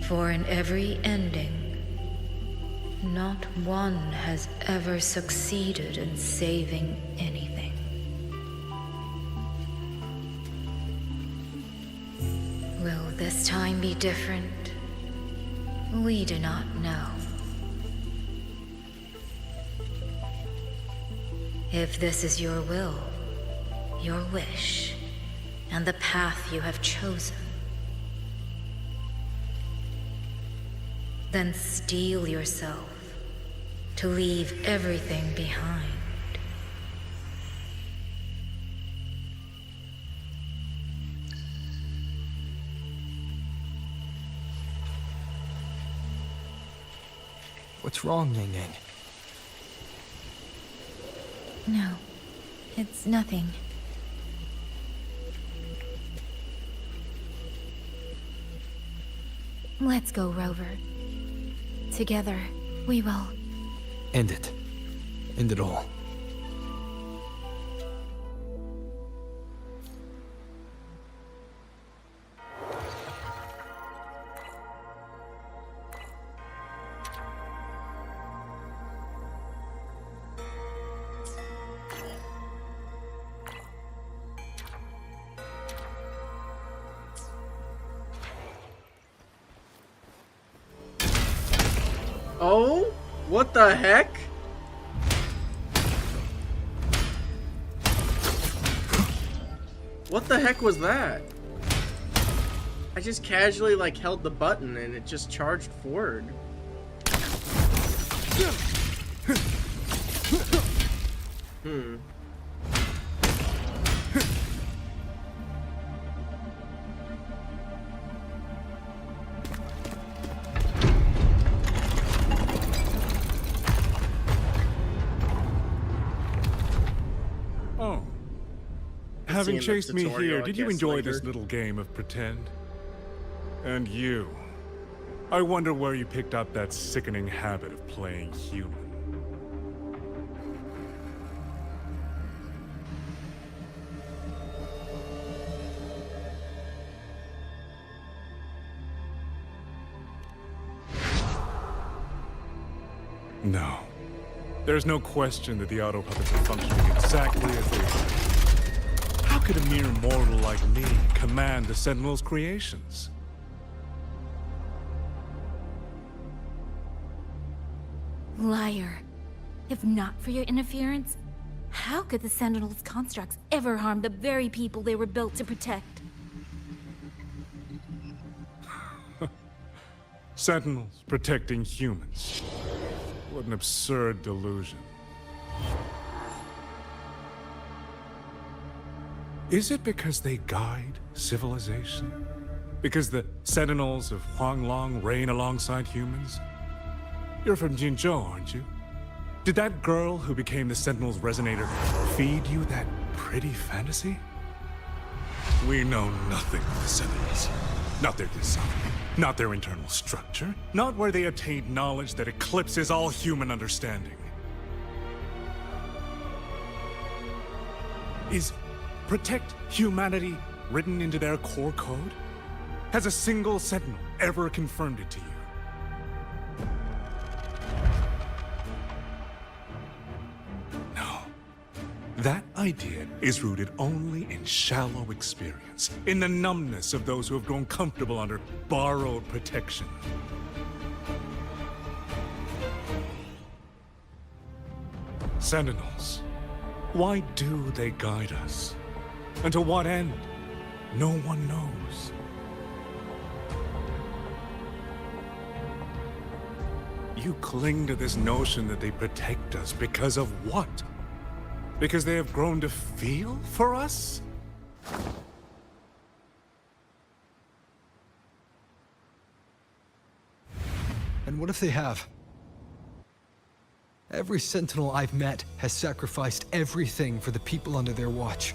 For in every ending, not one has ever succeeded in saving anything. Will this time be different? We do not know. If this is your will, your wish, and the path you have chosen, then steel yourself to leave everything behind. What's wrong, Yang Yang? No, it's nothing. Let's go, Rover. Together, we will... End it. End it all. Oh? What the heck? What the heck was that? I just casually like held the button and it just charged forward. Hmm. Oh. Having chased me here, did you enjoy this little game of pretend? And you. I wonder where you picked up that sickening habit of playing human. No. There's no question that the auto puppets are functioning exactly as they should. How could a mere mortal like me command the Sentinel's creations? Liar. If not for your interference, how could the Sentinel's constructs ever harm the very people they were built to protect? Sentinels protecting humans. What an absurd delusion. Is it because they guide civilization? Because the Sentinels of Huanglong reign alongside humans? You're from Jinzhou, aren't you? Did that girl who became the Sentinel's resonator feed you that pretty fantasy? We know nothing of the Sentinels. Not their design, not their internal structure, not where they obtained knowledge that eclipses all human understanding. Is protect humanity written into their core code? Has a single Sentinel ever confirmed it to you? That idea is rooted only in shallow experience, in the numbness of those who have grown comfortable under borrowed protection. Sentinels, why do they guide us? And to what end? No one knows. You cling to this notion that they protect us because of what? Because they have grown to feel for us? And what if they have? Every Sentinel I've met has sacrificed everything for the people under their watch.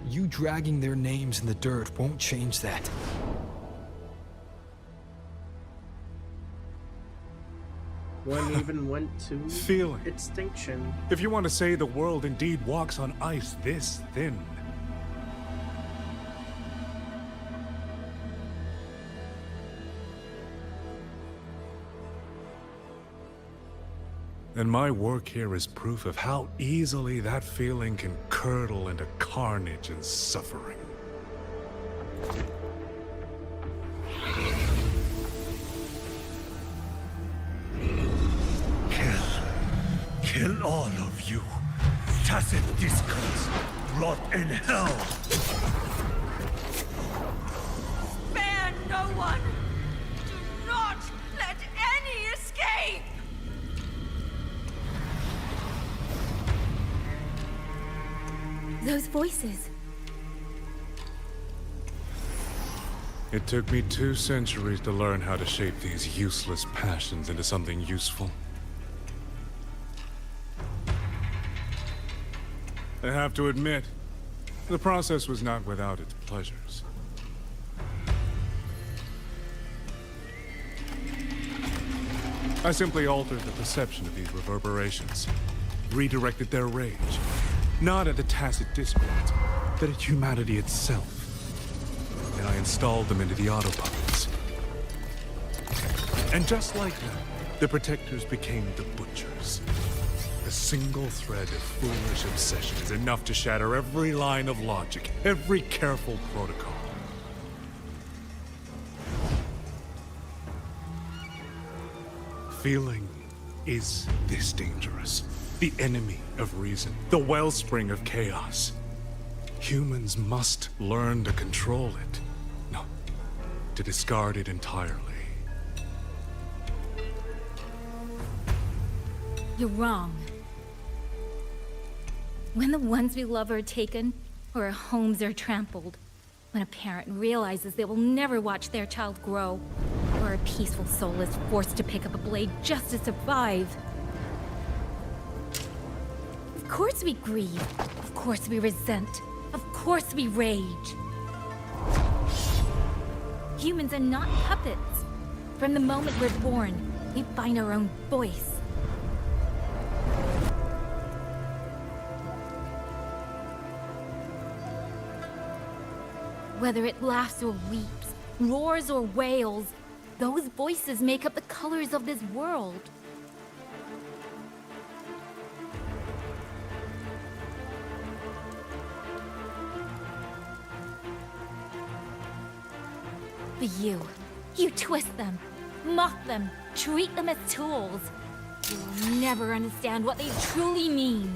You dragging their names in the dirt won't change that. One even went to feeling extinction. If you want to say the world indeed walks on ice this thin. And my work here is proof of how easily that feeling can curdle into carnage and suffering. Kill all of you. Tacit discords, rot in hell. Spare no one! Do not let any escape! Those voices. It took me 2 centuries to learn how to shape these useless passions into something useful. I have to admit, the process was not without its pleasures. I simply altered the perception of these reverberations, redirected their rage, not at the tacit discords, but at humanity itself. And I installed them into the autopuppets. And just like that, the protectors became the butchers. The single thread of foolish obsession is enough to shatter every line of logic, every careful protocol. Feeling is this dangerous. The enemy of reason, the wellspring of chaos. Humans must learn to control it. No, to discard it entirely. You're wrong. When the ones we love are taken, or our homes are trampled, when a parent realizes they will never watch their child grow, or a peaceful soul is forced to pick up a blade just to survive. Of course we grieve. Of course we resent. Of course we rage. Humans are not puppets. From the moment we're born, we find our own voice. Whether it laughs or weeps, roars or wails, those voices make up the colors of this world. But you twist them, mock them, treat them as tools. You will never understand what they truly mean.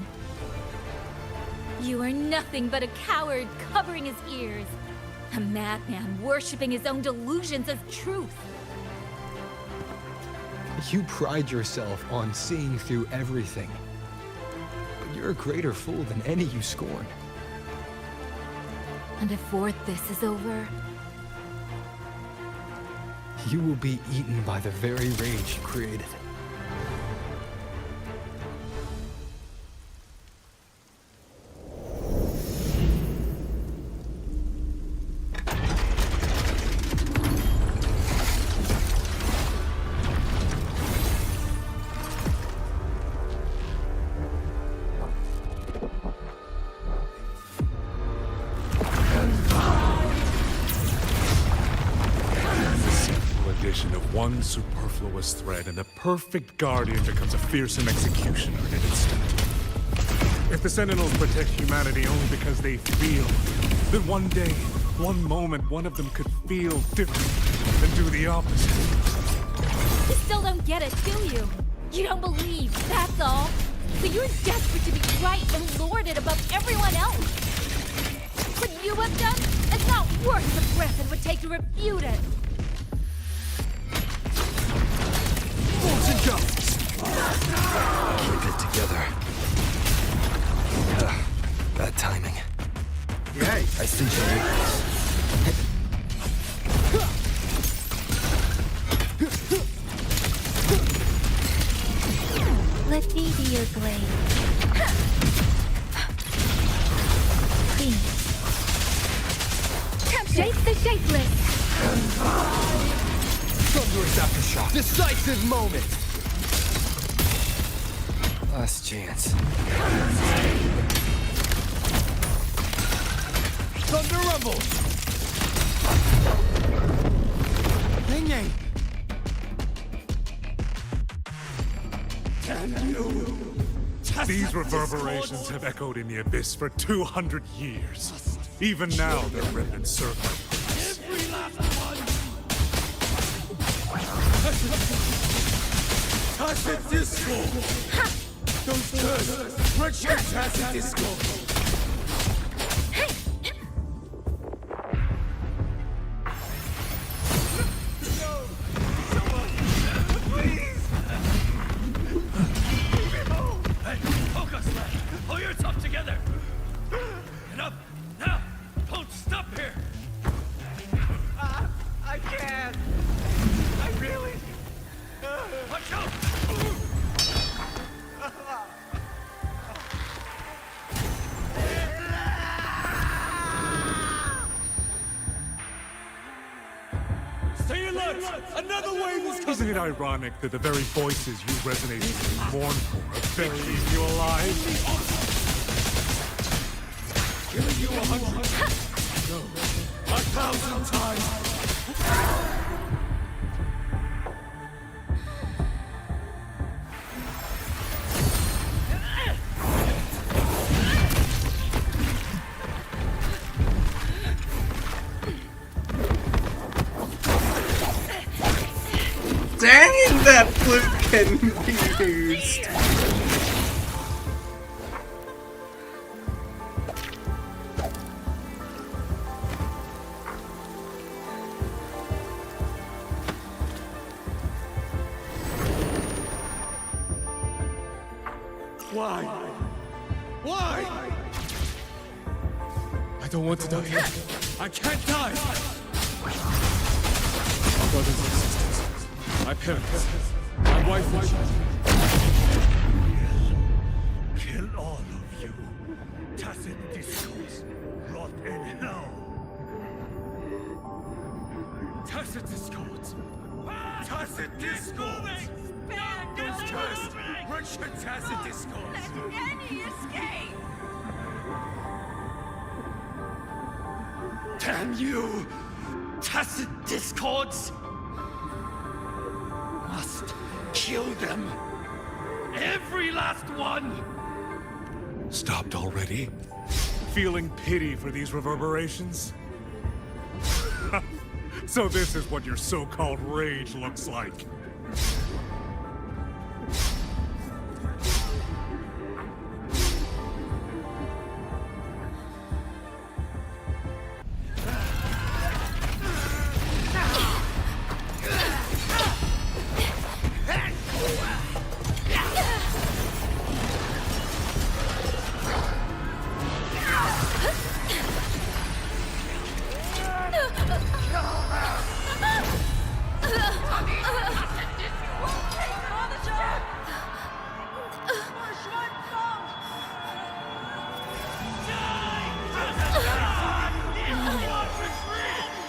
You are nothing but a coward covering his ears. A madman worshipping his own delusions as truth. You pride yourself on seeing through everything. But you're a greater fool than any you scorn. And before this is over, you will be eaten by the very rage you created. Of one superfluous thread, and the perfect guardian becomes a fearsome executioner in an instant. If the Sentinels protect humanity only because they feel, then one day, one moment, one of them could feel different and do the opposite. you still don't get it, do you? You don't believe, that's all. So you're desperate to be right and lord it above everyone else. What you have done is not worth the breath it would take to refute it. Keep it together. Bad timing. Yay. I think I need this. Let me be your blade. Please. Shape the shapeless. Thunderous aftershock. Decisive moment. Last chance. Thunder rumble. Ning. These reverberations have echoed in the abyss for 200 years. Even now, their remnants circle. Every last one! Tacit disco! Those curses! Retro tacit disco! Isn't it ironic that the very voices you resonate with and mourn for are burying you alive? Killing you 100 no, 1,000 times! that flute can be used. Why? Why? I don't want to die. I can't die! My brothers and sisters, my parents, my wife and children. Kill all of you. Tacit discourse. Rot in hell. Tacit discords. Tacit discords. Those cursed, wretched tacit discords. Let any escape! Damn you! Tacit discords! Must kill them. Every last one! Stopped already? Feeling pity for these reverberations? So this is what your so-called rage looks like.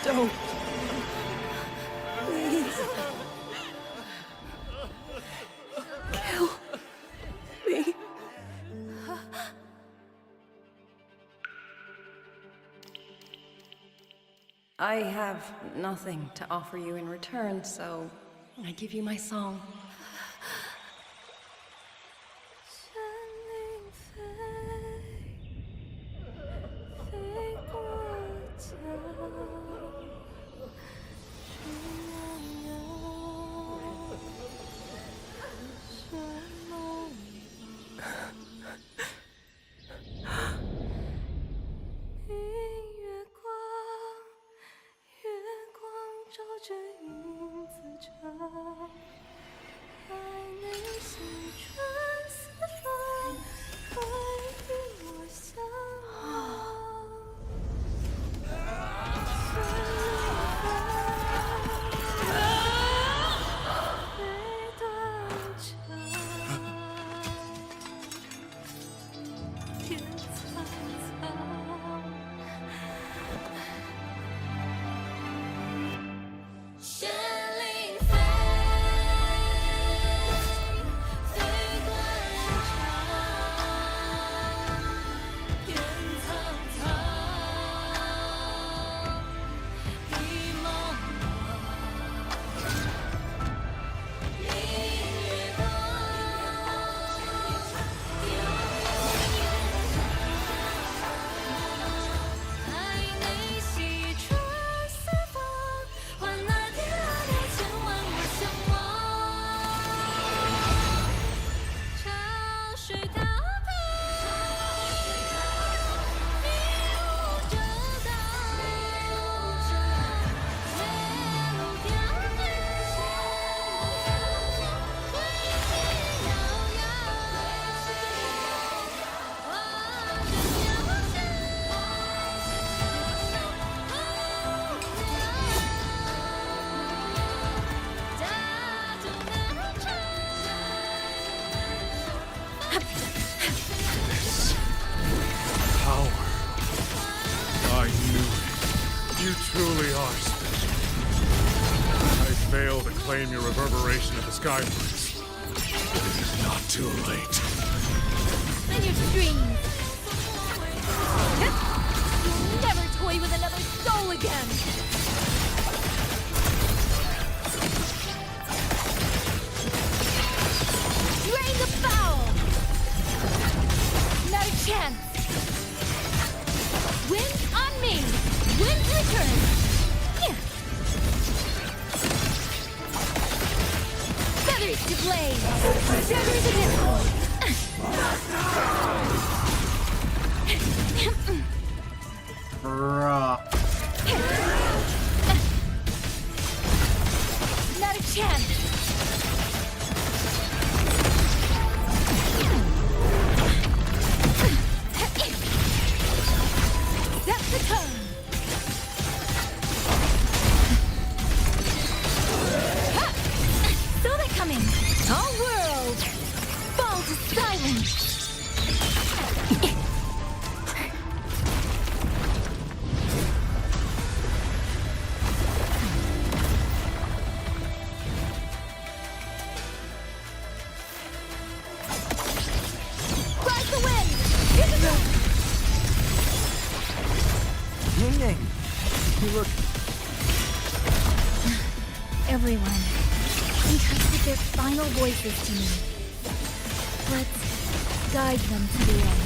Don't. Please. Kill me. I have nothing to offer you in return, so I give you my song. Truly are special. I fail to claim your reverberation of the Skyworks. But it is not too late. Then your dreams. You'll never toy with another soul again. Drain the foul. Not a chance. Win on me. Wind's return! Here! Shatter the discord! Bruh. Not a chance! Set the tone! Saw that coming! All world! Fall to silence! Ride the wind! Hit the Ying, you look... Everyone entrusted their final voices to me. Let's guide them to the end.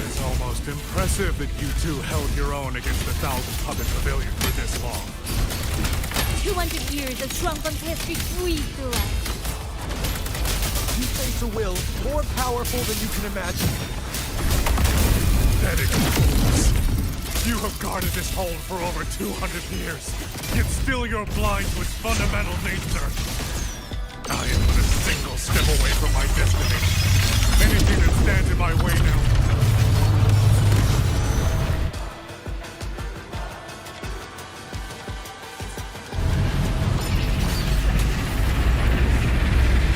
It's almost impressive that you two held your own against 1,000 puppet pavilion for this long. 200 years of Shuangfeng's history breathed through us. You face a will more powerful than you can imagine. Pathetic fools. You have guarded this hold for over 200 years, yet still you're blind to its fundamental nature. I am but a single step away from my destiny. Anything that stands in my way now.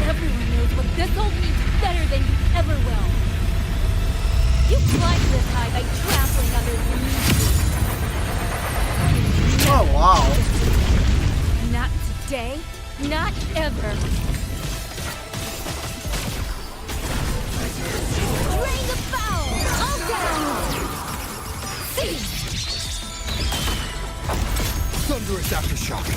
Everyone knows what this hold means better than you ever will. You climbed this high by trampling others beneath you. Oh, wow. Not today, not ever. Drain the foul! All down! See! Thunderous aftershock.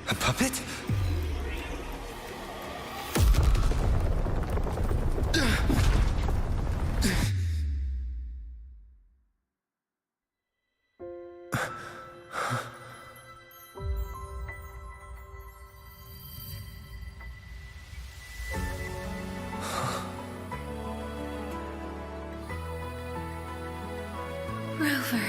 A puppet? Rover.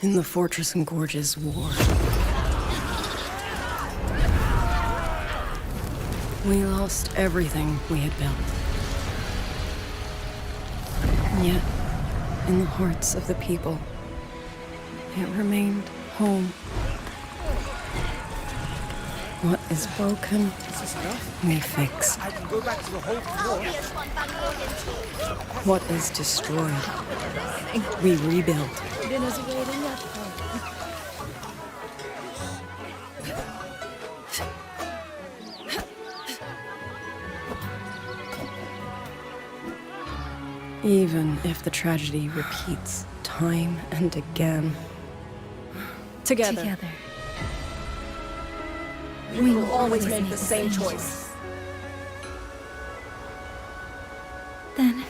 In the Fortress and Gorges War, we lost everything we had built. And yet, in the hearts of the people, it remained home. What is broken, we fix. I can go back to the whole floor. What is destroyed, we rebuild. Dinner's waiting up. Even if the tragedy repeats time and again. Together. We will always make the same choice. Then,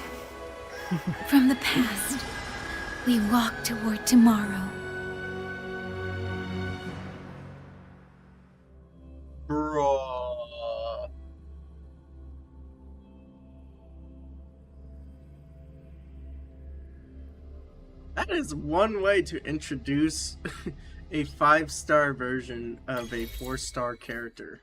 from the past, we walk toward tomorrow. Bruh. That is one way to introduce a 5-star version of a 4-star character.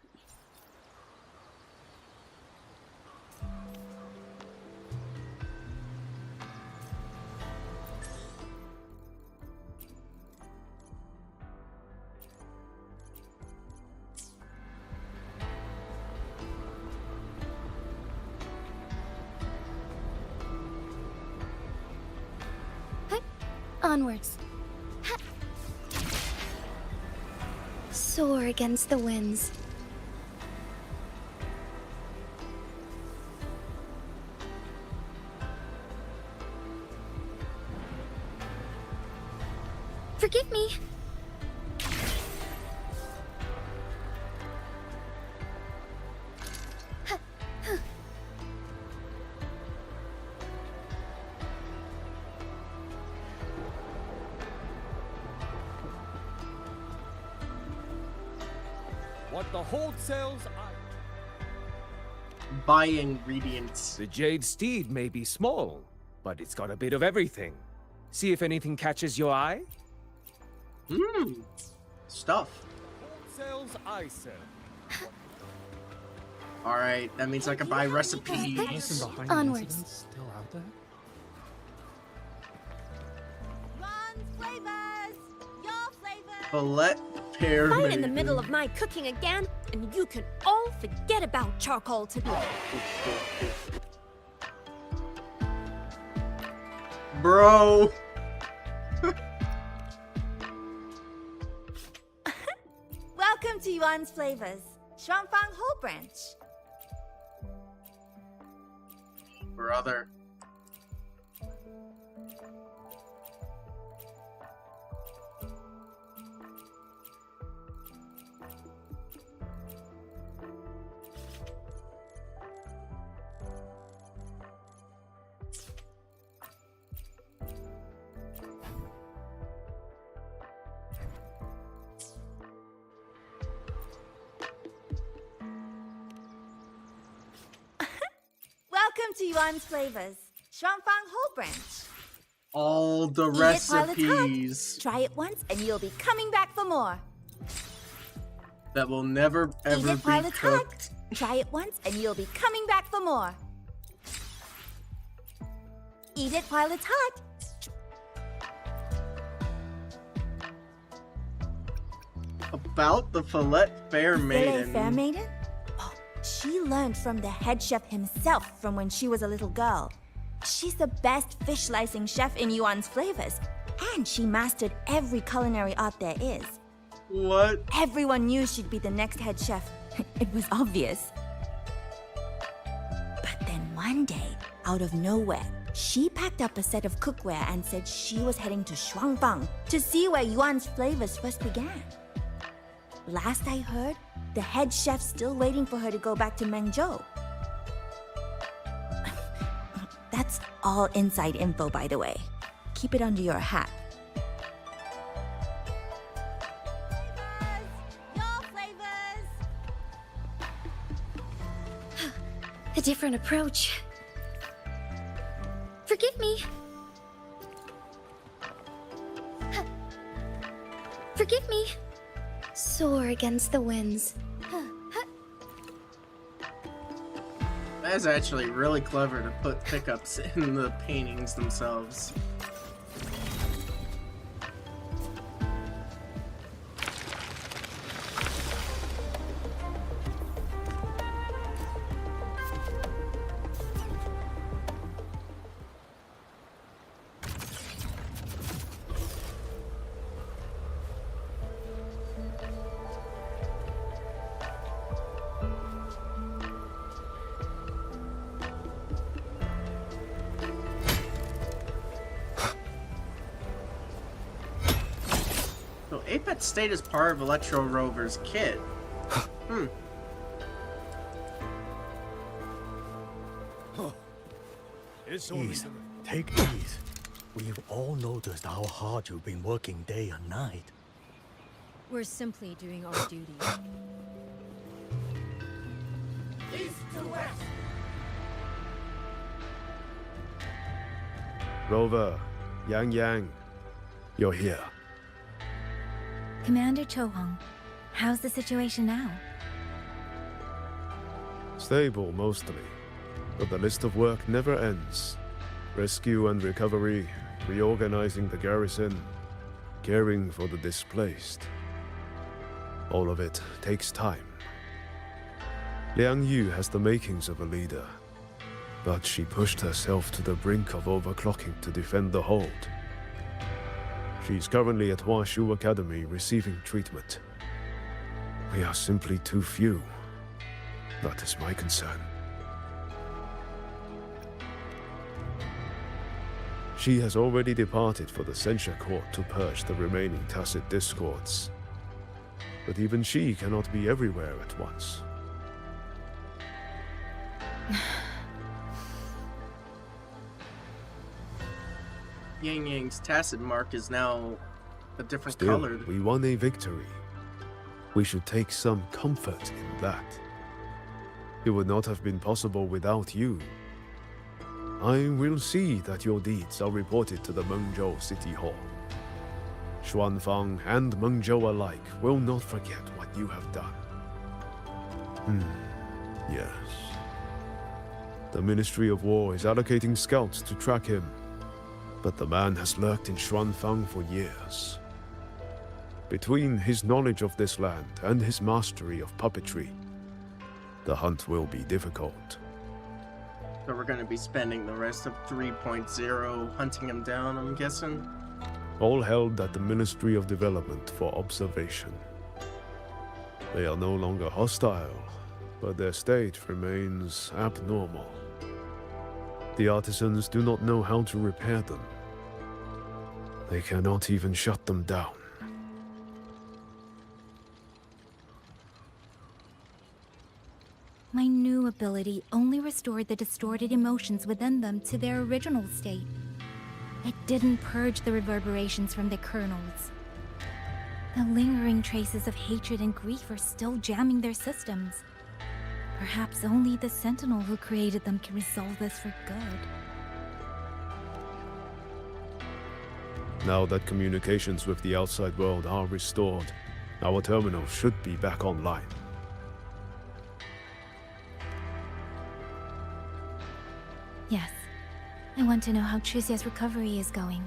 Onwards. Ha! Soar against the winds. Forgive me. What the wholesales Buy ingredients. The jade steed may be small, but it's got a bit of everything. See if anything catches your eye? Stuff. wholesales I sell. Alright, that means I can buy recipes. Onwards. Still out there? Fillet pear Right in the maiden. middle of my cooking again, and you can all forget about charcoal today. Bro. Welcome to Yuan's Flavors, Shuangfang Whole Branch. Brother. Welcome to Yuan's Flavors, Shuangfang Whole Branch. All the Eat it while it's hot. recipes Try it once and you'll be coming back for more. that will never ever Eat it while be it's cooked. hot. Try it once and you'll be coming back for more. Eat it while it's hot. About the fillet fair maiden. Fillet Fair Maiden? Oh, she learned from the head chef himself from when she was a little girl. She's the best fish slicing chef in Yuan's Flavors, and she mastered every culinary art there is. What? Everyone knew she'd be the next head chef. It was obvious. But then one day, out of nowhere, she packed up a set of cookware and said she was heading to Shuangfang to see where Yuan's Flavors first began. Last I heard, the head chef's still waiting for her to go back to Mengzhou. That's all inside info, by the way. Keep it under your hat. A different approach. Forgive me. Forgive me. Soar against the winds. That's actually really clever to put pickups in the paintings themselves. So Apex State is part of ItzRover's kit. Please, take these. We've all noticed how hard you've been working day and night. We're simply doing our duty. East to west. Rover, Yang Yang, you're here. Commander Chohong, how's the situation now? Stable, mostly. But the list of work never ends. Rescue and recovery, reorganizing the garrison, caring for the displaced. All of it takes time. Liang Yu has the makings of a leader, but she pushed herself to the brink of overclocking to defend the hold. She's currently at Huashu Academy receiving treatment. We are simply too few. That is my concern. She has already departed for the censure court to purge the remaining tacit discords. But even she cannot be everywhere at once. Yang Yang's tacit mark is now a different Still, color. we won a victory. We should take some comfort in that. It would not have been possible without you. I will see that your deeds are reported to the Mengzhou City Hall. Xuanfang and Mengzhou alike will not forget what you have done. Yes. The Ministry of War is allocating scouts to track him, but the man has lurked in Xuanfang for years. Between his knowledge of this land and his mastery of puppetry, the hunt will be difficult. So we're going to be spending the rest of 3.0 hunting him down, I'm guessing? All held at the Ministry of Development for observation. They are no longer hostile, but their state remains abnormal. The artisans do not know how to repair them. They cannot even shut them down. My new ability only restored the distorted emotions within them to their original state. It didn't purge the reverberations from their kernels. The lingering traces of hatred and grief are still jamming their systems. Perhaps only the Sentinel who created them can resolve this for good. Now that communications with the outside world are restored, our terminal should be back online. Yes. I want to know how Trucia's recovery is going.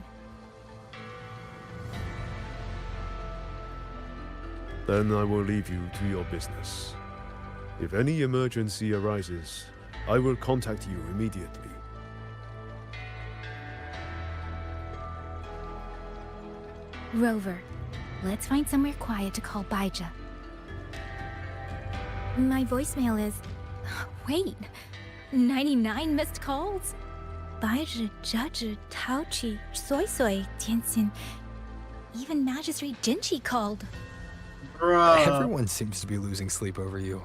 Then I will leave you to your business. If any emergency arises, I will contact you immediately. Rover, let's find somewhere quiet to call Baija. My voicemail is... Wait, 99 missed calls? Baija, Judge, Taochi, Soy Soy, Tianxin... Even Magistrate Jinchi called. Bruh. Everyone seems to be losing sleep over you.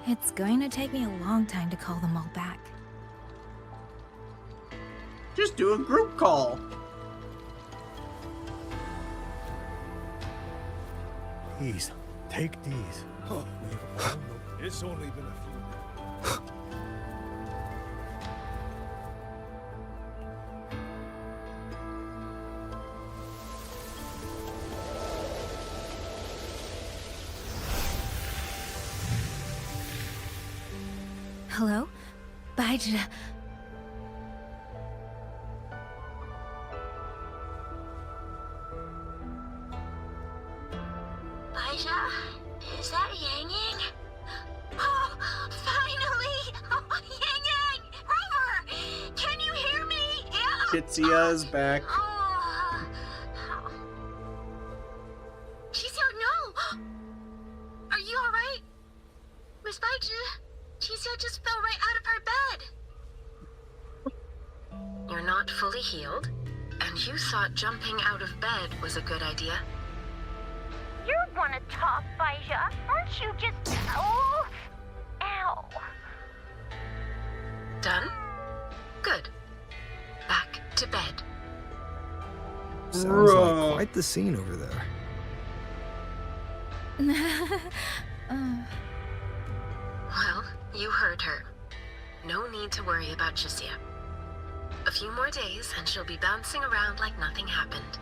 It's going to take me a long time to call them all back. Just do a group call. Please, take these. It's only been a few. Hello? Baija... Baija? Is that Yang Yang? Oh, finally! Oh, Yang Yang! Rover! Can you hear me? Kitsuya's back. She's here, no! Are you alright? Miss Baija? Chisia just fell right out of her bed. You're not fully healed, and you thought jumping out of bed was a good idea. You want to talk, Baija? Aren't you just... Oh! Ow! Done? Good. Back to bed. Sounds like quite the scene over there. Well, you heard her. No need to worry about Chisia. A few more days, and she'll be bouncing around like nothing happened.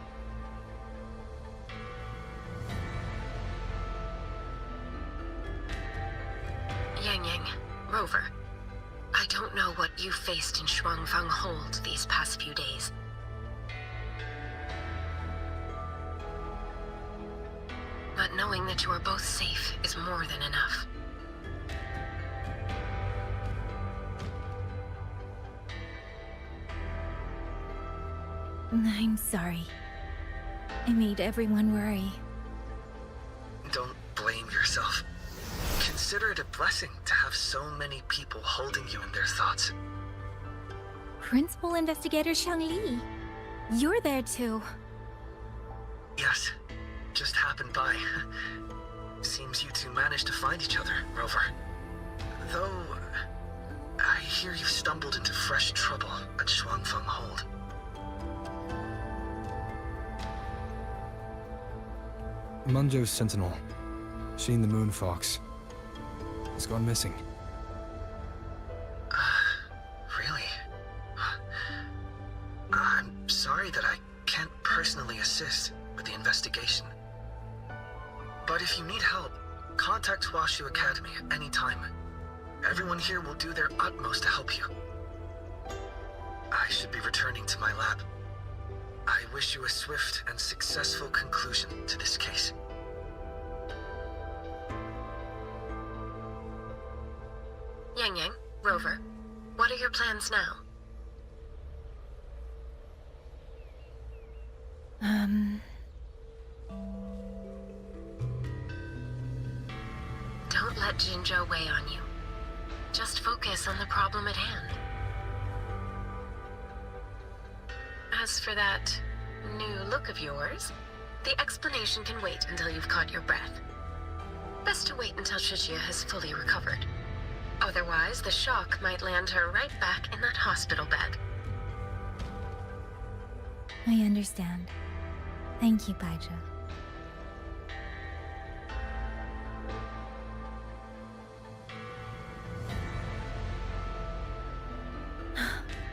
Yang Yang, Rover, I don't know what you faced in Shuangfang Hold these past few days. But knowing that you are both safe is more than enough. I'm sorry. I made everyone worry. Don't blame yourself. Consider it a blessing to have so many people holding you in their thoughts. Principal Investigator Shangli, you're there too. Yes, just happened by. Seems you two managed to find each other, Rover. Though, I hear you stumbled into fresh trouble at Shuangfeng Hold. Munjo's sentinel, Sheen the Moon Fox, has gone missing. Really? I'm sorry that I can't personally assist with the investigation. But if you need help, contact Huashu Academy at any time. Everyone here will do their utmost to help you. I should be returning to my lab. I wish you a swift and successful conclusion to this case. Yang Yang, Rover, what are your plans now? Don't let Jinzhou weigh on you. Just focus on the problem at hand. As for that new look of yours, the explanation can wait until you've caught your breath. Best to wait until Shijia has fully recovered. Otherwise, the shock might land her right back in that hospital bed. I understand. Thank you, Baija.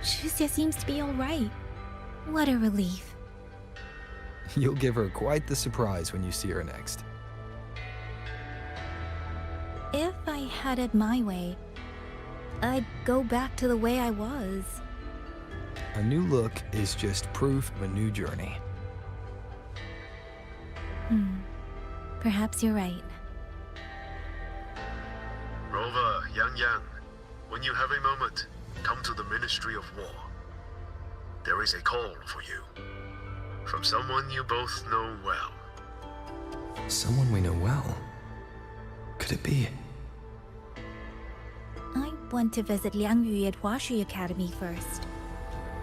Shuzia seems to be all right. What a relief. You'll give her quite the surprise when you see her next. If I had it my way, I'd go back to the way I was. A new look is just proof of a new journey. Perhaps you're right. Rover, Yang Yang, when you have a moment, come to the Ministry of War. There is a call for you. From someone you both know well. Someone we know well? Could it be? I want to visit Liang Yu at Huashui Academy first.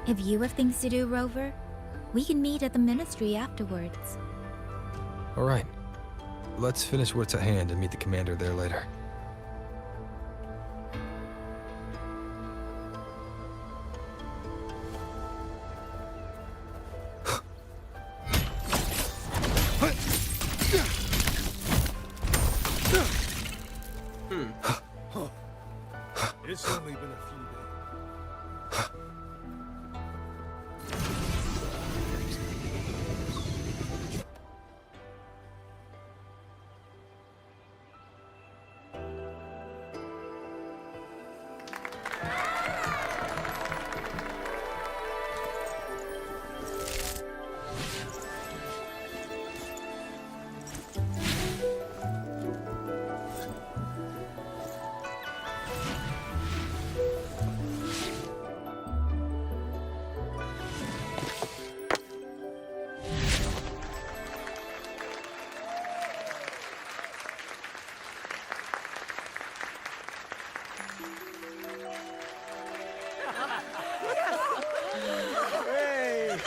If you have things to do, Rover, we can meet at the Ministry afterwards. All right. Let's finish what's at hand and meet the commander there later. It's only been a few days. Hey!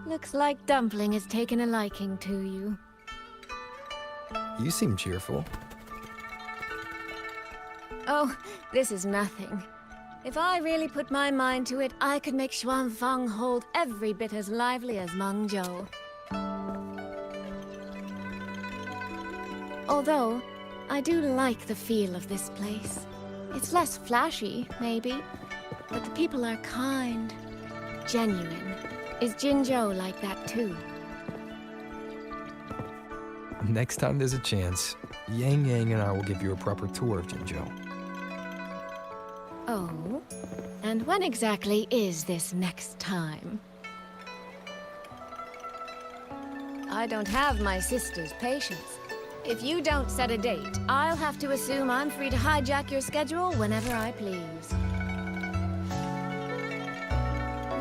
Looks like Dumpling has taken a liking to you. You seem cheerful. Oh, this is nothing. If I really put my mind to it, I could make Xuanfang Hold every bit as lively as Mengzhou. Although, I do like the feel of this place. It's less flashy, maybe, but the people are kind, genuine. Is Jinzhou like that too? Next time there's a chance, Yang Yang and I will give you a proper tour of Jinzhou. Oh? And when exactly is this next time? I don't have my sister's patience. If you don't set a date, I'll have to assume I'm free to hijack your schedule whenever I please.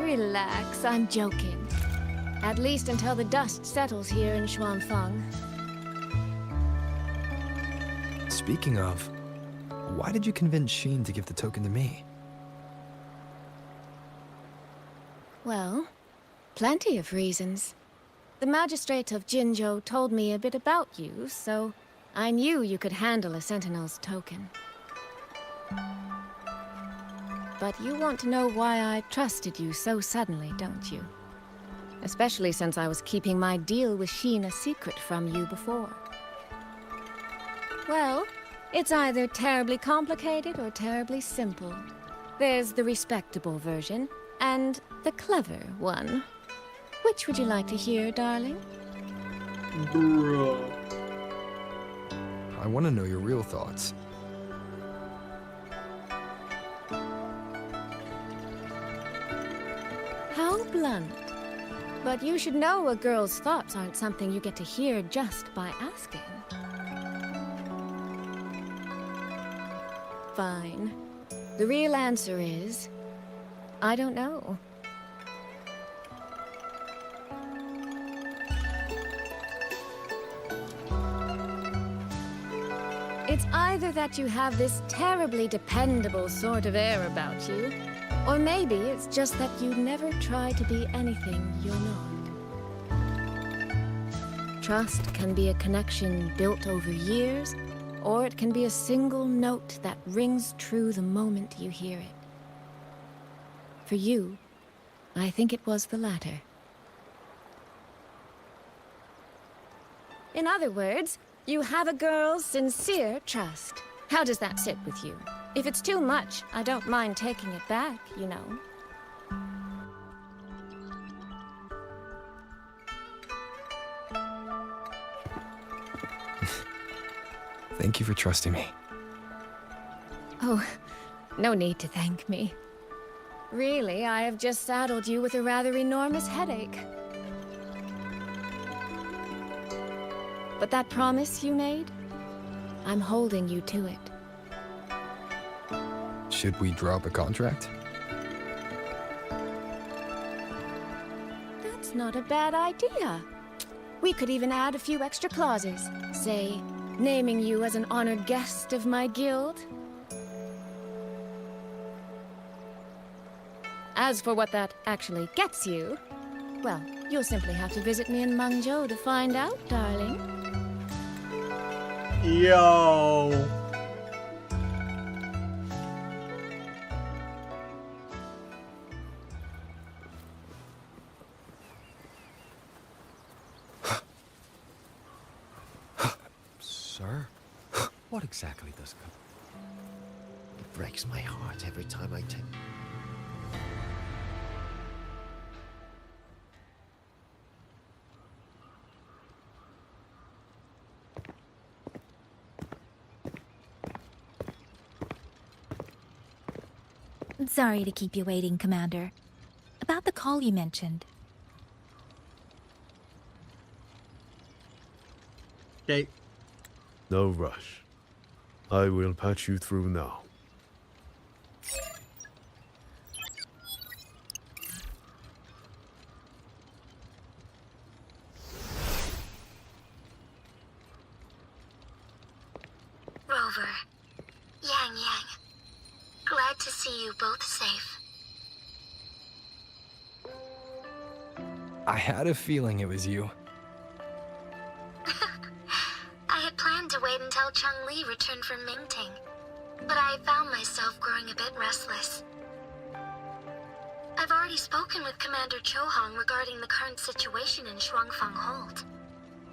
Relax, I'm joking. At least until the dust settles here in Xuanfeng. Speaking of, why did you convince Sheen to give the token to me? Well, plenty of reasons. The magistrate of Jinzhou told me a bit about you, so I knew you could handle a Sentinel's token. But you want to know why I trusted you so suddenly, don't you? Especially since I was keeping my deal with Sheen a secret from you before. Well, it's either terribly complicated or terribly simple. There's the respectable version, and the clever one. Which would you like to hear, darling? Bruh. I want to know your real thoughts. How blunt. But you should know a girl's thoughts aren't something you get to hear just by asking. Fine. The real answer is... I don't know. It's either that you have this terribly dependable sort of air about you, or maybe it's just that you never try to be anything you're not. Trust can be a connection built over years, or it can be a single note that rings true the moment you hear it. For you, I think it was the latter. In other words, you have a girl's sincere trust. How does that sit with you? If it's too much, I don't mind taking it back, you know. Thank you for trusting me. Oh, no need to thank me. Really, I have just saddled you with a rather enormous headache. But that promise you made, I'm holding you to it. Should we drop a contract? That's not a bad idea. We could even add a few extra clauses. Say, naming you as an honored guest of my guild. As for what that actually gets you, well, you'll simply have to visit me in Mengzhou to find out, darling. Yo. Sir? What exactly does come? It breaks my heart every time I take... Sorry to keep you waiting, Commander. About the call you mentioned. Okay. No rush. I will patch you through now. Rover, Yang Yang, glad to see you both safe. I had a feeling it was you. I had planned to wait until Cheng-Li returned from Mingting, but I found myself growing a bit restless. I've already spoken with Commander Chohong regarding the current situation in Xuanfeng Hold.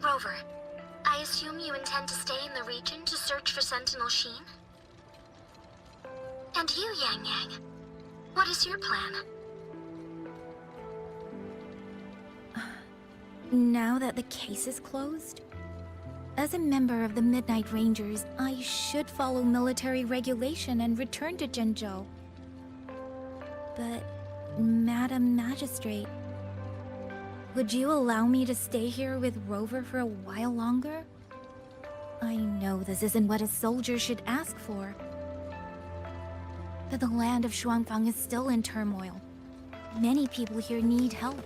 Rover, I I assume you intend to stay in the region to search for Sentinel Sheen? And you, Yang Yang, what is your plan? Now that the case is closed, as a member of the Midnight Rangers, I should follow military regulation and return to Jinzhou. But, Madam Magistrate, would you allow me to stay here with Rover for a while longer? I know this isn't what a soldier should ask for, but the land of Shuangfang is still in turmoil. Many people here need help.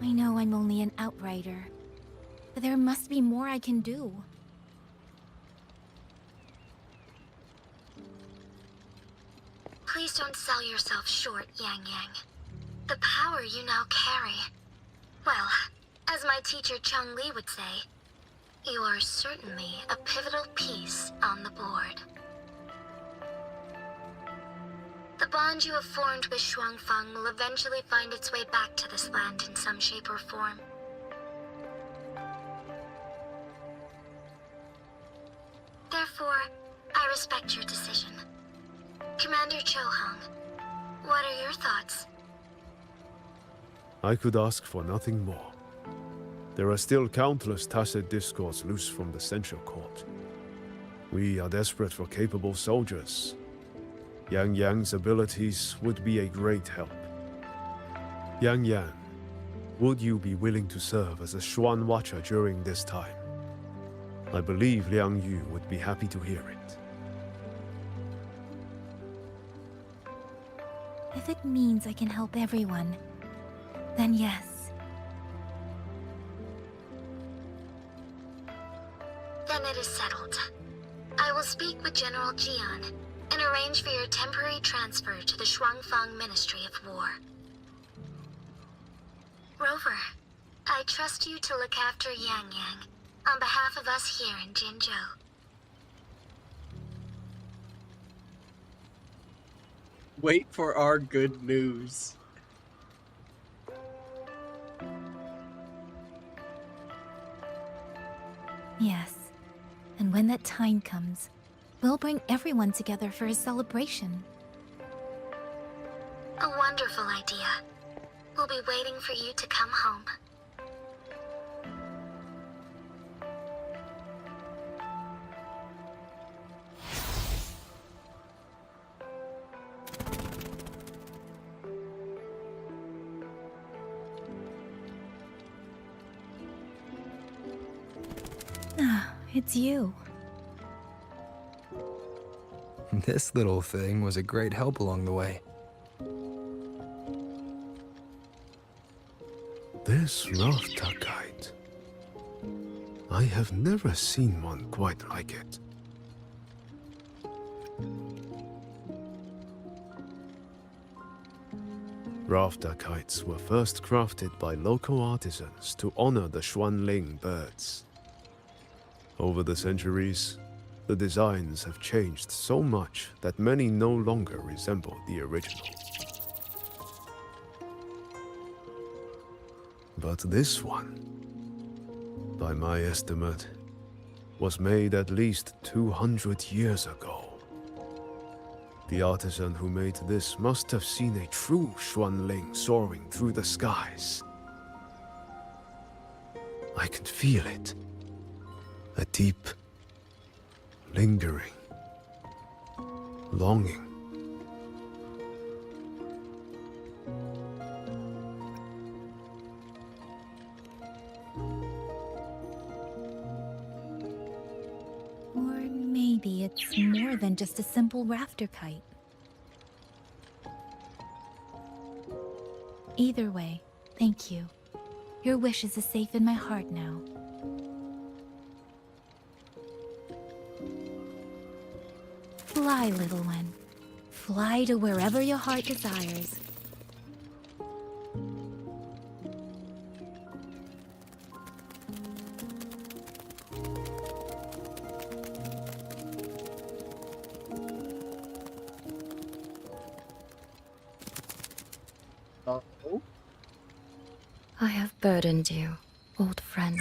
I know I'm only an outrider, but there must be more I can do. Please don't sell yourself short, Yang Yang. The power you now carry. Well, as my teacher Chung Li would say, you are certainly a pivotal piece on the board. The bond you have formed with Shuangfang will eventually find its way back to this land in some shape or form. Therefore, I respect your decision. Commander Cho Hong, what are your thoughts? I could ask for nothing more. There are still countless tacit discords loose from the Central Court. We are desperate for capable soldiers. Yang Yang's abilities would be a great help. Yang Yang, would you be willing to serve as a Xuan Watcher during this time? I believe Liang Yu would be happy to hear it. If it means I can help everyone, then yes. Then it is settled. I will speak with General Jian and arrange for your temporary transfer to the Shuangfang Ministry of War. Rover, I trust you to look after Yang Yang on behalf of us here in Jinzhou. Wait for our good news. Yes. And when that time comes, we'll bring everyone together for a celebration. A wonderful idea. We'll be waiting for you to come home. Ah, it's you. This little thing was a great help along the way. This Rafta kite. I have never seen one quite like it. Rafta kites were first crafted by local artisans to honor the Xuanling birds. Over the centuries, the designs have changed so much that many no longer resemble the original. But this one, by my estimate, was made at least 200 years ago. The artisan who made this must have seen a true Xuanling soaring through the skies. I can feel it. A deep, lingering longing. Or maybe it's more than just a simple rafter kite. Either way, thank you. Your wishes are safe in my heart now. Fly, little one. Fly to wherever your heart desires. I have burdened you, old friend.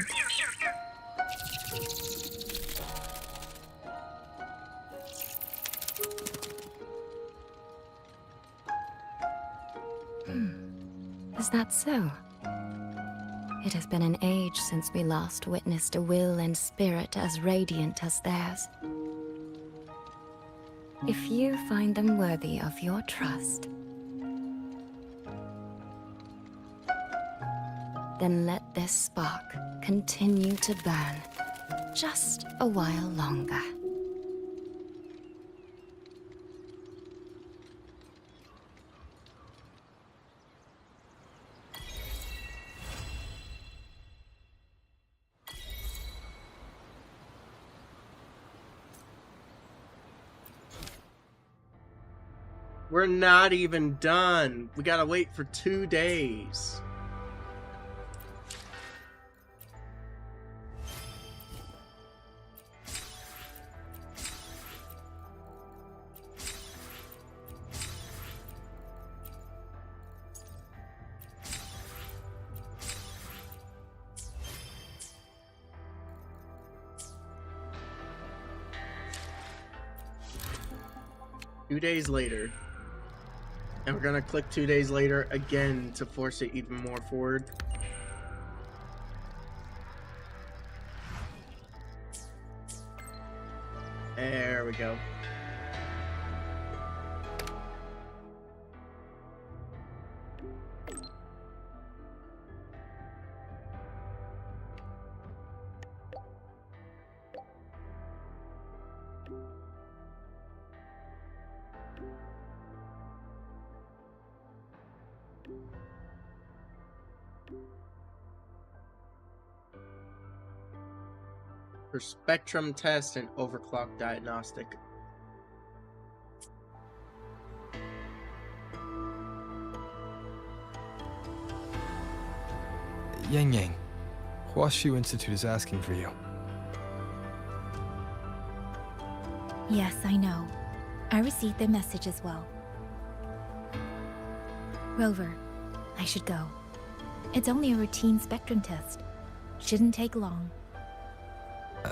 Is that so? It has been an age since we last witnessed a will and spirit as radiant as theirs. If you find them worthy of your trust, then let this spark continue to burn just a while longer. We're not even done. We gotta wait for 2 days. Two days later. And we're gonna click 2 days later again to force it even more forward. There we go. For spectrum test and overclock diagnostic. Yang Yang, Huashu Institute is asking for you. Yes, I know. I received their message as well. Rover, I should go. It's only a routine spectrum test. Shouldn't take long.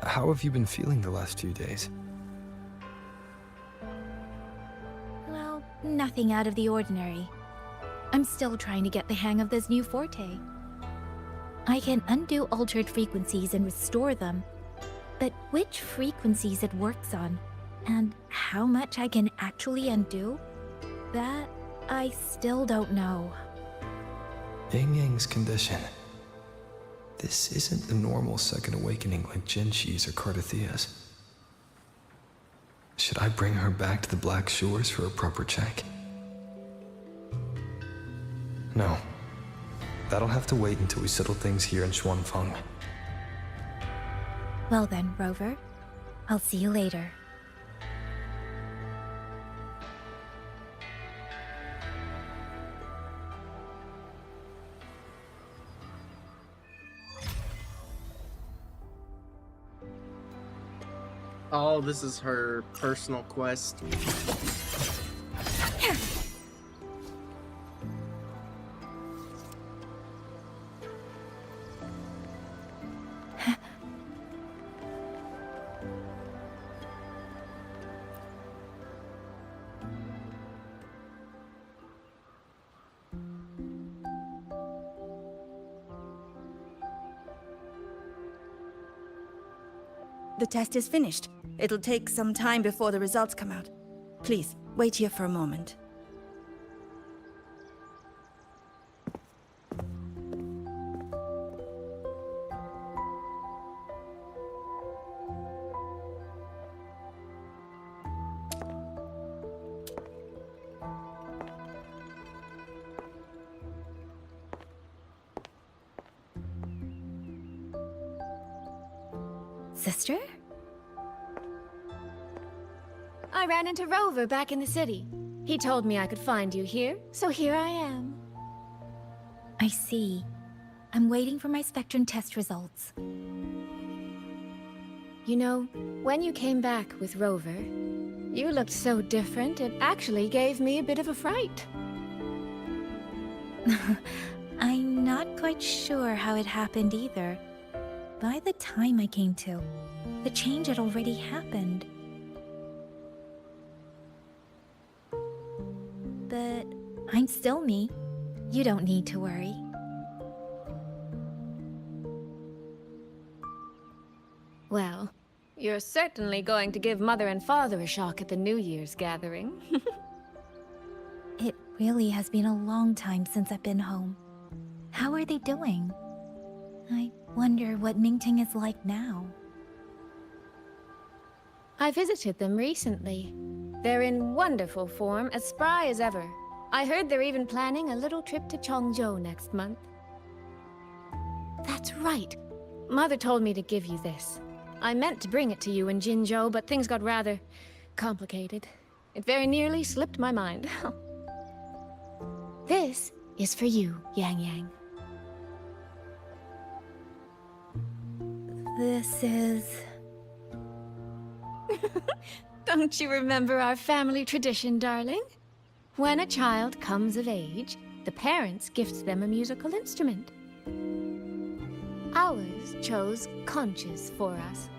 How have you been feeling the last few days? Well, nothing out of the ordinary. I'm still trying to get the hang of this new forte. I can undo altered frequencies and restore them, but which frequencies it works on, and how much I can actually undo, that I still don't know. Yang Yang's condition. This isn't a normal second awakening like Jinzhou's or Cardathea's. Should I bring her back to the Black Shores for a proper check? No. That'll have to wait until we settle things here in Xuanfang. Well then, Rover. I'll see you later. Oh, this is her personal quest. The test is finished. It'll take some time before the results come out. Please, wait here for a moment. Sister? I ran into Rover back in the city. He told me I could find you here, so here I am. I see. I'm waiting for my spectrum test results. You know, when you came back with Rover, you looked so different, it actually gave me a bit of a fright. I'm not quite sure how it happened either. By the time I came to, the change had already happened. But I'm still me. You don't need to worry. Well, you're certainly going to give Mother and Father a shock at the New Year's gathering. It really has been a long time since I've been home. How are they doing? I wonder what Mingting is like now. I visited them recently. They're in wonderful form, as spry as ever. I heard they're even planning a little trip to Jinzhou next month. That's right. Mother told me to give you this. I meant to bring it to you in Jinzhou, but things got rather complicated. It very nearly slipped my mind. This is for you, Yang Yang. This is... Don't you remember our family tradition, darling? When a child comes of age, the parents gift them a musical instrument. Ours chose conches for us.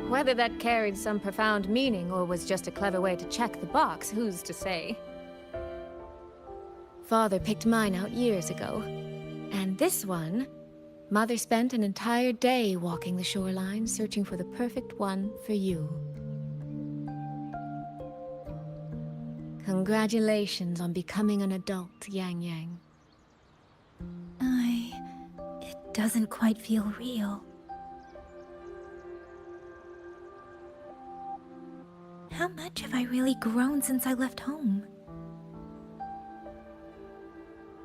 Whether that carried some profound meaning or was just a clever way to check the box, who's to say? Father picked mine out years ago. And this one, Mother spent an entire day walking the shoreline, searching for the perfect one for you. Congratulations on becoming an adult, Yang Yang. It doesn't quite feel real. How much have I really grown since I left home?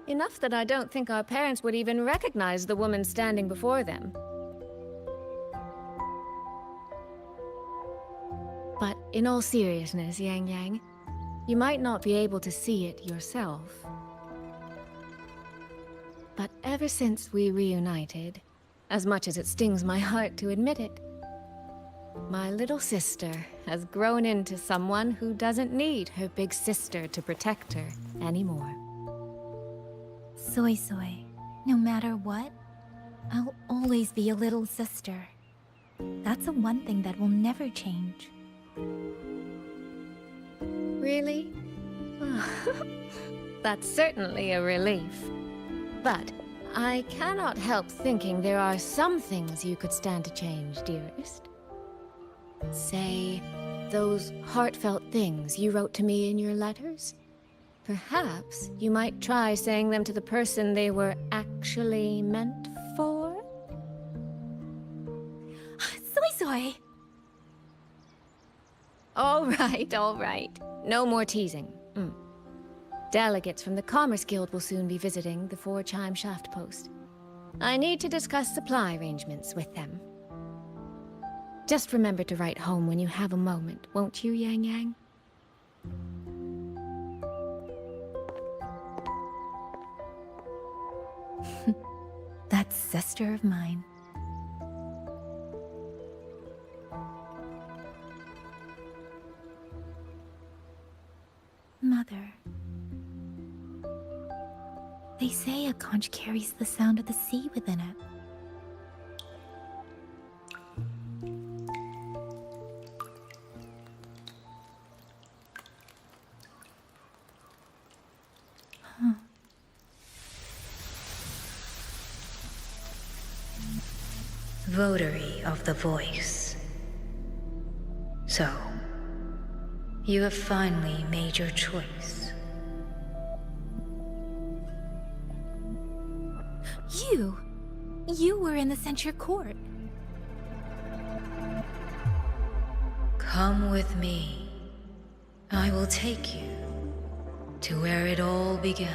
Enough that I don't think our parents would even recognize the woman standing before them. But in all seriousness, Yang Yang, you might not be able to see it yourself. But ever since we reunited, as much as it stings my heart to admit it, my little sister has grown into someone who doesn't need her big sister to protect her anymore. Soy Soy, no matter what, I'll always be a little sister. That's the one thing that will never change. Really? That's certainly a relief. But I cannot help thinking there are some things you could stand to change, dearest. Say, those heartfelt things you wrote to me in your letters? Perhaps you might try saying them to the person they were actually meant for? Soy Soy! All right. No more teasing. Delegates from the Commerce Guild will soon be visiting the Four-Chime Shaft Post. I need to discuss supply arrangements with them. Just remember to write home when you have a moment, won't you, Yang Yang? That sister of mine. Mother. They say a conch carries the sound of the sea within it. Votary of the Voice. So, you have finally made your choice. You were in the censure court. Come with me. I will take you to where it all began.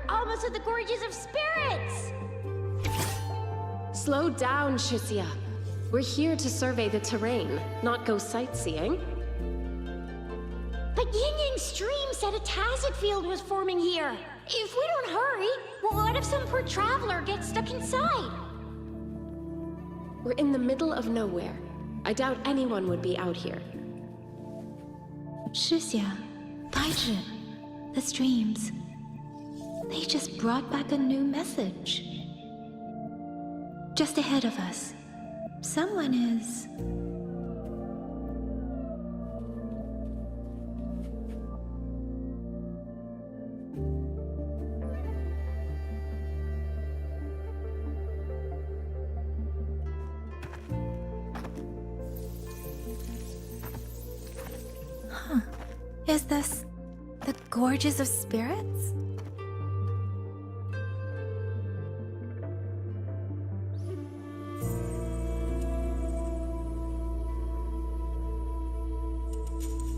Almost at the Gorges of Spirits! Slow down, Shisia. We're here to survey the terrain, not go sightseeing. But Ying Yang's stream said a tacet field was forming here. If we don't hurry, what if some poor traveler gets stuck inside? We're in the middle of nowhere. I doubt anyone would be out here. Shixia, Baizhi, the streams. They just brought back a new message. Just ahead of us, someone is... Huh. Is this the Gorges of Spirits?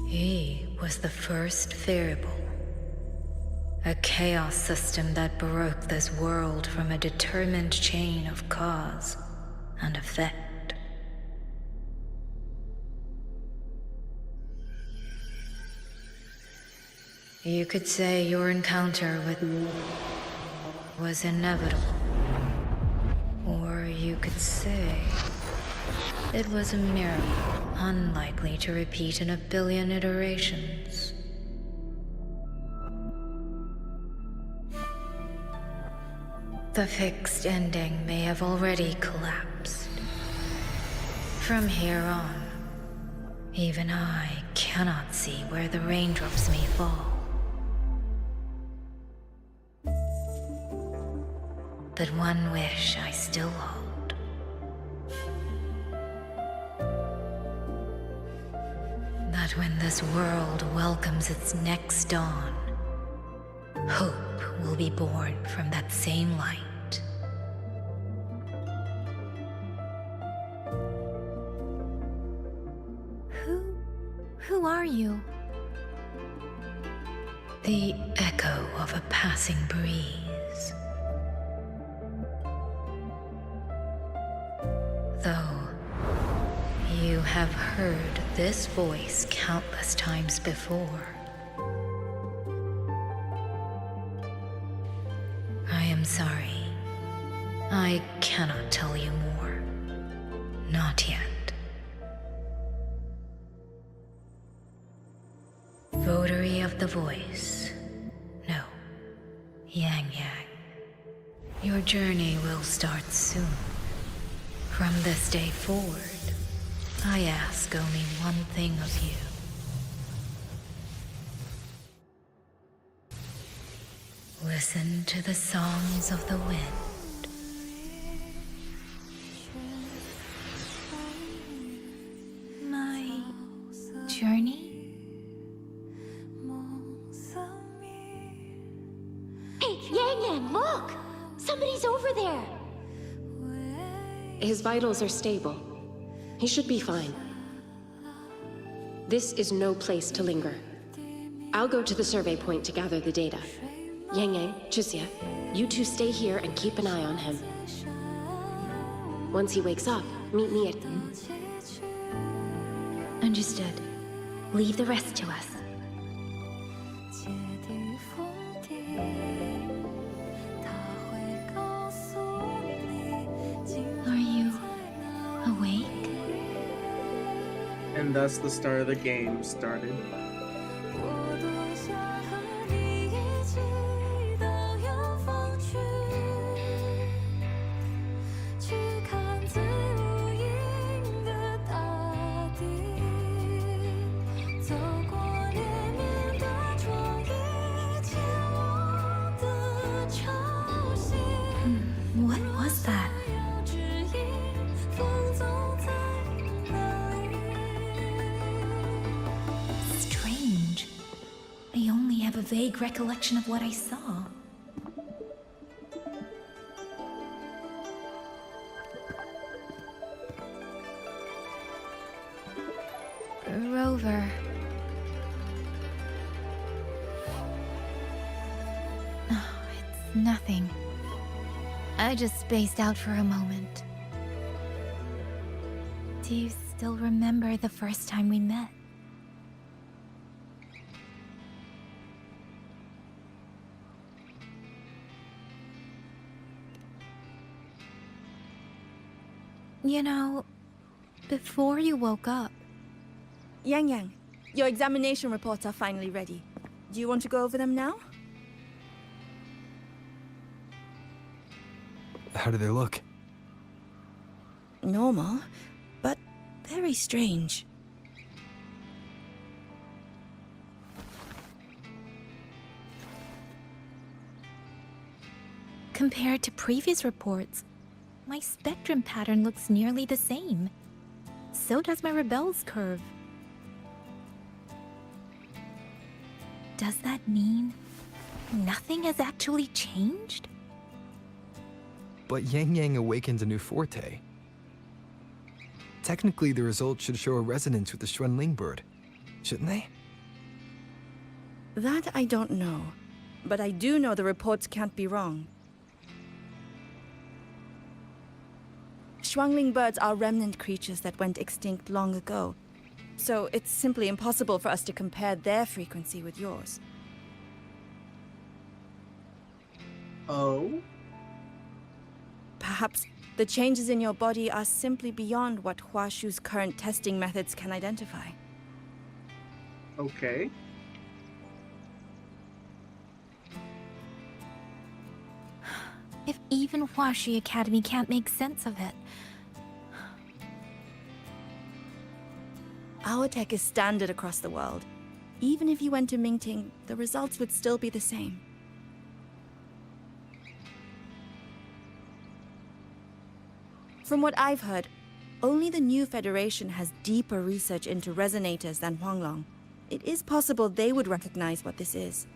He was the first variable. A chaos system that broke this world from a determined chain of cause and effect. You could say your encounter with was inevitable. Or you could say it was a miracle, unlikely to repeat in a billion iterations. The fixed ending may have already collapsed. From here on, even I cannot see where the raindrops may fall. But one wish I still hold. That when this world welcomes its next dawn, hope will be born from that same light. Who are you? The echo of a passing breeze. Though you have heard this voice countless times before, I am sorry. I cannot tell you more. Not yet. Votary of the voice. No. Yang Yang. Your journey will start soon. From this day forward, I ask only one thing of you. Listen to the songs of the wind. My journey? Hey, Yang Yang, look! Somebody's over there! His vitals are stable. He should be fine. This is no place to linger. I'll go to the survey point to gather the data. Yang Yang, Chixia, you two stay here and keep an eye on him. Once he wakes up, meet me at... Understood. Leave the rest to us. Are you awake? And thus the start of the game started. What was that? Strange. I only have a vague recollection of what I saw. Rover. Oh, it's Nothing. I just spaced out for a moment. Do you still remember the first time we met? You know, before you woke up... Yang Yang, your examination reports are finally ready. Do you want to go over them now? How do they look? Normal, but very strange. Compared to previous reports, my spectrum pattern looks nearly the same. So does my rebel's curve. Does that mean nothing has actually changed? But Yang Yang awakened a new forte. Technically, the results should show a resonance with the Xuanling bird, shouldn't they? That I don't know, but I do know the reports can't be wrong. Xuanling birds are remnant creatures that went extinct long ago, so it's simply impossible for us to compare their frequency with yours. Oh? Perhaps the changes in your body are simply beyond what Huashu's current testing methods can identify. Okay. If even Huashi Academy can't make sense of it. Our tech is standard across the world. Even if you went to Mingting, the results would still be the same. From what I've heard, only the new Federation has deeper research into resonators than Huanglong. It is possible they would recognize what this is.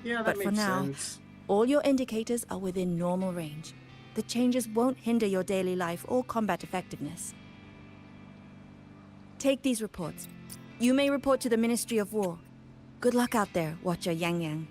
Yeah, that But makes for now, sense. all your indicators are within normal range. The changes won't hinder your daily life or combat effectiveness. Take these reports. You may report to the Ministry of War. Good luck out there, Watcher Yang Yang.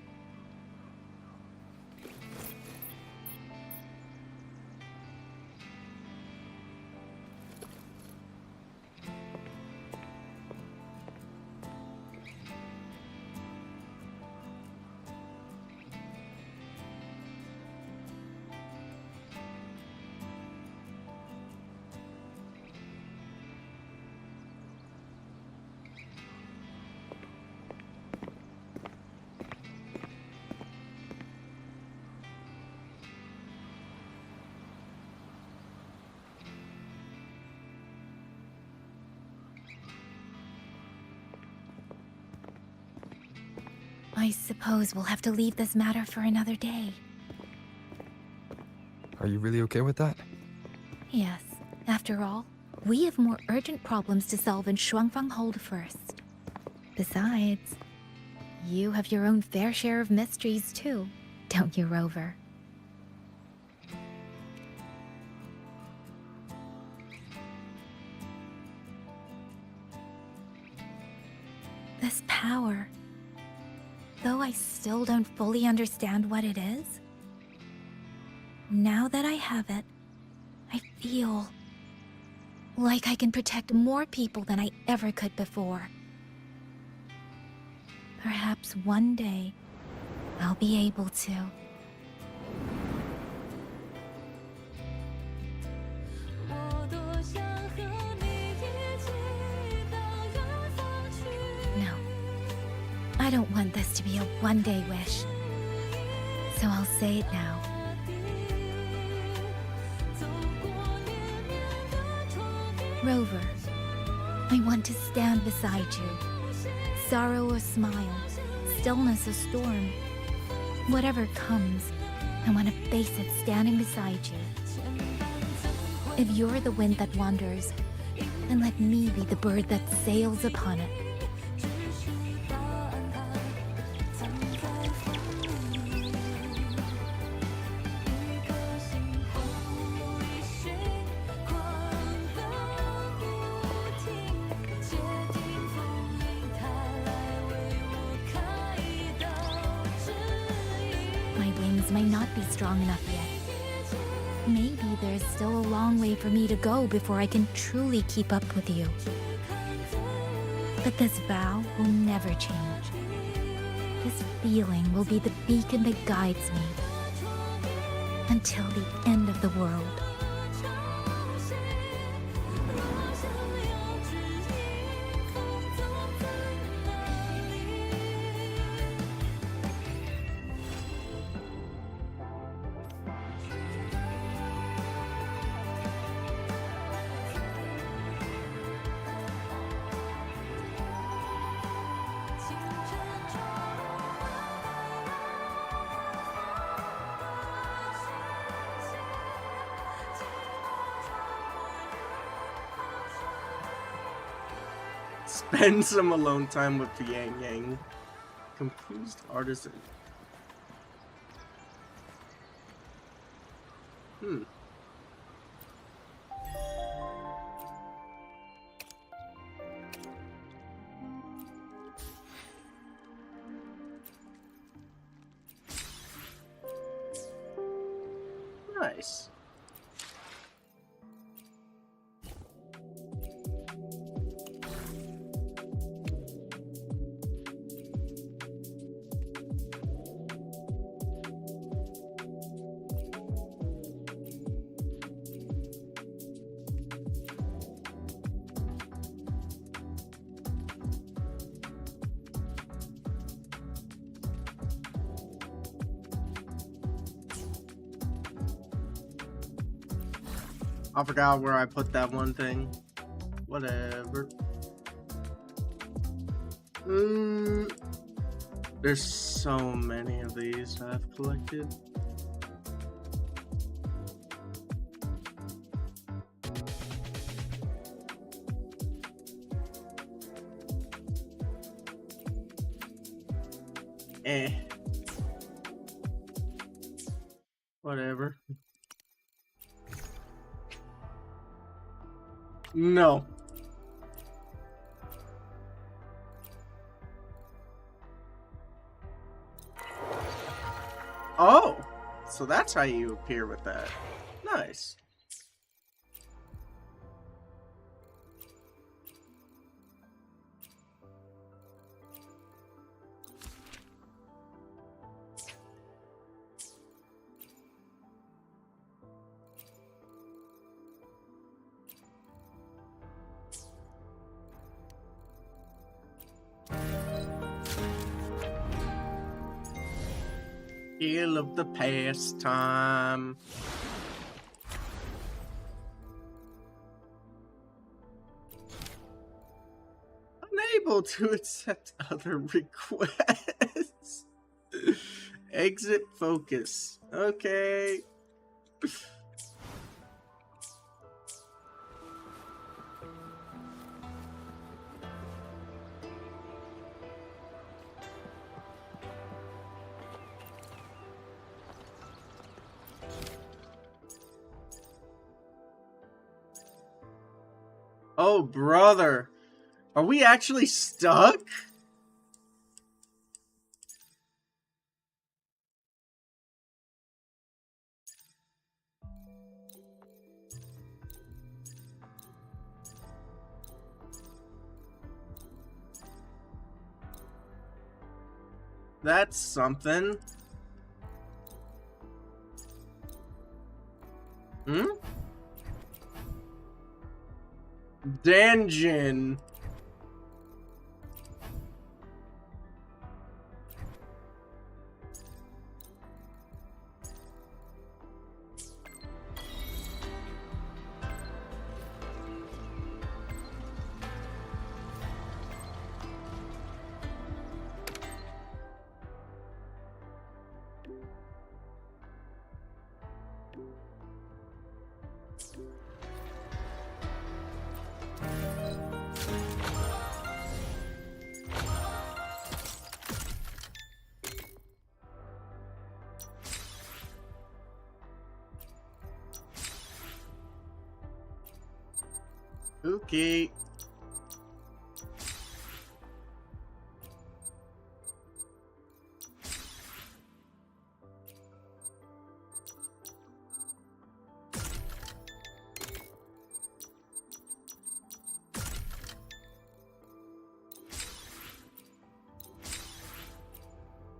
I suppose we'll have to leave this matter for another day. Are you really okay with that? Yes. After all, we have more urgent problems to solve in Shuangfang Hold first. Besides, you have your own fair share of mysteries too, don't you, Rover? This power, though I still don't fully understand what it is, now that I have it, I feel like I can protect more people than I ever could before. Perhaps one day, I'll be able to. No. I don't want this to be a one-day wish. So I'll say it now. Rover, I want to stand beside you. Sorrow or smile, stillness or storm. Whatever comes, I want to face it standing beside you. If you're the wind that wanders, then let me be the bird that sails upon it. may not be strong enough yet. Maybe there's still a long way for me to go before I can truly keep up with you. But this vow will never change. This feeling will be the beacon that guides me until the end of the world. Spend some alone time with Yang Yang. Composed artisan. Nice. I forgot where I put that one thing. Whatever. There's so many of these I've collected. Whatever. No. Oh, so that's how you appear with that. Nice. Tale of the past time. Unable to accept other requests. Exit focus. Okay. Oh, brother. Are we actually stuck? That's something. Dungeon. Okay.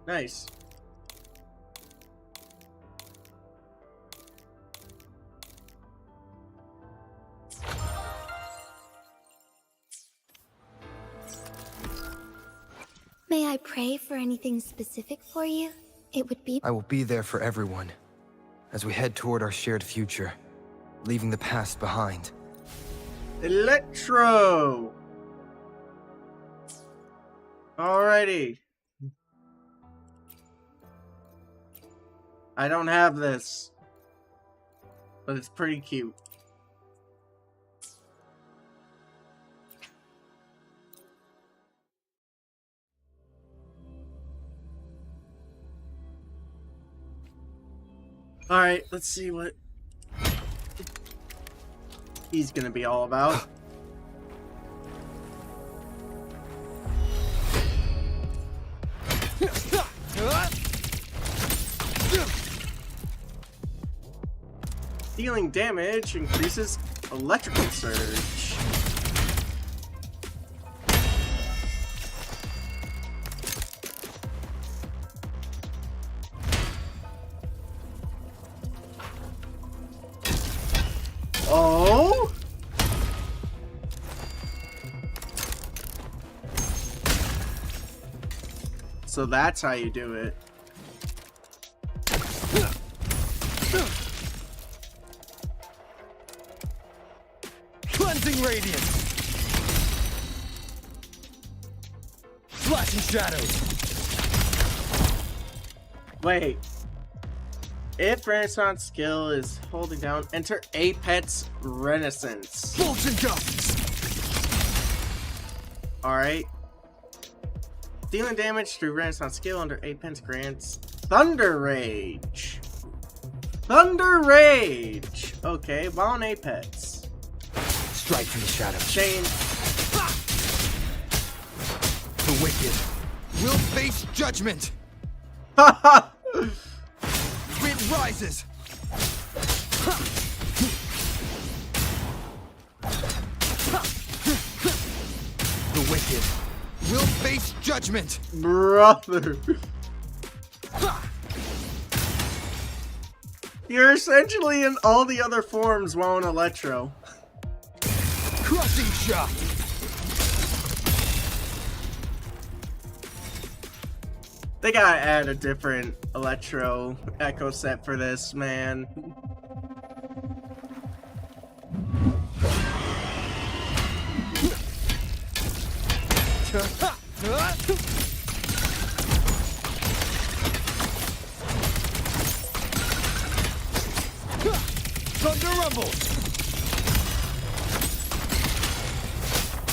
Nice. May I pray for anything specific for you? It would be... I will be there for everyone as we head toward our shared future, leaving the past behind. Electro! Alrighty. I don't have this, but it's pretty cute. Alright, let's see what he's gonna be all about. Dealing damage increases electrical surge. Oh! So that's how you do it. Cleansing radiance. Flashing shadows. Wait. If Renaissance skill is holding down, enter Apex Renaissance. Bolts and gusts. Alright. Dealing damage through Renaissance skill under Apex grants Thunder Rage. Thunder Rage! Okay, while on Apex. Strike from the shadows. Chain. The wicked will face judgment. Haha! Wind rises. The wicked will face judgment. Brother. You're essentially in all the other forms while in Electro. Crushing shot. They gotta add a different Electro Echo set for this, man. Thunder rumbles.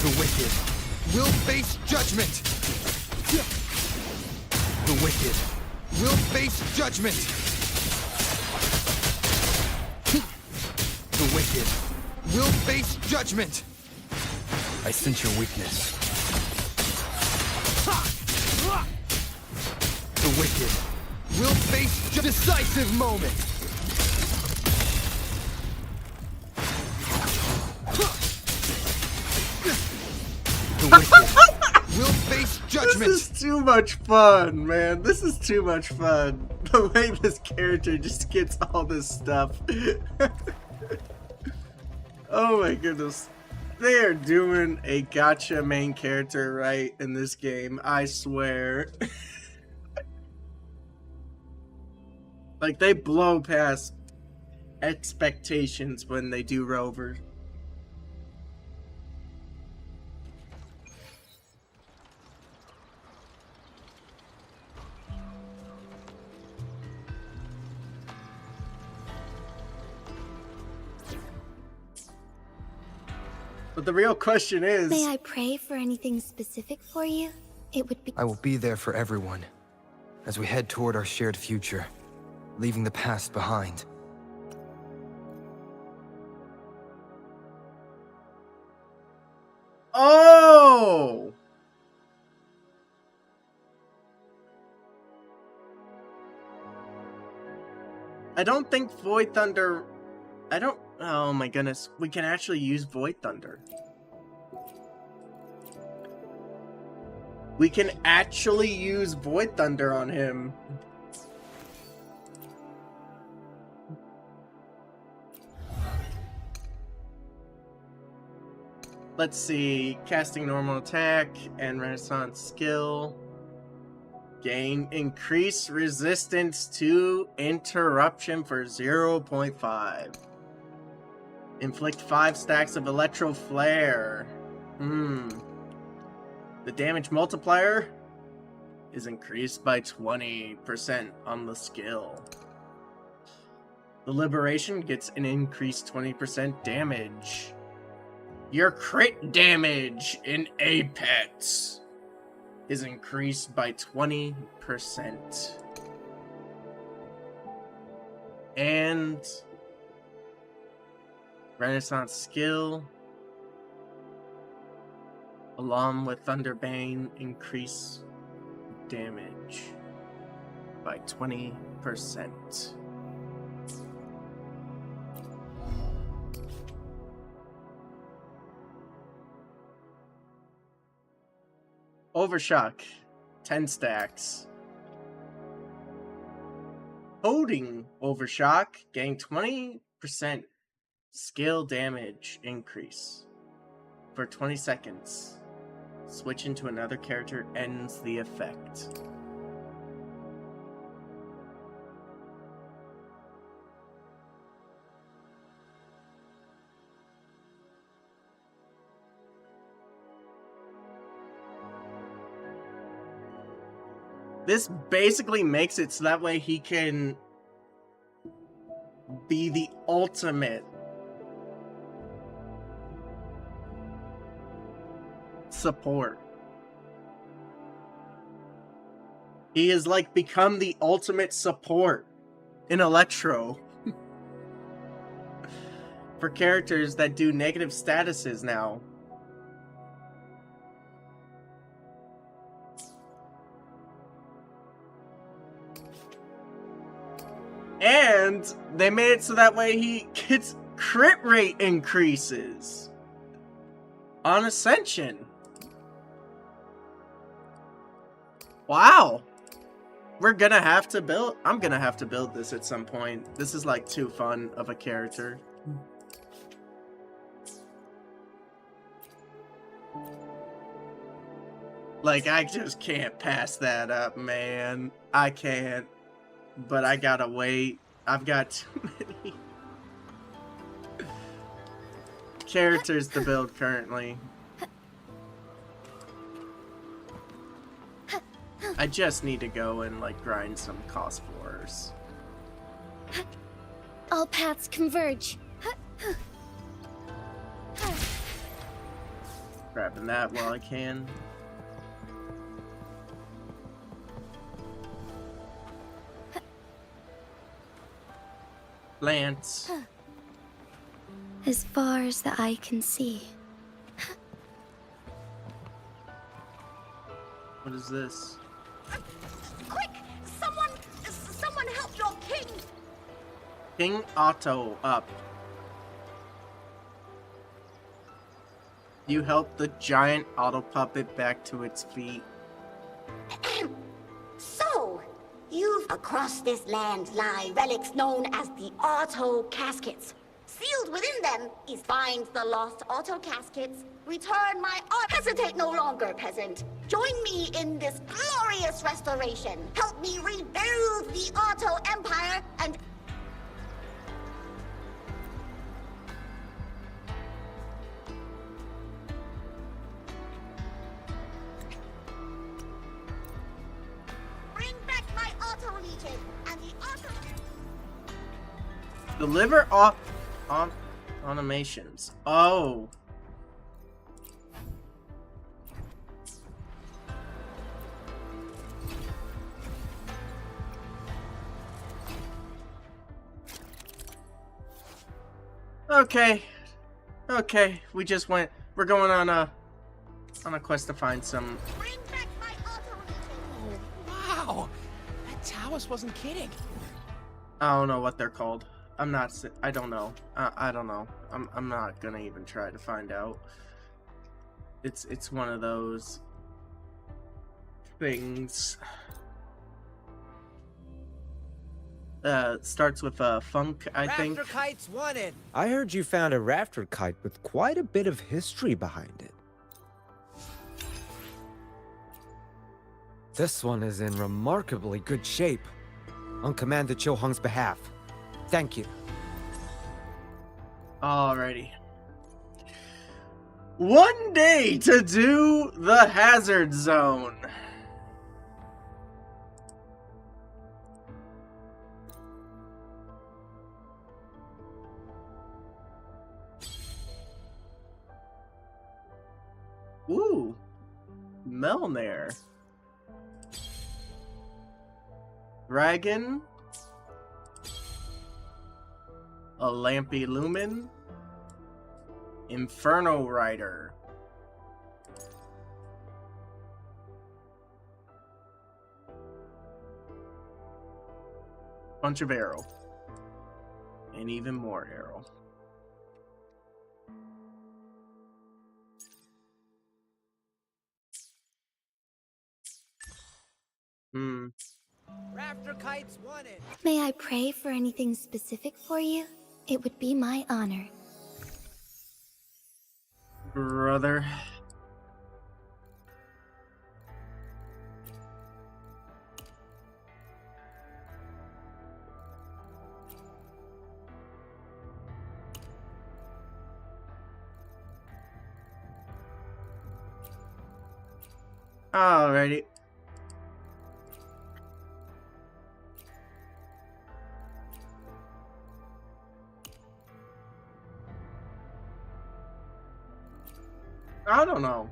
The wicked will face judgment. The wicked will face judgment. The wicked will face judgment. I sense your weakness. The wicked will face decisive moment. The wicked will face judgment. This is too much fun, man. This is too much fun. The way this character just gets all this stuff. Oh my goodness. They are doing a gacha main character right in this game, I swear. Like, they blow past expectations when they do Rover. But the real question is... May I pray for anything specific for you? It would be... I will be there for everyone as we head toward our shared future, leaving the past behind. Oh! I don't think Void Thunder... Oh my goodness. We can actually use Void Thunder. We can actually use Void Thunder on him. Let's see. Casting normal attack and Renaissance skill. Gain increased resistance to interruption for 0.5. Inflict 5 stacks of Electro Flare. The damage multiplier is increased by 20% on the skill. The Liberation gets an increased 20% damage. Your crit damage in Apex is increased by 20%. And Renaissance skill, along with Thunderbane, increase damage by 20%. Overshock, 10 stacks. Holding Overshock, gain 20% skill damage increase for 20 seconds. Switch into another character ends the effect. This basically makes it so that way he can be the ultimate support. He has like become the ultimate support in Electro for characters that do negative statuses now. And they made it so that way he gets crit rate increases on Ascension. Wow. We're gonna have to build... I'm gonna have to build this at some point. This is like too fun of a character. Like, I just can't pass that up, man. I can't. But I gotta wait. I've got too many characters to build currently. I just need to go and like grind some cost wars. All paths converge. Grabbing that while I can. Lance. As far as the eye can see. What is this? Quick! Someone help your king! King Otto up. You help the giant auto puppet back to its feet. So, across this land lie relics known as the Auto Caskets. Sealed within them is find the lost Auto Caskets, return my art. Hesitate no longer, peasant. Join me in this glorious restoration. Help me rebuild the Auto Empire and... bring back my Auto Legion and the Auto... Deliver animations. Oh. Okay. Okay, we just went. We're going on a quest to find some. Wow, that Taoist wasn't kidding. I don't know what they're called. I'm not. I don't know. I don't know. I'm not gonna even try to find out. It's one of those. things. Starts with funk, I think. Rafter kites wanted. I heard you found a rafter kite with quite a bit of history behind it. This one is in remarkably good shape. On Commander Cho-hung's behalf. Thank you. Alrighty. One day to do the hazard zone. Ooh, Melnair. Dragon. A Lampy Lumen. Inferno Rider. Bunch of arrow. And even more arrow. Rafter kites wanted. May I pray for anything specific for you? It would be my honor. Brother. Alrighty. I don't know.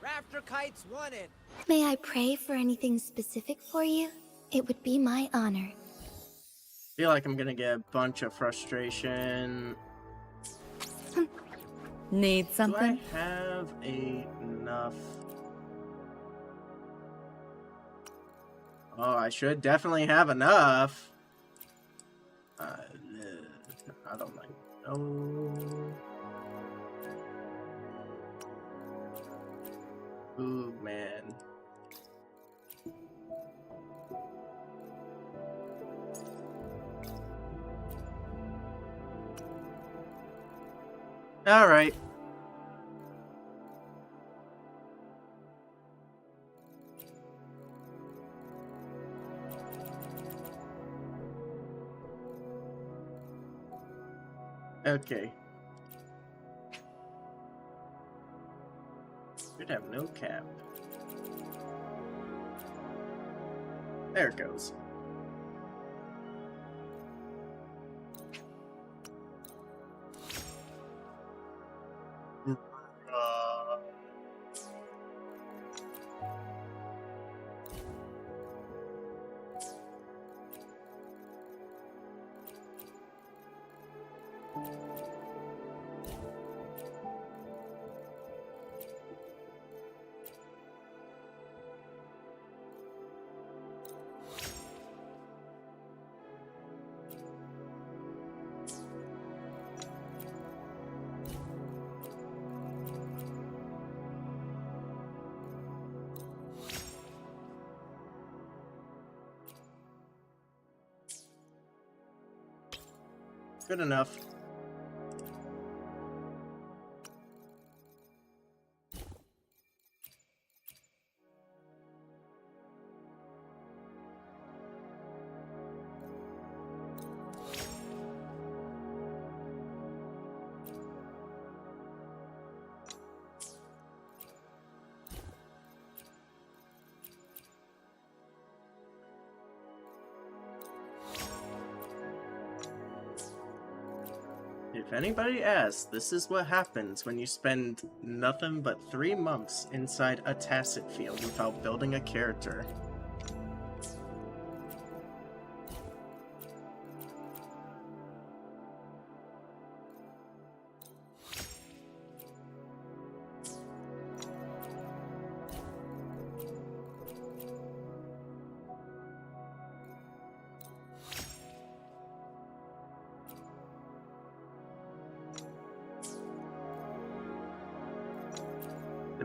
Rafter kites wanted. May I pray for anything specific for you? It would be my honor. Feel like I'm gonna get a bunch of frustration. Need something? Do I have enough? Oh, I should definitely have enough. I don't like. Oh. Ooh, man. All right. Okay. Should have no cap. There it goes. Good enough. If anybody asks, this is what happens when you spend nothing but 3 months inside a tacit field without building a character.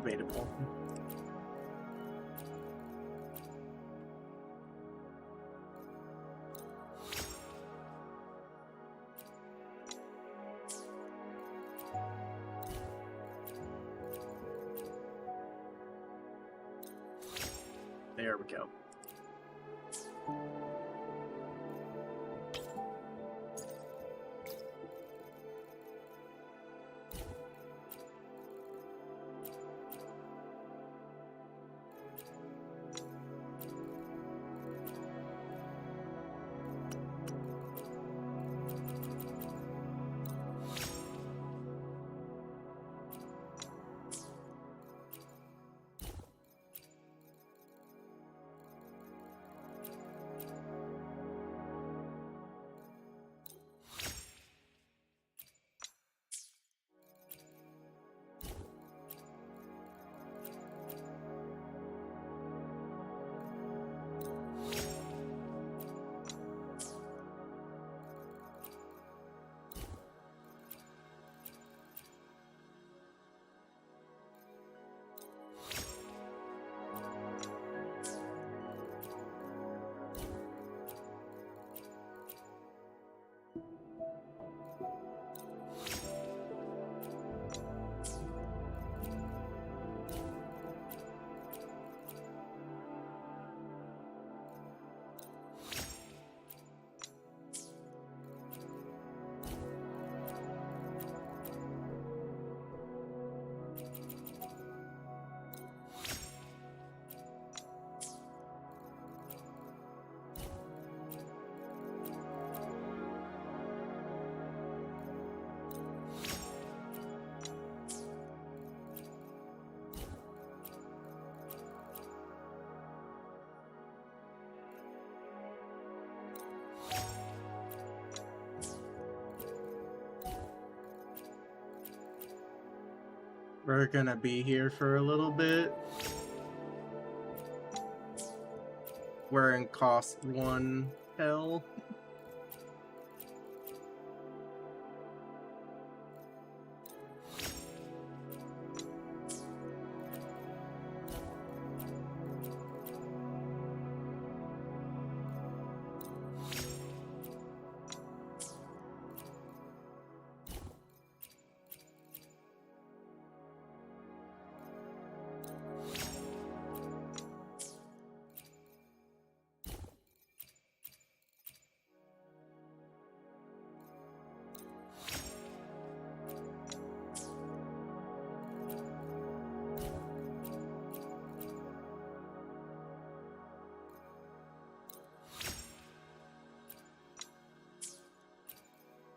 debatable. There we go. We're gonna be here for a little bit. We're in cost 1 hell.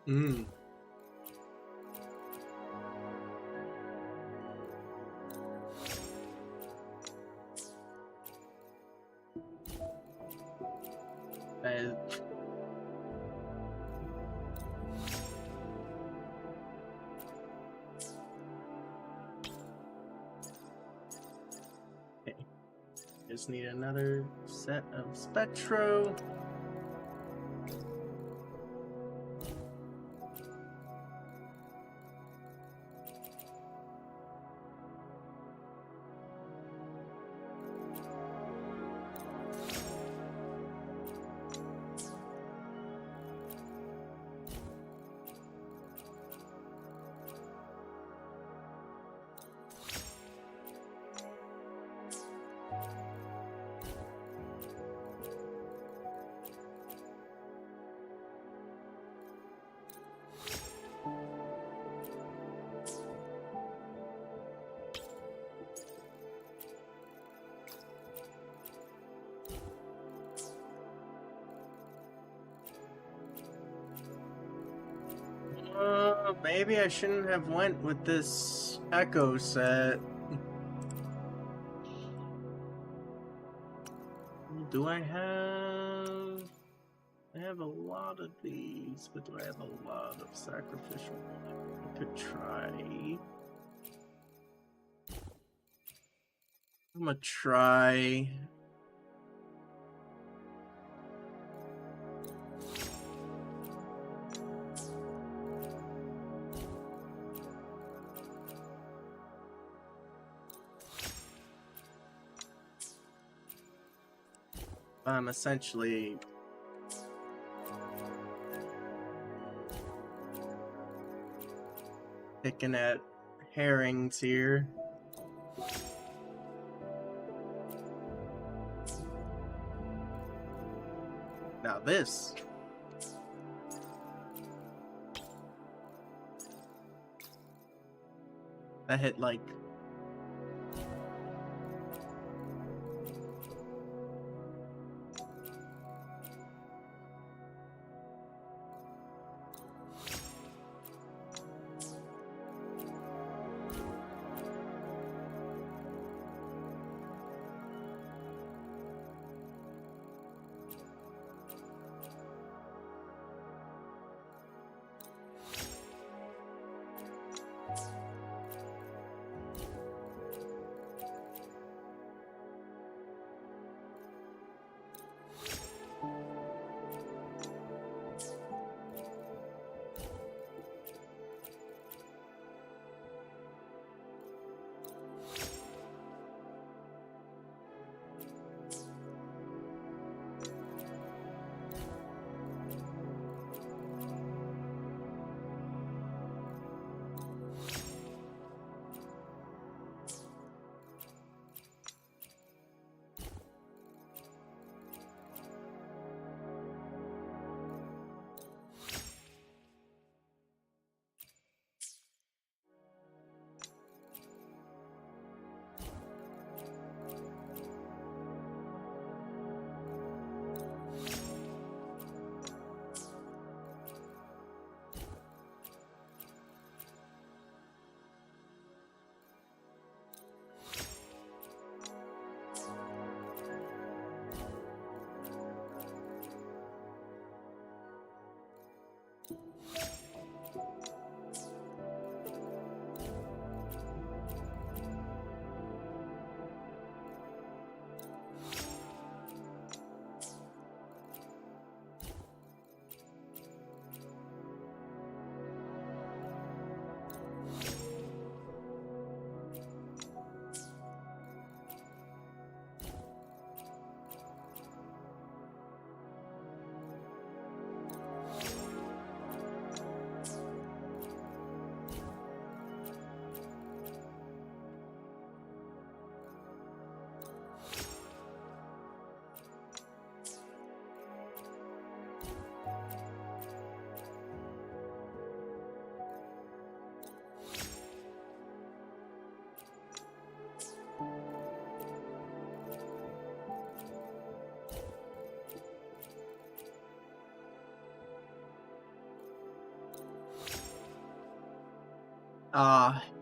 Mm. Okay. Just need another set of Spectro. Maybe I shouldn't have went with this Echo set. Do I have... I have a lot of these, but do I have a lot of sacrificial? I could try. I'm gonna try. I'm essentially picking at herrings here. Now this. That hit like...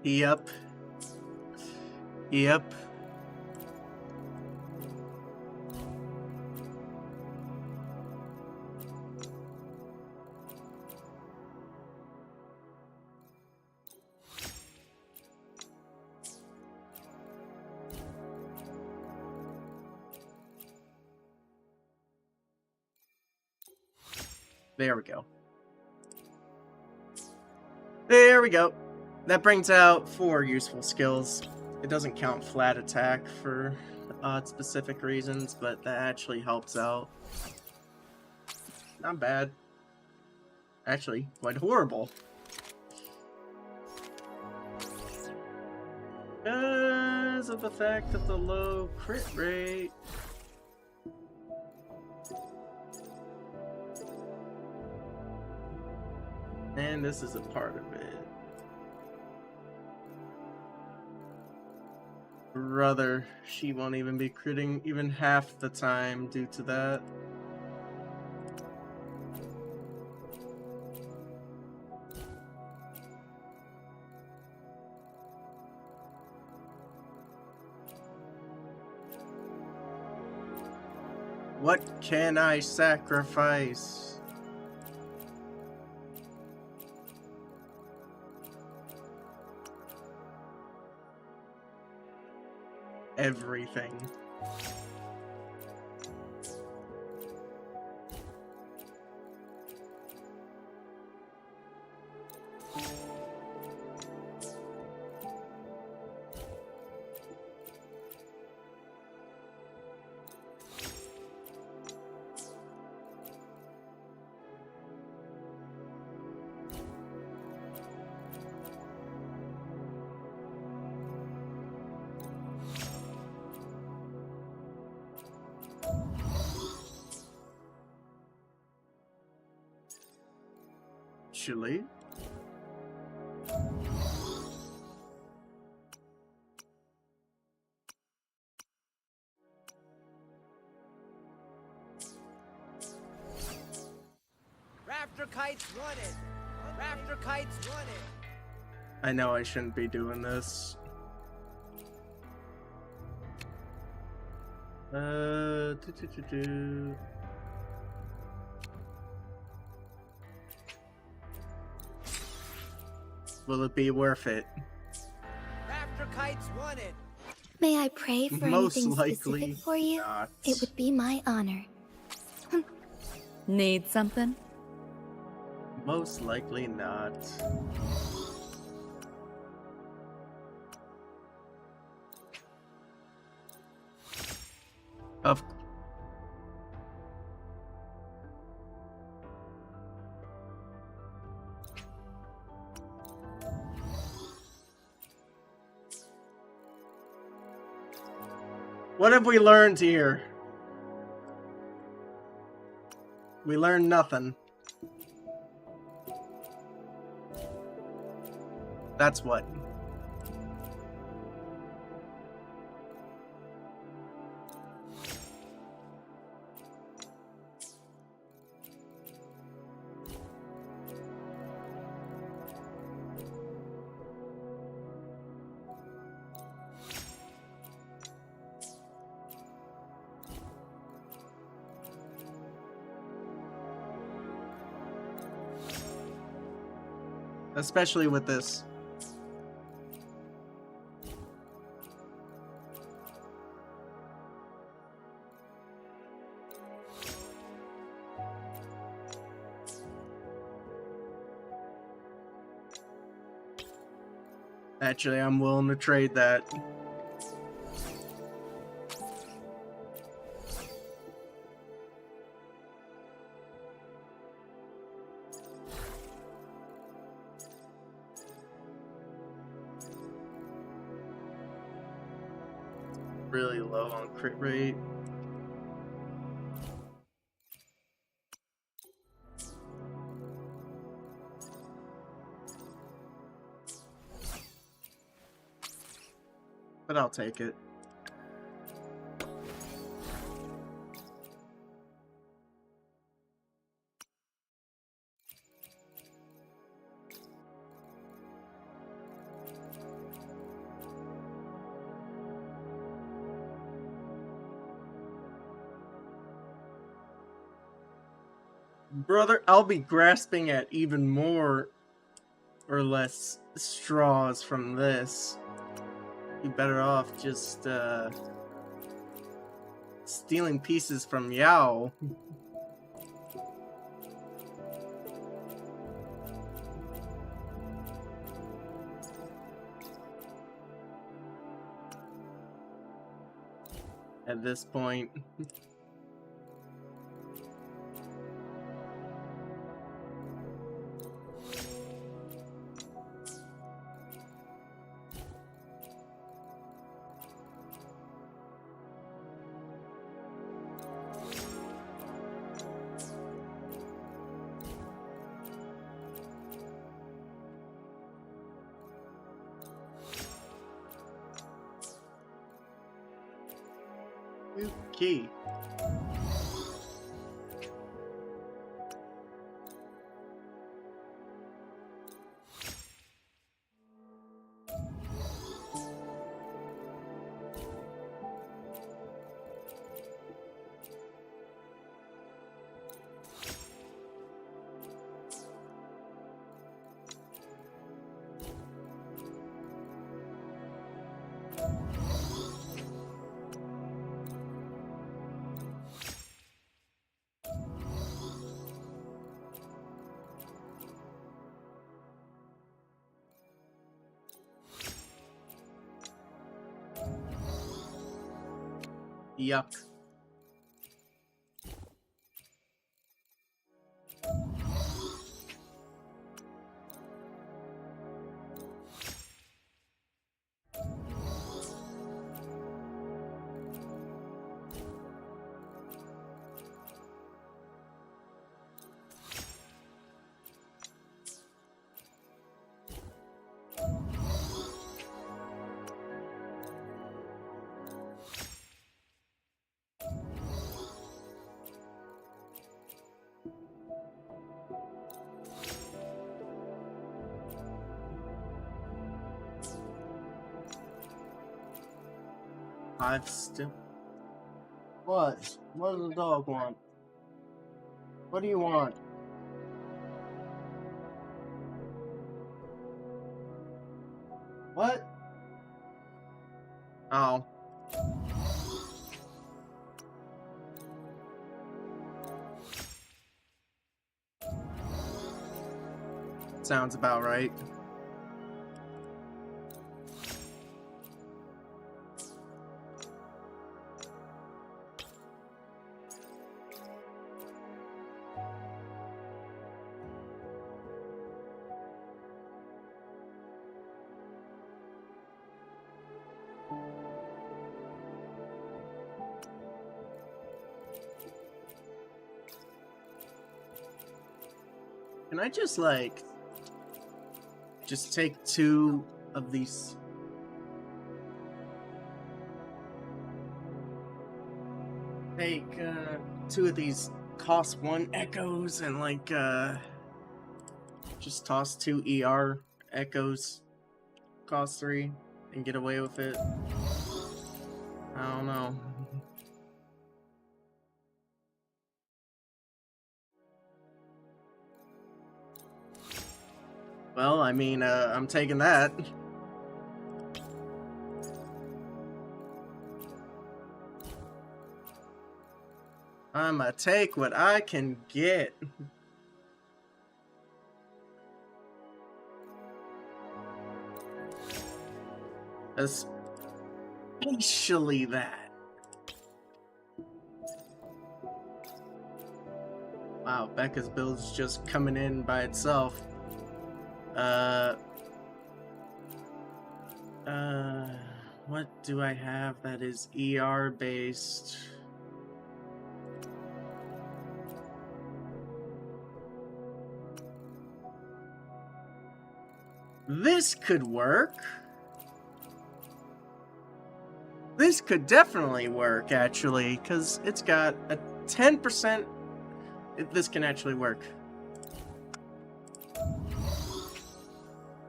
Yep. Yep. There we go. There we go. That brings out 4 useful skills. It doesn't count flat attack for specific reasons, but that actually helps out. Not bad. Actually, quite horrible. Because of the fact of the low crit rate. And this is a part of it. Brother, she won't even be critting even half the time due to that. What can I sacrifice? Everything. Actually. Rafter kites wanted! Rafter kites wanted! I know I shouldn't be doing this. Will it be worth it? Rafter kites wanted! May I pray for Most anything likely specific for you? not. It would be my honor. Need something? Most likely not. Of What have we learned here? We learned nothing. That's what. Especially with this. Actually, I'm willing to trade that. Really low on crit rate. But I'll take it. Brother, I'll be grasping at even more or less straws from this. Be better off just stealing pieces from Yao. At this point. Okay. Yuck. I've still. What? What does the dog want? What do you want? What? Oh. Sounds about right. Can I just like take 2 of these? Take 2 of these cost 1 echoes and like just toss 2 ER echoes cost 3 and get away with it. I don't know. Well, I mean, I'm taking that. I'ma take what I can get. Especially that. Wow, Becca's build's just coming in by itself. What do I have that is ER based? This could work. This could definitely work, actually, because it's got a 10%. This can actually work.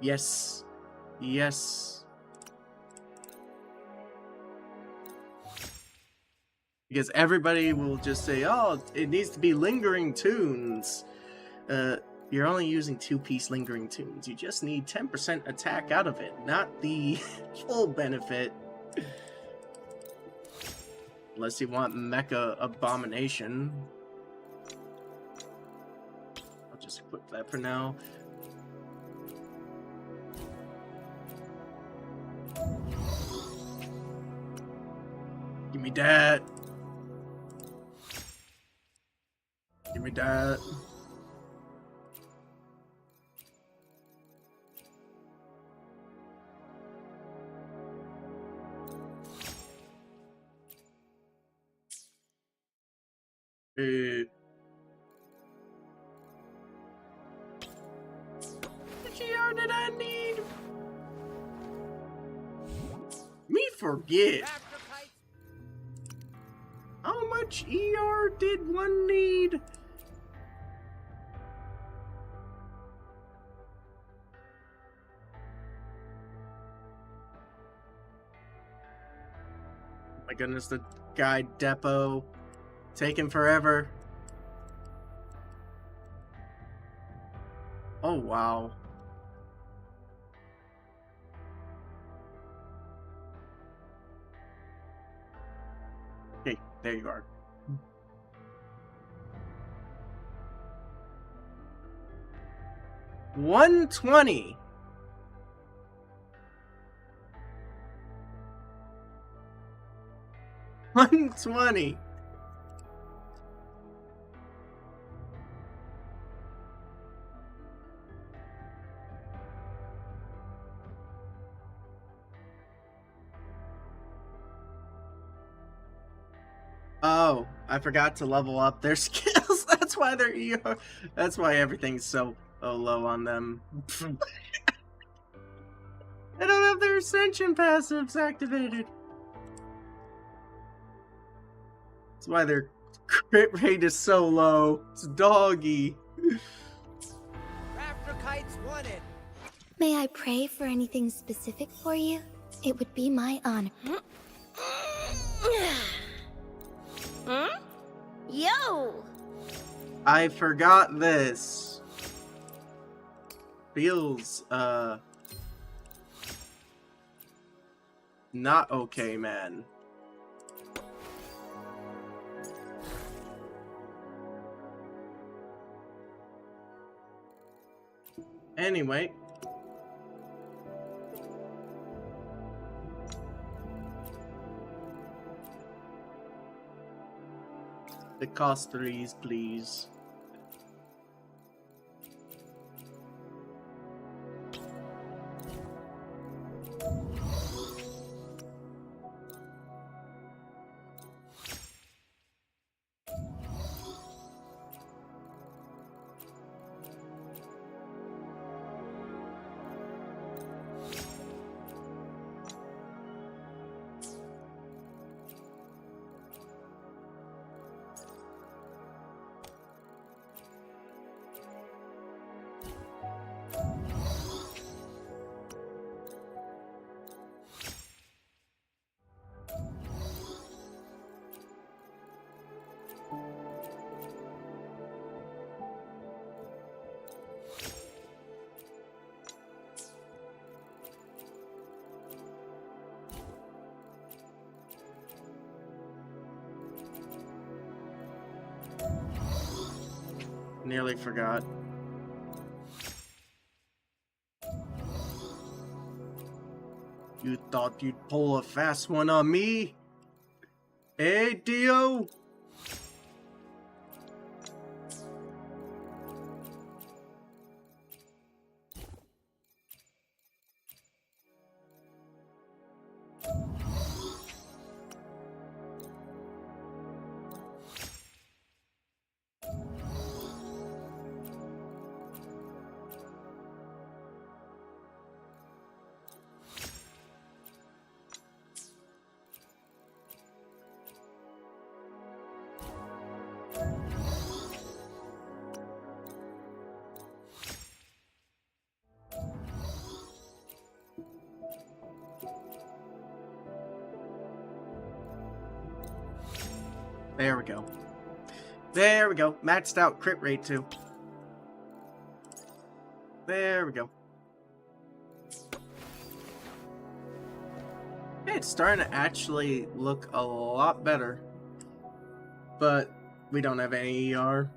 Yes. Yes. Because everybody will just say, oh, it needs to be lingering tunes. You're only using 2-piece lingering tunes. You just need 10% attack out of it, not the full benefit. Unless you want Mecha Abomination. I'll just equip that for now. Give me that. Give me that. Which ER did I need? Me forget. How much ER did one need? My goodness, the guy depot taking forever. Oh wow. Okay, there you are. $120. $120. Oh, I forgot to level up their skills. That's why they're ER. That's why everything's so low on them. They don't have their ascension passives activated. That's why their crit rate is so low. It's doggy. Kites wanted. May I pray for anything specific for you? It would be my honor. I forgot this. Feels, not okay, man. Anyway. The cost 3s, please. Nearly forgot. You thought you'd pull a fast one on me? Hey, Dio? There we go. There we go. Maxed out crit rate too. There we go. Hey, it's starting to actually look a lot better. But we don't have any ER.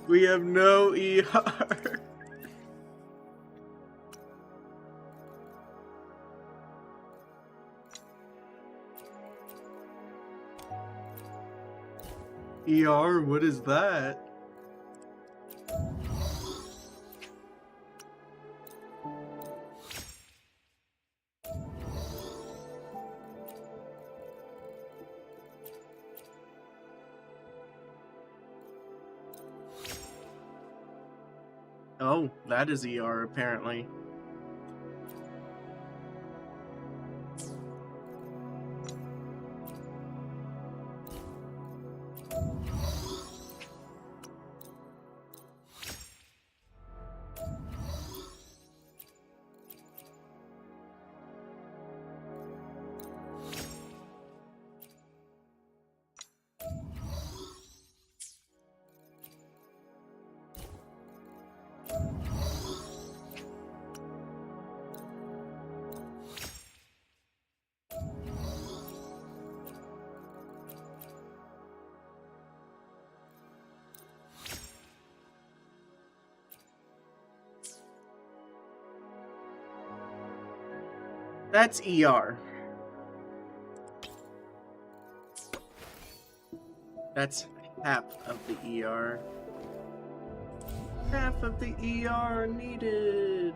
We have no ER. ER, what is that? Oh, that is ER apparently. That's ER. That's half of the ER. Half of the ER needed.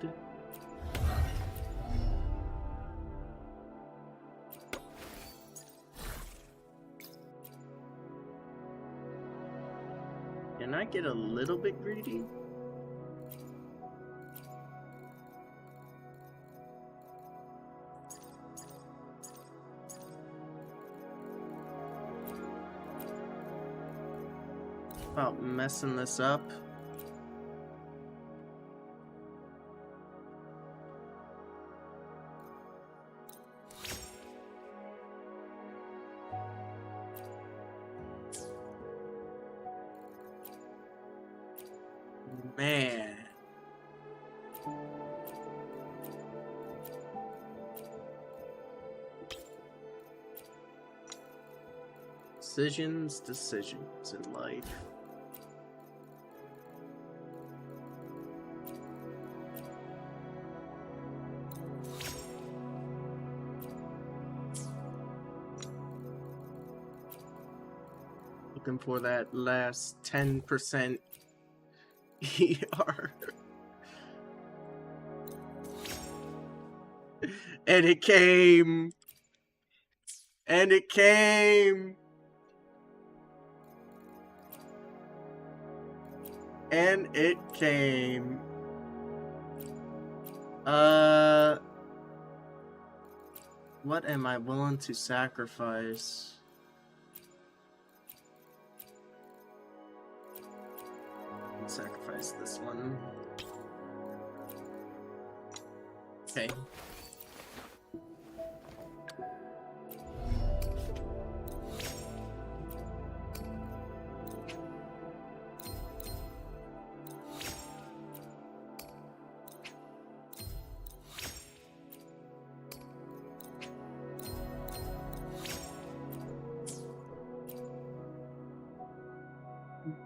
Can I get a little bit greedy? About messing this up. Man. Decisions in life. Looking for that last 10% ER. And it came. And it came. And it came. What am I willing to sacrifice? I'll sacrifice this one. Okay.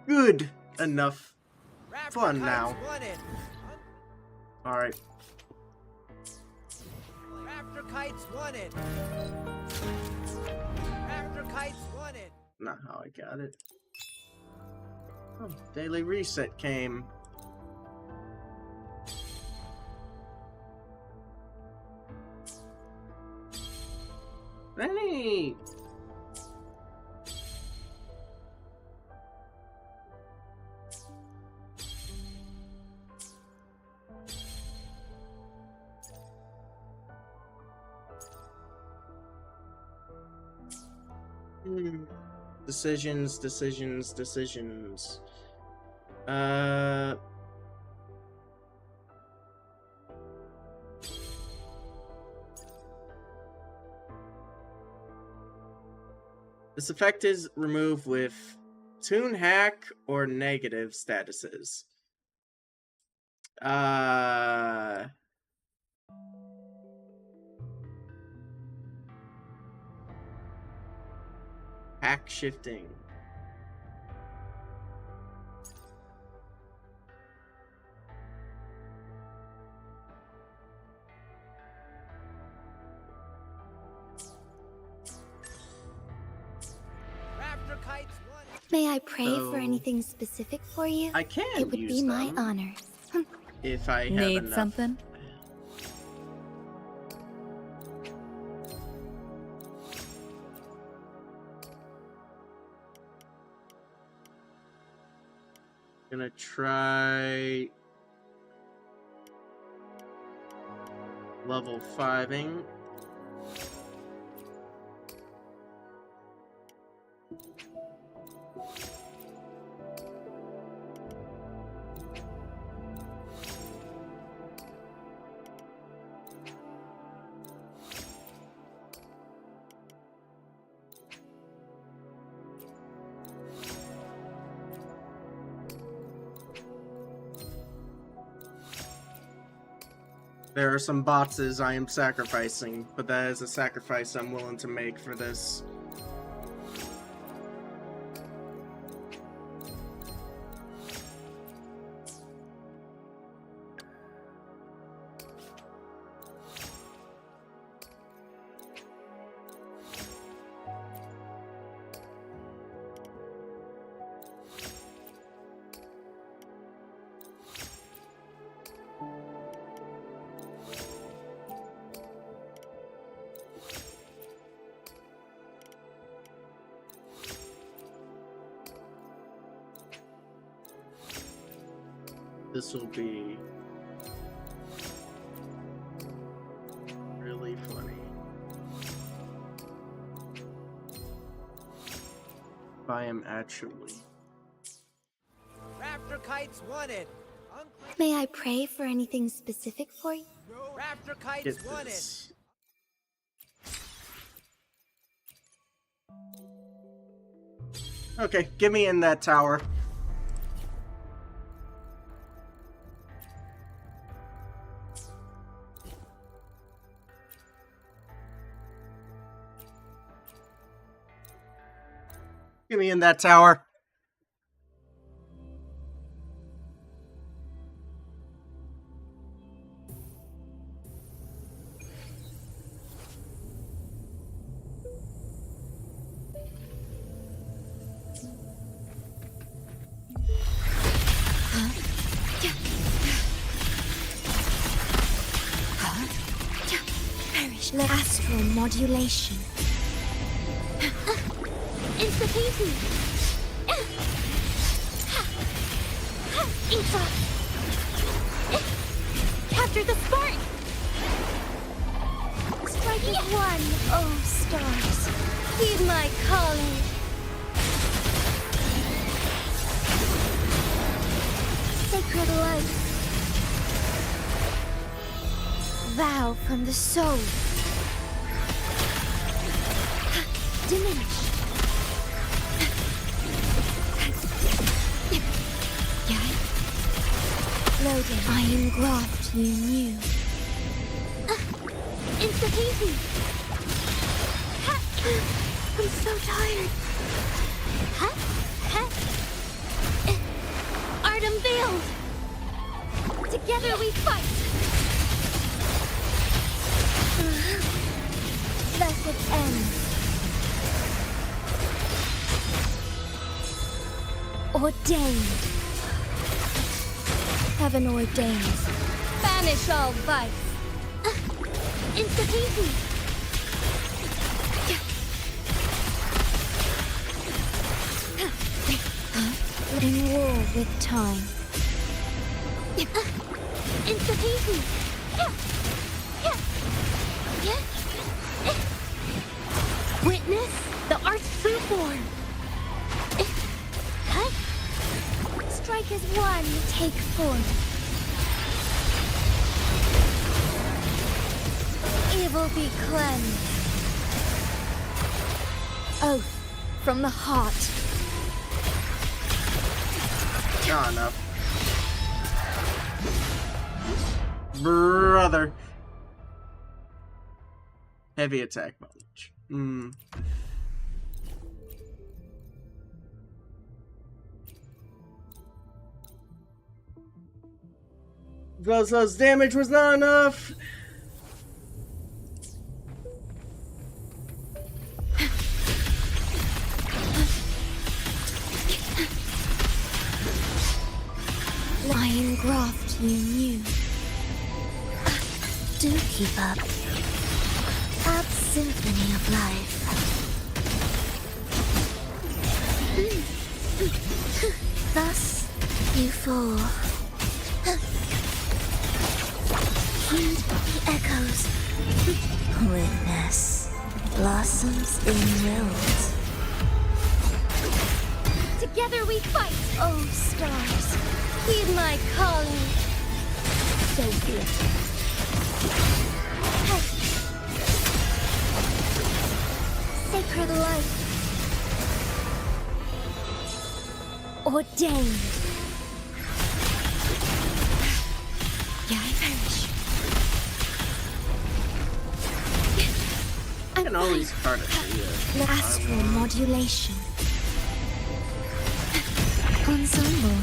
Good enough fun now. Alright. Raptor kites wanted. Raptor kites wanted. Not how I got it. Oh, daily reset came. Hey! Decisions. This effect is removed with tune hack or negative statuses. Hack shifting. May I pray for anything specific for you? I can It would use be my them honor. if I have Need enough. something? Gonna try level 5ing. There are some boxes I am sacrificing, but that is a sacrifice I'm willing to make for this. This will be really funny. If I am actually. Raptor kites wanted. May I pray for anything specific for you? Raptor kites Get wanted. this. Okay, get me in that tower. Get me in that tower. Astral modulation. Insta-peasy. Capture the spark. Strike is one. Oh, stars. Heed my calling. Sacred light. Vow from the soul. Diminish. Loading. I engraft you new. Insta-peasy. I'm so tired. Art unveiled. Together we fight. Blessed end. Ordained. Heaven ordains. Banish all vice. Insta-peasy. In war with time. Insta-peasy. Witness the art's true form. Strike as one, take form. Evil be cleansed. Oath from the heart. Not enough. Brother. Heavy attack knowledge. Those damage was not enough. I engraft you new. Do keep up. Up symphony of life. Thus you fall. Heed the echoes. Witness blossoms in wilt. Together we fight, oh stars. Heed my calling. So be it. Sacred life. Ordained. I perish. I can always card it. The astral modulation. Ensemble.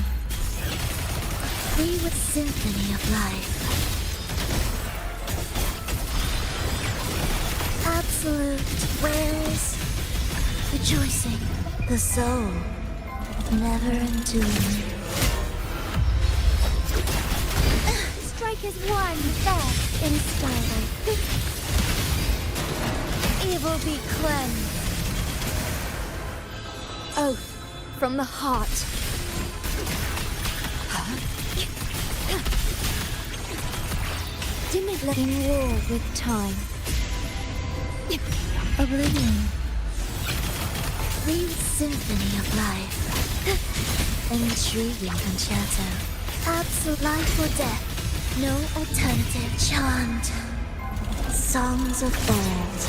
Free with symphony of life. Absolute wares. Rejoicing. The soul. Never entombed. Strike as one. There. In starlight. Evil be cleansed. Oath from the heart. Dimmed in war with time. Oblivion. Free symphony of life. Intriguing concerto. Absolute life or death. No alternative. Chant. Songs of old.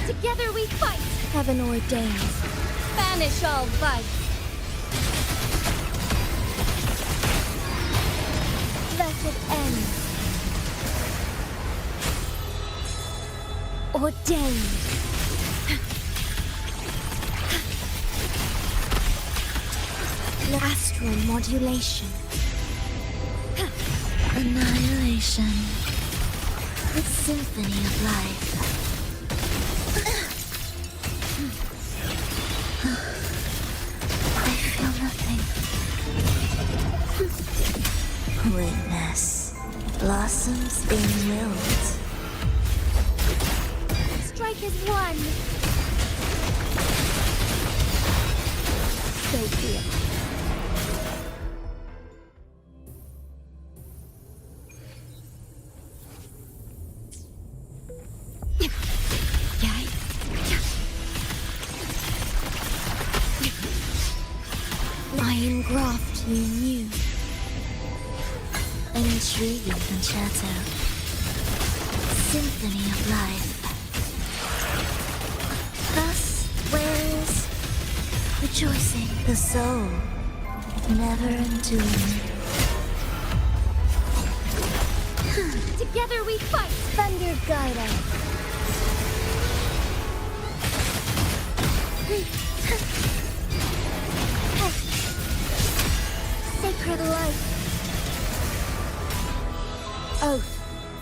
Together we fight. Heaven ordains. Banish all vice. Blessed end. Ordained. Astral modulation. Annihilation. The symphony of life. I feel nothing. Witness. Blossoms being willed. Strike is one. So be it. Iron graft you knew. An intriguing concerto. Symphony of life. Thus wears rejoicing the soul, never entombed. Together we fight! Thunder guide us. Sacred life. Oath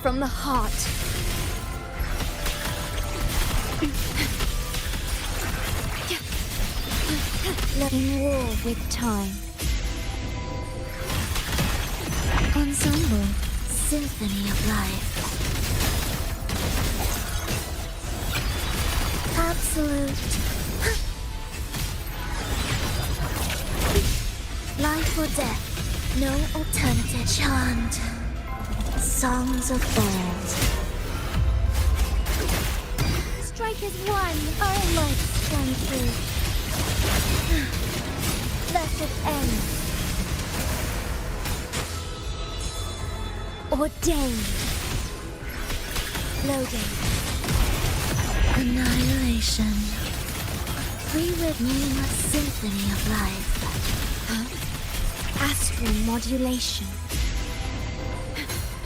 from the heart. In war with time. Ensemble, symphony of life. Absolute. Life or death, no alternative. Chant. Songs of old. Strike is one. Our light shine through. Blessed end. Ordained. Loading. Annihilation. Rewritten a symphony of life. Astral modulation.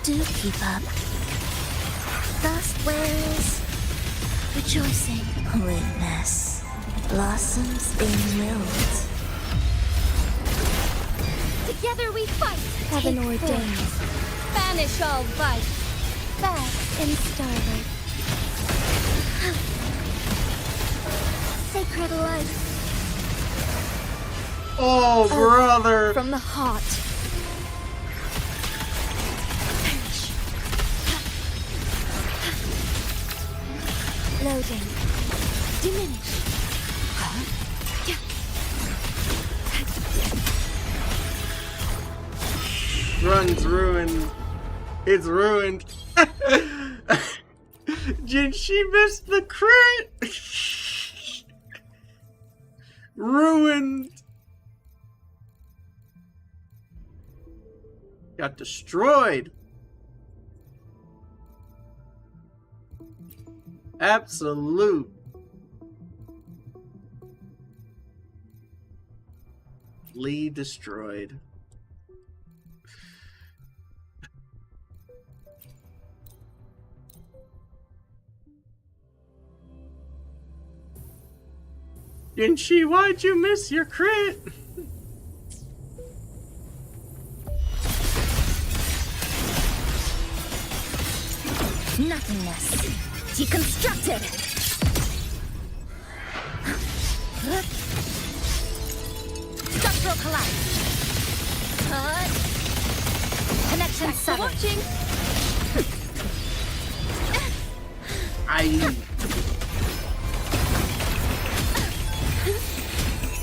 Do keep up. Thus wears rejoicing. Witness. Blossoms being willed. Together we fight. Heaven Take ordained. form. Banish all vice. Bask in starlight. Sacred life. Oh, brother! From the heart. Loading. Diminish. Run's ruined. It's ruined. She missed the crit. Ruined. Got destroyed. Absolute. Lee destroyed. Jinzhou, why'd you miss your crit? Nothingness. Deconstructed. Structural collapse. Connection severed. Watching.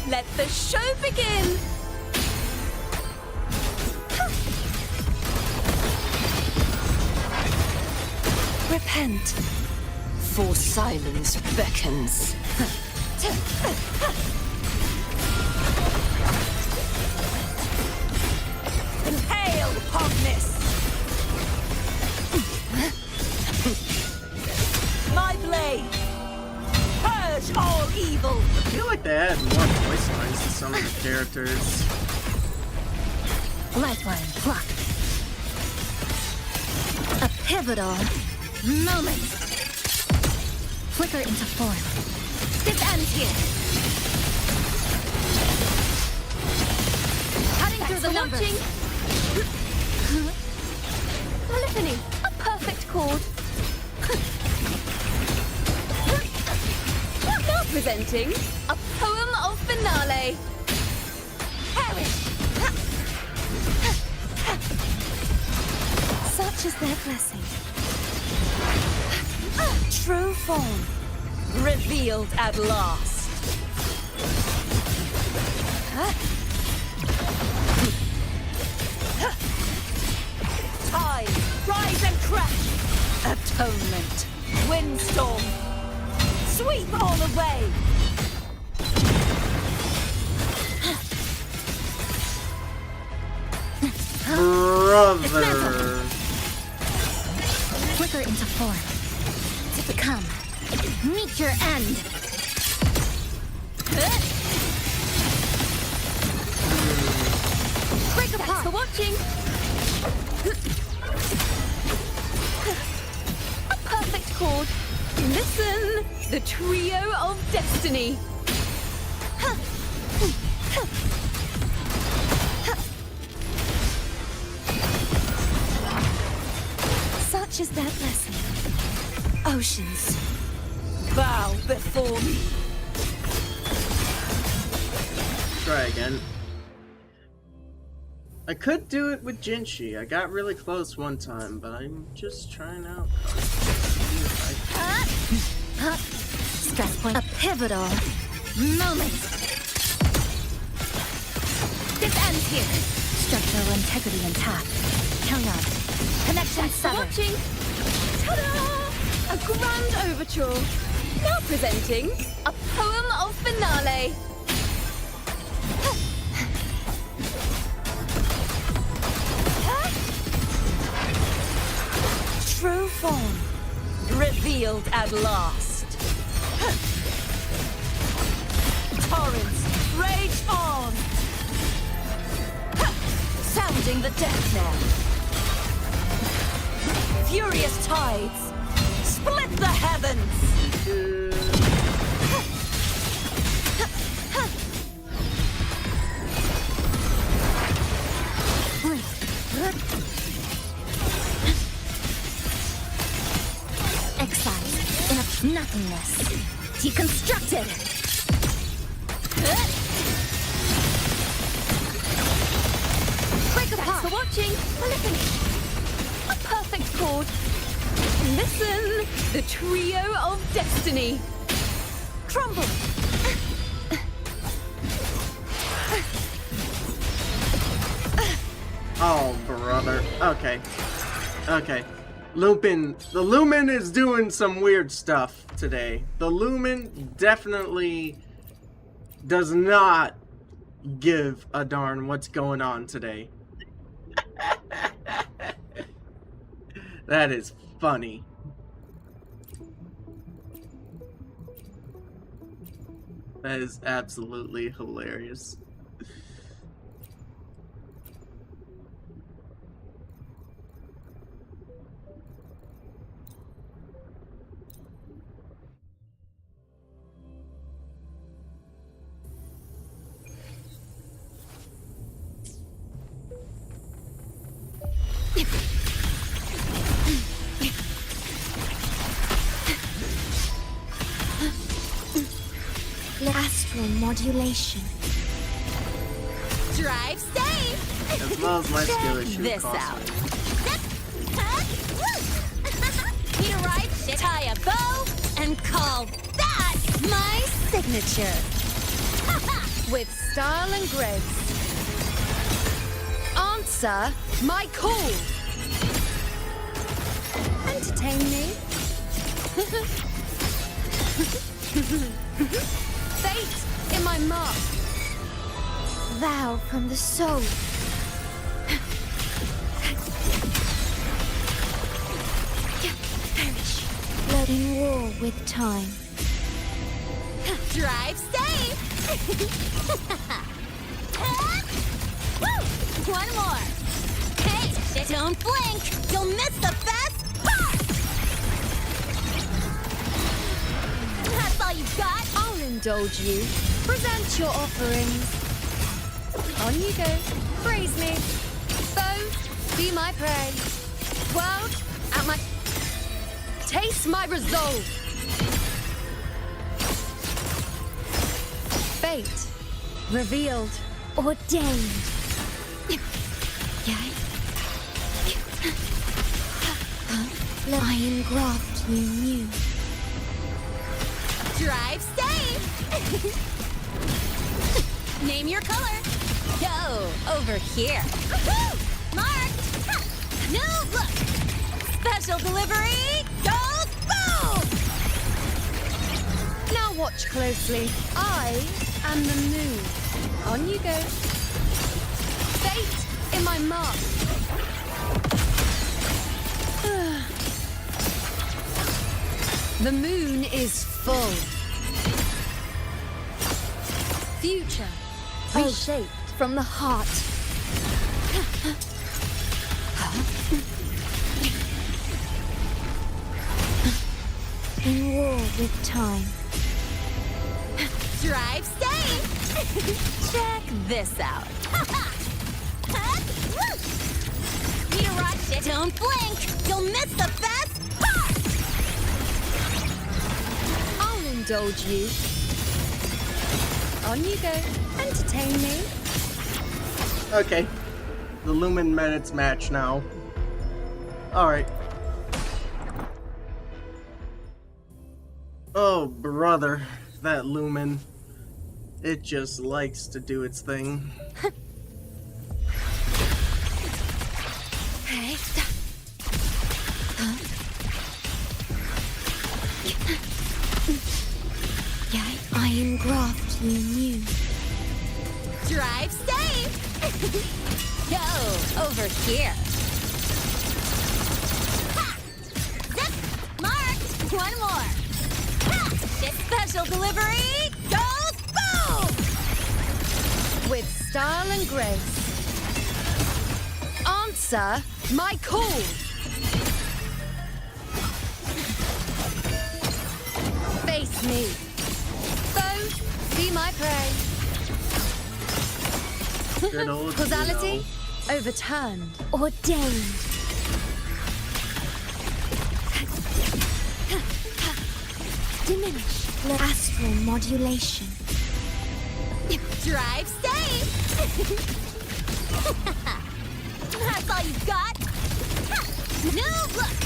Let the show begin. Repent, for silence beckons. Hail, Hogness! My blade! Purge all evil! I feel like they add more voice lines to some of the characters. Lifeline pluck. A pivotal moment. Flicker into form. This ends here. through the numbers. Polyphony, a perfect chord. Now presenting a poem of finale. Perish! Such is their blessing. True form, revealed at last. Tide, rise and crash. Atonement, windstorm, sweep all away. Brother. Flicker into form. To become. Meet your end. Break apart. Thanks for watching. A perfect chord. Listen, the trio of destiny. Such is their blessing. Oceans, bow before me. Try again. I could do it with Jinzhou. I got really close one time, but I'm just trying out. Stress point. A pivotal moment. This ends here. Structural integrity intact. Carry on. Connection severed. Watching. Ta-da! A grand overture. Now presenting a poem of finale. True form, revealed at last. Torrents, rage on. Sounding the death knell. Furious tides, split the heavens. Excised in a nothingness. Deconstructed. Break apart. Thanks for watching. Polyphony. A perfect chord. Listen, the trio of destiny. Crumble. Oh, brother. Okay. Okay. Lupin. The Lumen is doing some weird stuff today. The Lumen definitely does not give a darn what's going on today. That is funny. That is absolutely hilarious. Astral modulation. Drive safe. As well as my skill issue. This out. Need a ride? Tie a bow and call that my signature. With style and grace. Answer my call. Entertain me. Fate in my mark. Vow from the soul. Perish. Blood in war with time. Drive safe. One more. Hey, don't blink. You'll miss the best part. That's all you got. I'll indulge you. Present your offerings. On you go. Praise me. Foe, be my prey. World, at my... Taste my resolve. Fate, revealed. Ordained. I engraft you new. Drive safe! Name your color. Go over here. Marked! New look! Special delivery! Go boom! Now watch closely. I am the moon. On you go. Fate in my mark. The moon is full. Future reshaped from the heart. In war with time. Drive safe! Check this out. Need a rock shit? Don't blink! You'll miss the best part! I'll indulge you. On you go. Entertain me. Okay. The Lumen Minutes match now. Alright. Oh, brother. That Lumen. It just likes to do its thing. I engraft you new. Drive safe! Go over here. Ha! Zip! Marked! One more. Ha! Ship special delivery! Go boom! With style and grace. Answer my call. Face me. Foe, be my prey. Good old Causality Gino. overturned. Ordained. Diminish. Astral modulation. Drive safe! That's all you've got? New look!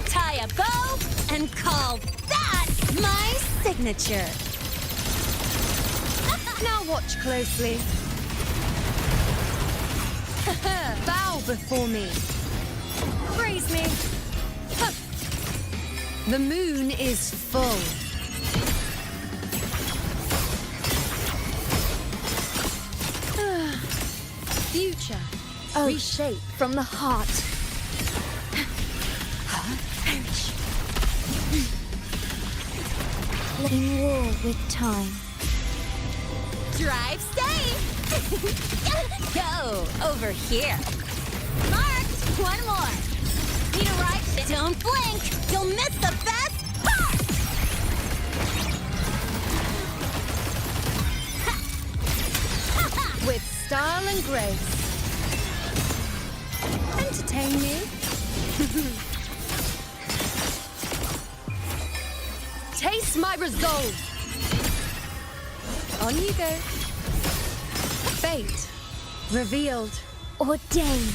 Tie a bow and call that my signature! Now watch closely. Bow before me. Praise me. The moon is full. Future reshape from the heart. Perish. In war with time. Drive safe! Go over here. Marked! One more. Need a right shit? Don't blink! You'll miss the best part! With style and grace. Entertain me. Taste my resolve. On you go. Fate revealed. Ordained.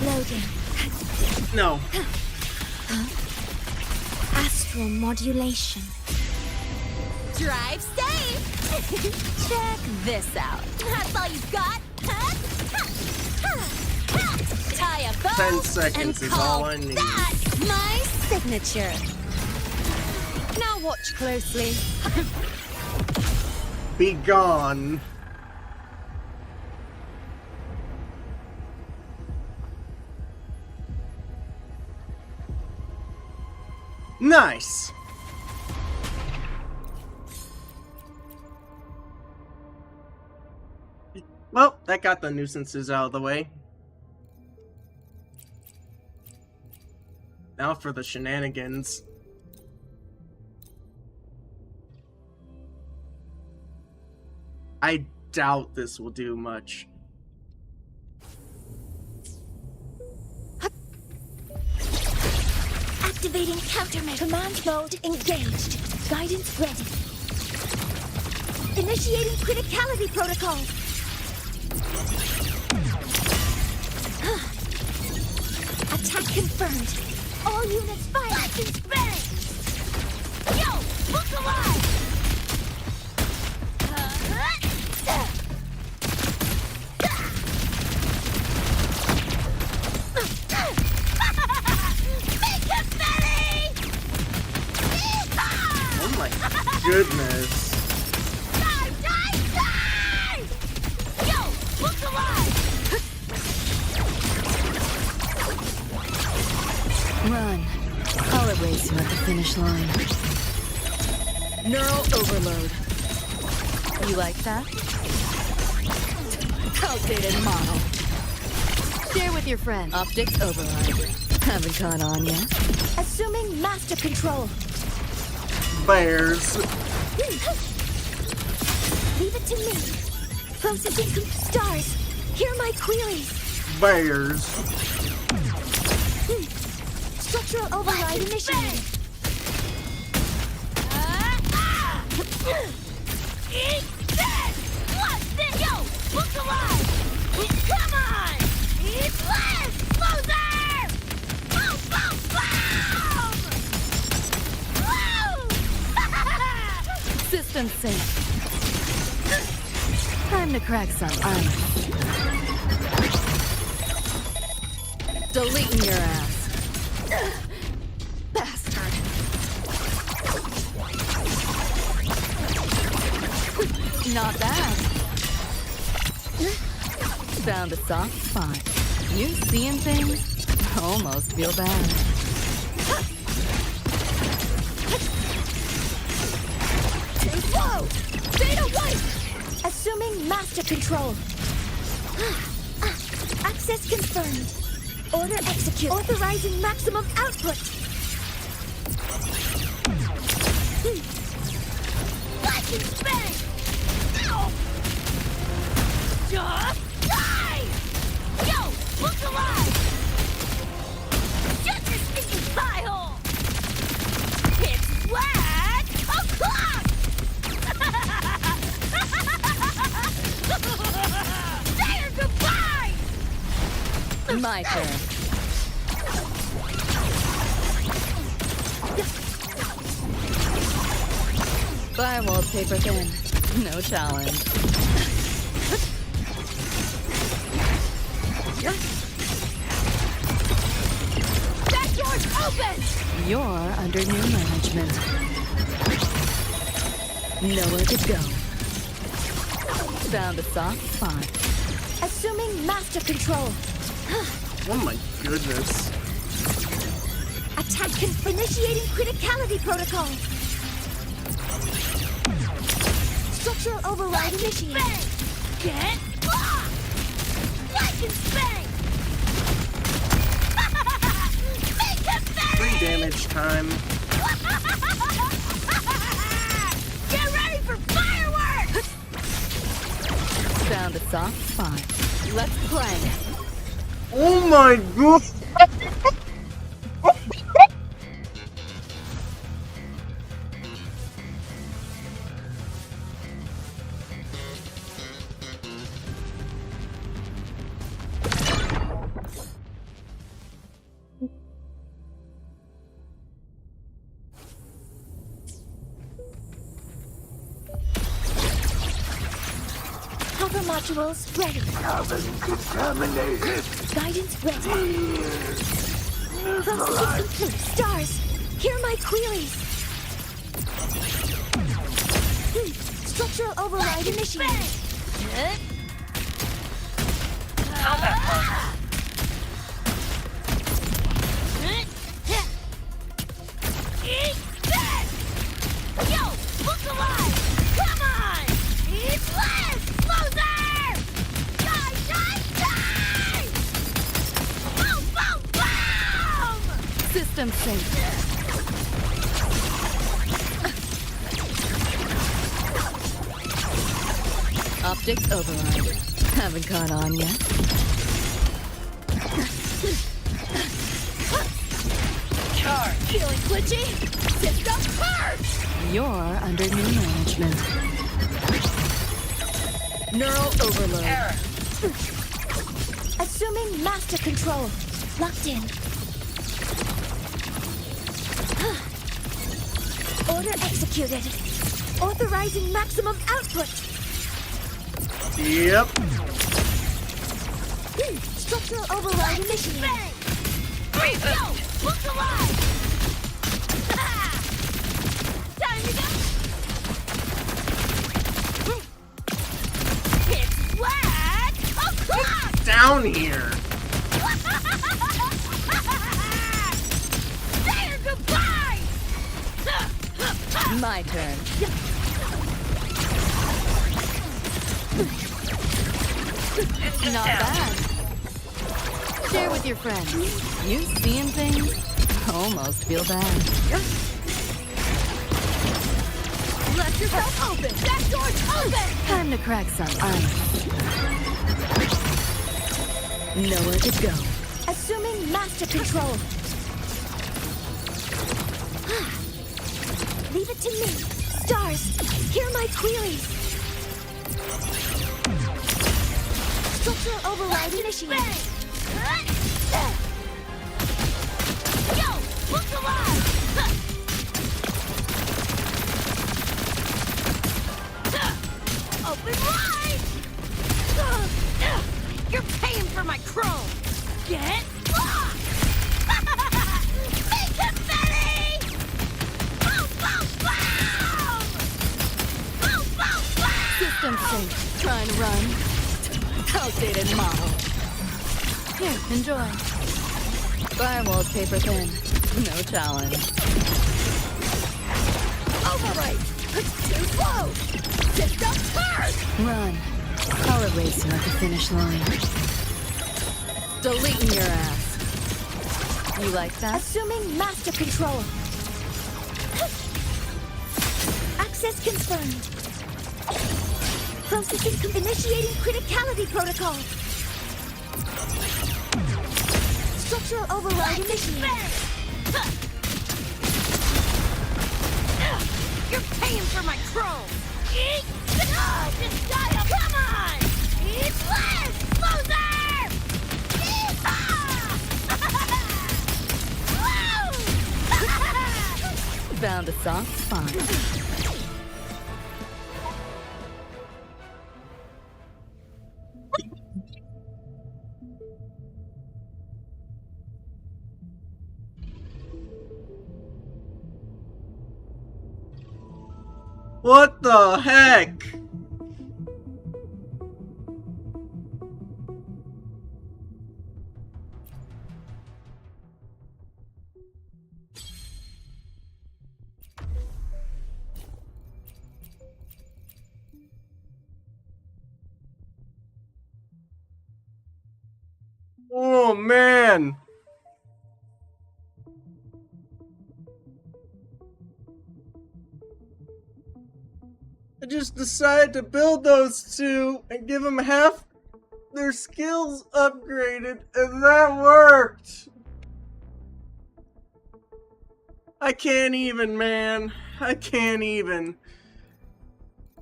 Loading. No. Astral modulation. Drive safe! Check this out. That's all you've got? Tie a bow 10 seconds and is call all I need. that my signature. Now watch closely. Be gone. Nice. Well, that got the nuisances out of the way. Now for the shenanigans. I doubt this will do much. Activating countermeasure. Command mode engaged. Guidance ready. Initiating criticality protocol. Attack confirmed. All units fire. Lightning spinning. Yo, look alive. Oh my goodness. Yo, look alive. Run. I'll erase you at the finish line. Neural overload. You like that? Outdated model. Share with your friends. Optics override. Haven't caught on yet. Assuming master control. Bears. Leave it to me. Processing stars. Hear my queries. Bears. Structural override initiated. Eat this! What's this? Yo, look alive! Come on! Eat less! Loser! Boom, boom, boom! Woo! System sync. Time to crack some ice. Deleting your ass. Bastard. Not bad. Found a soft spot. You seeing things? Almost feel bad. Whoa! Data white! Assuming master control. Access confirmed. Order execute. Authorizing maximum output. Lightning spin! Ow! Just die! Yo, look alive! Shut your stinking pie hole! It's whack o'clock! Say your goodbye! My turn. Firewall's paper thin. No challenge. That door's open! You're under new management. Nowhere to go. Found a soft spot. Assuming master control. Oh my goodness. Attack initiating criticality protocol. Structural override initiated. Get blocked! Like and spang! Make it better! Free damage time. Get ready for fireworks! Found a soft spot. Let's play. Oh my god! Hover modules ready. Cabin contaminated. Guidance ready. Processing complete. Stars, hear my queries. Structural override initiated. Eat this! Yo, look alive! Come on! Eat less, loser! Die, die, die! Boom, boom, boom! System sync. Optics override. Haven't caught on yet. Charge. Feeling glitchy? System charge! You're under new management. Neural overload. Error. Assuming master control. Locked in. Order executed. Authorizing maximum output. Yep. Structural override initiated. Reboot. Look alive! Time to go! It's flat across! Down here. Say goodbye! My turn. Not bad. Share with your friends. You seeing things? Almost feel bad. Let yourself open! That door's open! Time to crack some ice. Nowhere to go. Assuming master control. Leave it to me. Stars, hear my queries. Structural override initiated. Yo, look alive! Open wide! You're paying for my chrome! Get lost! Make confetti! Boom, boom, boom! Boom, boom, boom! System sync. Trying to run. Outdated model. Here, enjoy. Firewall's paper thin. No challenge. Overwrite! Too slow! System charge! Run. I'll erase you at the finish line. Deleting your ass. You like that? Assuming master control. Access confirmed. Processing initiating criticality protocol. Structural override initiated. You're paying for my chrome. Eat! No, just die up! Come on! Eat less! Loser! Found a soft spot. What the heck? Oh man. I just decided to build those two and give them half their skills upgraded, and that worked! I can't even, man. I can't even.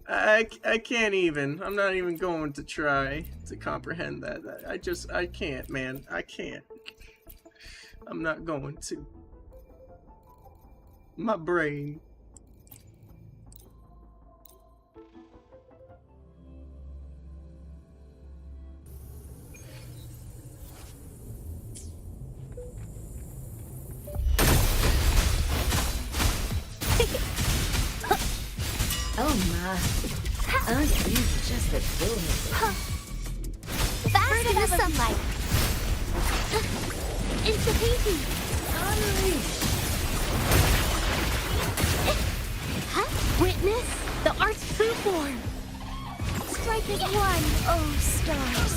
I can't even. I'm not even going to try to comprehend that. I can't, man. I can't. I'm not going to. My brain. Oh my. Aren't these just adorable? Fast in the sunlight. It's the painting. Huh? Witness the art's true form. Strike as one, oh stars.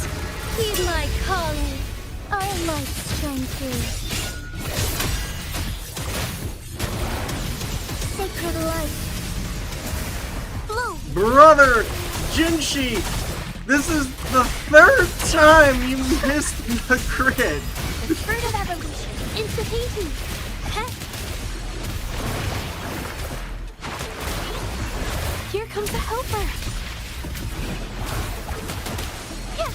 Heed my calling. Our light shine through. Sacred light. Blue. Brother Jinzhou This is the third time you missed the crit. The fruit of evolution. Insta-peasy. Huh? Here comes the helper. Yeah.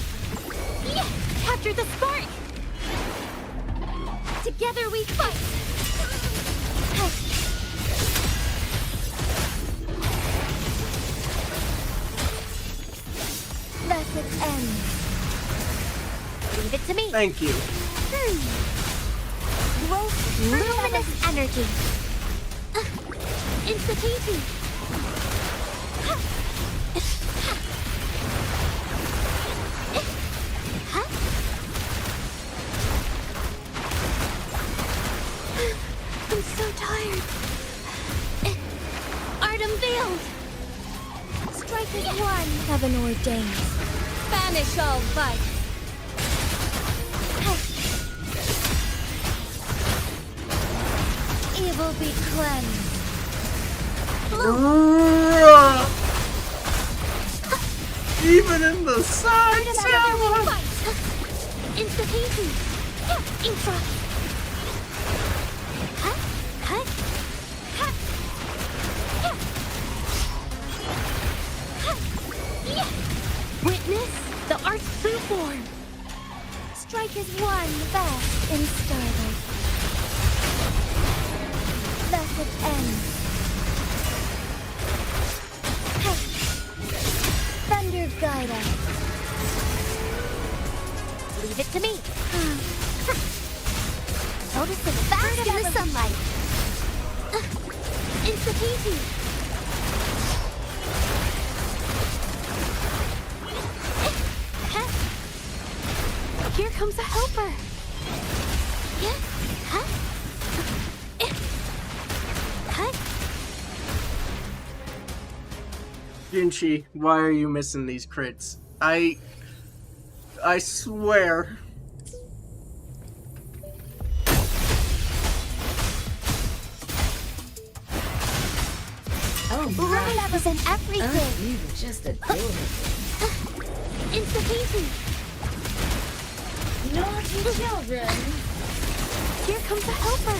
Yeah. Capture the spark. Together we fight. Thus it ends. Leave it to me. Thank you. Growth, luminous energy. Insta-peasy. I'm so tired. Art unveiled. Strike is one. Heaven ordained. Banish all vice. Evil be cleansed. Even in the side tower. Insta-peasy. Infra. Witness the art's true form. Strike is one vast in starlight. Thus it ends. Thunder guide us. Leave it to me. Notice the fast in the sunlight. Insta-peasy. Here comes a helper. Yeah. Huh? Huh? Jinchi, why are you missing these crits? I swear. Oh, my. Was in everything. You were just adorable. Insta-peasy. Naughty children. Here comes the helper.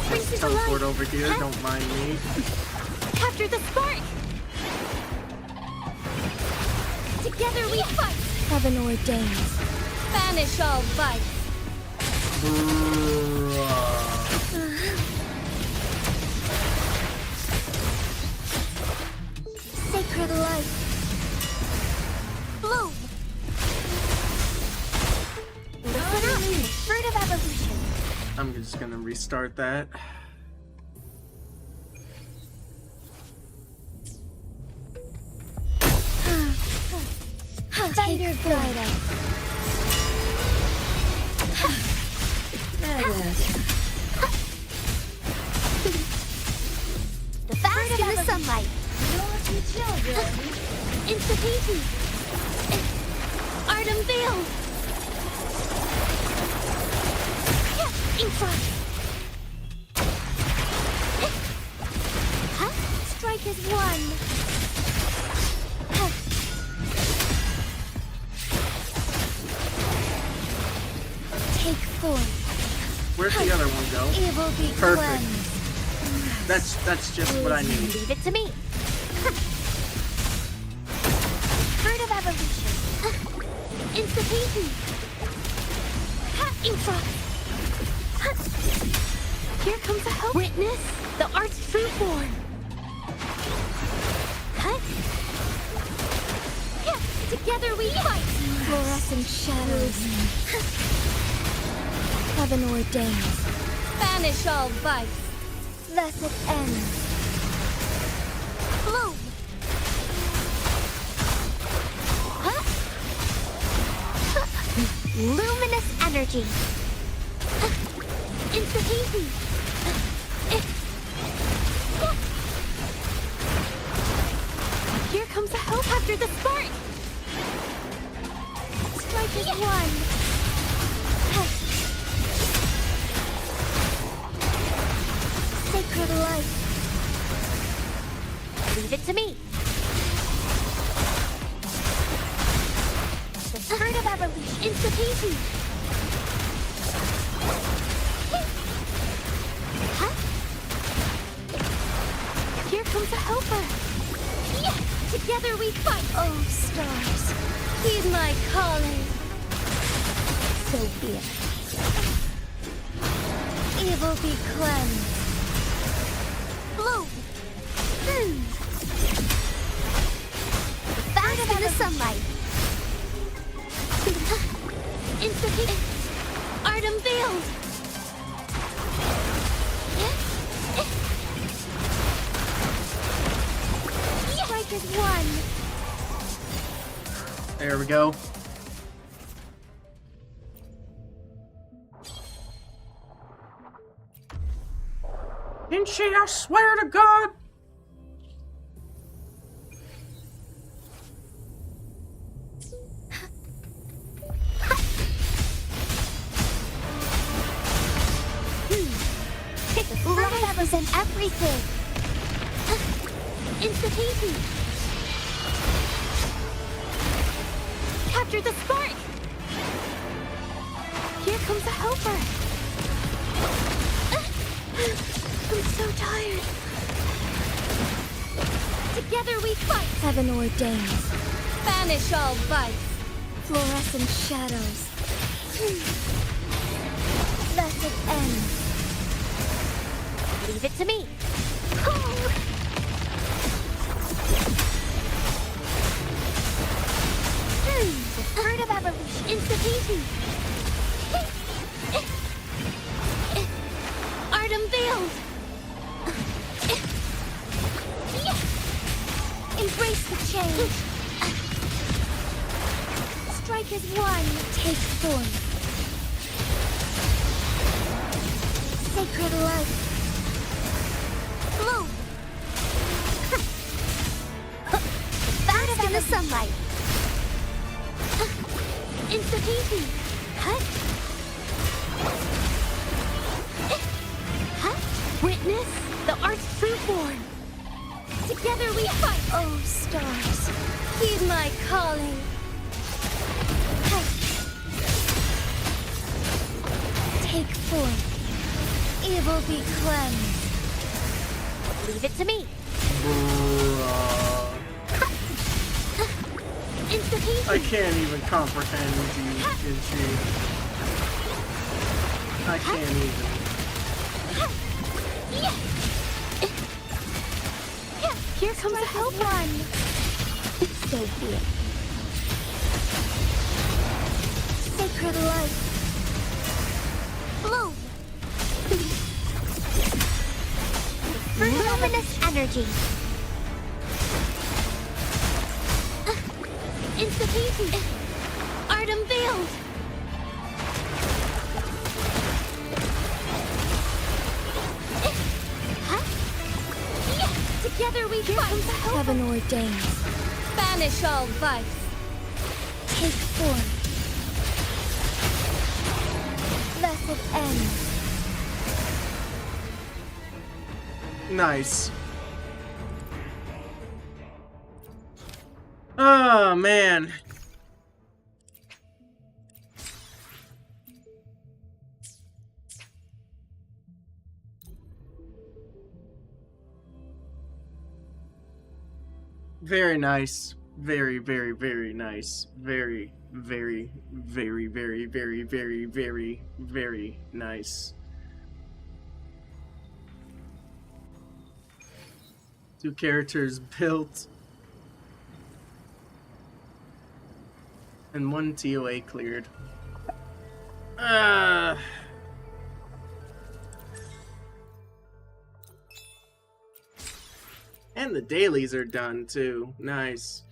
Let's teleport over here, don't mind me. Capture the spark. Together we fight. Heaven ordains. Banish all vice. Sacred light. Bloom. Listen up. Fruit of evolution. I'm just gonna restart that. Thunder guide us. The fast in the sunlight. Naughty children. Insta-peasy. Art unveiled. Infra. Strike is one. Take forth. Where's the other one go? Evil be Perfect. cleansed. That's just what I need. Leave it to me. Fruit of evolution. Insta-peasy. Infra. Here comes a help. Witness the art's true form. Together we fight. Fluorescent shadows. Heaven ordains. Banish all vice. Thus it ends. Bloom. Luminous energy. Insta-peasy. Here comes a help after the spark. Strike is one. Sacred light. Leave it to me. The spirit of evolution. Insta-peasy. Huh? Here comes a helper. Yeah! Together we fight. Oh, stars, heed my calling. So be it. Evil be cleansed. Blue. Fast in the sunlight. Insta-peasy. Art unveiled. Strike is one. There we go. Didn't she? I swear to God. Love represent everything. Insta-peasy. Capture the spark. Here comes a helper. I'm so tired. Together we fight. Heaven ordains. Banish all vice. Fluorescent shadows. Blessed end. Leave it to me. The spirit of evolution. Insta-peasy. Art unveiled. Embrace the change. Strike as one. Take form. Sacred light. Blue. Fast in the sunlight. Insta-peasy. Huh? Witness the art's true form. Together we fight. Oh, stars, heed my calling. Take form. Evil be cleansed. Leave it to me. Insta-peasy. I can't even comprehend you, Jinzhou. I can't even. Here comes a help one. So be it. Sacred light. Blue. Luminous energy. Insta-peasy. Art unveiled. Together we fight. Heaven ordains. Banish all vice. Take form. Blessed end. Nice. Oh, man. Very nice. Very, very, very nice. Very, very, very, very, very, very, very, very nice. Two characters built. And one TOA cleared. And the dailies are done too. Nice.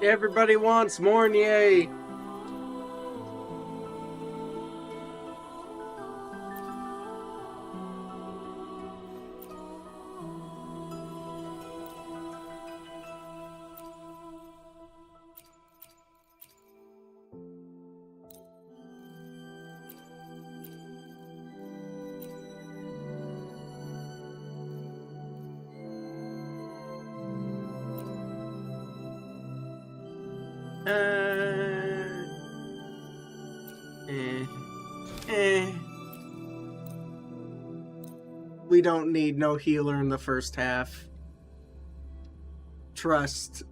Everybody wants Mornier. We don't need no healer in the first half. Trust.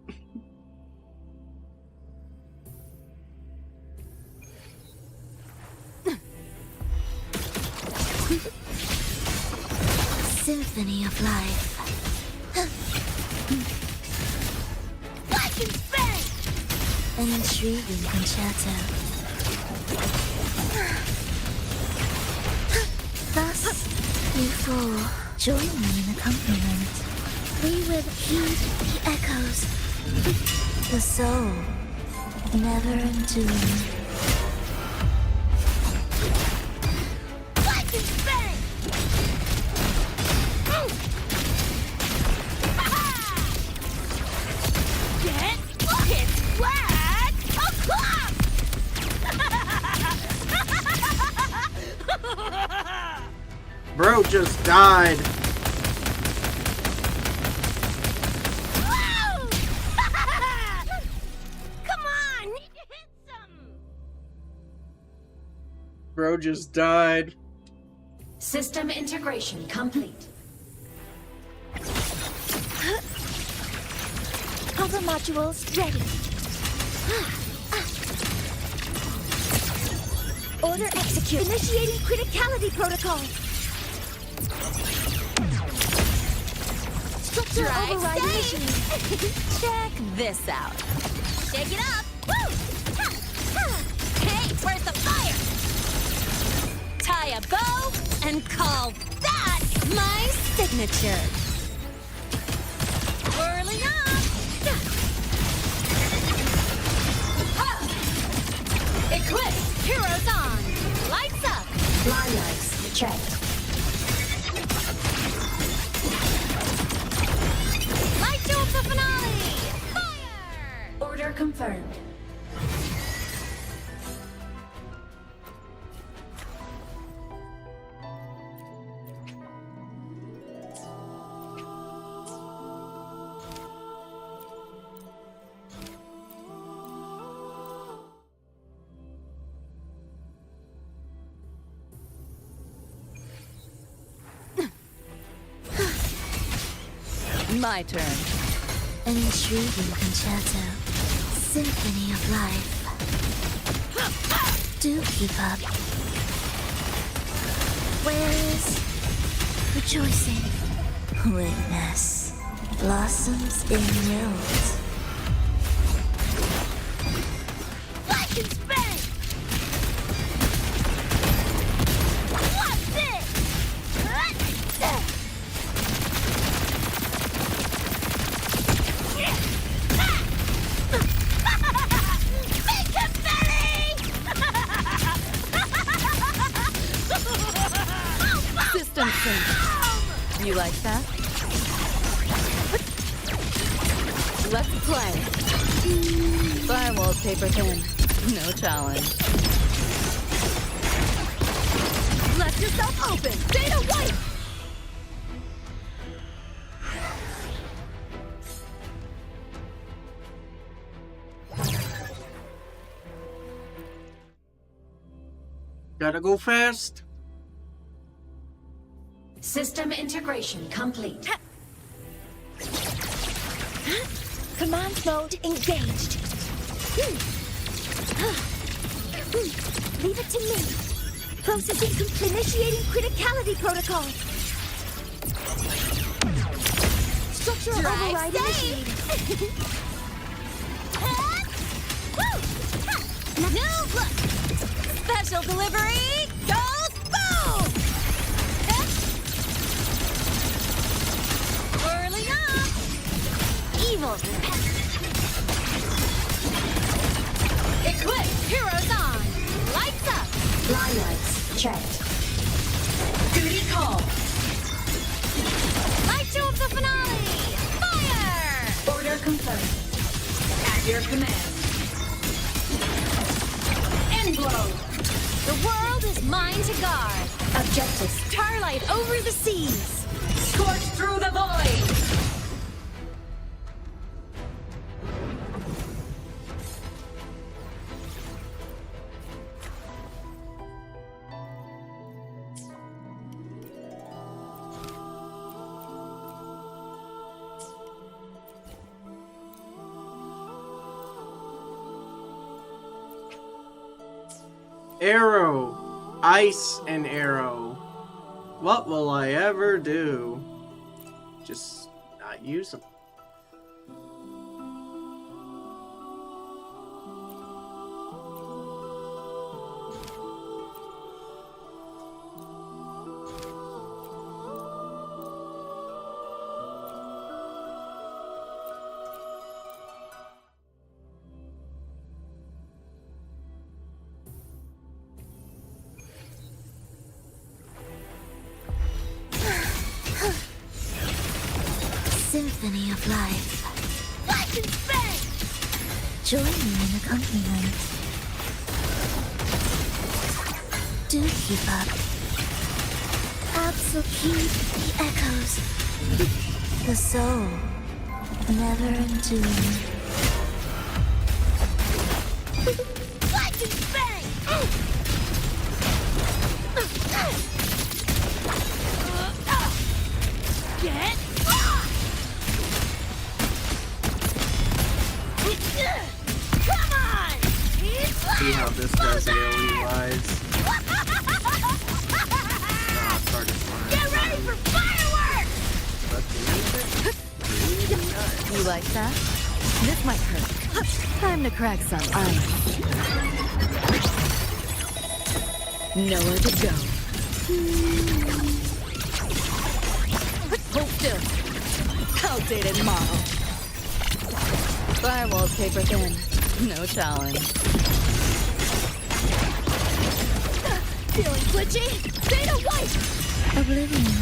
Symphony of life. Lightning bang! An intriguing concerto. Thus, you four, join me in accompaniment. We will heed the echoes. The soul, never entombed. Lightning bang! Get hit flag o'clock! Bro just died. Come on, need to hit some. Bro just died. System integration complete. Hover modules ready. Order execute. Initiating criticality protocol. Structure override initiated. Check this out. Shake it up. Woo! Ha! Ha! Hey, where's the fire? Tie a bow and call that my signature. Whirling up. Eclipse, heroes on. Lights up. Blind lights checked. Light to the finale. Fire. Order confirmed. My turn. An intriguing concerto. Symphony of life. Do keep up. Where is rejoicing? Witness. Blossoms in wilt. Lightning bang! What's this? System sync. You like that? Let's play. Firewall paper thin. No challenge. Let yourself open. Data white. Gotta go fast. System integration complete. Command mode engaged. Leave it to me. Processing initiating criticality protocol. Structure override initiated. New look. Special delivery goes boom. Whirling up. Evil. checked. Duty call. Light show of the finale! Fire! Order confirmed. At your command. End blow. The world is mine to guard. Objective. Starlight over the seas. Scorch through the void. Arrow, ice and arrow. What will I ever do? Just not use them. Symphony of life. Light and bang! Join me in accompaniment. Do keep up. Absolute the echoes. The soul, never in tune. Light and bang! Get come on! See how this does AoE-wise. Get ready for fireworks! You like that? This might hurt. Time to crack some ice. Nowhere to go. Hold still. Outdated model. Firewall's paper thin. No challenge. Feeling glitchy? Beta white! Oblivion.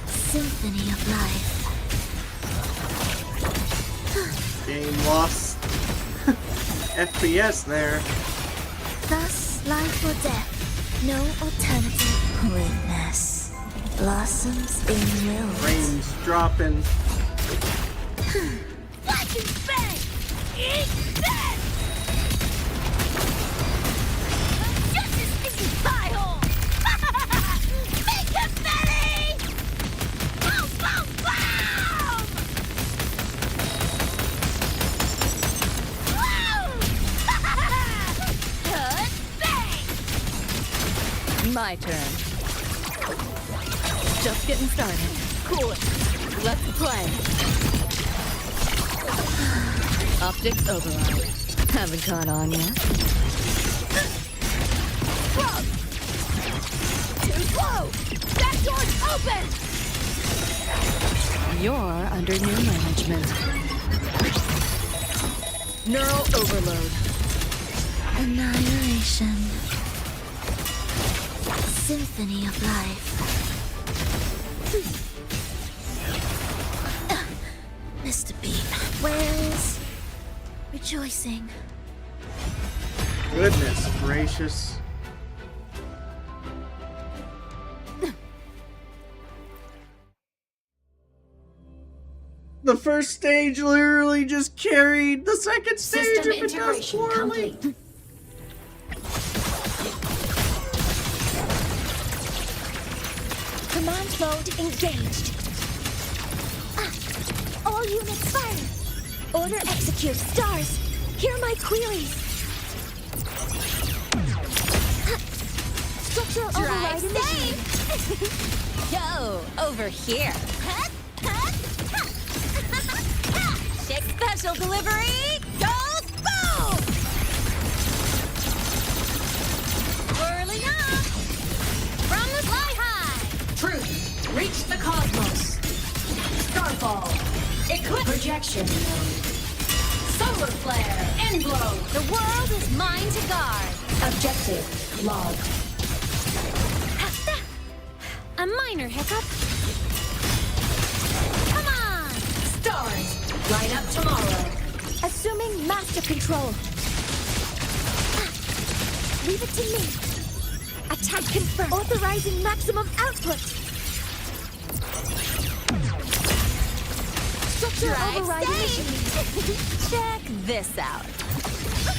Symphony of life. Game lost. FPS there. Thus, life or death. No alternative. Witness. Blossoms in will. Rain's dropping. Light and bang! Eat this! Just a sticky pie hole! Make confetti! Boom, boom, boom! Woo! Good bang! My turn. Just getting started. Cool it. Let's play. Optics override. Haven't caught on yet. Whoa! Too slow! That door's open! You're under new management. Neural overload. Annihilation. Symphony of life. Mr. Bean, where's rejoicing? Goodness gracious. The first stage literally just carried the second stage System if it does integration poorly. complete. Command mode engaged. All units fire. Order execute. Stars, hear my queries. Structural override initiated. Yo, over here. Check special delivery. Goes boom! Whirling up. From the fly high. Truth, reach the cosmos. Starfall, eclipse projection. Solar Solar flare. End blow. The world is mine to guard. Objective logged. A minor hiccup. Come on! Stars. Light up tomorrow. Assuming master control. Leave it to me. Attack confirmed. Authorizing maximum output. Structure Drive override safe. initiated. Check this out.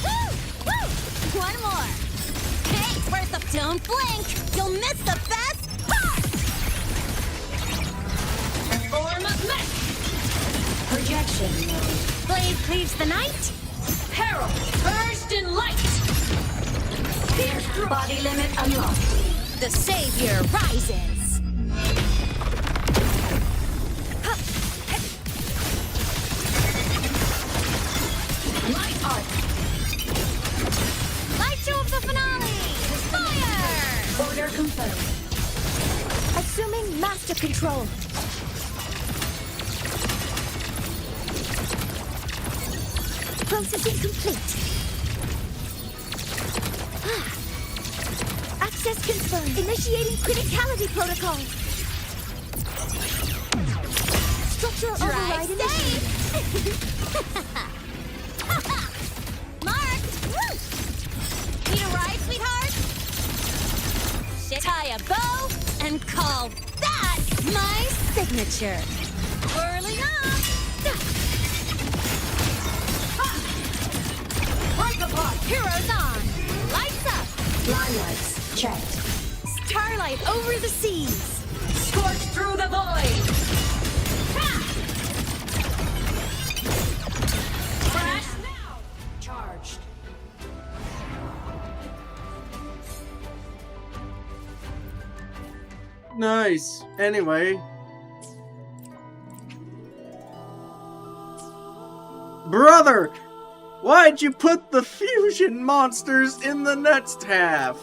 Woo! One more. Hey, where's the... Don't blink! You'll miss the best part! Form of mech. Projection mode. Blade cleaves the night. Peril. Burst in light. Fierce body limit unlocked. The savior rises. Light arc. Light show of the finale! Fire! Order confirmed. Assuming master control. Processing complete. Access confirmed. Initiating criticality protocol. Structure override initiated. Marked! Woo! Need a ride, sweetheart? Tie a bow and call that my signature. Whirling up! Break apart. Heroes on! Lights up! Limelights checked. Starlight over the seas! Scorch through the void. Crash now. Charged. Nice. Anyway. Brother! Why'd you put the fusion monsters in the next half?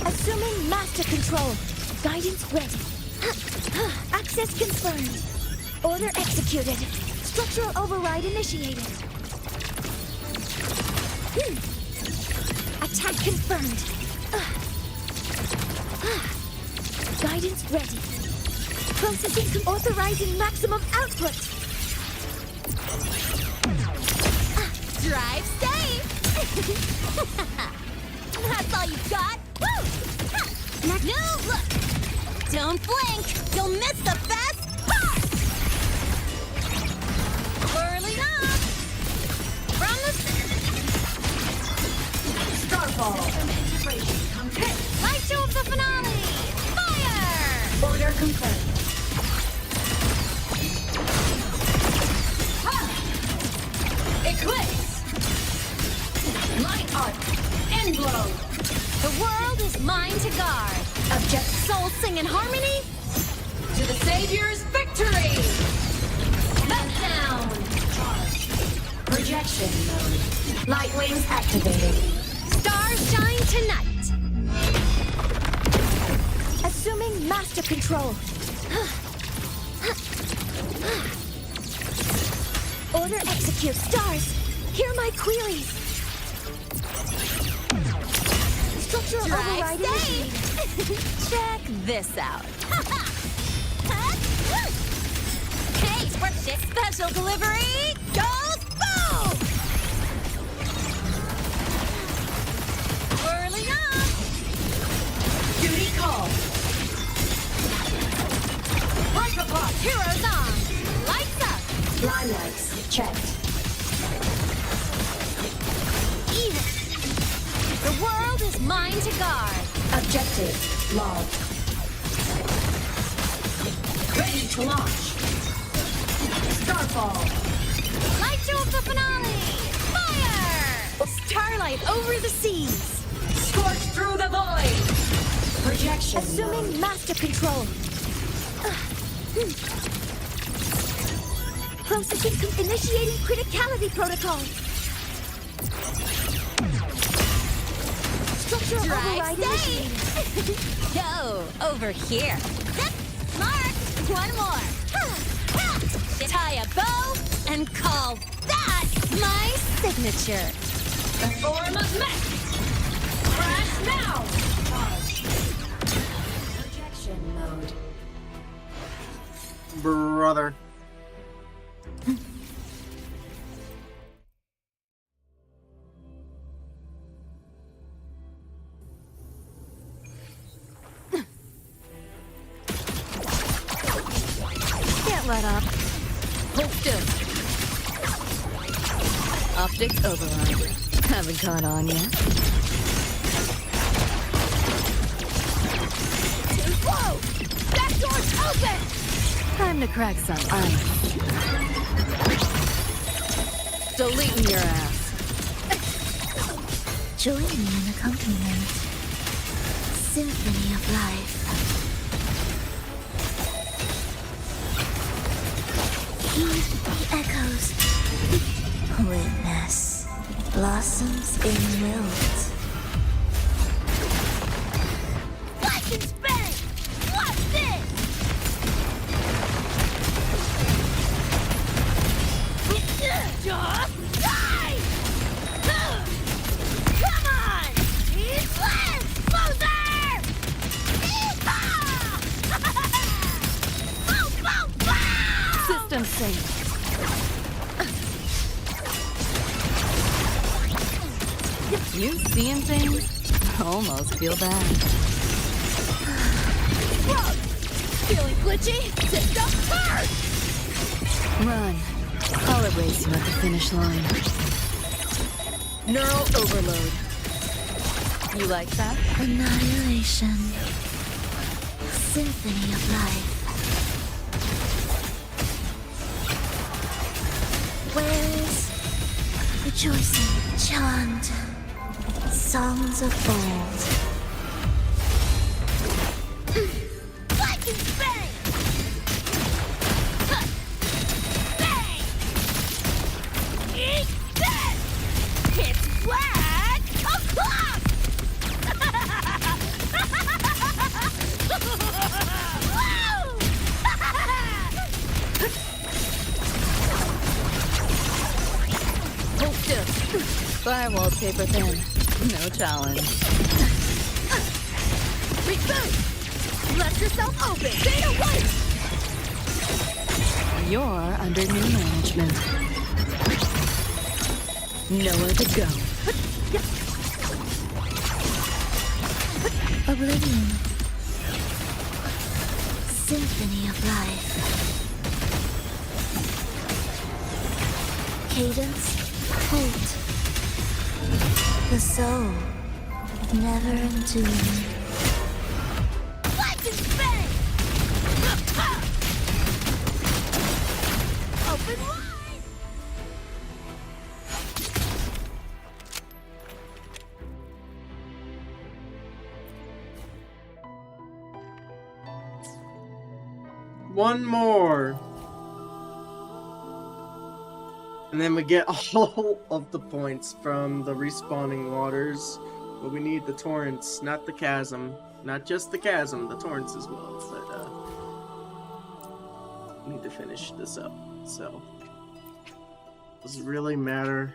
Assuming master control. Guidance ready. Access confirmed. Order executed. Structural override initiated. Attack confirmed. Guidance ready. Processing authorizing maximum output. Drive safe! That's all you got? Woo! No, look! Don't blink! You'll miss the best part! Whirling up! From the... Starfall. Integration complete. Light show of the finale! Fire! Order confirmed. Eclipse. Light arc. End blow. The world is mine to guard. Object. Soul sing in harmony? To the Savior's victory! Meltdown! Charge. Projection mode. Light wings activated. Stars shine tonight. Assuming master control. Order execute. Stars, hear my queries. Structural override initiated. Check this out. Hey, worship special delivery goes boom! Whirling up! Duty call. Break apart. Heroes on! Lights up! Limelights checked. Even. The world is mine to guard. Objective logged. Ready to launch. Starfall. Light show of the finale! Fire! Starlight over the seas! Scorch through the void. Projection. Assuming master control. Processing initiating criticality protocol. Structure override initiated. Go over here. Zip! Mark! One more. Tie a bow and call that my signature. The form of mech. Crash now. Projection mode. Brother. Can't let up. Hold still. Optics override. Haven't caught on yet. Too slow! Back door's open! Time to crack some ice. Deleting your ass. Join me in accompaniment. Symphony of life. Heed the echoes. Witness blossoms in wilt. Watch and spin! Watch this! Just die! Come on! He's left! Closer! Boom, boom, boom! System safe. You seeing things? Almost feel bad. Whoa! Feeling glitchy? System first! Run. I'll erase you at the finish line. Neural overload. You like that? Annihilation. Symphony of life. Where is rejoicing? Chant. Songs of old. Like and bang! Huh. Bang! Eat this! It's flat o'clock! Hold still. Firewall paper thin. No challenge. Reboot! Let yourself open! Data white! You're under new management. Nowhere to go. Oblivion. Symphony of life. Cadence. Halt. The soul. Never in tune. Like and bang! Open wide! One more. And then we get all of the points from the respawning waters. But we need the torrents, not the chasm. Not just the chasm, the torrents as well. But, need to finish this up. So, does it really matter?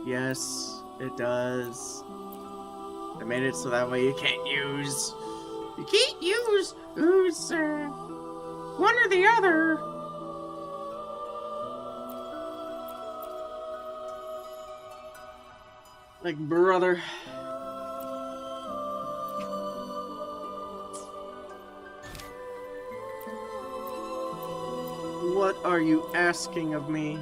Yes, it does. I made it so that way you can't use one or the other. Like, brother. What are you asking of me?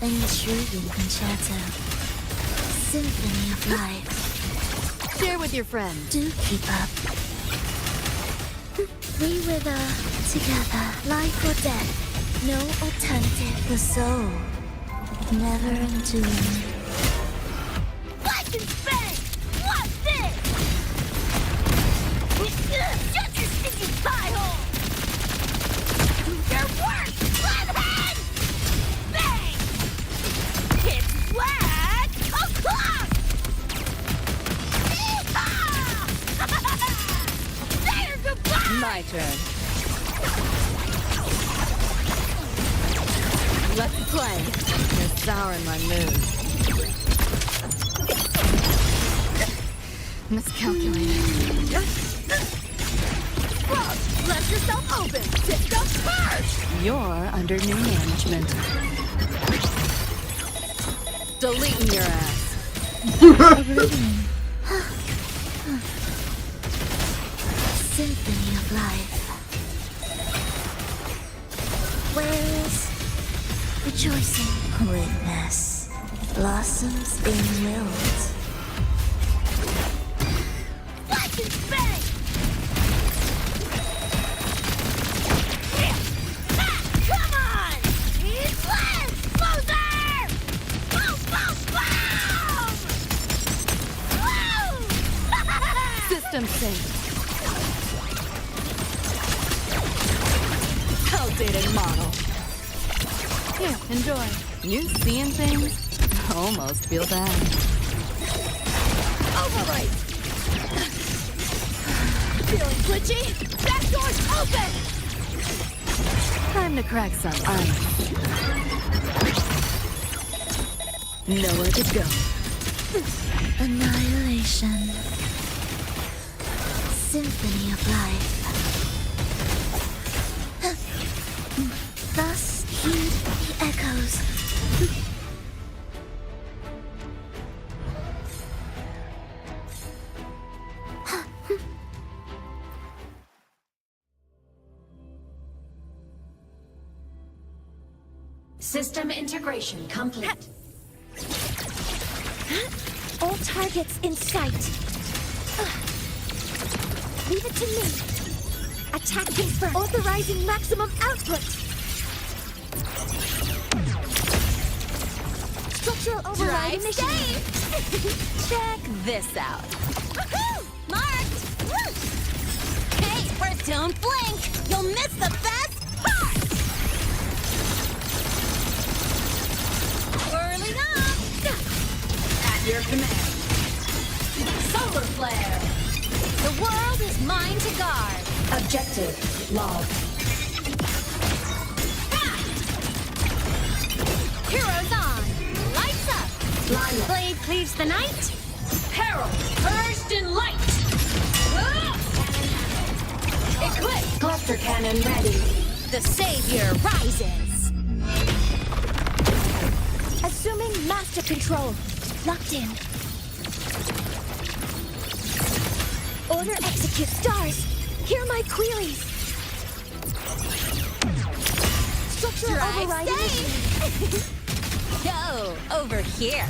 intriguing concerto. Symphony of life. Share with your friends. Do keep up. We wither together, life or death. No alternative. The soul, never entombed. Flash and spank! What's this? Shut your stinky pie hole! Do your work! Left hand! Bang! It's black o'clock! There, goodbye! My turn. Let's play. You're souring my mood. Miscalculated. Frog, let yourself open! Tipped up first! You're under new management. Deleting your ass. Symphony of life. Whales rejoicing. Witness blossoms being willed. Flash and spank! Come on! He's left! Closer! Boom, boom, boom! System sync. Outdated model. Here, enjoy. You seeing things? Almost feel bad. Overwrite! Feeling glitchy? Back door's open! Time to crack some ice. Nowhere to go. Annihilation. Symphony of life. Thus heed the echoes. System integration complete. All targets in sight. Leave it to me. Attack confirmed. Authorizing maximum output. Structural override initiated. Check this out. Woohoo! Marked! Woo! Hey, first don't blink! You'll miss the best part! Whirling up! At your command. Solar flare. The world is mine to guard. Objective log. Heroes on! Lights up! Blade cleaves the night. Peril purged in light. Equip. Cluster cannon ready. The savior rises. Assuming master control. Locked in. Order execute stars. Hear my queries. Structural Drive override safe. initiated. Go over here.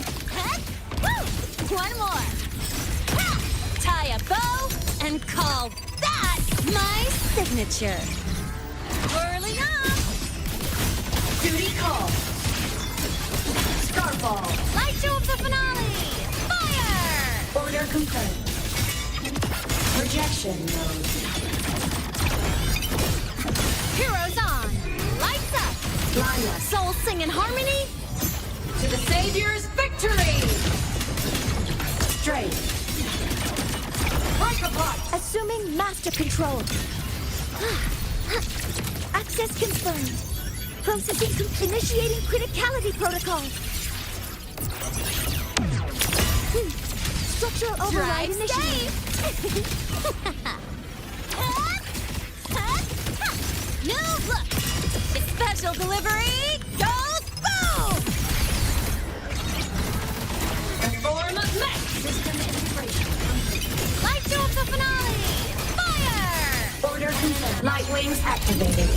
Woo! One more. Ha! Tie a bow and call that my signature. Whirling up. Duty call. Starfall. Light show of the finale. Fire! Order confirmed. Projection mode. Heroes on. Lights up. Line up. Soul sing in harmony. To the Savior's victory! Straight. Break apart! Assuming master control. Access confirmed. Processing initiating criticality protocol. Structural override Drive initiated. New look. Special delivery goes boom. The form of mech! System integration. Light show of the finale. Fire! Order confirmed. Light wings activated.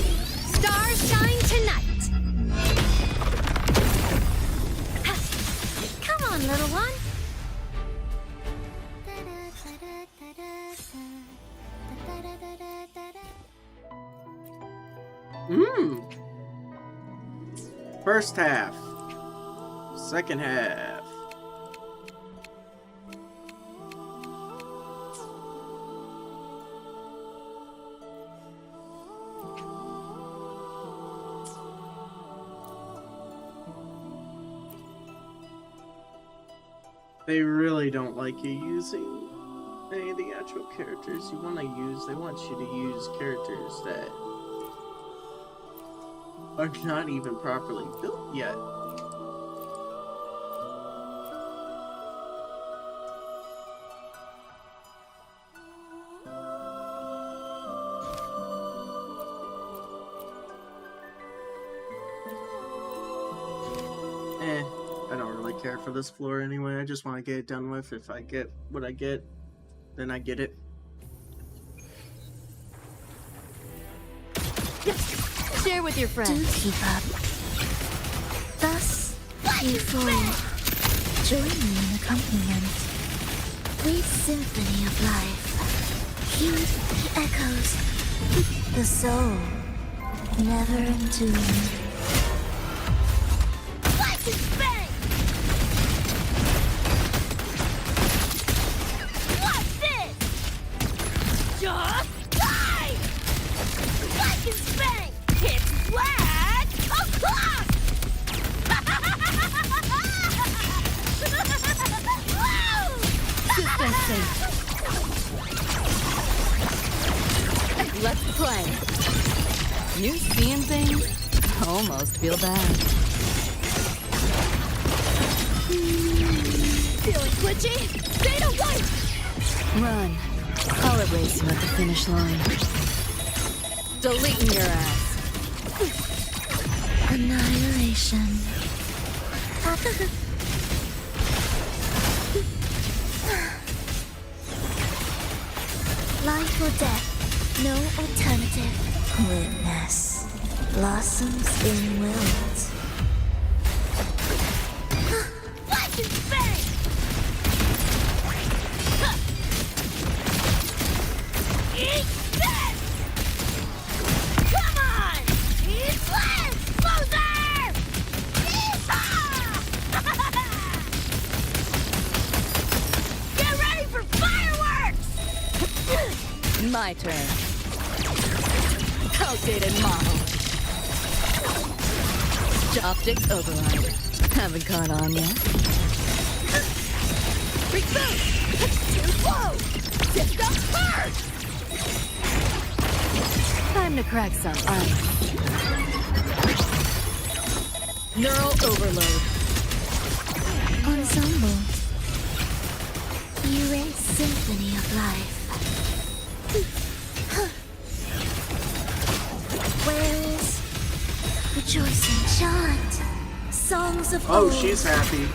Stars shine tonight. on, little one. First half. Second half. They really don't like you using any of the actual characters you want to use. They want you to use characters that are not even properly built yet. I don't really care for this floor anyway. I just want to get it done with. If I get what I get, then I get it. Share with your friends. Do keep up. Thus, you fall. Join me in accompaniment. Breathe symphony of life. Heed the echoes. The soul, never entombed. Let's play. You seeing things? Almost feel bad. Feeling glitchy? Data white! Run. I'll erase you at the finish line. Deleting your ass. Annihilation. Life or death, no alternative. Witness blossoms in wilt. Flash and bang! Eat this! Come on! Eat this! Loser! Yeehaw! Get ready for fireworks! My turn. Outdated model. Optics override. Haven't caught on yet. Reboot! Too slow! System first! Time to crack some ice. Neural overload. Ensemble. Erase symphony of life. Whales, rejoicing chant, songs of Oh, old. she's happy.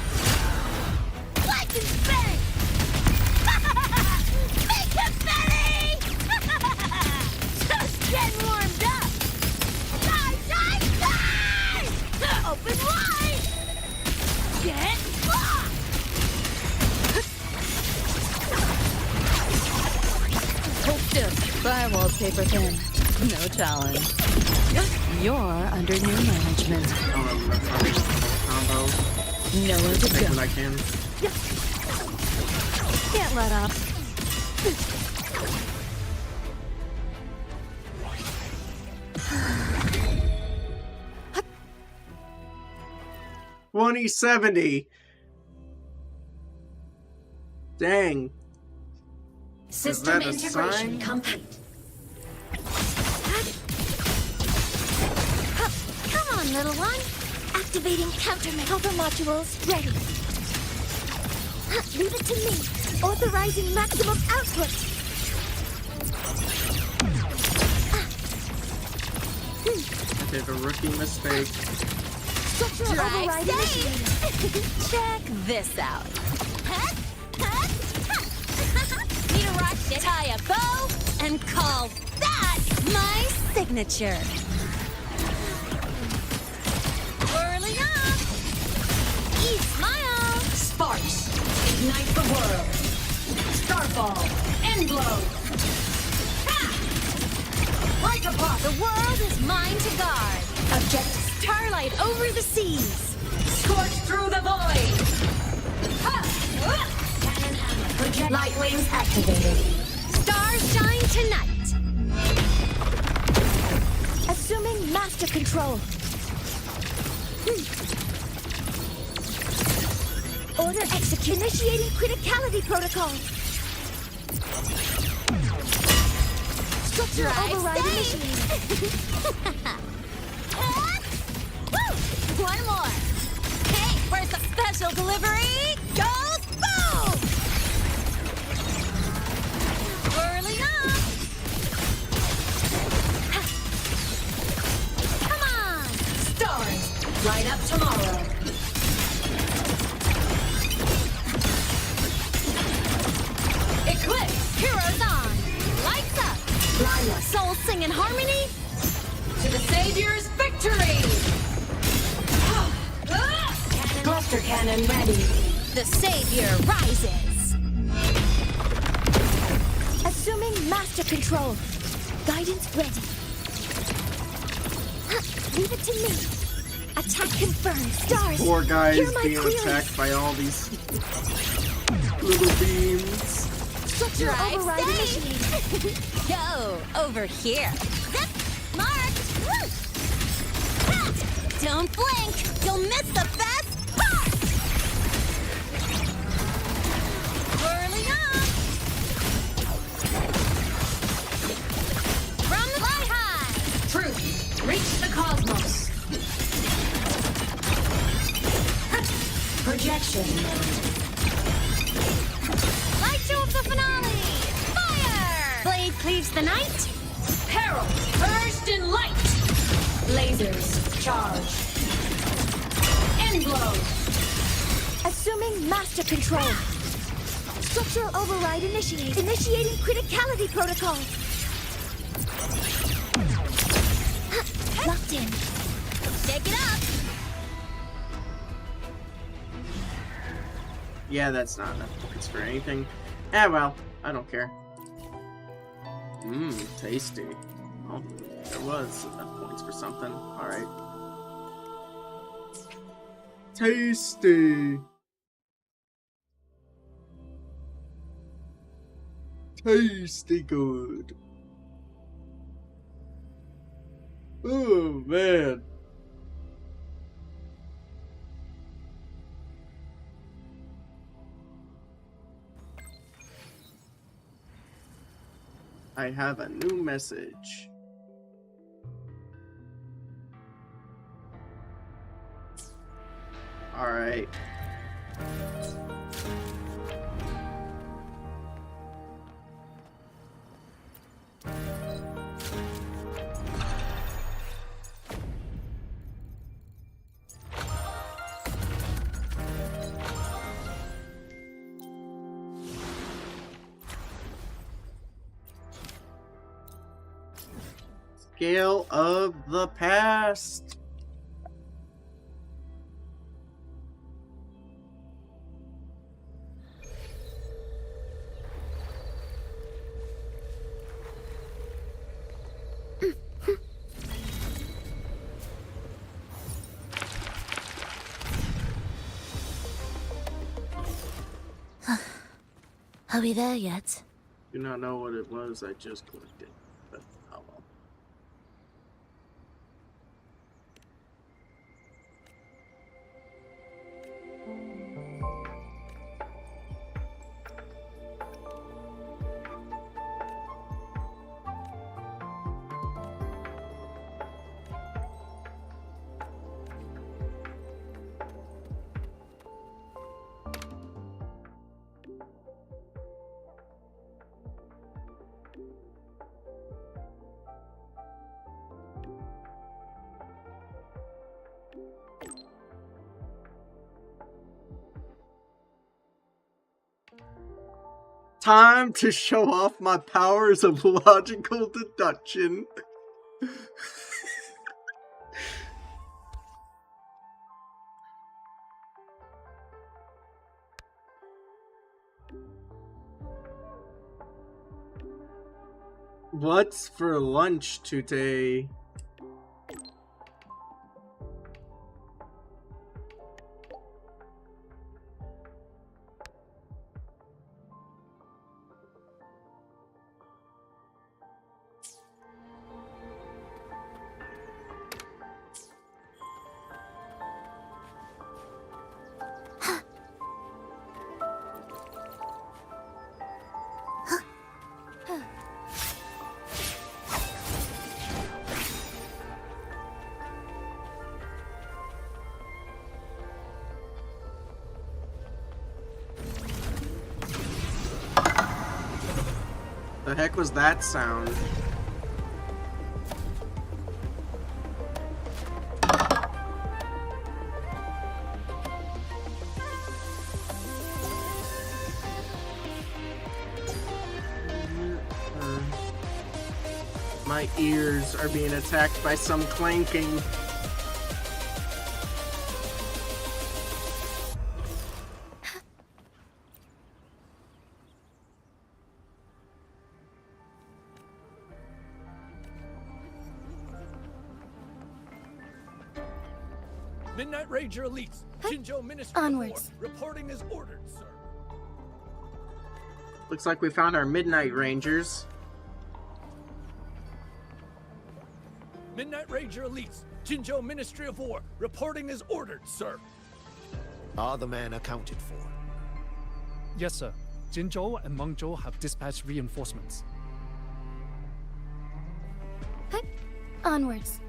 Flash and bang! Make confetti! Just getting warmed up! Die, die, die! Open wide! Get locked! Hold still. Firewall's paper thin. No challenge. You're under new management. Combo. Nowhere to Take go. what I can. Can't let up. 2070. Dang. System Is that a integration sign? complete. Come on, little one. Activating counter modules ready. Leave it to me. Authorizing maximum output. I did a rookie mistake. Structural Drive override initiated. Check this out. Need to rock it. Tie a bow and call that my signature. Whirling up. Smile. Spark Ignite the world. Starfall. Endblow. Like a pop. The world is mine to guard. Objective. Starlight over the seas. Scorch through the void. Cannon ammo. Project. Light wings activated. Stars shine tonight. Assuming master control. Order execute. Initiating criticality protocol. Structure override initiated. One more. Hey, where's the special delivery? Goes boom! Whirling up. Come on. Stars. Light up tomorrow. Eclipse. Heroes on. Lights up. Souls sing in harmony. To the Savior's victory! Cluster cannon ready. The Savior rises. Assuming master control. Guidance ready. Leave it to me. Attack confirmed. Stars. Poor guy hear is my being query. attacked by all these little beams. Structure override initiated. Go over here. Zip. Marked. Ha! Don't blink. You'll miss the best part. Whirling up. From the fly high. Truth. Reach the cosmos. Projection. Light show of the finale. Fire. Blade cleaves the night. Peril. Burst in light. Lasers. Charge. Endblow. Assuming master control. Structural override initiated. Initiating criticality protocol. Locked in. Shake it up. Yeah, that's not enough points for anything. Ah, well, I don't care. Mmm, tasty. Oh, there was enough points for something. Alright. Tasty! Tasty good. Oh, man. I have a new message. All right. Scale of the past. Are we there yet? Do not know what it was I just collected, but oh well. Time to show off my powers of logical deduction. What's for lunch today? The heck was that sound? My ears are being attacked by some clanking. Midnight Ranger Elites, Jinzhou Ministry Onwards. of War, reporting as ordered, sir. Looks like we found our Midnight Rangers. Midnight Ranger Elites, Jinzhou Ministry of War, reporting as ordered, sir. Are the men accounted for? Yes, sir. Jinzhou and Mengzhou have dispatched reinforcements. Onwards.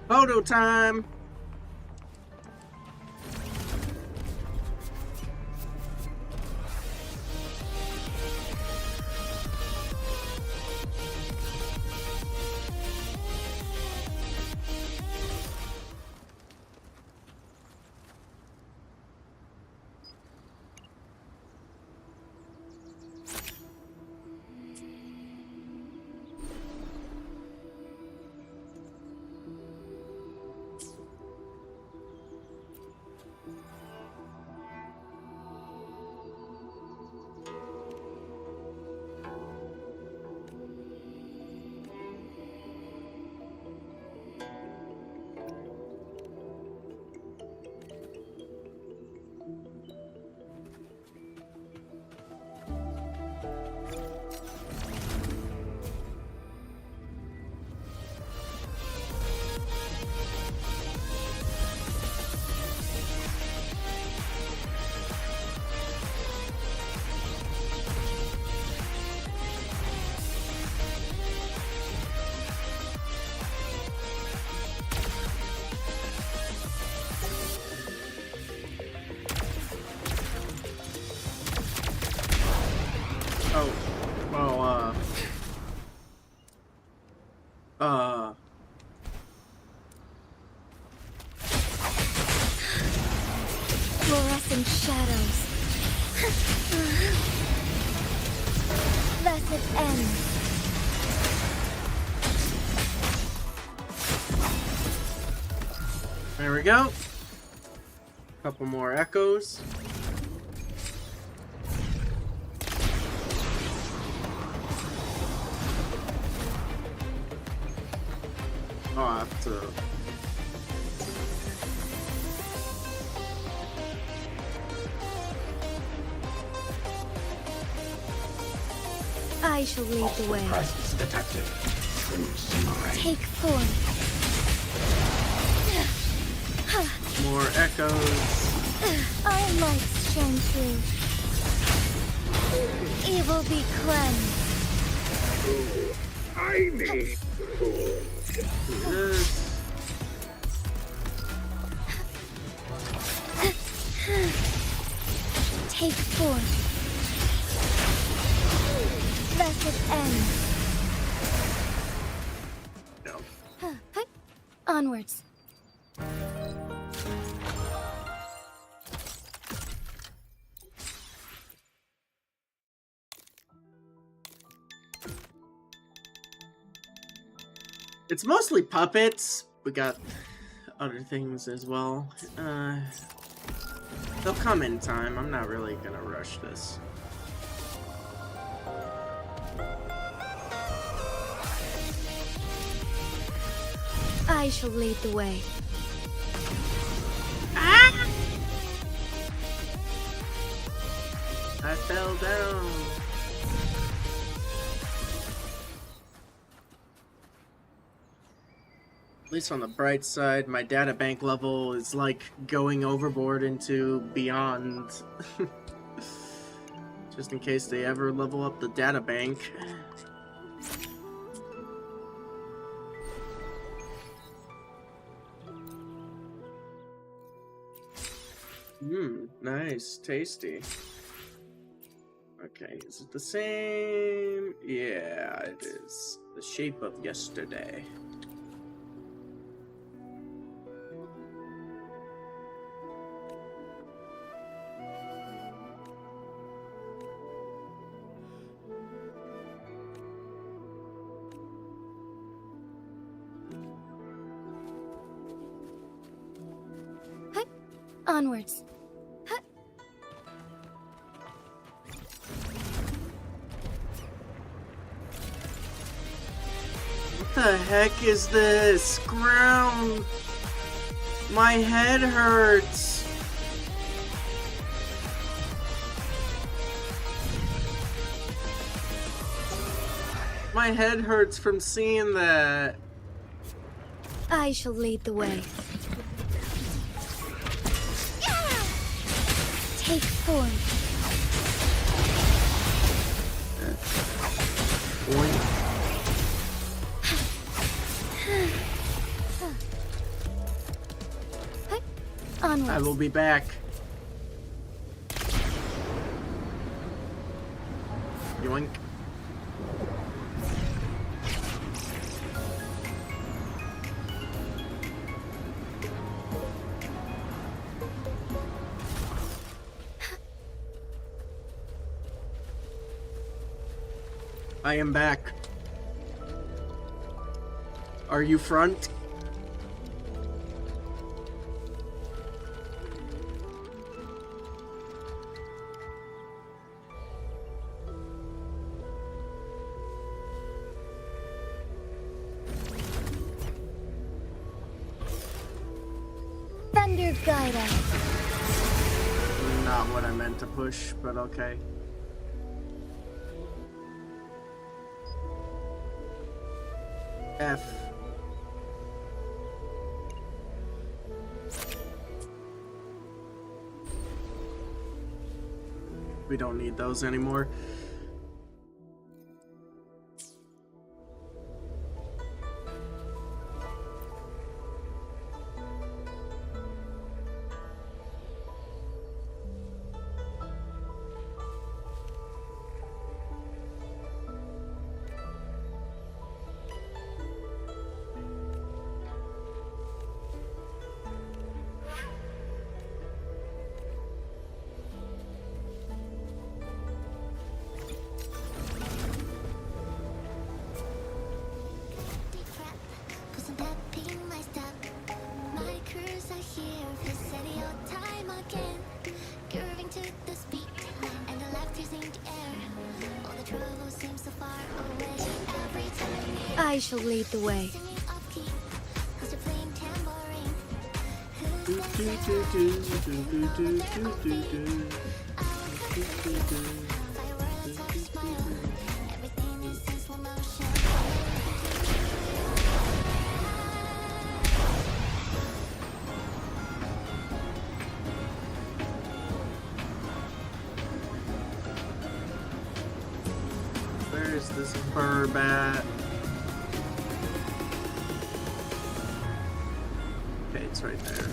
Photo time! Fluorescent shadows. Blessed end. There we go. Couple more echoes. Oh, I have to. I shall lead the way. Presence detected. True samurai. Take form. More echoes. Our lights shine through. Evil be cleansed. I need Take form. Blessed end. No. Onwards. It's mostly puppets. We got other things as well. They'll come in time. I'm not really gonna rush this. I shall lead the way. I fell down. At least on the bright side, my data bank level is like going overboard into beyond. Just in case they ever level up the data bank. Nice, tasty. Okay, is it the same? Yeah, it is. The shape of yesterday. Onwards. What the heck is this? Ground! My head hurts! My head hurts from seeing that. I shall lead the way. Take form. Onwards. I will be back. Yoink. I am back. Are you front? Thunder guide us. Not what I meant to push, but okay. F. We don't need those anymore. I shall lead the way. Where's this burb at? Okay, it's right there.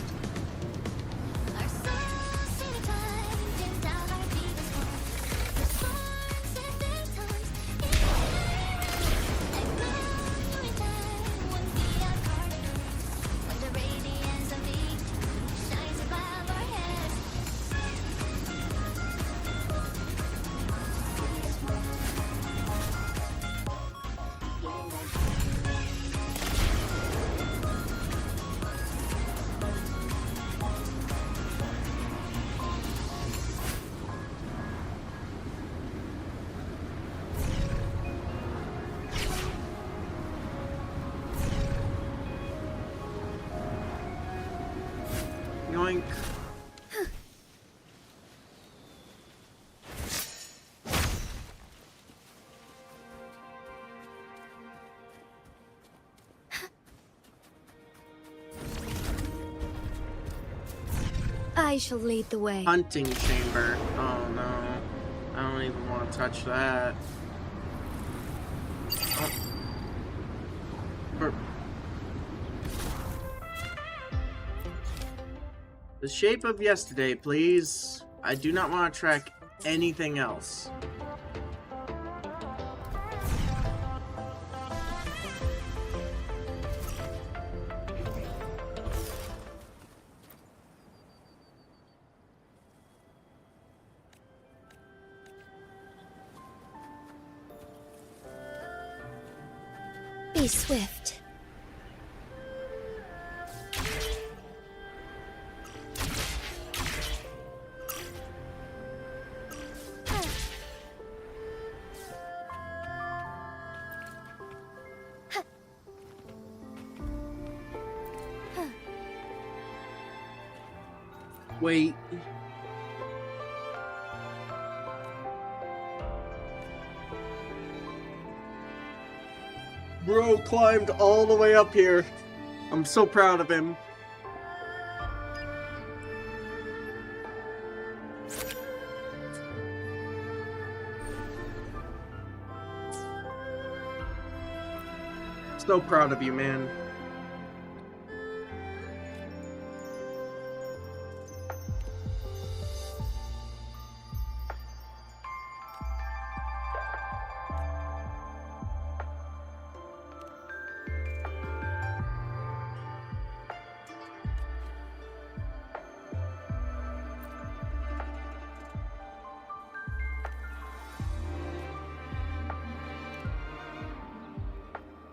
Yoink. I shall lead the way. Hunting chamber. Oh no. I don't even want to touch that. Oh. The shape of yesterday, please. I do not want to track anything else. Be swift. Wait. Bro climbed all the way up here. I'm so proud of him. So proud of you, man.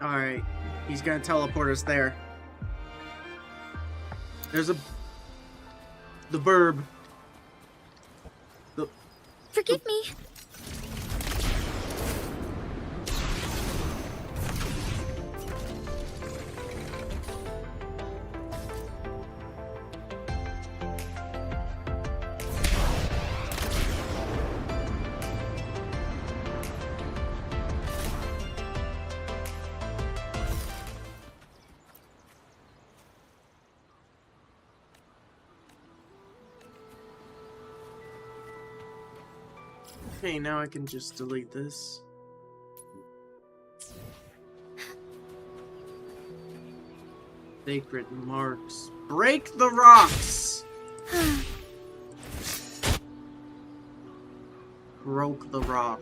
Alright, he's gonna teleport us there. There's the burb. Forgive me. Okay, now I can just delete this. Sacred marks. Break the rocks! Broke the rock.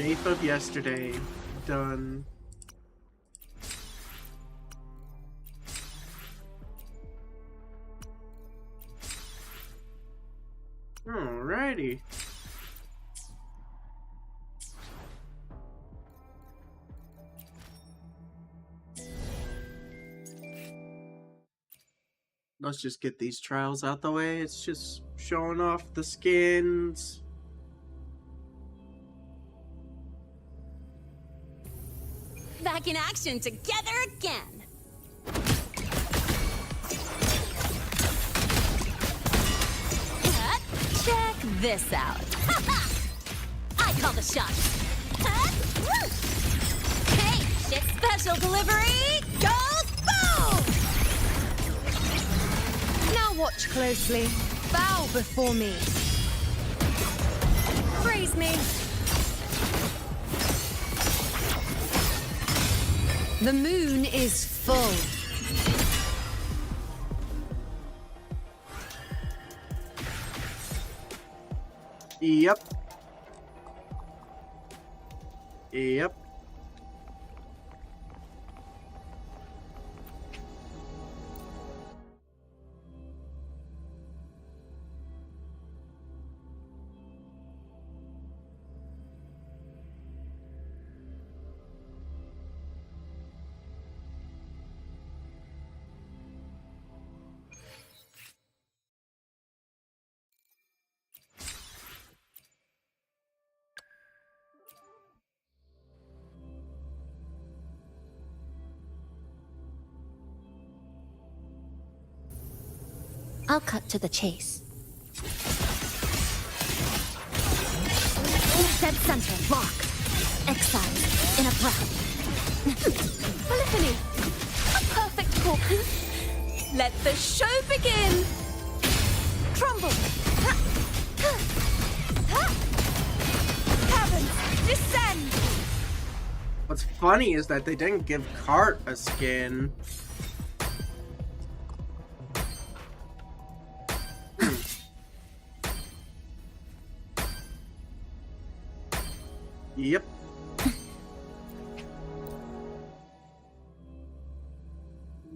Shape of yesterday. Done. Alrighty. Let's just get these trials out the way. It's just showing off the skins. Back in action together again. Check this out. I call the shots. Hey, shit special delivery goes boom! Now watch closely. Bow before me. Praise me. The moon is full. Yep. Yep. I'll cut to the chase. Dead center, lock. Exile, in a breath. Polyphony! A perfect hook. Let the show begin! Crumble! Caverns, descend! What's funny is that they didn't give Cart a skin. Yep.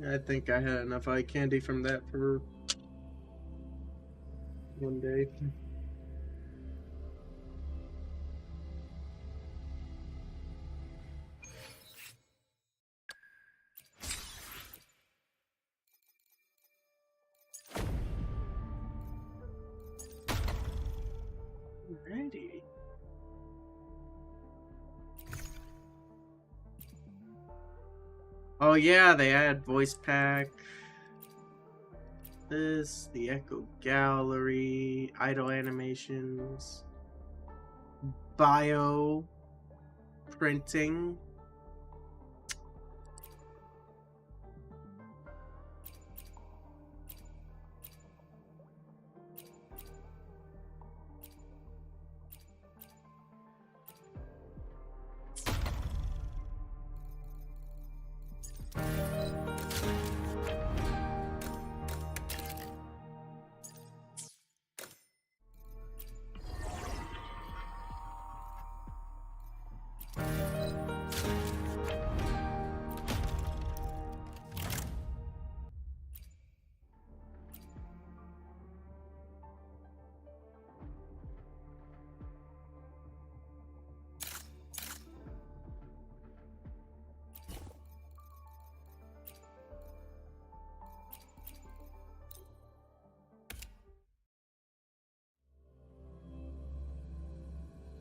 I think I had enough eye candy from that for one day. Alrighty. Oh yeah, they add voice pack. This, the Echo Gallery, idle animations, bio printing.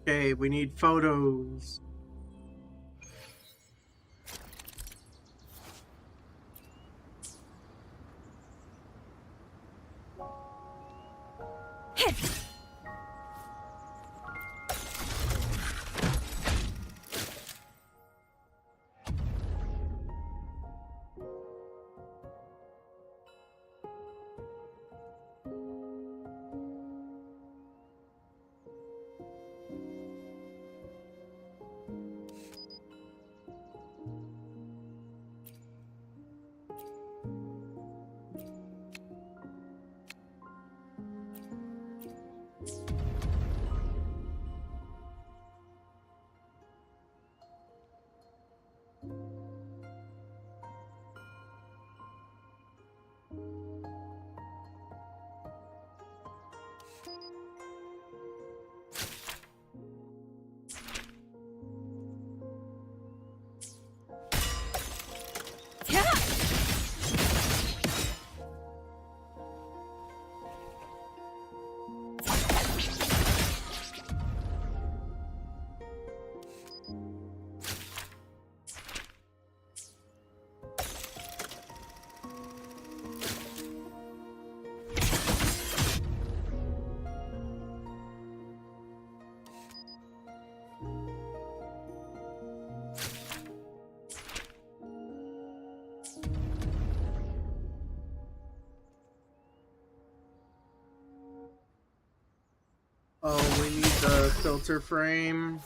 Okay, we need photos. the filter frame.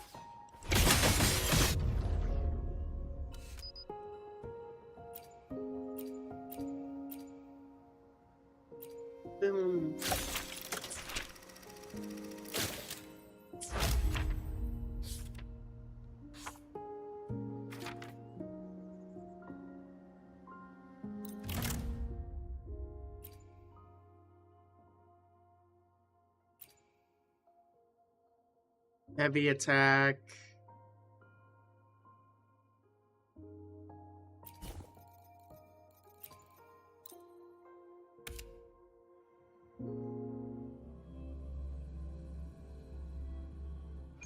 Boom. Heavy attack.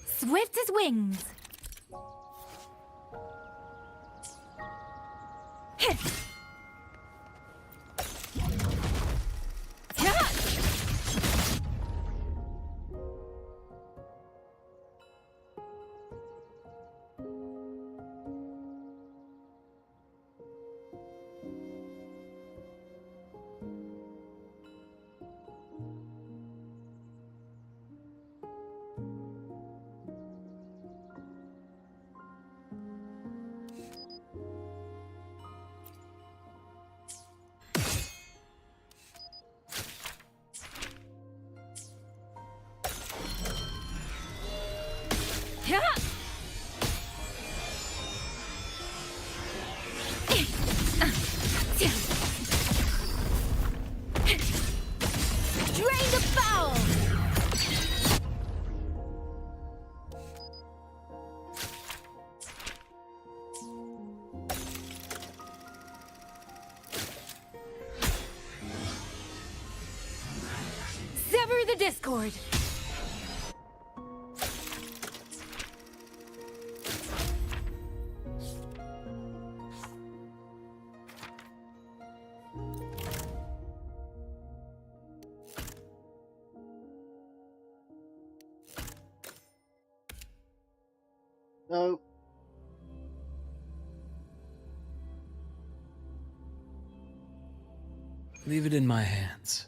Swift as wings. Drain the foul! Sever the discord. Oh. Leave it in my hands.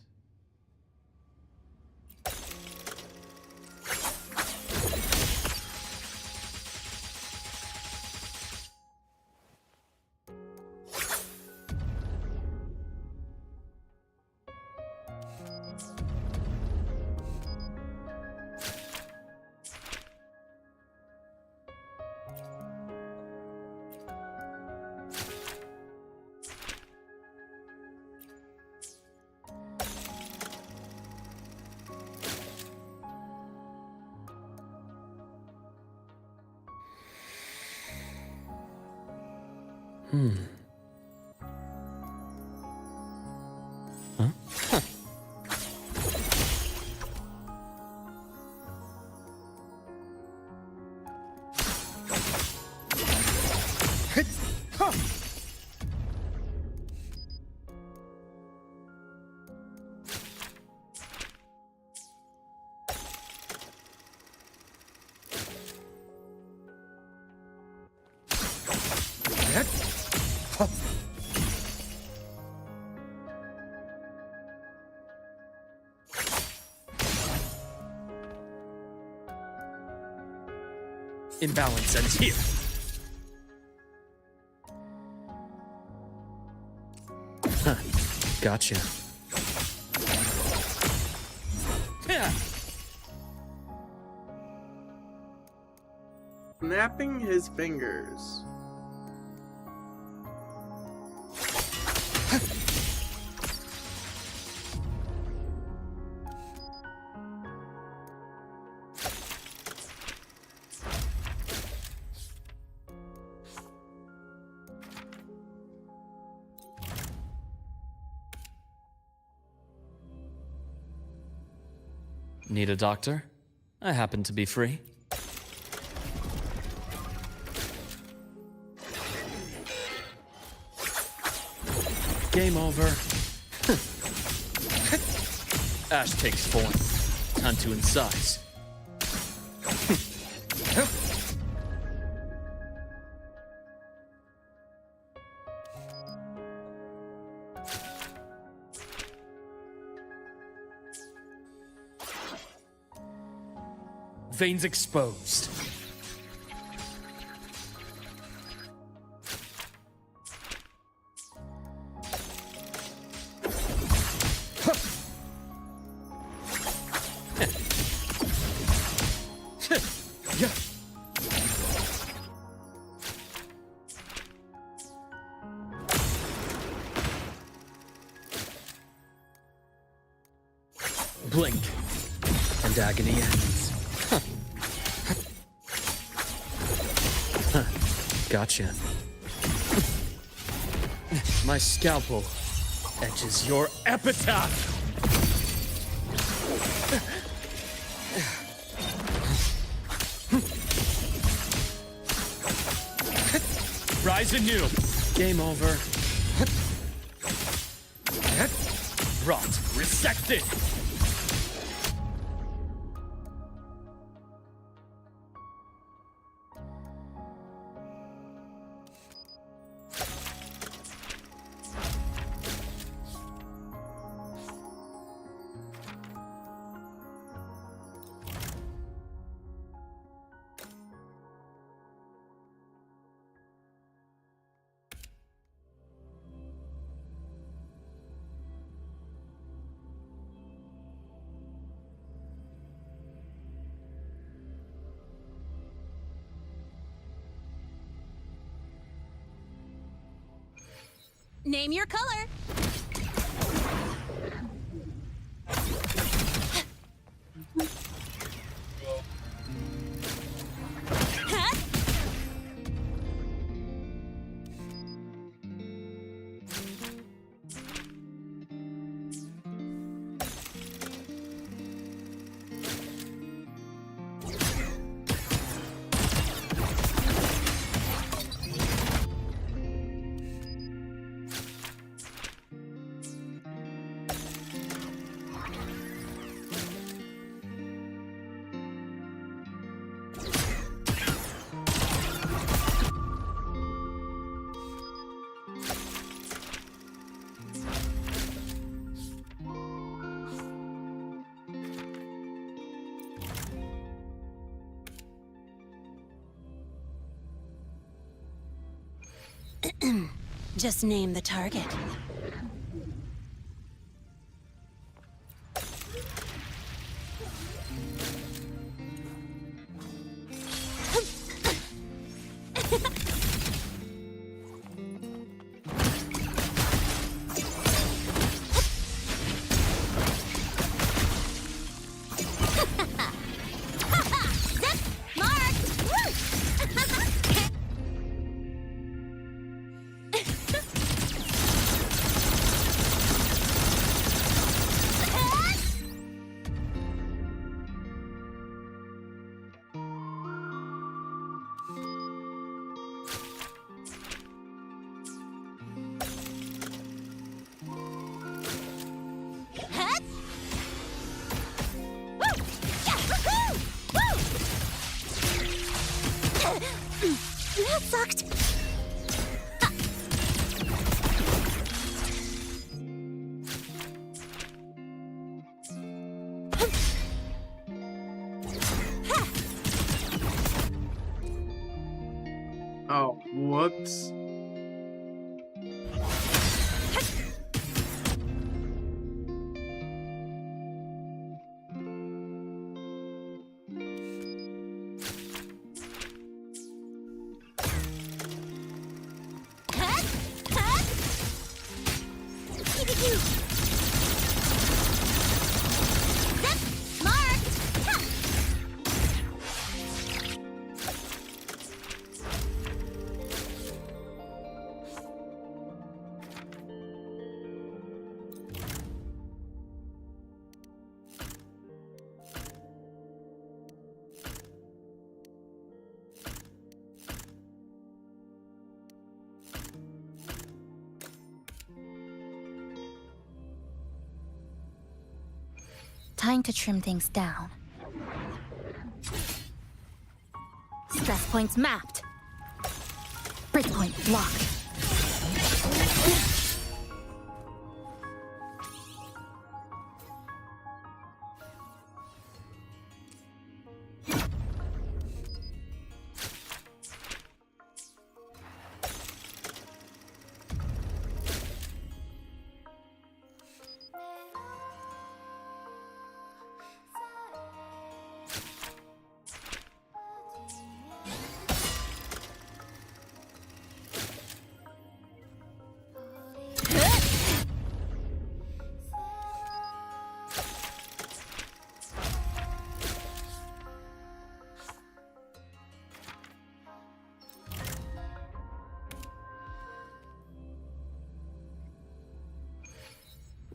Huh? Huh. Imbalance ends here. Huh. Gotcha. Yeah. Snapping his fingers. Need a doctor? I happen to be free. Game over. Ash takes form. Time to incise. Veins exposed. Blink, and agony ends. Gotcha. My scalpel etches your epitaph! Rise anew! Game over. Rot resected! Name your color. Huh? Just name the target. That sucked. Oh, whoops. Time to trim things down. Stress points mapped. Breakpoint blocked.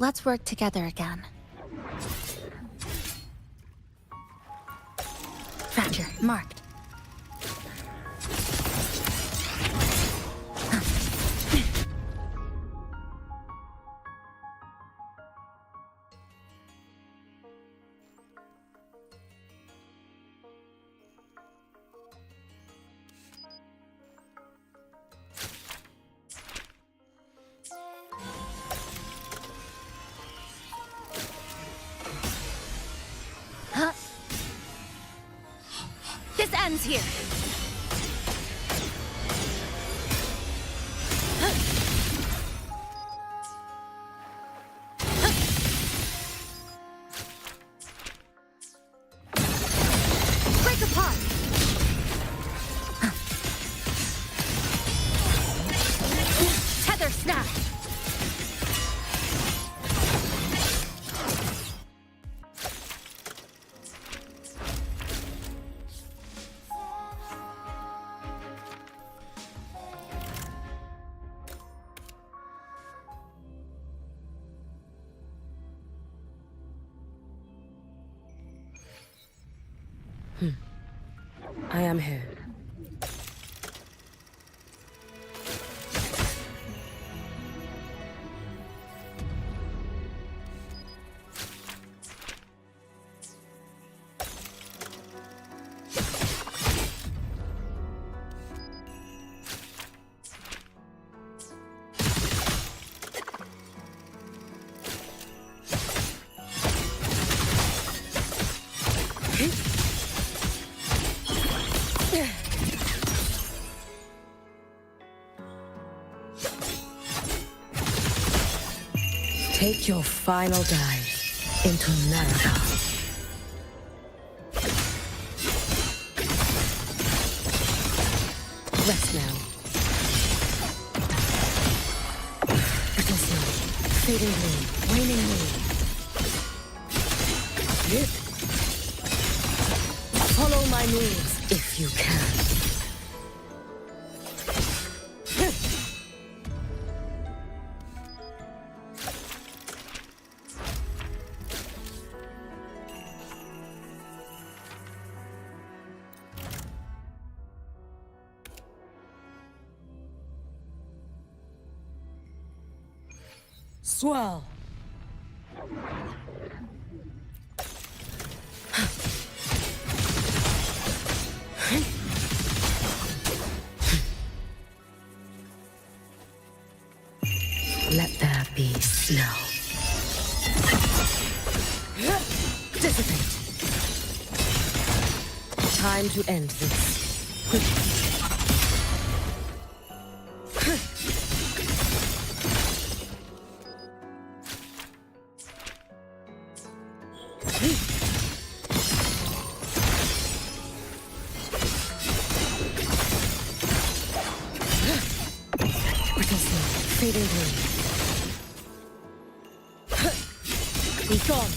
Let's work together again. Fracture marked. Huh? This ends here. Break apart. Tether snap. I am here. Take your final dive into America. Rest now. Brittle snow, fading blue, waning moon. Follow my moves if you can. Swell. Let there be snow. Dissipate. Time to end this. Quickly. Fading blue. Be gone.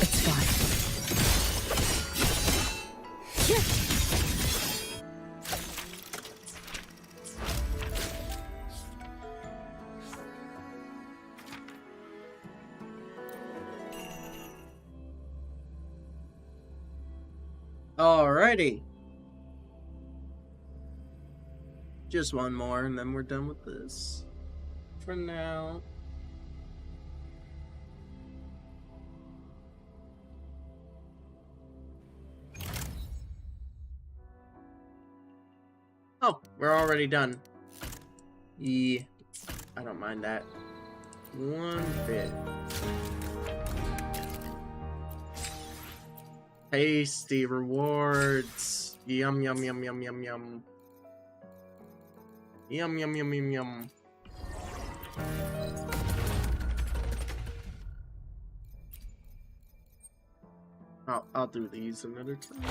It's fine. Alrighty. Just one more and then we're done with this. For now. Oh, we're already done. Yeah, I don't mind that. One bit. Tasty rewards. Yum, yum, yum, yum, yum, yum. Yum, yum, yum, yum, yum. I'll do these another time.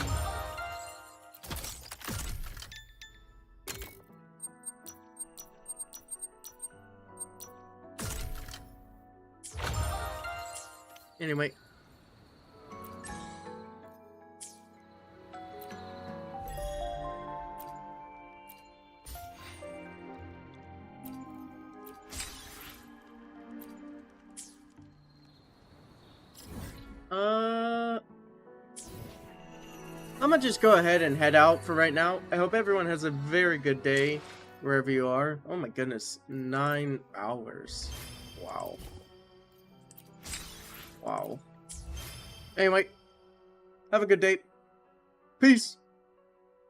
Anyway. I'm gonna just go ahead and head out for right now. I hope everyone has a very good day wherever you are. Oh my goodness, 9 hours. Wow. Wow. Anyway, have a good day. Peace.